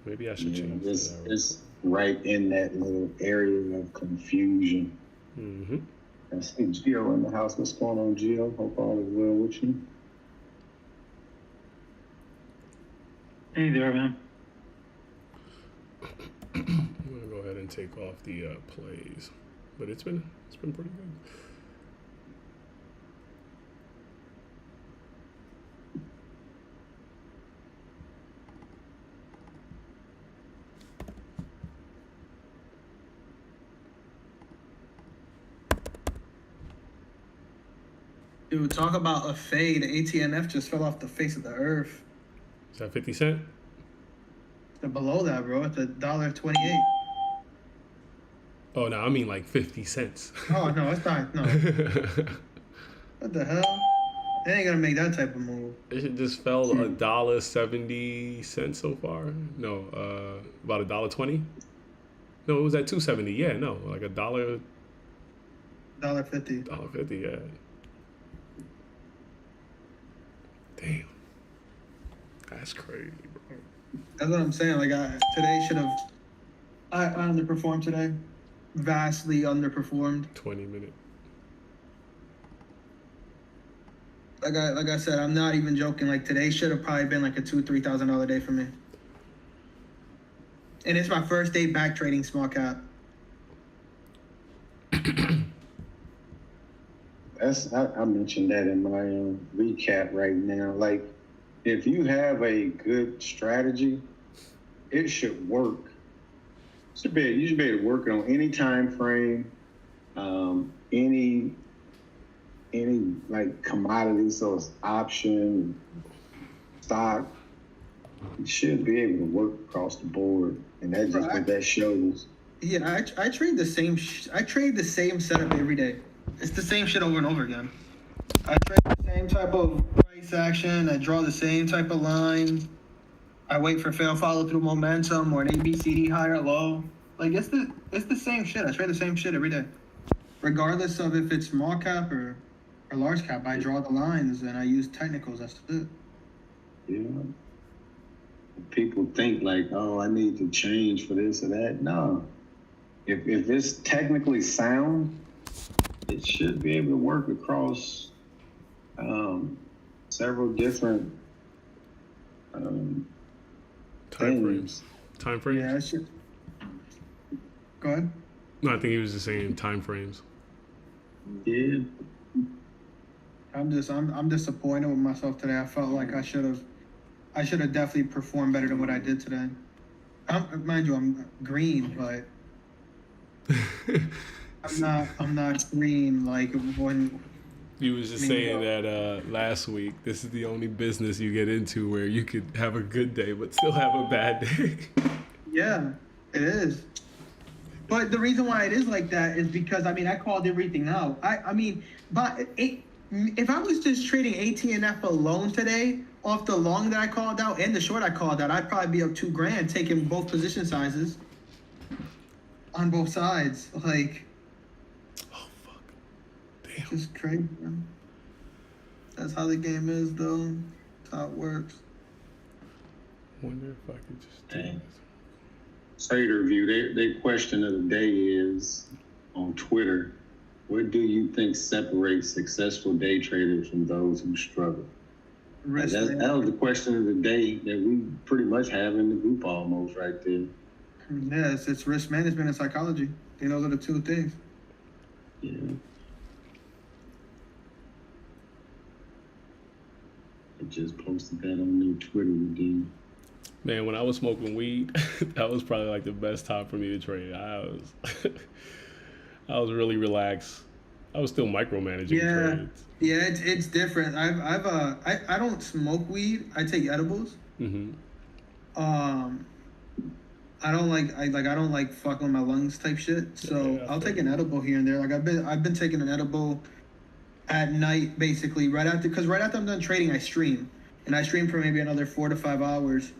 Maybe I should change this. that. It's right in that little area of confusion. Mm-hmm. I see Gio in the house. What's going on, Gio? Hope all is well with you. Hey there, man. I'm gonna go ahead and take off the plays, but it's been pretty good. Dude, talk about a fade. The ATNF just fell off the face of the earth. Is that 50 cent? They're below that, bro. It's $1.28. Oh no, I mean like 50 cents. Oh no, it's not. No. What the hell? They ain't gonna make that type of move. It just fell $1.70 so far. No, about $1.20. No, it was at 270. Yeah, no, like $1. $1.50. $1.50. Yeah. Damn. That's crazy, bro. That's what I'm saying. Like today should have. I underperformed today. Vastly underperformed. 20-minute. Like I said, I'm not even joking. Like today should have probably been like a $2,000-$3,000 day for me. And it's my first day back trading small cap. I mentioned that in my recap right now. Like, if you have a good strategy, it should work You should be able to work it on any time frame, any like commodity, so it's option, stock. You should be able to work across the board, and that's just what that shows. Yeah, I trade the same. I trade the same setup every day. It's the same shit over and over again. I trade the same type of price action. I draw the same type of line. I wait for fail follow through momentum or an ABCD high or low. Like it's the same shit. I trade the same shit every day, regardless of if it's small cap or large cap. I draw the lines and I use technicals. That's it. Yeah. People think like, oh, I need to change for this or that. No. If it's technically sound, it should be able to work across several different Time things. Time frames? Yeah, I should. Go ahead. No, I think he was just saying time frames. Yeah. I'm disappointed with myself today. I felt like I should have definitely performed better than what I did today. Mind you, I'm green, but I'm not green like when. You was just saying that last week, this is the only business you get into where you could have a good day but still have a bad day. Yeah, it is. But the reason why it is like that is because, I called everything out. If I was just trading ATNF alone today, off the long that I called out and the short I called out, I'd probably be up $2,000 taking both position sizes on both sides. Like, Oh, fuck. Damn. just crazy, man. That's how the game is, though. That's how it works. Wonder if I could just do Dang. this. Trader View, their question of the day is on Twitter, what do you think separates successful day traders from those who struggle? Risk That was management. the question of the day that we pretty much have in the group almost right there. Yes, it's risk management and psychology. Those are the two things. Yeah. I just posted that on their Twitter again. Man, when I was smoking weed, that was probably like the best time for me to trade. I was really relaxed. I was still micromanaging trades. Yeah, it's different. I don't smoke weed. I take edibles. Mm-hmm. I don't like fucking with my lungs type shit. So Yeah, I'll take an edible here and there. Like I've been taking an edible at night, basically right after I'm done trading, I stream, and I stream for maybe another 4 to 5 hours.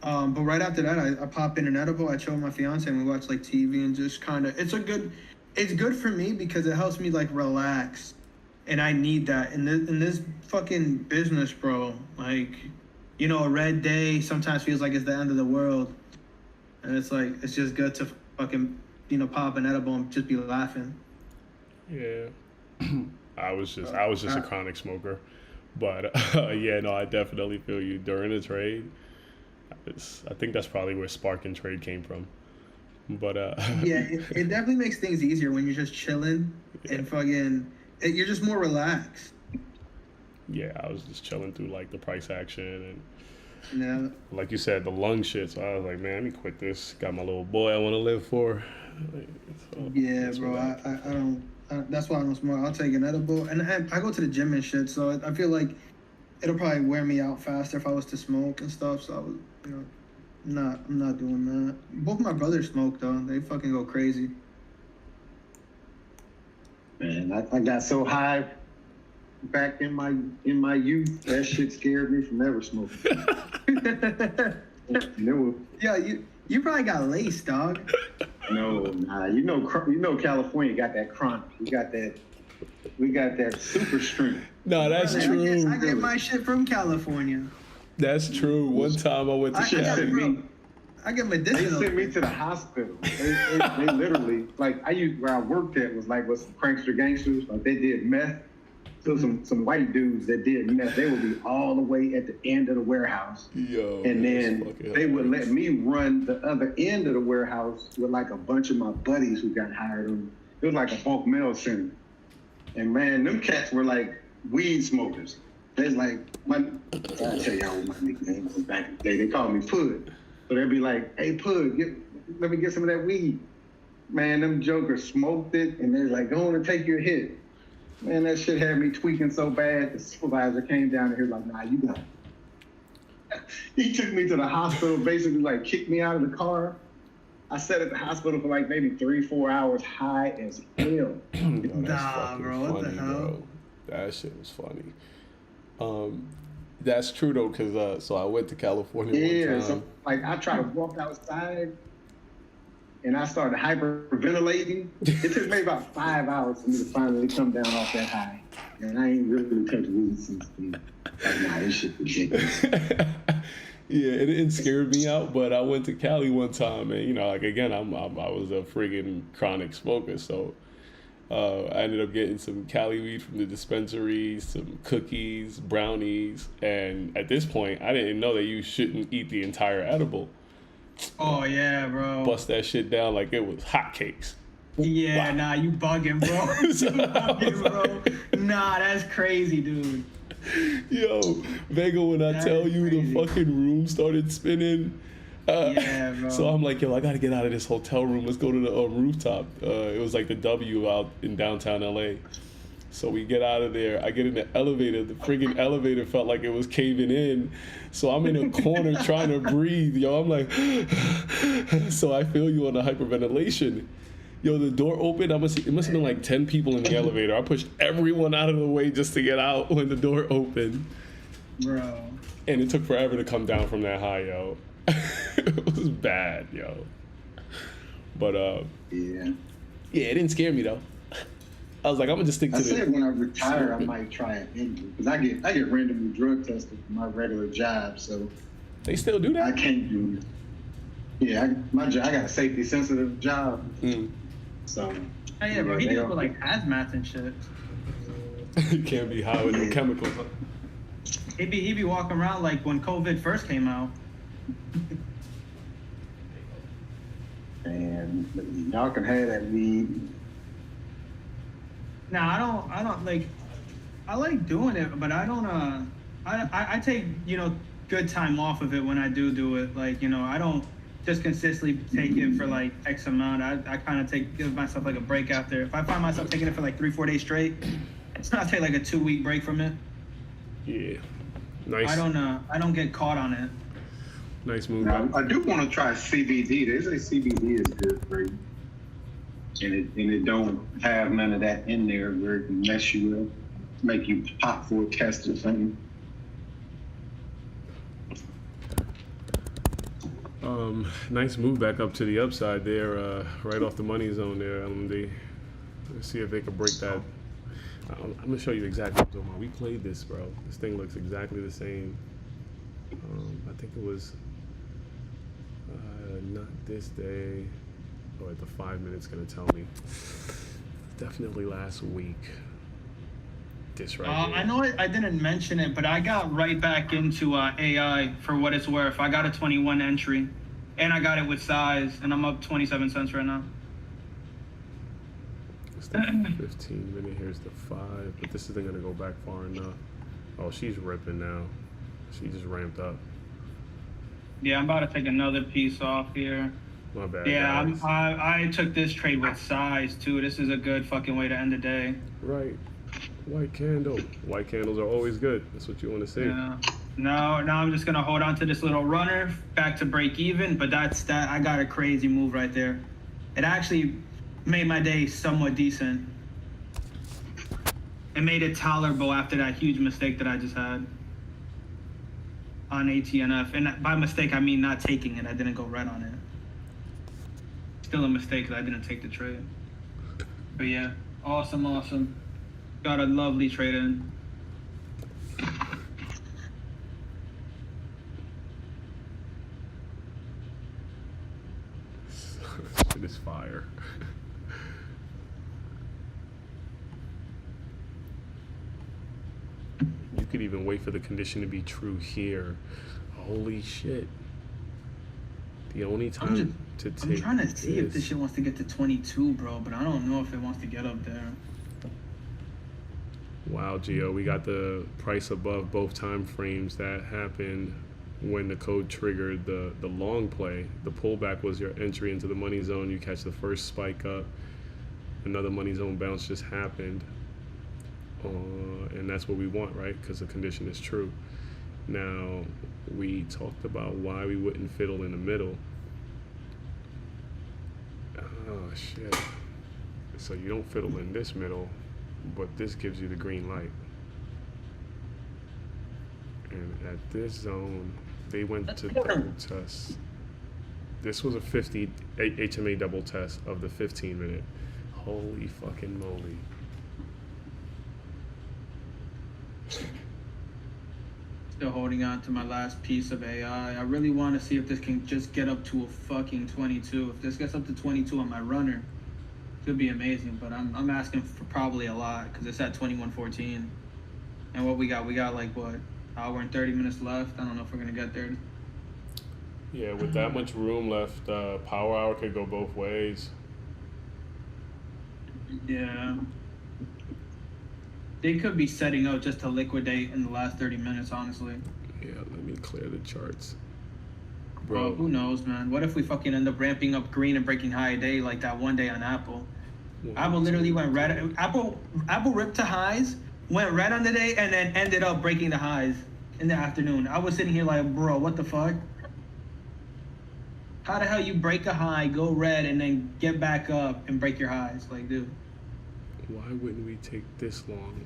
But right after that, I pop in an edible. I chill with my fiance and we watch like TV and just kind of. It's good for me because it helps me like relax, and I need that in this fucking business, bro. Like, a red day sometimes feels like it's the end of the world, and it's like it's just good to fucking pop an edible and just be laughing. Yeah. I was just a chronic smoker. But yeah, no, I definitely feel you during the trade. I think that's probably where Spark and Trade came from. But Yeah, it definitely makes things easier when you're just chilling and fucking. You're just more relaxed. yeah, I was just chilling through like the price action and Yeah. like you said, the lung shit. So I was like, man, let me quit this. Got my little boy I want to live for. So, Yeah, that's bro. what I don't. That's why I don't smoke. I'll take an edible, and I go to the gym and shit. So I feel like it'll probably wear me out faster if I was to smoke and stuff. So I was, I'm not doing that. Both my brothers smoke though. They fucking go crazy. Man, I got so high back in my youth, that shit scared me from ever smoking. No, Yeah, you probably got laced, dog. nah. You know, California got that chronic. We got that super strength. No, that's I true. get my shit from California. That's true. One time I went to I got it, Cali. bro. I get They medicinal. sent me to the hospital. They literally, like, where I worked at was like with some prankster gangsters. Like, they did meth. So some white dudes that did meth, they would be all the way at the end of the warehouse. Yo, And that's then fucking they would hilarious. let me run the other end of the warehouse with like a bunch of my buddies who got hired on. It was like a bulk mail center. And man, them cats were like weed smokers. They're like, I'll tell y'all what my nickname was back in the day. They called me Pud. So they'd be like, hey Pud, let me get some of that weed. Man, them jokers smoked it, and they're like, go on and take your hit. Man, that shit had me tweaking so bad. The supervisor came down here like, nah, you got it. He took me to the hospital, basically like kicked me out of the car. I sat at the hospital for like maybe 3-4 hours, high as hell. Yo, that's Nah, fucking bro, what the funny, hell? bro. That shit was funny. That's true though, cause so I went to California Yeah, one so time. like I tried to walk outside, and I started hyperventilating. It took me about 5 hours for me to finally come down off that high, and I ain't really touched weed since then. Like, nah, this shit ridiculous. Yeah, it didn't scare me out, but I went to Cali one time, and you know, like again, I was a friggin' chronic smoker, so I ended up getting some Cali weed from the dispensary, some cookies, brownies, and at this point, I didn't know that you shouldn't eat the entire edible. Oh yeah, bro. Bust that shit down like it was hotcakes. Yeah, nah, you bugging, bro. You So I was bugging, bro. Nah, that's crazy, dude. Yo, Vega, when I That's tell you crazy. the fucking room started spinning. Yeah, bro. So I'm like, yo, I gotta get out of this hotel room. Let's go to the rooftop. It was like the W out in downtown LA. So we get out of there. I get in the elevator. The friggin' elevator felt like it was caving in. So I'm in a corner trying to breathe. Yo, I'm like, so I feel you on the hyperventilation. Yo, the door opened. It must have been like 10 people in the elevator. I pushed everyone out of the way just to get out when the door opened. Bro. And it took forever to come down from that high, yo. It was bad, yo. But Yeah. yeah, it didn't scare me though. I was like, I'm gonna just stick to I said the. when I retire, I might try it because I get randomly drug tested for my regular job, so They still do I that. can't do it. Yeah, my job, I got a safety sensitive job, Mm. so Oh, yeah, bro. He they deals don't- with like hazmat and shit. You can't be high with no chemicals. He be walking around like when COVID first came out. and y'all can have that weed. Nah, I don't like. I like doing it, but I don't. I take good time off of it when I do it. Like I don't just consistently take it for like X amount. I kind of give myself like a break after. If I find myself taking it for like 3-4 days straight, it's not take like a 2-week break from it. Yeah, nice. I don't get caught on it. Nice move. Now, I do want to try CBD. They say CBD is good for you, and it don't have none of that in there where it can mess you up, make you pop for a test or something. Nice move back up to the upside there, right off the money zone there, LMD. Let's see if they can break that. I'm gonna show you exactly what I'm talking about. We played this, bro. This thing looks exactly the same. I think it was not this day. Oh, at the 5 minutes gonna tell me. Definitely last week. This right here. I know I didn't mention it, but I got right back into AI for what it's worth. I got a 21 entry, and I got it with size, and I'm up 27 cents right now. It's the 15 minute. Here's the 5, but this isn't gonna go back far enough. Oh, she's ripping now. She just ramped up. Yeah, I'm about to take another piece off here. My bad. Yeah, guys. I took this trade with size too. This is a good fucking way to end the day. Right. White candle. White candles are always good. That's what you want to see. Yeah. Now I'm just gonna hold on to this little runner back to break even. But that's that. I got a crazy move right there. It actually made my day somewhat decent. It made it tolerable after that huge mistake that I just had on ATNF. And by mistake, I mean not taking it. I didn't go red on it. Still a mistake because I didn't take the trade. But yeah, awesome. Got a lovely trade in. Shit is fire. You could even wait for the condition to be true here. Holy shit. The only time to take I'm trying to see if this shit wants to get to 22, bro, but I don't know if it wants to get up there. Wow, Gio, we got the price above both time frames that happened when the code triggered the long play, the pullback was your entry into the money zone. You catch the first spike up, another money zone bounce just happened, and that's what we want, right? Because the condition is true. Now, we talked about why we wouldn't fiddle in the middle. Oh shit. So you don't fiddle in this middle, but this gives you the green light. And at this zone, they went to double test. This was a 50 HMA double test of the 15 minute. Holy fucking moly. Still holding on to my last piece of AI. I really want to see if this can just get up to a fucking 22. If this gets up to 22 on my runner, it could be amazing. But I'm asking for probably a lot because it's at 21.14. And what we got like what, hour and 30 minutes left. I don't know if we're gonna get there. Yeah, with that much room left, power hour could go both ways. Yeah. They could be setting up just to liquidate in the last 30 minutes, honestly. Yeah, let me clear the charts. Bro, who knows, man? What if we fucking end up ramping up green and breaking high day like that one day on Apple? Apple literally went red. Apple ripped to highs, went red on the day, and then ended up breaking the highs in the afternoon. I was sitting here like, bro, what the fuck? How the hell you break a high, go red, and then get back up and break your highs? Like, dude. Why wouldn't we take this long?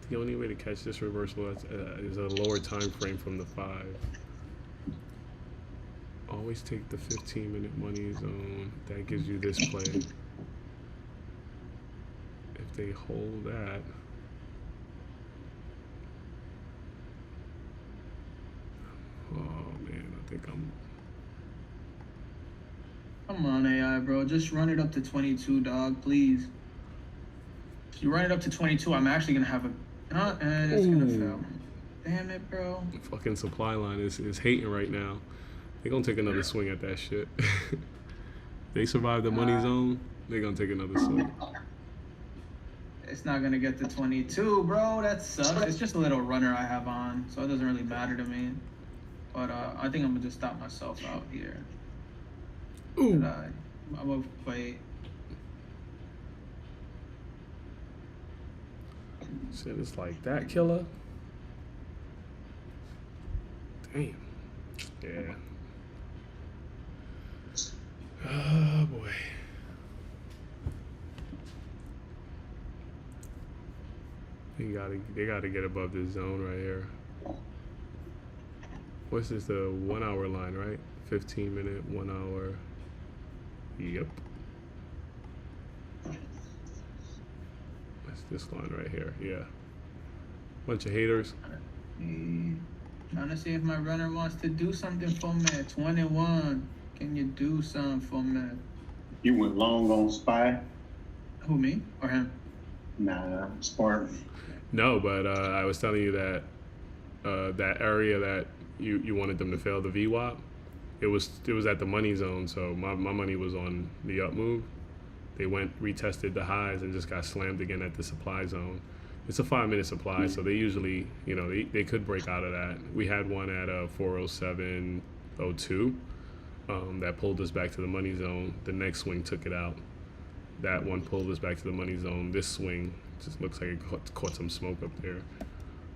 The only way to catch this reversal is a lower time frame from the 5. Always take the 15-minute money zone. That gives you this play. If they hold that, oh man, I think I'm. Come on, AI, bro. Just run it up to 22, dog, please. If you run it up to 22, I'm actually gonna have a. And it's gonna fail. Damn it, bro. The fucking supply line is hating right now. They're gonna take another swing at that shit. They survive the money zone, they're gonna take another swing. It's not gonna get to 22, bro. That sucks. It's just a little runner I have on, so it doesn't really matter to me. But I think I'm gonna just stop myself out here. Ooh. I will wait. Shit, it's like that, killer. Damn. Yeah. Oh boy. They gotta get above this zone right here. What's this? The 1 hour line, right? 15 minute, 1 hour. Yep. That's this line right here. Yeah. Bunch of haters. Trying to see if my runner wants to do something for me. 21. Can you do something for me? You went long on SPY? Who, me or him? Nah, Spark. No, but I was telling you that that area that you wanted them to fail the VWAP, it was at the money zone, so my money was on the up move. They went, retested the highs, and just got slammed again at the supply zone. It's a 5-minute supply, so they usually, they could break out of that. We had one at 407.02 that pulled us back to the money zone. The next swing took it out. That one pulled us back to the money zone. This swing just looks like it caught some smoke up there.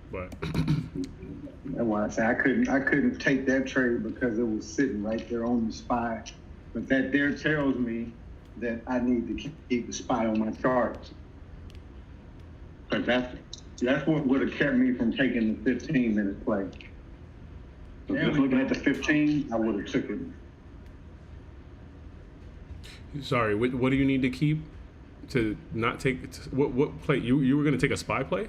But That's why I say I couldn't take that trade because it was sitting right there on the SPY. But that there tells me that I need to keep the SPY on my charts. Because that's what would have kept me from taking the 15-minute play. So just looking at the 15, I would have took it. sorry, what do you need to keep to not take? What play? You were going to take a SPY play?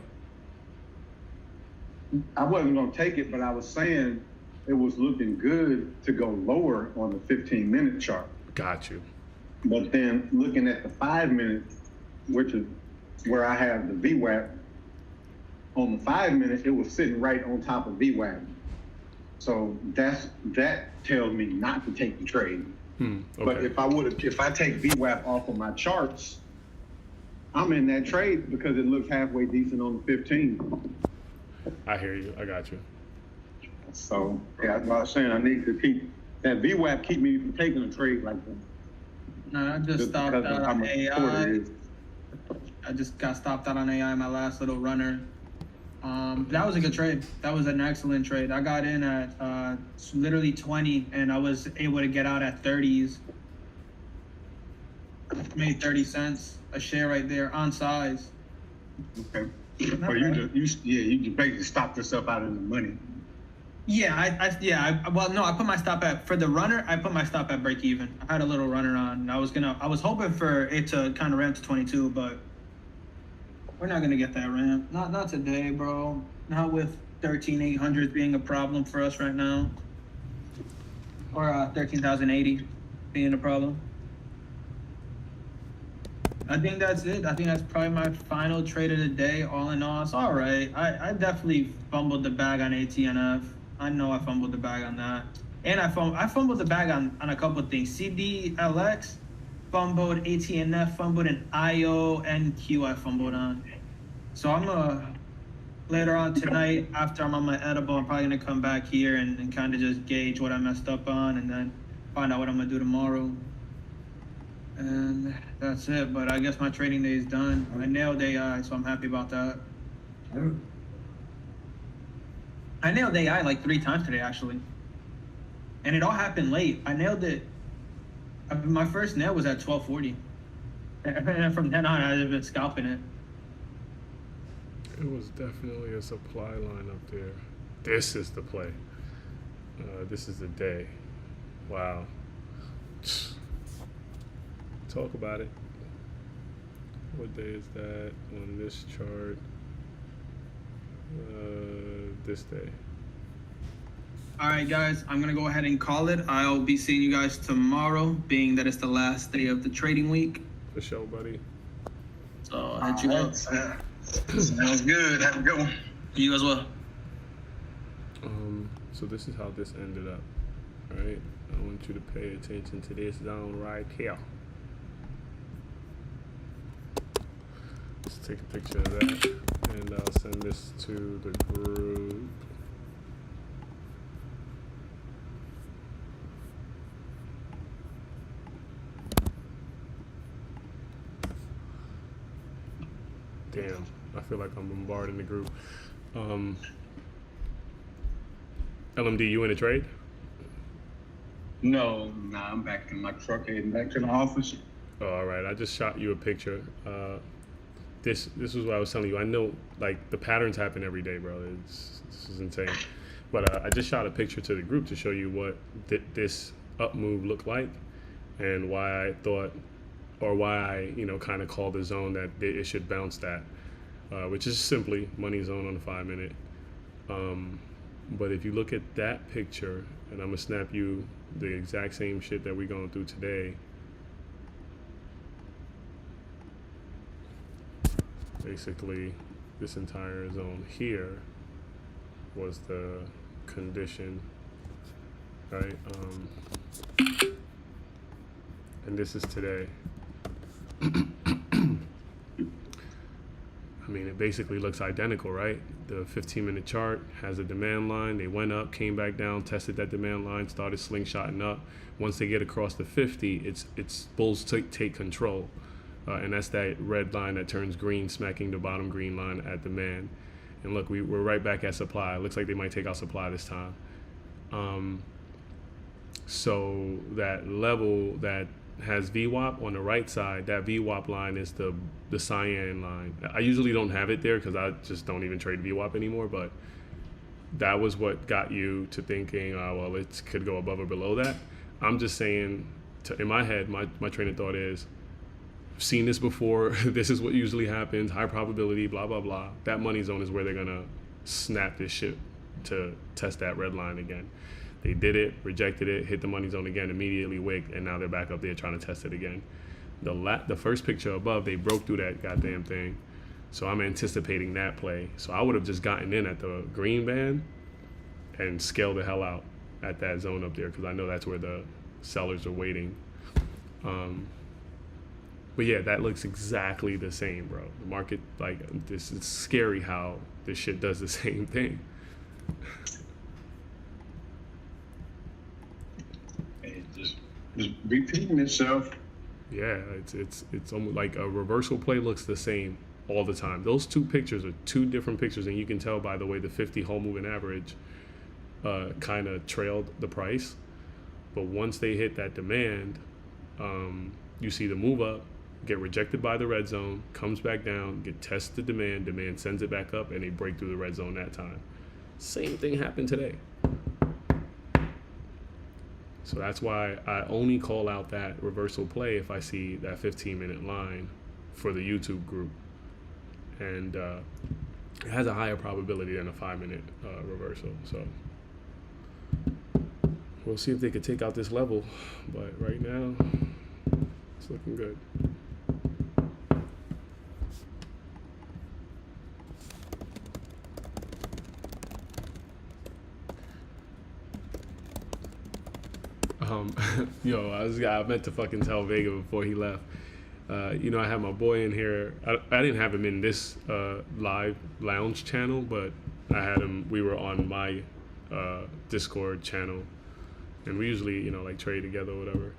I wasn't going to take it, but I was saying it was looking good to go lower on the 15-minute chart. Got you. But then looking at the 5-minute, which is where I have the VWAP, on the 5-minute, it was sitting right on top of VWAP. So that tells me not to take the trade. Okay. But if I take VWAP off of my charts, I'm in that trade because it looks halfway decent on the 15. I hear you. I got you. So yeah, that's what I was saying. I need to keep that VWAP keep me from taking a trade like that. No, I just stopped because out of how on much support it AI. is. I just got stopped out on AI, my last little runner. That was a good trade. That was an excellent trade. I got in at literally 20, and I was able to get out at 30s. Made 30 cents a share right there on size. Okay. Not But you bad. just basically stopped yourself out in the money. Yeah, I put my stop at, for the runner, I put my stop at break even. I had a little runner on. I was hoping for it to kind of ramp to 22, but we're not gonna get that ramp. Not today, bro. Not with 13,800 being a problem for us right now. Or 13,080 being a problem. I think that's it. I think that's probably my final trade of the day. All in all, it's all right. I definitely fumbled the bag on ATNF. I know I fumbled the bag on that. And I fumbled the bag on a couple of things. CDLX fumbled, ATNF fumbled, and IO and Q I fumbled on. So I'm later on tonight, after I'm on my edible, I'm probably gonna come back here and kind of just gauge what I messed up on, and then find out what I'm gonna do tomorrow. And that's it. But I guess my trading day is done. I nailed AI, so I'm happy about that. I nailed AI like 3 times today, actually. And it all happened late. I nailed it. My first nail was at 12:40. And then from then on, I've been scalping it. It was definitely a supply line up there. This is the play. This is the day. Wow. Talk about it. What day is that on this chart? This day. All right, guys, I'm going to go ahead and call it. I'll be seeing you guys tomorrow, being that it's the last day of the trading week. For sure, buddy. So I'll hit you up. Sounds good. Have a good one. You as well. So this is how this ended up. All right. I want you to pay attention to this zone right here. Let's take a picture of that, and I'll send this to the group. Damn, I feel like I'm bombarding the group. LMD, you in a trade? No, nah, I'm back in my truck heading back to the office. Oh, all right, I just shot you a picture. This was what I was telling you. I know, like, the patterns happen every day, bro. This is insane. But I just shot a picture to the group to show you what this up move looked like, and why I thought, or why I, kind of called the zone that it should bounce that, which is simply money zone on the 5 minute. But if you look at that picture, and I'm gonna snap you the exact same shit that we're going through today. Basically, this entire zone here was the condition, right? And this is today. I mean, it basically looks identical, right? The 15-minute chart has a demand line. They went up, came back down, tested that demand line, started slingshotting up. Once they get across the 50, it's bulls take control. And that's that red line that turns green, smacking the bottom green line at demand. And look, we're right back at supply. It looks like they might take out supply this time. So that level that has VWAP on the right side, that VWAP line is the cyan line. I usually don't have it there because I just don't even trade VWAP anymore, but that was what got you to thinking, well, it could go above or below that. I'm just saying, in my head, my train of thought is, I've seen this before, this is what usually happens, high probability, blah, blah, blah. That money zone is where they're gonna snap this shit to test that red line again. They did it, rejected it, hit the money zone again, immediately wicked, and now they're back up there trying to test it again. The first picture above, they broke through that goddamn thing. So I'm anticipating that play. So I would have just gotten in at the green band and scaled the hell out at that zone up there because I know that's where the sellers are waiting. But yeah, that looks exactly the same, bro. The market, like, this is scary how this shit does the same thing. just repeating itself. Yeah, it's almost like a reversal play looks the same all the time. Those two pictures are two different pictures, and you can tell by the way the 50 whole moving average kind of trailed the price. But once they hit that demand, you see the move up, get rejected by the red zone, comes back down, get test the demand sends it back up, and they break through the red zone that time. Same thing happened today. So that's why I only call out that reversal play if I see that 15-minute line for the YouTube group. And it has a higher probability than a 5-minute reversal. So we'll see if they could take out this level. But right now, it's looking good. I meant to fucking tell Vega before he left. I had my boy in here. I didn't have him in this live lounge channel, but I had him. We were on my Discord channel, and we usually, like trade together or whatever.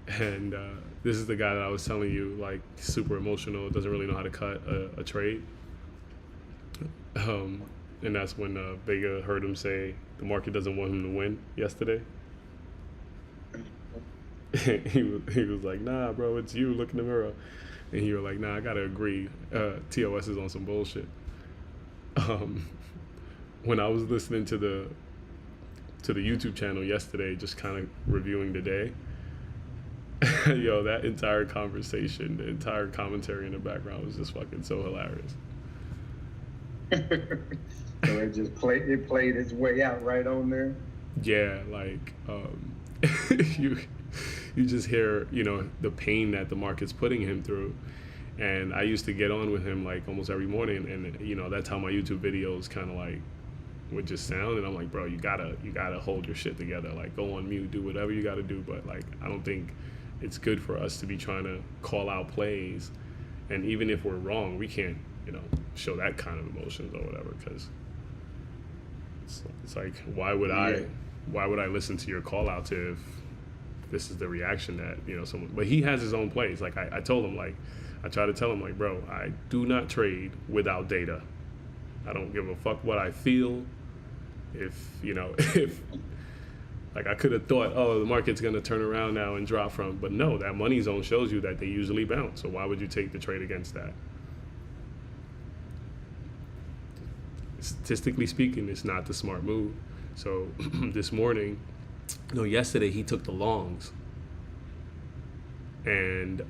And this is the guy that I was telling you, like super emotional, doesn't really know how to cut a trade. And that's when Vega heard him say the market doesn't want him to win yesterday. he was like, nah, bro, it's you. Look in the mirror. And you were like, nah, I gotta agree. TOS is on some bullshit. When I was listening to the YouTube channel yesterday, just kind of reviewing the day, that entire conversation, the entire commentary in the background was just fucking so hilarious. So it played its way out right on there. Yeah, like you just hear, the pain that the market's putting him through. And I used to get on with him like almost every morning, and that's how my YouTube videos kind of like would just sound. And I'm like, bro, you gotta hold your shit together. Like, go on mute, do whatever you gotta do. But like, I don't think it's good for us to be trying to call out plays. And even if we're wrong, we can't, show that kind of emotions or whatever, because it's like, why would I listen to your call outs if this is the reaction that someone? But he has his own plays. Like I told him, like I try to tell him, like, bro, I do not trade without data. I don't give a fuck what I feel. If like I could have thought, oh, the market's gonna turn around now and drop from, but no, that money zone shows you that they usually bounce. So why would you take the trade against that? Statistically speaking, it's not the smart move. So this morning, yesterday he took the longs, and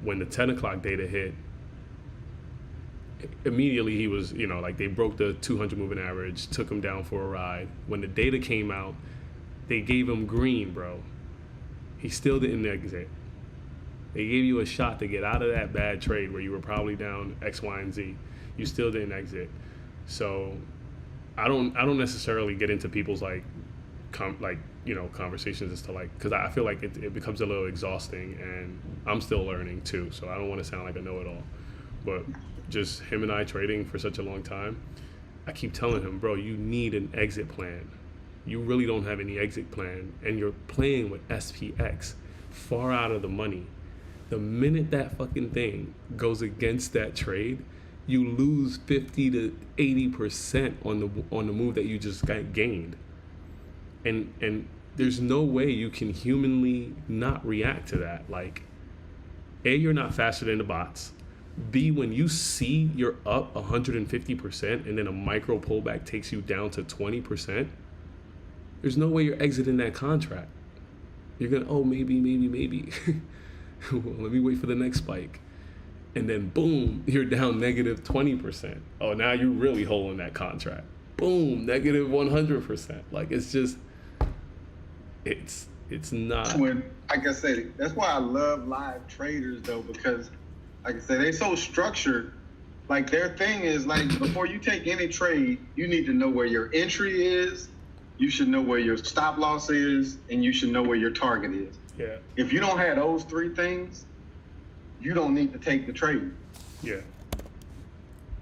when the 10 o'clock data hit, immediately he was, like they broke the 200 moving average, took him down for a ride. When the data came out, they gave him green, bro. He still didn't exit. They gave you a shot to get out of that bad trade where you were probably down X, Y, and Z. You still didn't exit. So I don't necessarily get into people's conversations as to because I feel like it becomes a little exhausting, and I'm still learning too. So I don't want to sound like a know-it-all, but just him and I trading for such a long time, I keep telling him, bro, you need an exit plan. You really don't have any exit plan, and you're playing with SPX far out of the money. The minute that fucking thing goes against that trade, you lose 50 to 80% on the move that you just got gained. And there's no way you can humanly not react to that. Like, A, you're not faster than the bots. B, when you see you're up 150% and then a micro pullback takes you down to 20%, there's no way you're exiting that contract. You're gonna, maybe. Well, let me wait for the next spike. And then boom, you're down negative 20%. Oh, now you're really holding that contract. Boom, negative 100%. Like, it's just, it's not. Like I said, that's why I love live traders though, because like I said, they're so structured. Like, their thing is, like, before you take any trade, you need to know where your entry is, you should know where your stop loss is, and you should know where your target is. Yeah. If you don't have those three things, you don't need to take the trade. Yeah.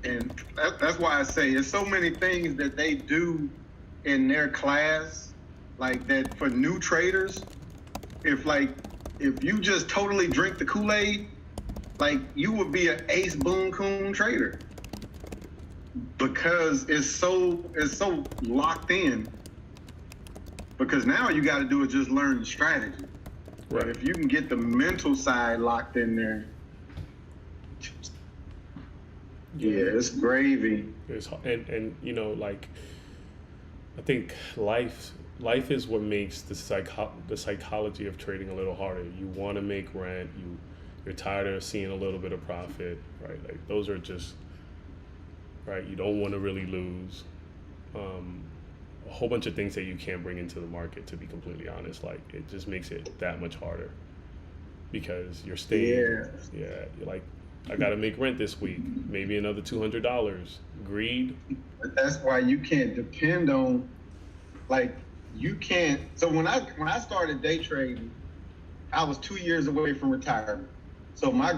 And that's why I say there's so many things that they do in their class, like that for new traders, if you just totally drink the Kool-Aid, like you would be an ace boon coon trader because it's so locked in. Because now you got to do is just learn the strategy. Right. But if you can get the mental side locked in there, yeah, it's gravy. And you know, like, I think life is what makes the psychology of trading a little harder. You want to make rent. You're tired of seeing a little bit of profit, right? Like those are just right. You don't want to really lose. A whole bunch of things that you can't bring into the market, to be completely honest. Like it just makes it that much harder because you're staying. Yeah. You're like, I got to make rent this week. Maybe another $200. Greed. But that's why you can't depend on, like, you can't. So when I started day trading, I was 2 years away from retirement. So my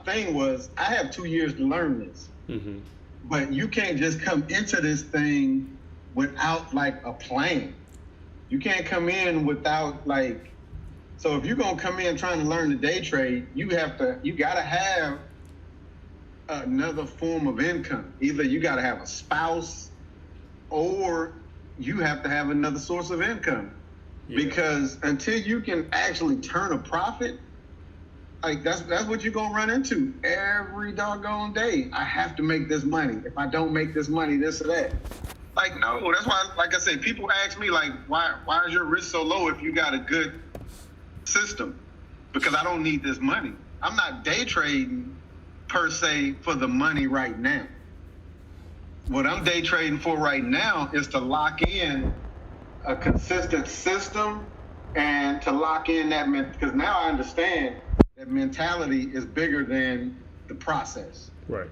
thing was, I have 2 years to learn this. Mm-hmm. But you can't just come into this thing without like a plan. You can't come in without like, so if you're gonna come in trying to learn the day trade, you gotta have another form of income. Either you gotta have a spouse or you have to have another source of income. Yeah. Because until you can actually turn a profit, like that's what you're gonna run into every doggone day. I have to make this money. If I don't make this money, this or that. Like, no, that's why, like I said, people ask me, like, why is your risk so low if you got a good system? Because I don't need this money. I'm not day trading, per se, for the money right now. What I'm day trading for right now is to lock in a consistent system and to lock in that, because now I understand that mentality is bigger than the process. Right.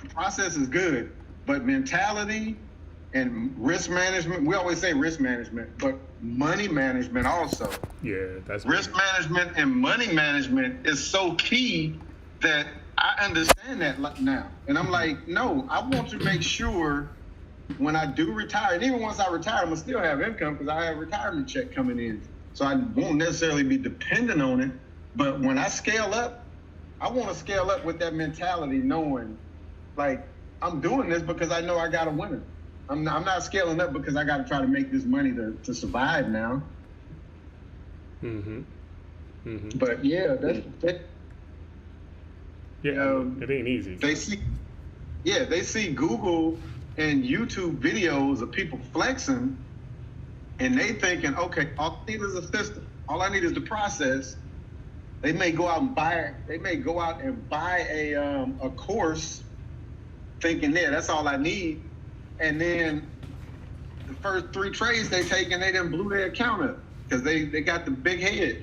The process is good, but mentality and risk management, we always say risk management, but money management also. Yeah, that's risk management and money management is so key that I understand that now. And I'm like, no, I want to make sure when I do retire, and even once I retire, I'm gonna still have income because I have a retirement check coming in. So I won't necessarily be dependent on it. But when I scale up, I want to scale up with that mentality, knowing like I'm doing this because I know I got a winner. I'm not scaling up because I got to try to make this money to survive now. Mm-hmm. Mm-hmm. But yeah, yeah, it ain't easy. They see Google and YouTube videos of people flexing, and they thinking, okay, all I need is a system. All I need is the process. They may go out and buy a course, thinking, yeah, that's all I need. And then the first 3 trades they take and they done blew their account up because they got the big head.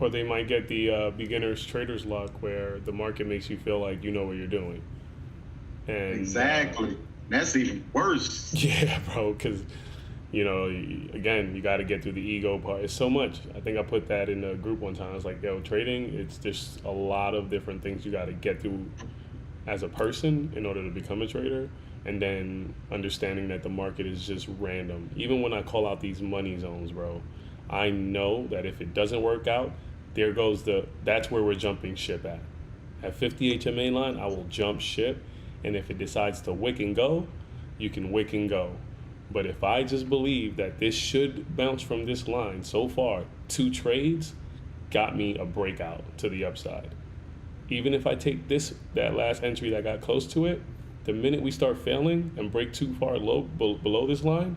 Or they might get the beginner's trader's luck where the market makes you feel like you know what you're doing. And exactly. That's even worse. Yeah, bro, because, you know, again, you got to get through the ego part. It's so much. I think I put that in a group one time. I was like, yo, trading, it's just a lot of different things you got to get through as a person in order to become a trader. And then understanding that the market is just random. Even when I call out these money zones, bro, I know that if it doesn't work out, that's where we're jumping ship at. At 50 HMA line, I will jump ship. And if it decides to wick and go, you can wick and go. But if I just believe that this should bounce from this line, so far, 2 trades got me a breakout to the upside. Even if I take that last entry that got close to it, the minute we start failing and break too far low below this line,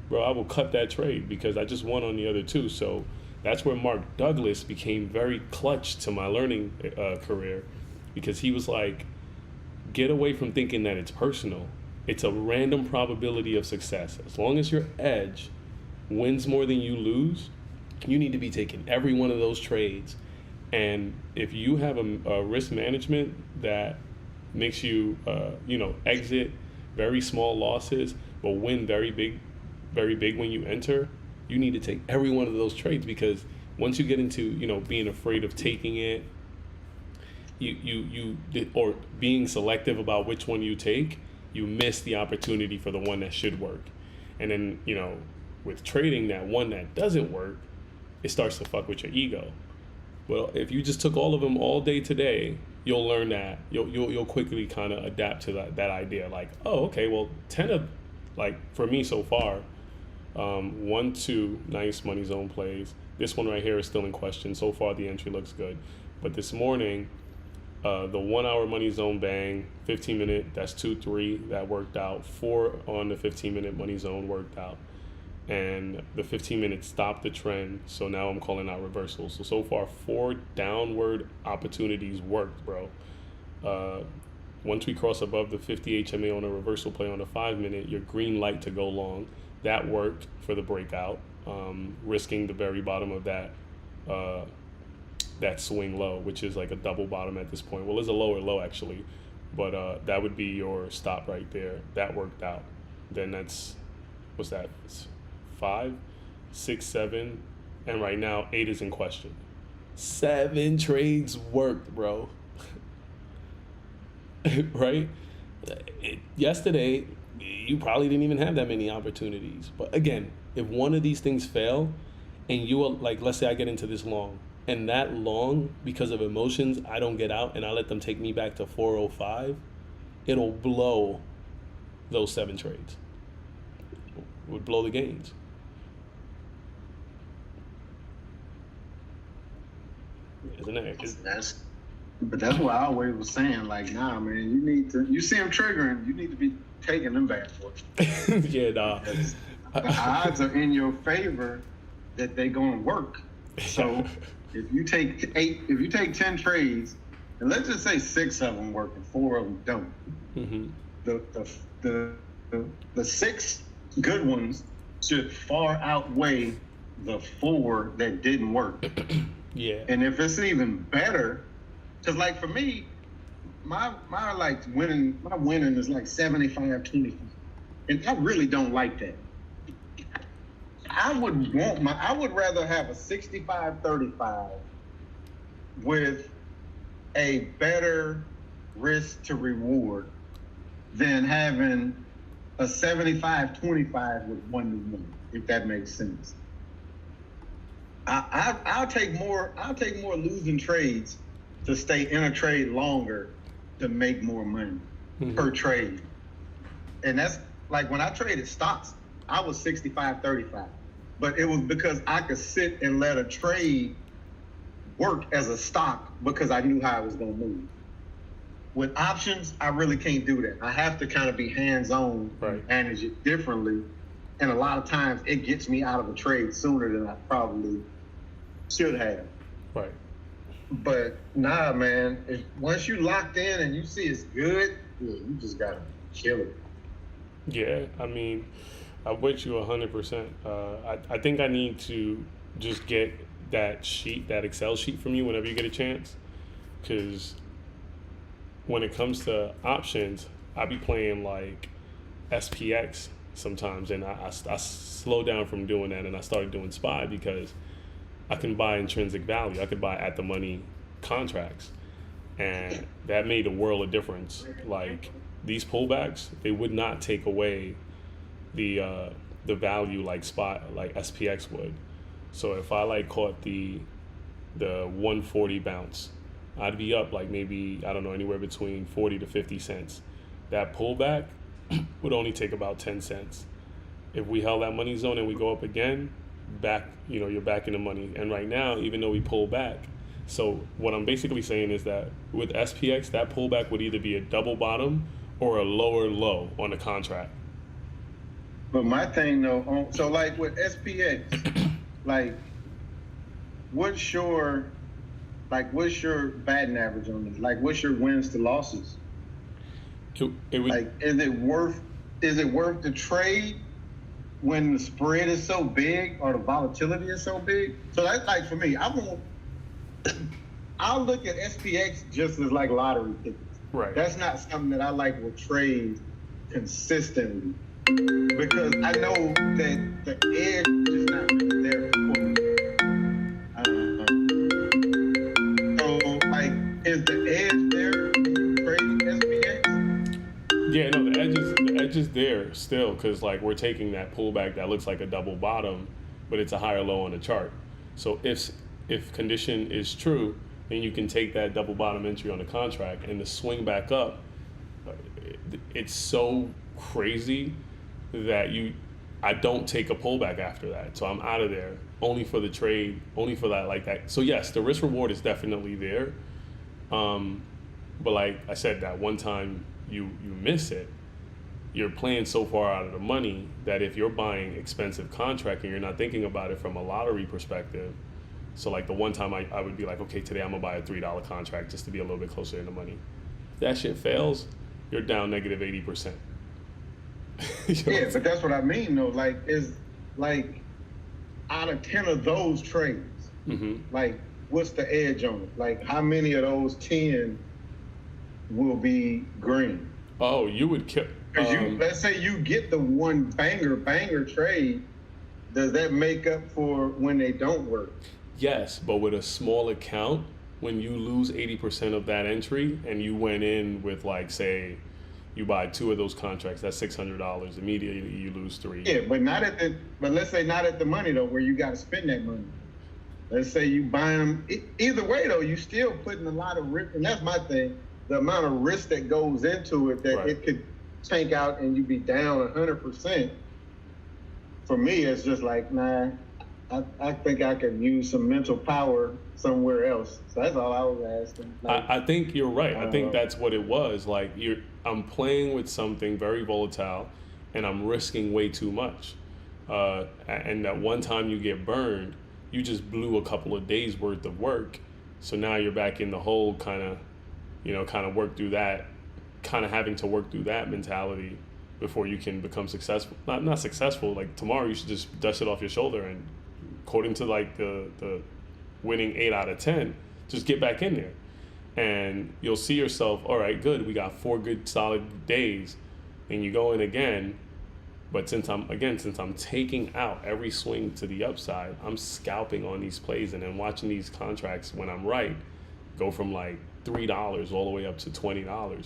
bro, I will cut that trade because I just won on the other 2. So that's where Mark Douglas became very clutch to my learning career, because he was like, get away from thinking that it's personal. It's a random probability of success. As long as your edge wins more than you lose, you need to be taking every one of those trades. And if you have a risk management that makes you, exit very small losses, but win very big when you enter, you need to take every one of those trades, because once you get into, being afraid of taking it, or being selective about which one you take, you miss the opportunity for the one that should work. And then, with trading, that one that doesn't work it starts to fuck with your ego. Well, if you just took all of them all day today, you'll learn that you'll quickly kind of adapt to that idea. Like, oh, okay, well, 10 of, like for me so far, 1, 2 nice money zone plays. This one right here is still in question. So far, the entry looks good, but this morning, the 1 hour money zone bang, 15 minute, that's 2-3, that worked out. 4 on the 15-minute money zone worked out. And the 15 minutes stopped the trend, so now I'm calling out reversals. So far, 4 downward opportunities worked, bro. Once we cross above the 50 HMA on a reversal play on the 5 minute, your green light to go long. That worked for the breakout, risking the very bottom of that swing low, which is like a double bottom at this point. Well, it's a lower low actually, but that would be your stop right there. That worked out. Then that's, what's that? It's 5, 6, 7, and right now 8 is in question. 7 trades worked, bro. Right? Yesterday, you probably didn't even have that many opportunities. But again, if one of these things fail, and you are like, let's say I get into this long, and that long, because of emotions, I don't get out, and I let them take me back to 405, it'll blow those 7 trades. It would blow the gains. Isn't it? But that's what I always was saying. Like, nah, man, you need to. You see them triggering, you need to be taking them back for it. Yeah, nah. The odds are in your favor that they gonna work. So if you take 10 trades, and let's just say 6 of them work and 4 of them don't. Mm-hmm. The 6 good ones should far outweigh the 4 that didn't work. Yeah. And if it's even better, because like for me, my winning is like 75-25, and I really don't like that. I would rather have a 65-35 with a better risk to reward than having a 75-25 with 1-1, if that makes sense. I'll take more losing trades to stay in a trade longer to make more money per trade. And that's like when I traded stocks, I was 65-35. But it was because I could sit and let a trade work as a stock because I knew how it was going to move. With options, I really can't do that. I have to kind of be hands-on, right, manage it differently. And a lot of times it gets me out of a trade sooner than I probably should have. Right. But nah, man, once you locked in and you see it's good, you just got to kill it. Yeah, I mean, I'm with you 100%. I think I need to just get that sheet, that Excel sheet from you whenever you get a chance. Because when it comes to options, I be playing like SPX sometimes, and I slow down from doing that, and I started doing SPY because I can buy intrinsic value. I could buy at the money contracts, and that made a world of difference. Like these pullbacks, they would not take away the value like SPY, like SPX would. So if I like caught the 140 bounce, I'd be up like maybe, I don't know, anywhere between 40 to 50 cents. That pullback would only take about 10 cents. If we held that money zone and we go up again, back, you're back in the money. And right now, even though we pull back, so what I'm basically saying is that with SPX, that pullback would either be a double bottom or a lower low on the contract. But my thing though, so like with SPX, like what's your batting average on it? Like what's your wins to losses? It would, like, is it worth the trade when the spread is so big or the volatility is so big? So that's like for me, I'll look at SPX just as like lottery tickets. right. That's not something that I like will trade consistently because I know that the edge is not really there for me. So like, is the edge there trading SPX? Yeah, no, the edge is there still, because like we're taking that pullback that looks like a double bottom, but it's a higher low on the chart. So if condition is true, then you can take that double bottom entry on the contract and the swing back up. It's so crazy that I don't take a pullback after that. So I'm out of there only for the trade, only for that like that. So yes, the risk reward is definitely there. But like I said, that one time you miss it, you're playing so far out of the money that if you're buying expensive contract and you're not thinking about it from a lottery perspective, so like the one time I would be like, okay, today I'm gonna buy a $3 contract just to be a little bit closer in the money. If that shit fails, you're down negative 80%. Yeah, but that's what I mean though. Like, is like out of 10 of those trades, like what's the edge on it? Like, how many of those 10 will be green? Oh, you would kill. Because let's say you get the one banger trade, does that make up for when they don't work? Yes, but with a small account, when you lose 80% of that entry and you went in with like, say, you buy 2 of those contracts, that's $600. Immediately you lose 3. Yeah, but but let's say not at the money though, where you got to spend that money. Let's say you buy them. Either way though, you still putting a lot of risk, and that's my thing. The amount of risk that goes into it, that it could tank out and you be down 100%. For me, it's just like, nah, I think I could use some mental power somewhere else. So that's all I was asking. Like, I think you're right. I think that's what it was. Like I'm playing with something very volatile, and I'm risking way too much. And that one time you get burned, you just blew a couple of days worth of work. So now you're back in the hole, kind of work through that, kind of having to work through that mentality before you can become successful. Not successful. Like tomorrow, you should just dust it off your shoulder, and according to like the winning 8 out of 10, just get back in there, and you'll see yourself. All right, good. We got 4 good solid days, and you go in again. But since I'm taking out every swing to the upside, I'm scalping on these plays and then watching these contracts when I'm right go from like $3 all the way up to $20. I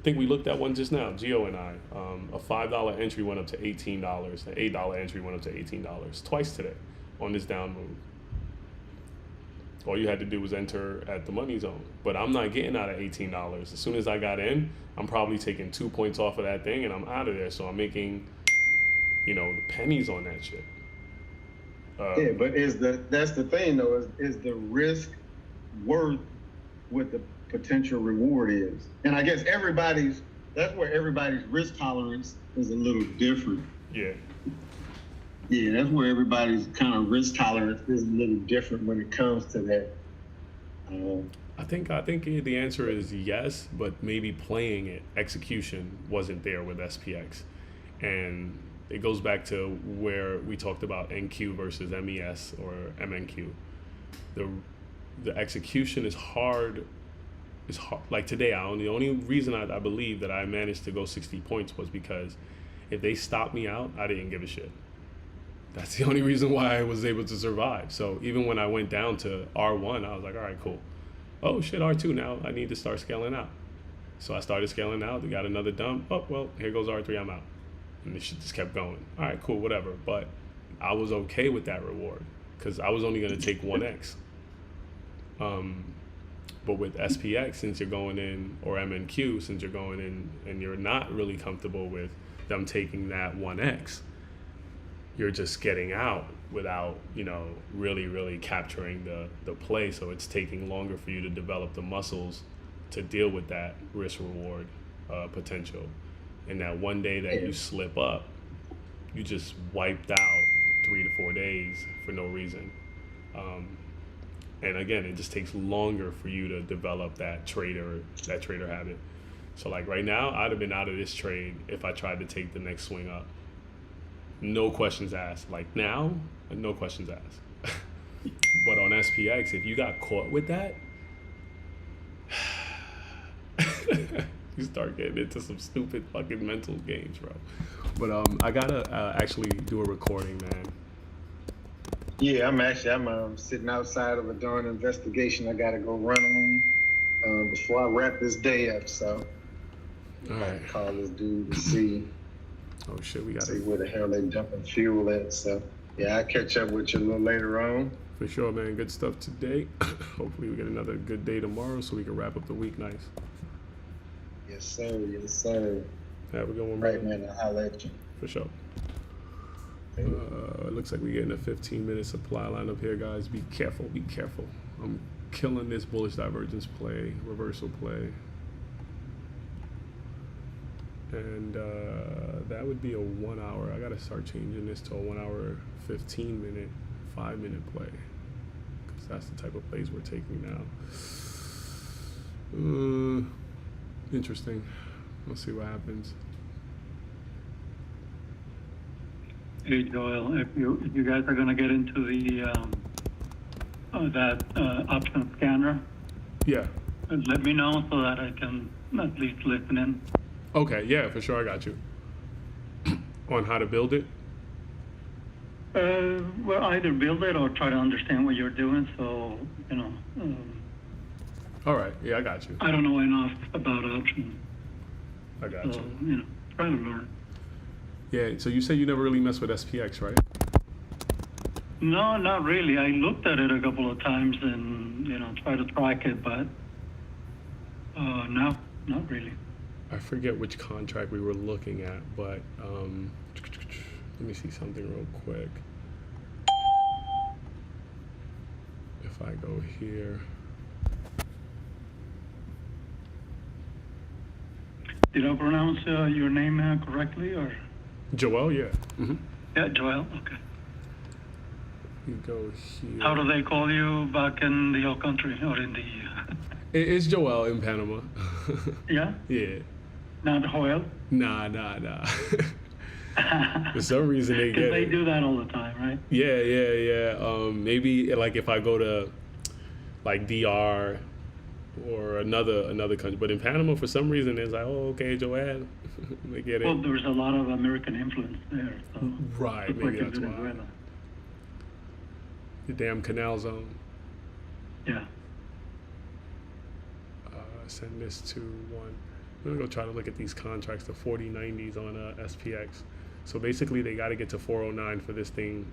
think we looked at one just now, Gio and I. A $5 entry went up to $18. An $8 entry went up to $18 twice today on this down move. All you had to do was enter at the money zone. But I'm not getting out of $18. As soon as I got in, I'm probably taking 2 points off of that thing and I'm out of there. So I'm making, the pennies on that shit. yeah, but that's the thing though, is the risk worth what the potential reward is? And I guess that's where everybody's risk tolerance is a little different. Yeah. Yeah, that's where everybody's kind of risk tolerance is a little different when it comes to that. I think the answer is yes, but maybe playing it, execution wasn't there with SPX. And it goes back to where we talked about NQ versus MES or MNQ. The execution is hard. It's hard. Like today, the only reason I believe that I managed to go 60 points was because if they stopped me out, I didn't give a shit. That's the only reason why I was able to survive. So even when I went down to R1, I was like, all right, cool. Oh shit, R2 now. I need to start scaling out. So I started scaling out. They got another dump. Oh, well, here goes R3, I'm out. And this shit just kept going. All right, cool, whatever. But I was okay with that reward because I was only going to take 1x. But with SPX, since you're going in, or MNQ, since you're going in and you're not really comfortable with them taking that 1x, you're just getting out without, really capturing the play. So it's taking longer for you to develop the muscles to deal with that risk reward potential. And that one day that you slip up, you just wiped out 3 to 4 days for no reason. And again, it just takes longer for you to develop that trader habit. So like right now, I'd have been out of this trade if I tried to take the next swing up. No questions asked. Like now, no questions asked. But on SPX, if you got caught with that, you start getting into some stupid fucking mental games, bro. But I gotta actually do a recording, man. Yeah, I'm sitting outside of a darn investigation I gotta go run on before I wrap this day up. So All right. call this dude to see Oh shit, we gotta. where the hell they dumping fuel at. So yeah, I'll catch up with you a little later on. For sure, man. Good stuff today. Hopefully we get another good day tomorrow so we can wrap up the week nice. Yes, sir. Yes, sir. Have a good one, Right, brother. man. I'll holler at you. For sure. It looks like we're getting a 15-minute supply lineup here, guys. Be careful. Be careful. I'm killing this bullish divergence play, reversal play. And that would be a 1 hour. I got to start changing this to a 1 hour, 15-minute, 5-minute play. Because that's the type of plays we're taking now. Interesting. Let's see what happens. Hey Joel, if you guys are gonna get into the that option scanner, Yeah. let me know so that I can at least listen in. Okay, yeah, for sure. I got you. On how to build it? Well, either build it or try to understand what you're doing. So All right. Yeah, I got you. I don't know enough about options, I got so you. try to learn. Yeah, so you said you never really messed with SPX, right? No, not really. I looked at it a couple of times and tried to track it, but no, not really. I forget which contract we were looking at, but let me see something real quick. If I go here. Did I pronounce your name correctly, or? Joel, yeah. Mm-hmm. Yeah, Joel. Okay. You go here. How do they call you back in the old country or in the? It's Joel in Panama. Yeah. Yeah. Not Joel. Nah. For some reason they get They it. do that all the time, right? Yeah. Maybe like if I go to like DR or another country, but in Panama for some reason it's like, oh, okay, Joel. They get Well, it. there's a lot of American influence there. So Right, just maybe like in that's why. Venezuela. The damn canal zone. Yeah. Send this to one. I'm gonna go try to look at these contracts, the 4090s on SPX. So basically they got to get to 409 for this thing,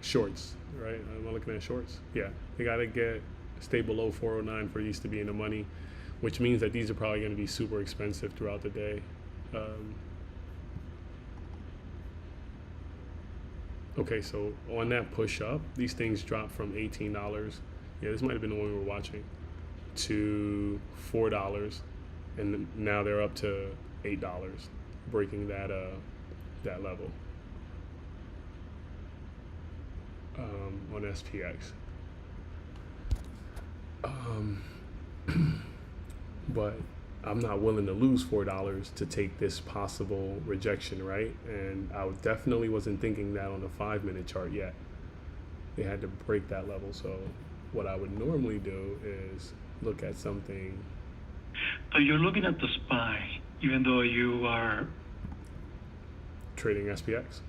shorts, right? Am I looking at shorts? Yeah, they got to stay below 409 for these to be in the money, which means that these are probably going to be super expensive throughout the day. Okay, so on that push up, these things dropped from $18. Yeah, this might have been the one we were watching, to $4, and now they're up to $8, breaking that level on SPX. But I'm not willing to lose $4 to take this possible rejection, right? And I definitely wasn't thinking that on the 5-minute chart yet. They had to break that level. So what I would normally do is look at something. So you're looking at the SPY, even though you are. Trading SPX?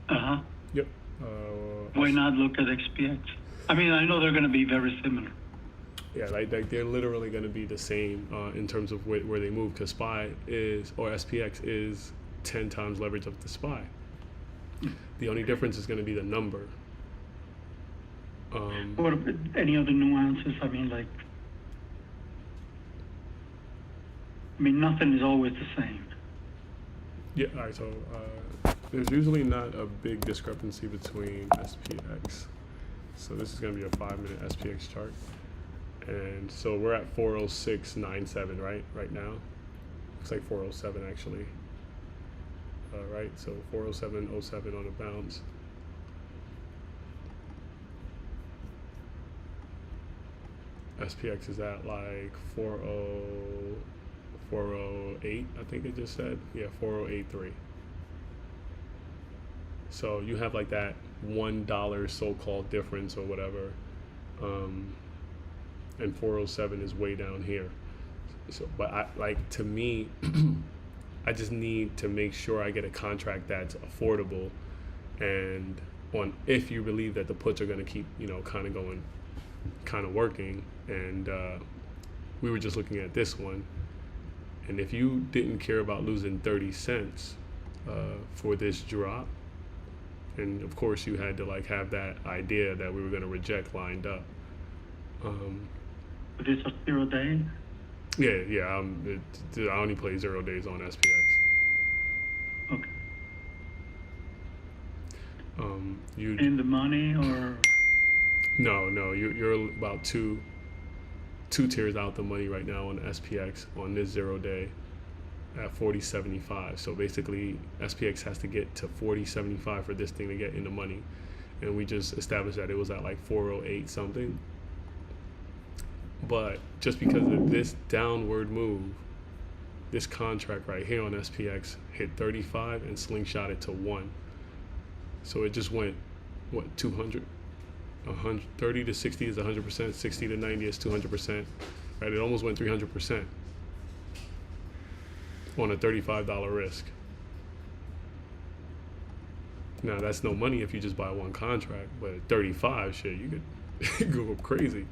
Uh-huh. Yep. Why not look at XPX? I mean, I know they're going to be very similar. Yeah, like they're literally going to be the same in terms of where they move, because SPX is 10 times leverage of the SPY. The only difference is going to be the number. What any other nuances? I mean, nothing is always the same. Yeah, all right, so there's usually not a big discrepancy between SPX. So this is going to be a 5-minute SPX chart. And so we're at 406.97, right now. Looks like 407 actually. Right, so 407.07 on a bounce. SPX is at like 408, I think it just said. Yeah, 4083. So you have like that $1 so-called difference or whatever. And 407 is way down here. So, but to me, I just need to make sure I get a contract that's affordable, and if you believe that the puts are going to keep, kind of working, and we were just looking at this one, and if you didn't care about losing 30 cents for this drop, And of course, you had to like have that idea that we were going to reject lined up. But it's a 0 day. Yeah. I only play 0 days on SPX. Okay. You In the money or? no, you're about two tiers out the money right now on SPX on this 0 day at 40.75. So basically, SPX has to get to 40.75 for this thing to get in the money, and we just established that it was at like 408 something. But just because of this downward move, this contract right here on SPX hit 35 and slingshot it to 1. So it just went, what, 200? 30 to 60 is 100%, 60 to 90 is 200%, right? It almost went 300% on a $35 risk. Now that's no money if you just buy one contract, but at 35, shit, you could go crazy.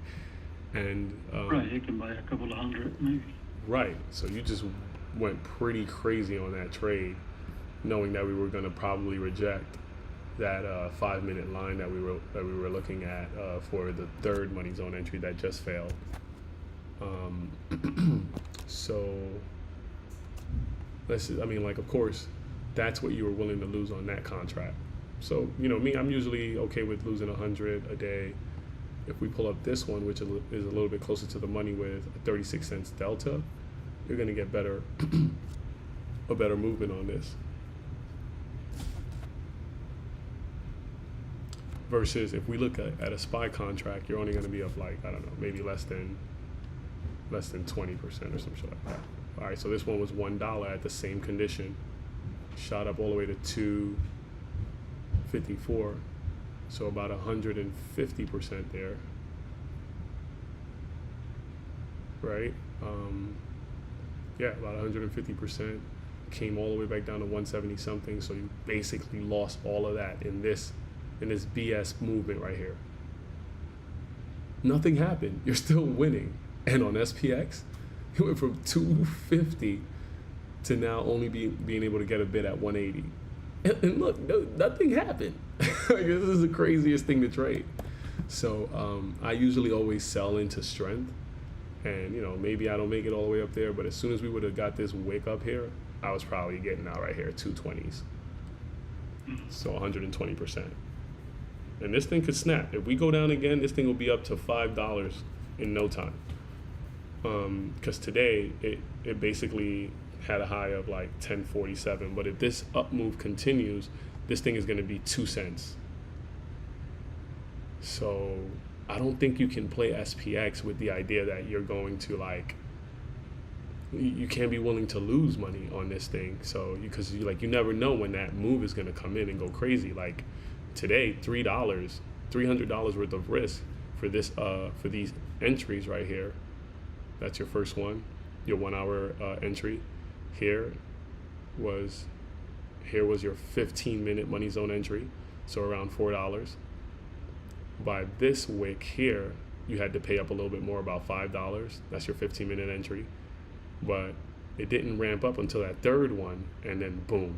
And Right, you can buy a couple of hundred maybe. right, so you just went pretty crazy on that trade, knowing that we were going to probably reject that 5-minute line that we were looking at for the third money zone entry that just failed. So of course, that's what you were willing to lose on that contract. So me, I'm usually okay with losing 100 a day. If we pull up this one, which is a little bit closer to the money with a 36 cents delta, you're going to get a better movement on this. Versus if we look at a SPY contract, you're only going to be up like, I don't know, maybe less than 20% or some shit like that. All right, so this one was $1 at the same condition, shot up all the way to 254, so about 150% there, right? About 150%. Came all the way back down to 170 something, so you basically lost all of that in this BS movement right here. Nothing happened. You're still winning. And on SPX, it went from 250 to now only being able to get a bid at 180. And look, nothing happened. This is the craziest thing to trade. So I usually always sell into strength. And maybe I don't make it all the way up there, but as soon as we would have got this wick up here, I was probably getting out right here at 220s. So 120%. And this thing could snap. If we go down again, this thing will be up to $5 in no time. Because today it basically had a high of like 1047. But if this up move continues, this thing is going to be 2 cents. So I don't think you can play SPX with the idea that you're going to you can't be willing to lose money on this thing. So because you never know when that move is going to come in and go crazy. Like today, $300 worth of risk for this for these entries right here. That's your first one, your 1 hour entry. Here was your 15-minute money zone entry, so around $4. By this wick here, you had to pay up a little bit more, about $5. That's your 15-minute entry. But it didn't ramp up until that third one, and then boom,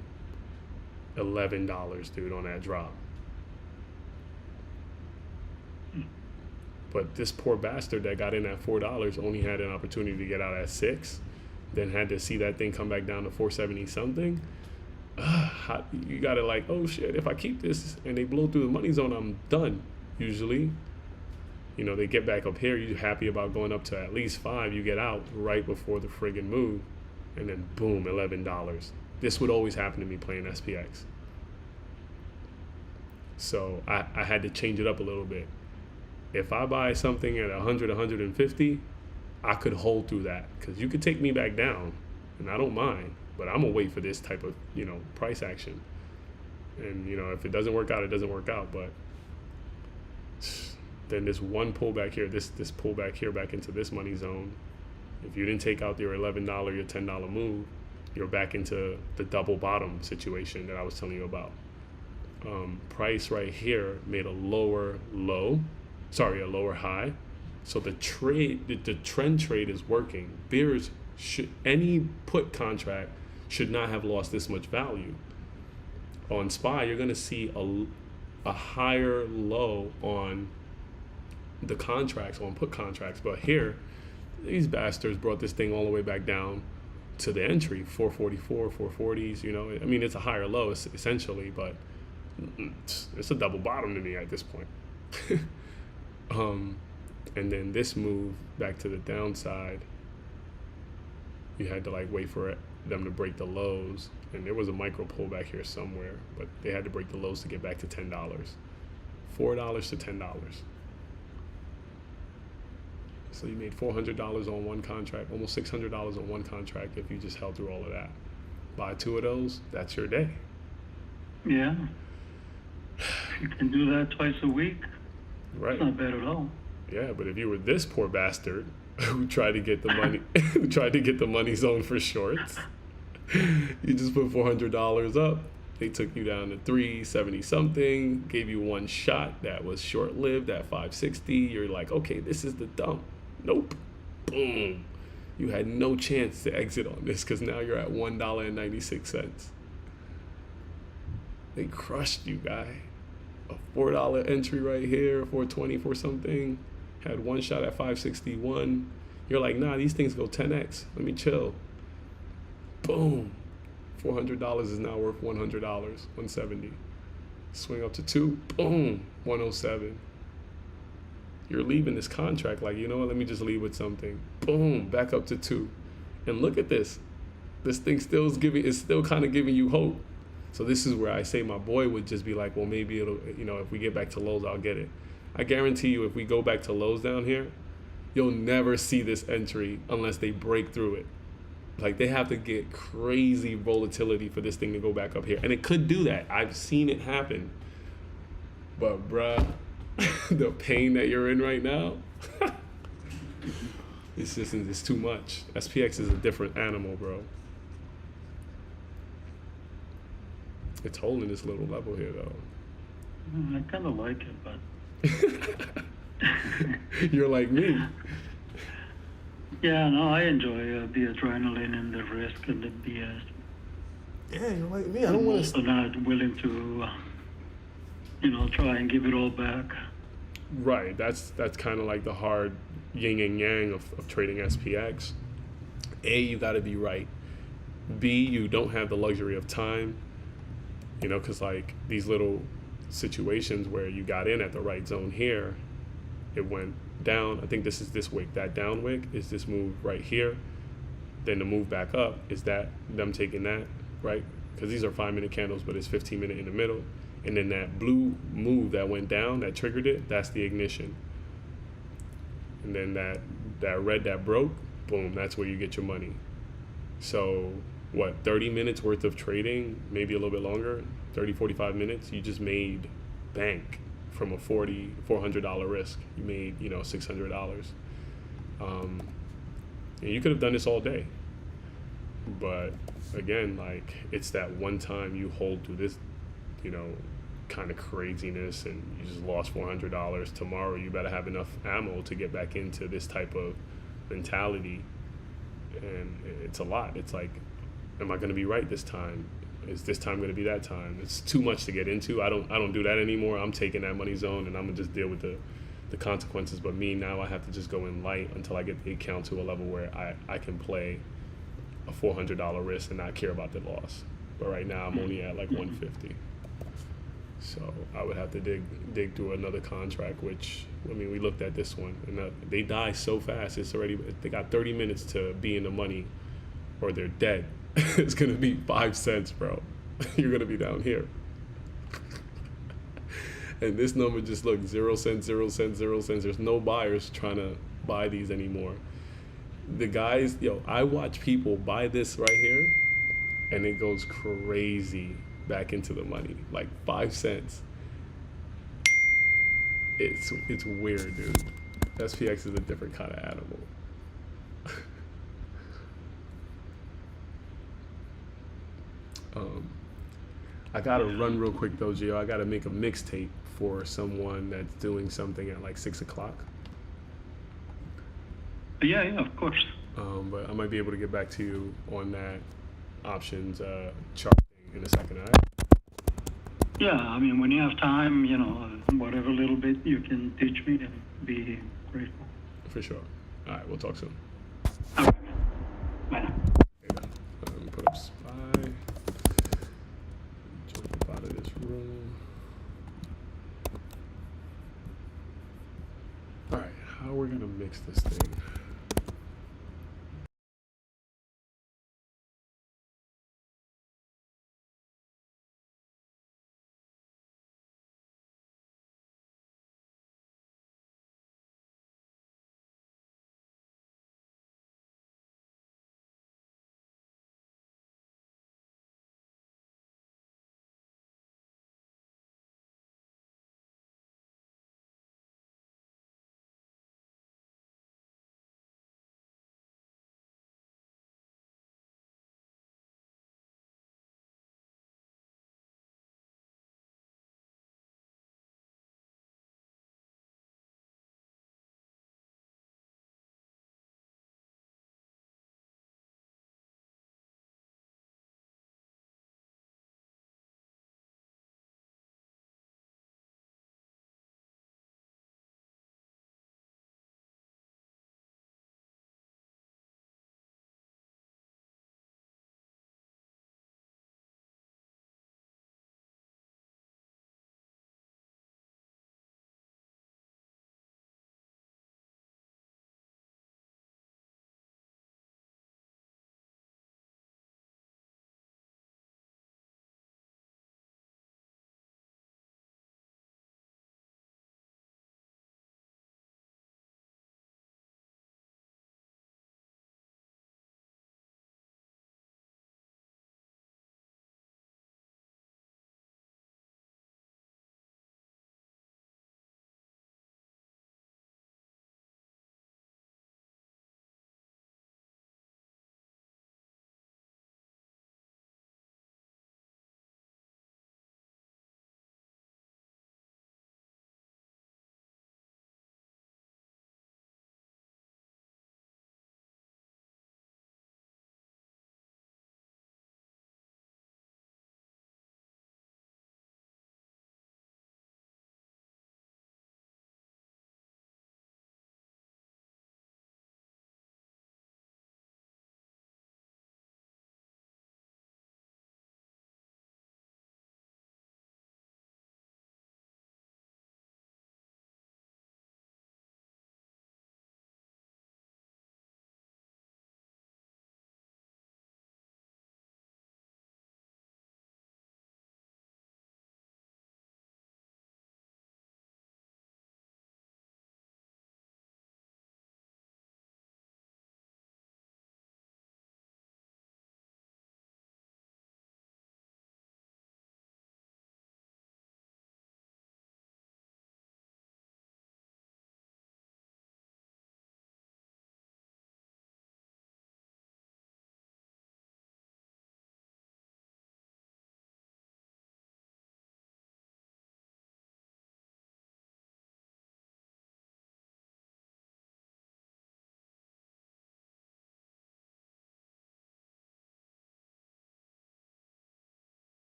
$11, dude, on that drop. But this poor bastard that got in at $4 only had an opportunity to get out at 6, then had to see that thing come back down to 470 something. You gotta oh shit, if I keep this and they blow through the money zone, I'm done. Usually, they get back up here, you're happy about going up to at least 5, you get out right before the friggin' move, and then boom, $11. This would always happen to me playing SPX. So I had to change it up a little bit. If I buy something at 100, 150, I could hold through that, because you could take me back down, and I don't mind, but I'm gonna wait for this type of, price action. And, if it doesn't work out, it doesn't work out, but then this one pullback here, this pullback here back into this money zone, if you didn't take out your $11, your $10 move, you're back into the double bottom situation that I was telling you about. Price right here made a lower high. So the trend trade is working. Any put contract should not have lost this much value. on SPY, you're gonna see a higher low on the contracts, on put contracts. But here, these bastards brought this thing all the way back down to the entry, 444, 440s. You know, I mean, it's a higher low essentially, but it's a double bottom to me at this point. And then this move back to the downside, you had to like wait for them to break the lows, and there was a micro pullback here somewhere, but they had to break the lows to get back to $10, $4 to $10. So you made $400 on one contract, almost $600 on one contract if you just held through all of that. Buy 2 of those, that's your day. Yeah. You can do that twice a week. Right. It's not bad at all. Yeah, but if you were this poor bastard who tried to get the money, who tried to get the money zone for shorts, you just put $400 up. They took you down to 370 something, gave you one shot that was short lived at 560. You're like, okay, this is the dump. Nope. Boom. You had no chance to exit on this because now you're at $1.96. They crushed you, guy. A $4 entry right here, 420 for something. Had one shot at 561. You're like, nah, these things go 10x. Let me chill. Boom. $400 is now worth $100, 170. Swing up to 2, boom, 107. You're leaving this contract like, you know what, let me just leave with something. Boom, back up to 2. And look at this. This thing is still kind of giving you hope. So this is where I say my boy would just be like, well, maybe it'll, you know, if we get back to lows, I'll get it. I guarantee you, if we go back to lows down here, you'll never see this entry unless they break through it. Like, they have to get crazy volatility for this thing to go back up here. And it could do that. I've seen it happen. But, bruh, the pain that you're in right now, it's too much. SPX is a different animal, bro. It's holding this little level here, though. I kind of like it, but... You're like me. Yeah, no, I enjoy the adrenaline and the risk and the BS. Yeah, you're like me. I don't want to... I'm not willing to, try and give it all back. Right. That's kind of like the hard yin and yang of trading SPX. A, you got to be right. B, you don't have the luxury of time. You know, because like these little situations where you got in at the right zone here, it went down. I think this is this wick. That down wick is this move right here. Then the move back up is that them taking that, right? Because these are 5-minute candles, but it's 15-minute in the middle. And then that blue move that went down, that triggered it, that's the ignition. And then that red that broke, boom, that's where you get your money. So what, 30 minutes worth of trading, maybe a little bit longer, 30, 45 minutes, you just made bank from a $400 risk. You made, $600. And you could have done this all day. But again, like, it's that one time you hold through this, kind of craziness and you just lost $400. Tomorrow you better have enough ammo to get back into this type of mentality. And it's a lot. It's like, am I going to be right this time? Is this time going to be that time? It's too much to get into. I don't do that anymore. I'm taking that money zone and I'm going to just deal with the consequences. But me, now I have to just go in light until I get the account to a level where I can play a $400 risk and not care about the loss. But right now I'm only at like 150. So I would have to dig through another contract, which, I mean, we looked at this one and they die so fast. They got 30 minutes to be in the money or they're dead. It's gonna be 5 cents, bro. You're gonna be down here. And this number just looked 0 cents, 0 cents, 0 cents. There's no buyers trying to buy these anymore. The guys, I watch people buy this right here and it goes crazy back into the money, like 5 cents. It's weird, dude. SPX is a different kind of animal. I gotta run real quick though, Gio. I gotta make a mixtape for someone that's doing something at like 6 o'clock. Yeah, of course. But I might be able to get back to you on that options charting in a second, all right? Yeah, I mean, when you have time, you know, whatever little bit you can teach me, I'd be grateful. For sure. All right, we'll talk soon. All right. Bye now. Let me put up spy. Jump up out of this room. All right, how are we gonna mix this thing?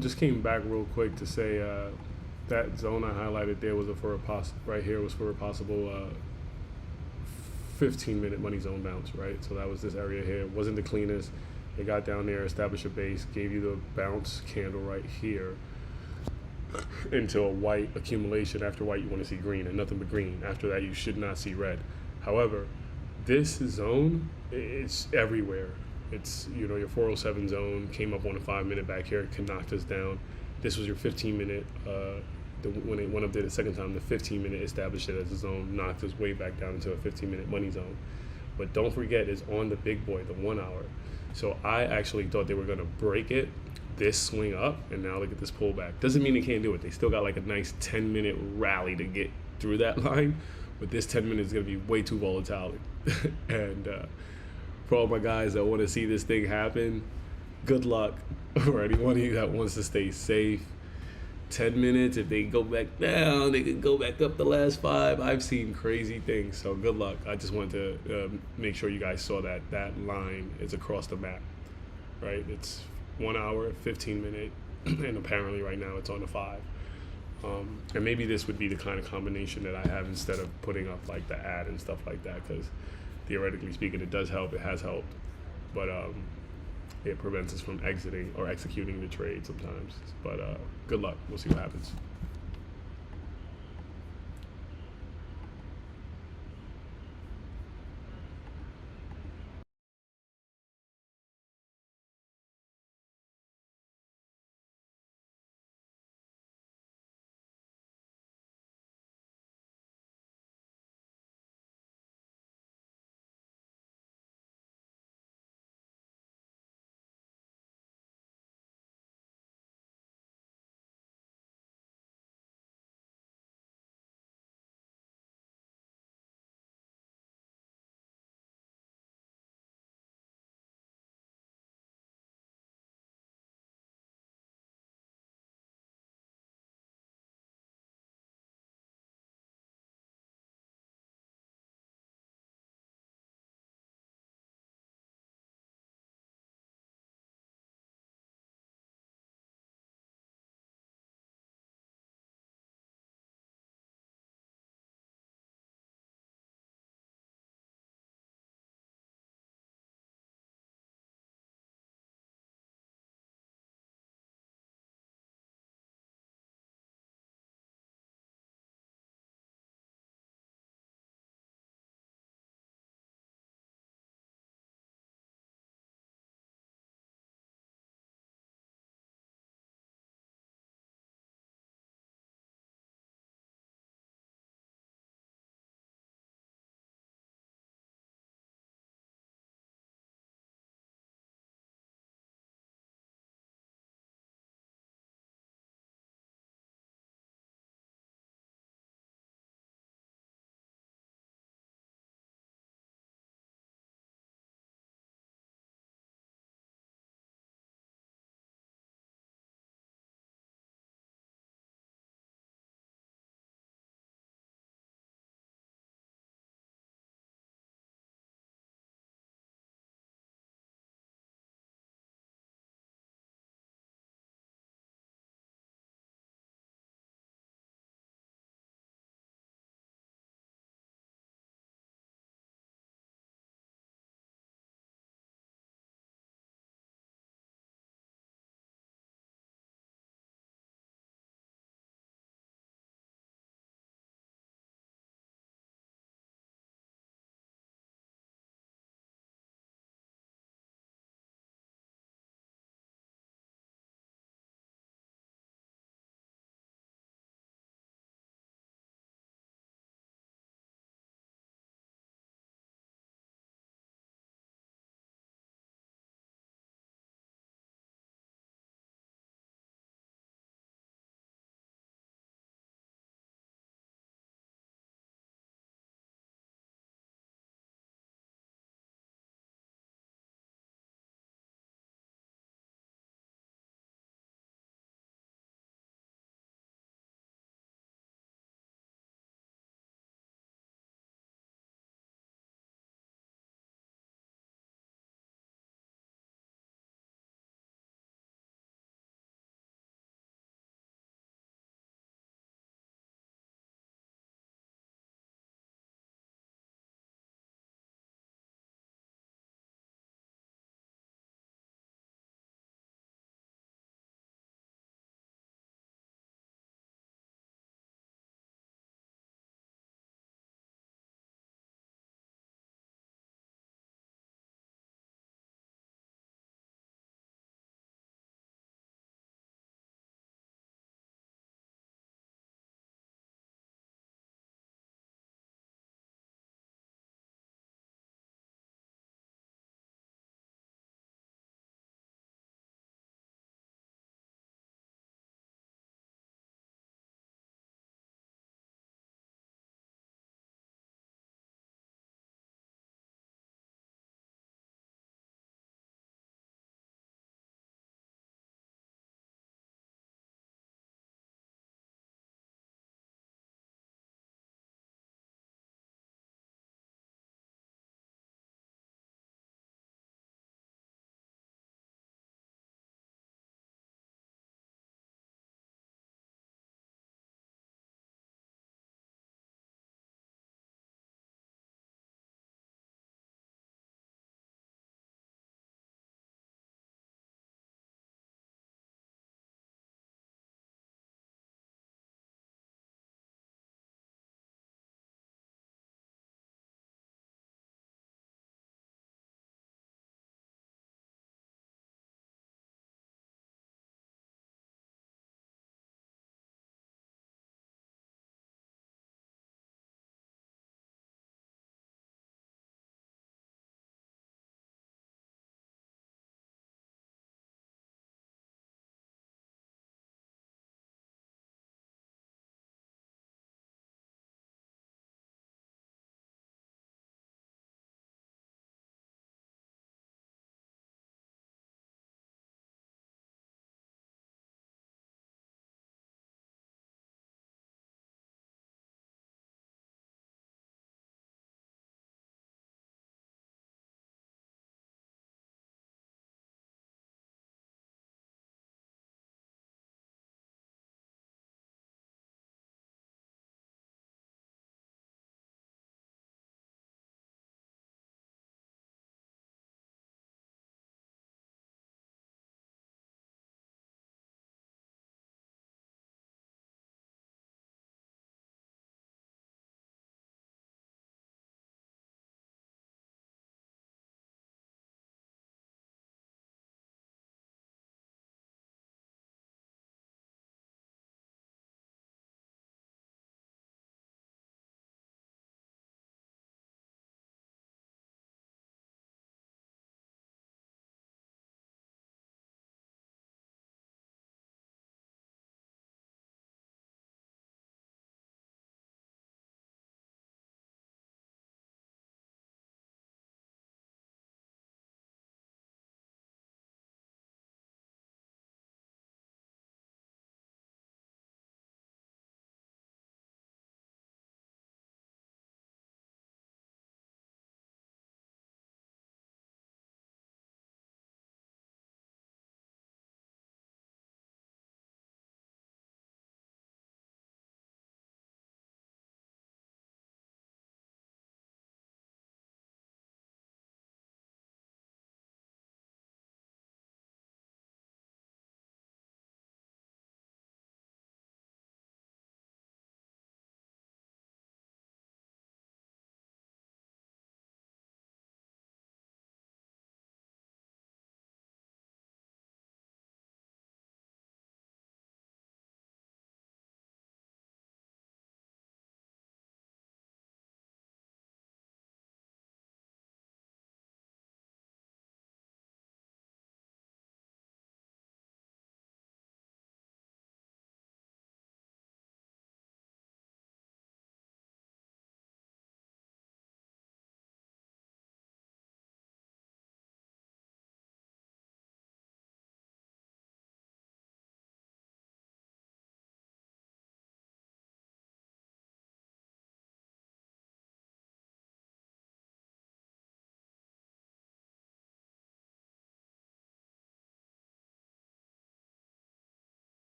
Just came back real quick to say that zone I highlighted there was right here was for a possible 15-minute money zone bounce, right? So that was this area here. It wasn't the cleanest. They got down there, established a base, gave you the bounce candle right here into a white accumulation. After white, you want to see green and nothing but green. After that, you should not see red. However, this zone, it's everywhere. It's, you know, your 407 zone came up on a 5-minute back here, can knock us down. This was your 15-minute, when it went up there the second time, the 15-minute established it as a zone, knocked us way back down into a 15-minute money zone. But don't forget, it's on the big boy, the 1 hour. So I actually thought they were gonna break it, this swing up, and now look at this pullback. Doesn't mean they can't do it. They still got like a nice 10-minute rally to get through that line, but this 10 minutes is gonna be way too volatile. And for all my guys that want to see this thing happen, good luck. For anyone of you that wants to stay safe, 10 minutes, if they go back down, they can go back up the last 5. I've seen crazy things, so good luck. I just wanted to make sure you guys saw that line is across the map, right? It's 1 hour, 15-minute, and apparently right now it's on the 5. And maybe this would be the kind of combination that I have instead of putting up like the ad and stuff like that, because theoretically speaking, it does help. It has helped, but it prevents us from exiting or executing the trade sometimes. But good luck. We'll see what happens.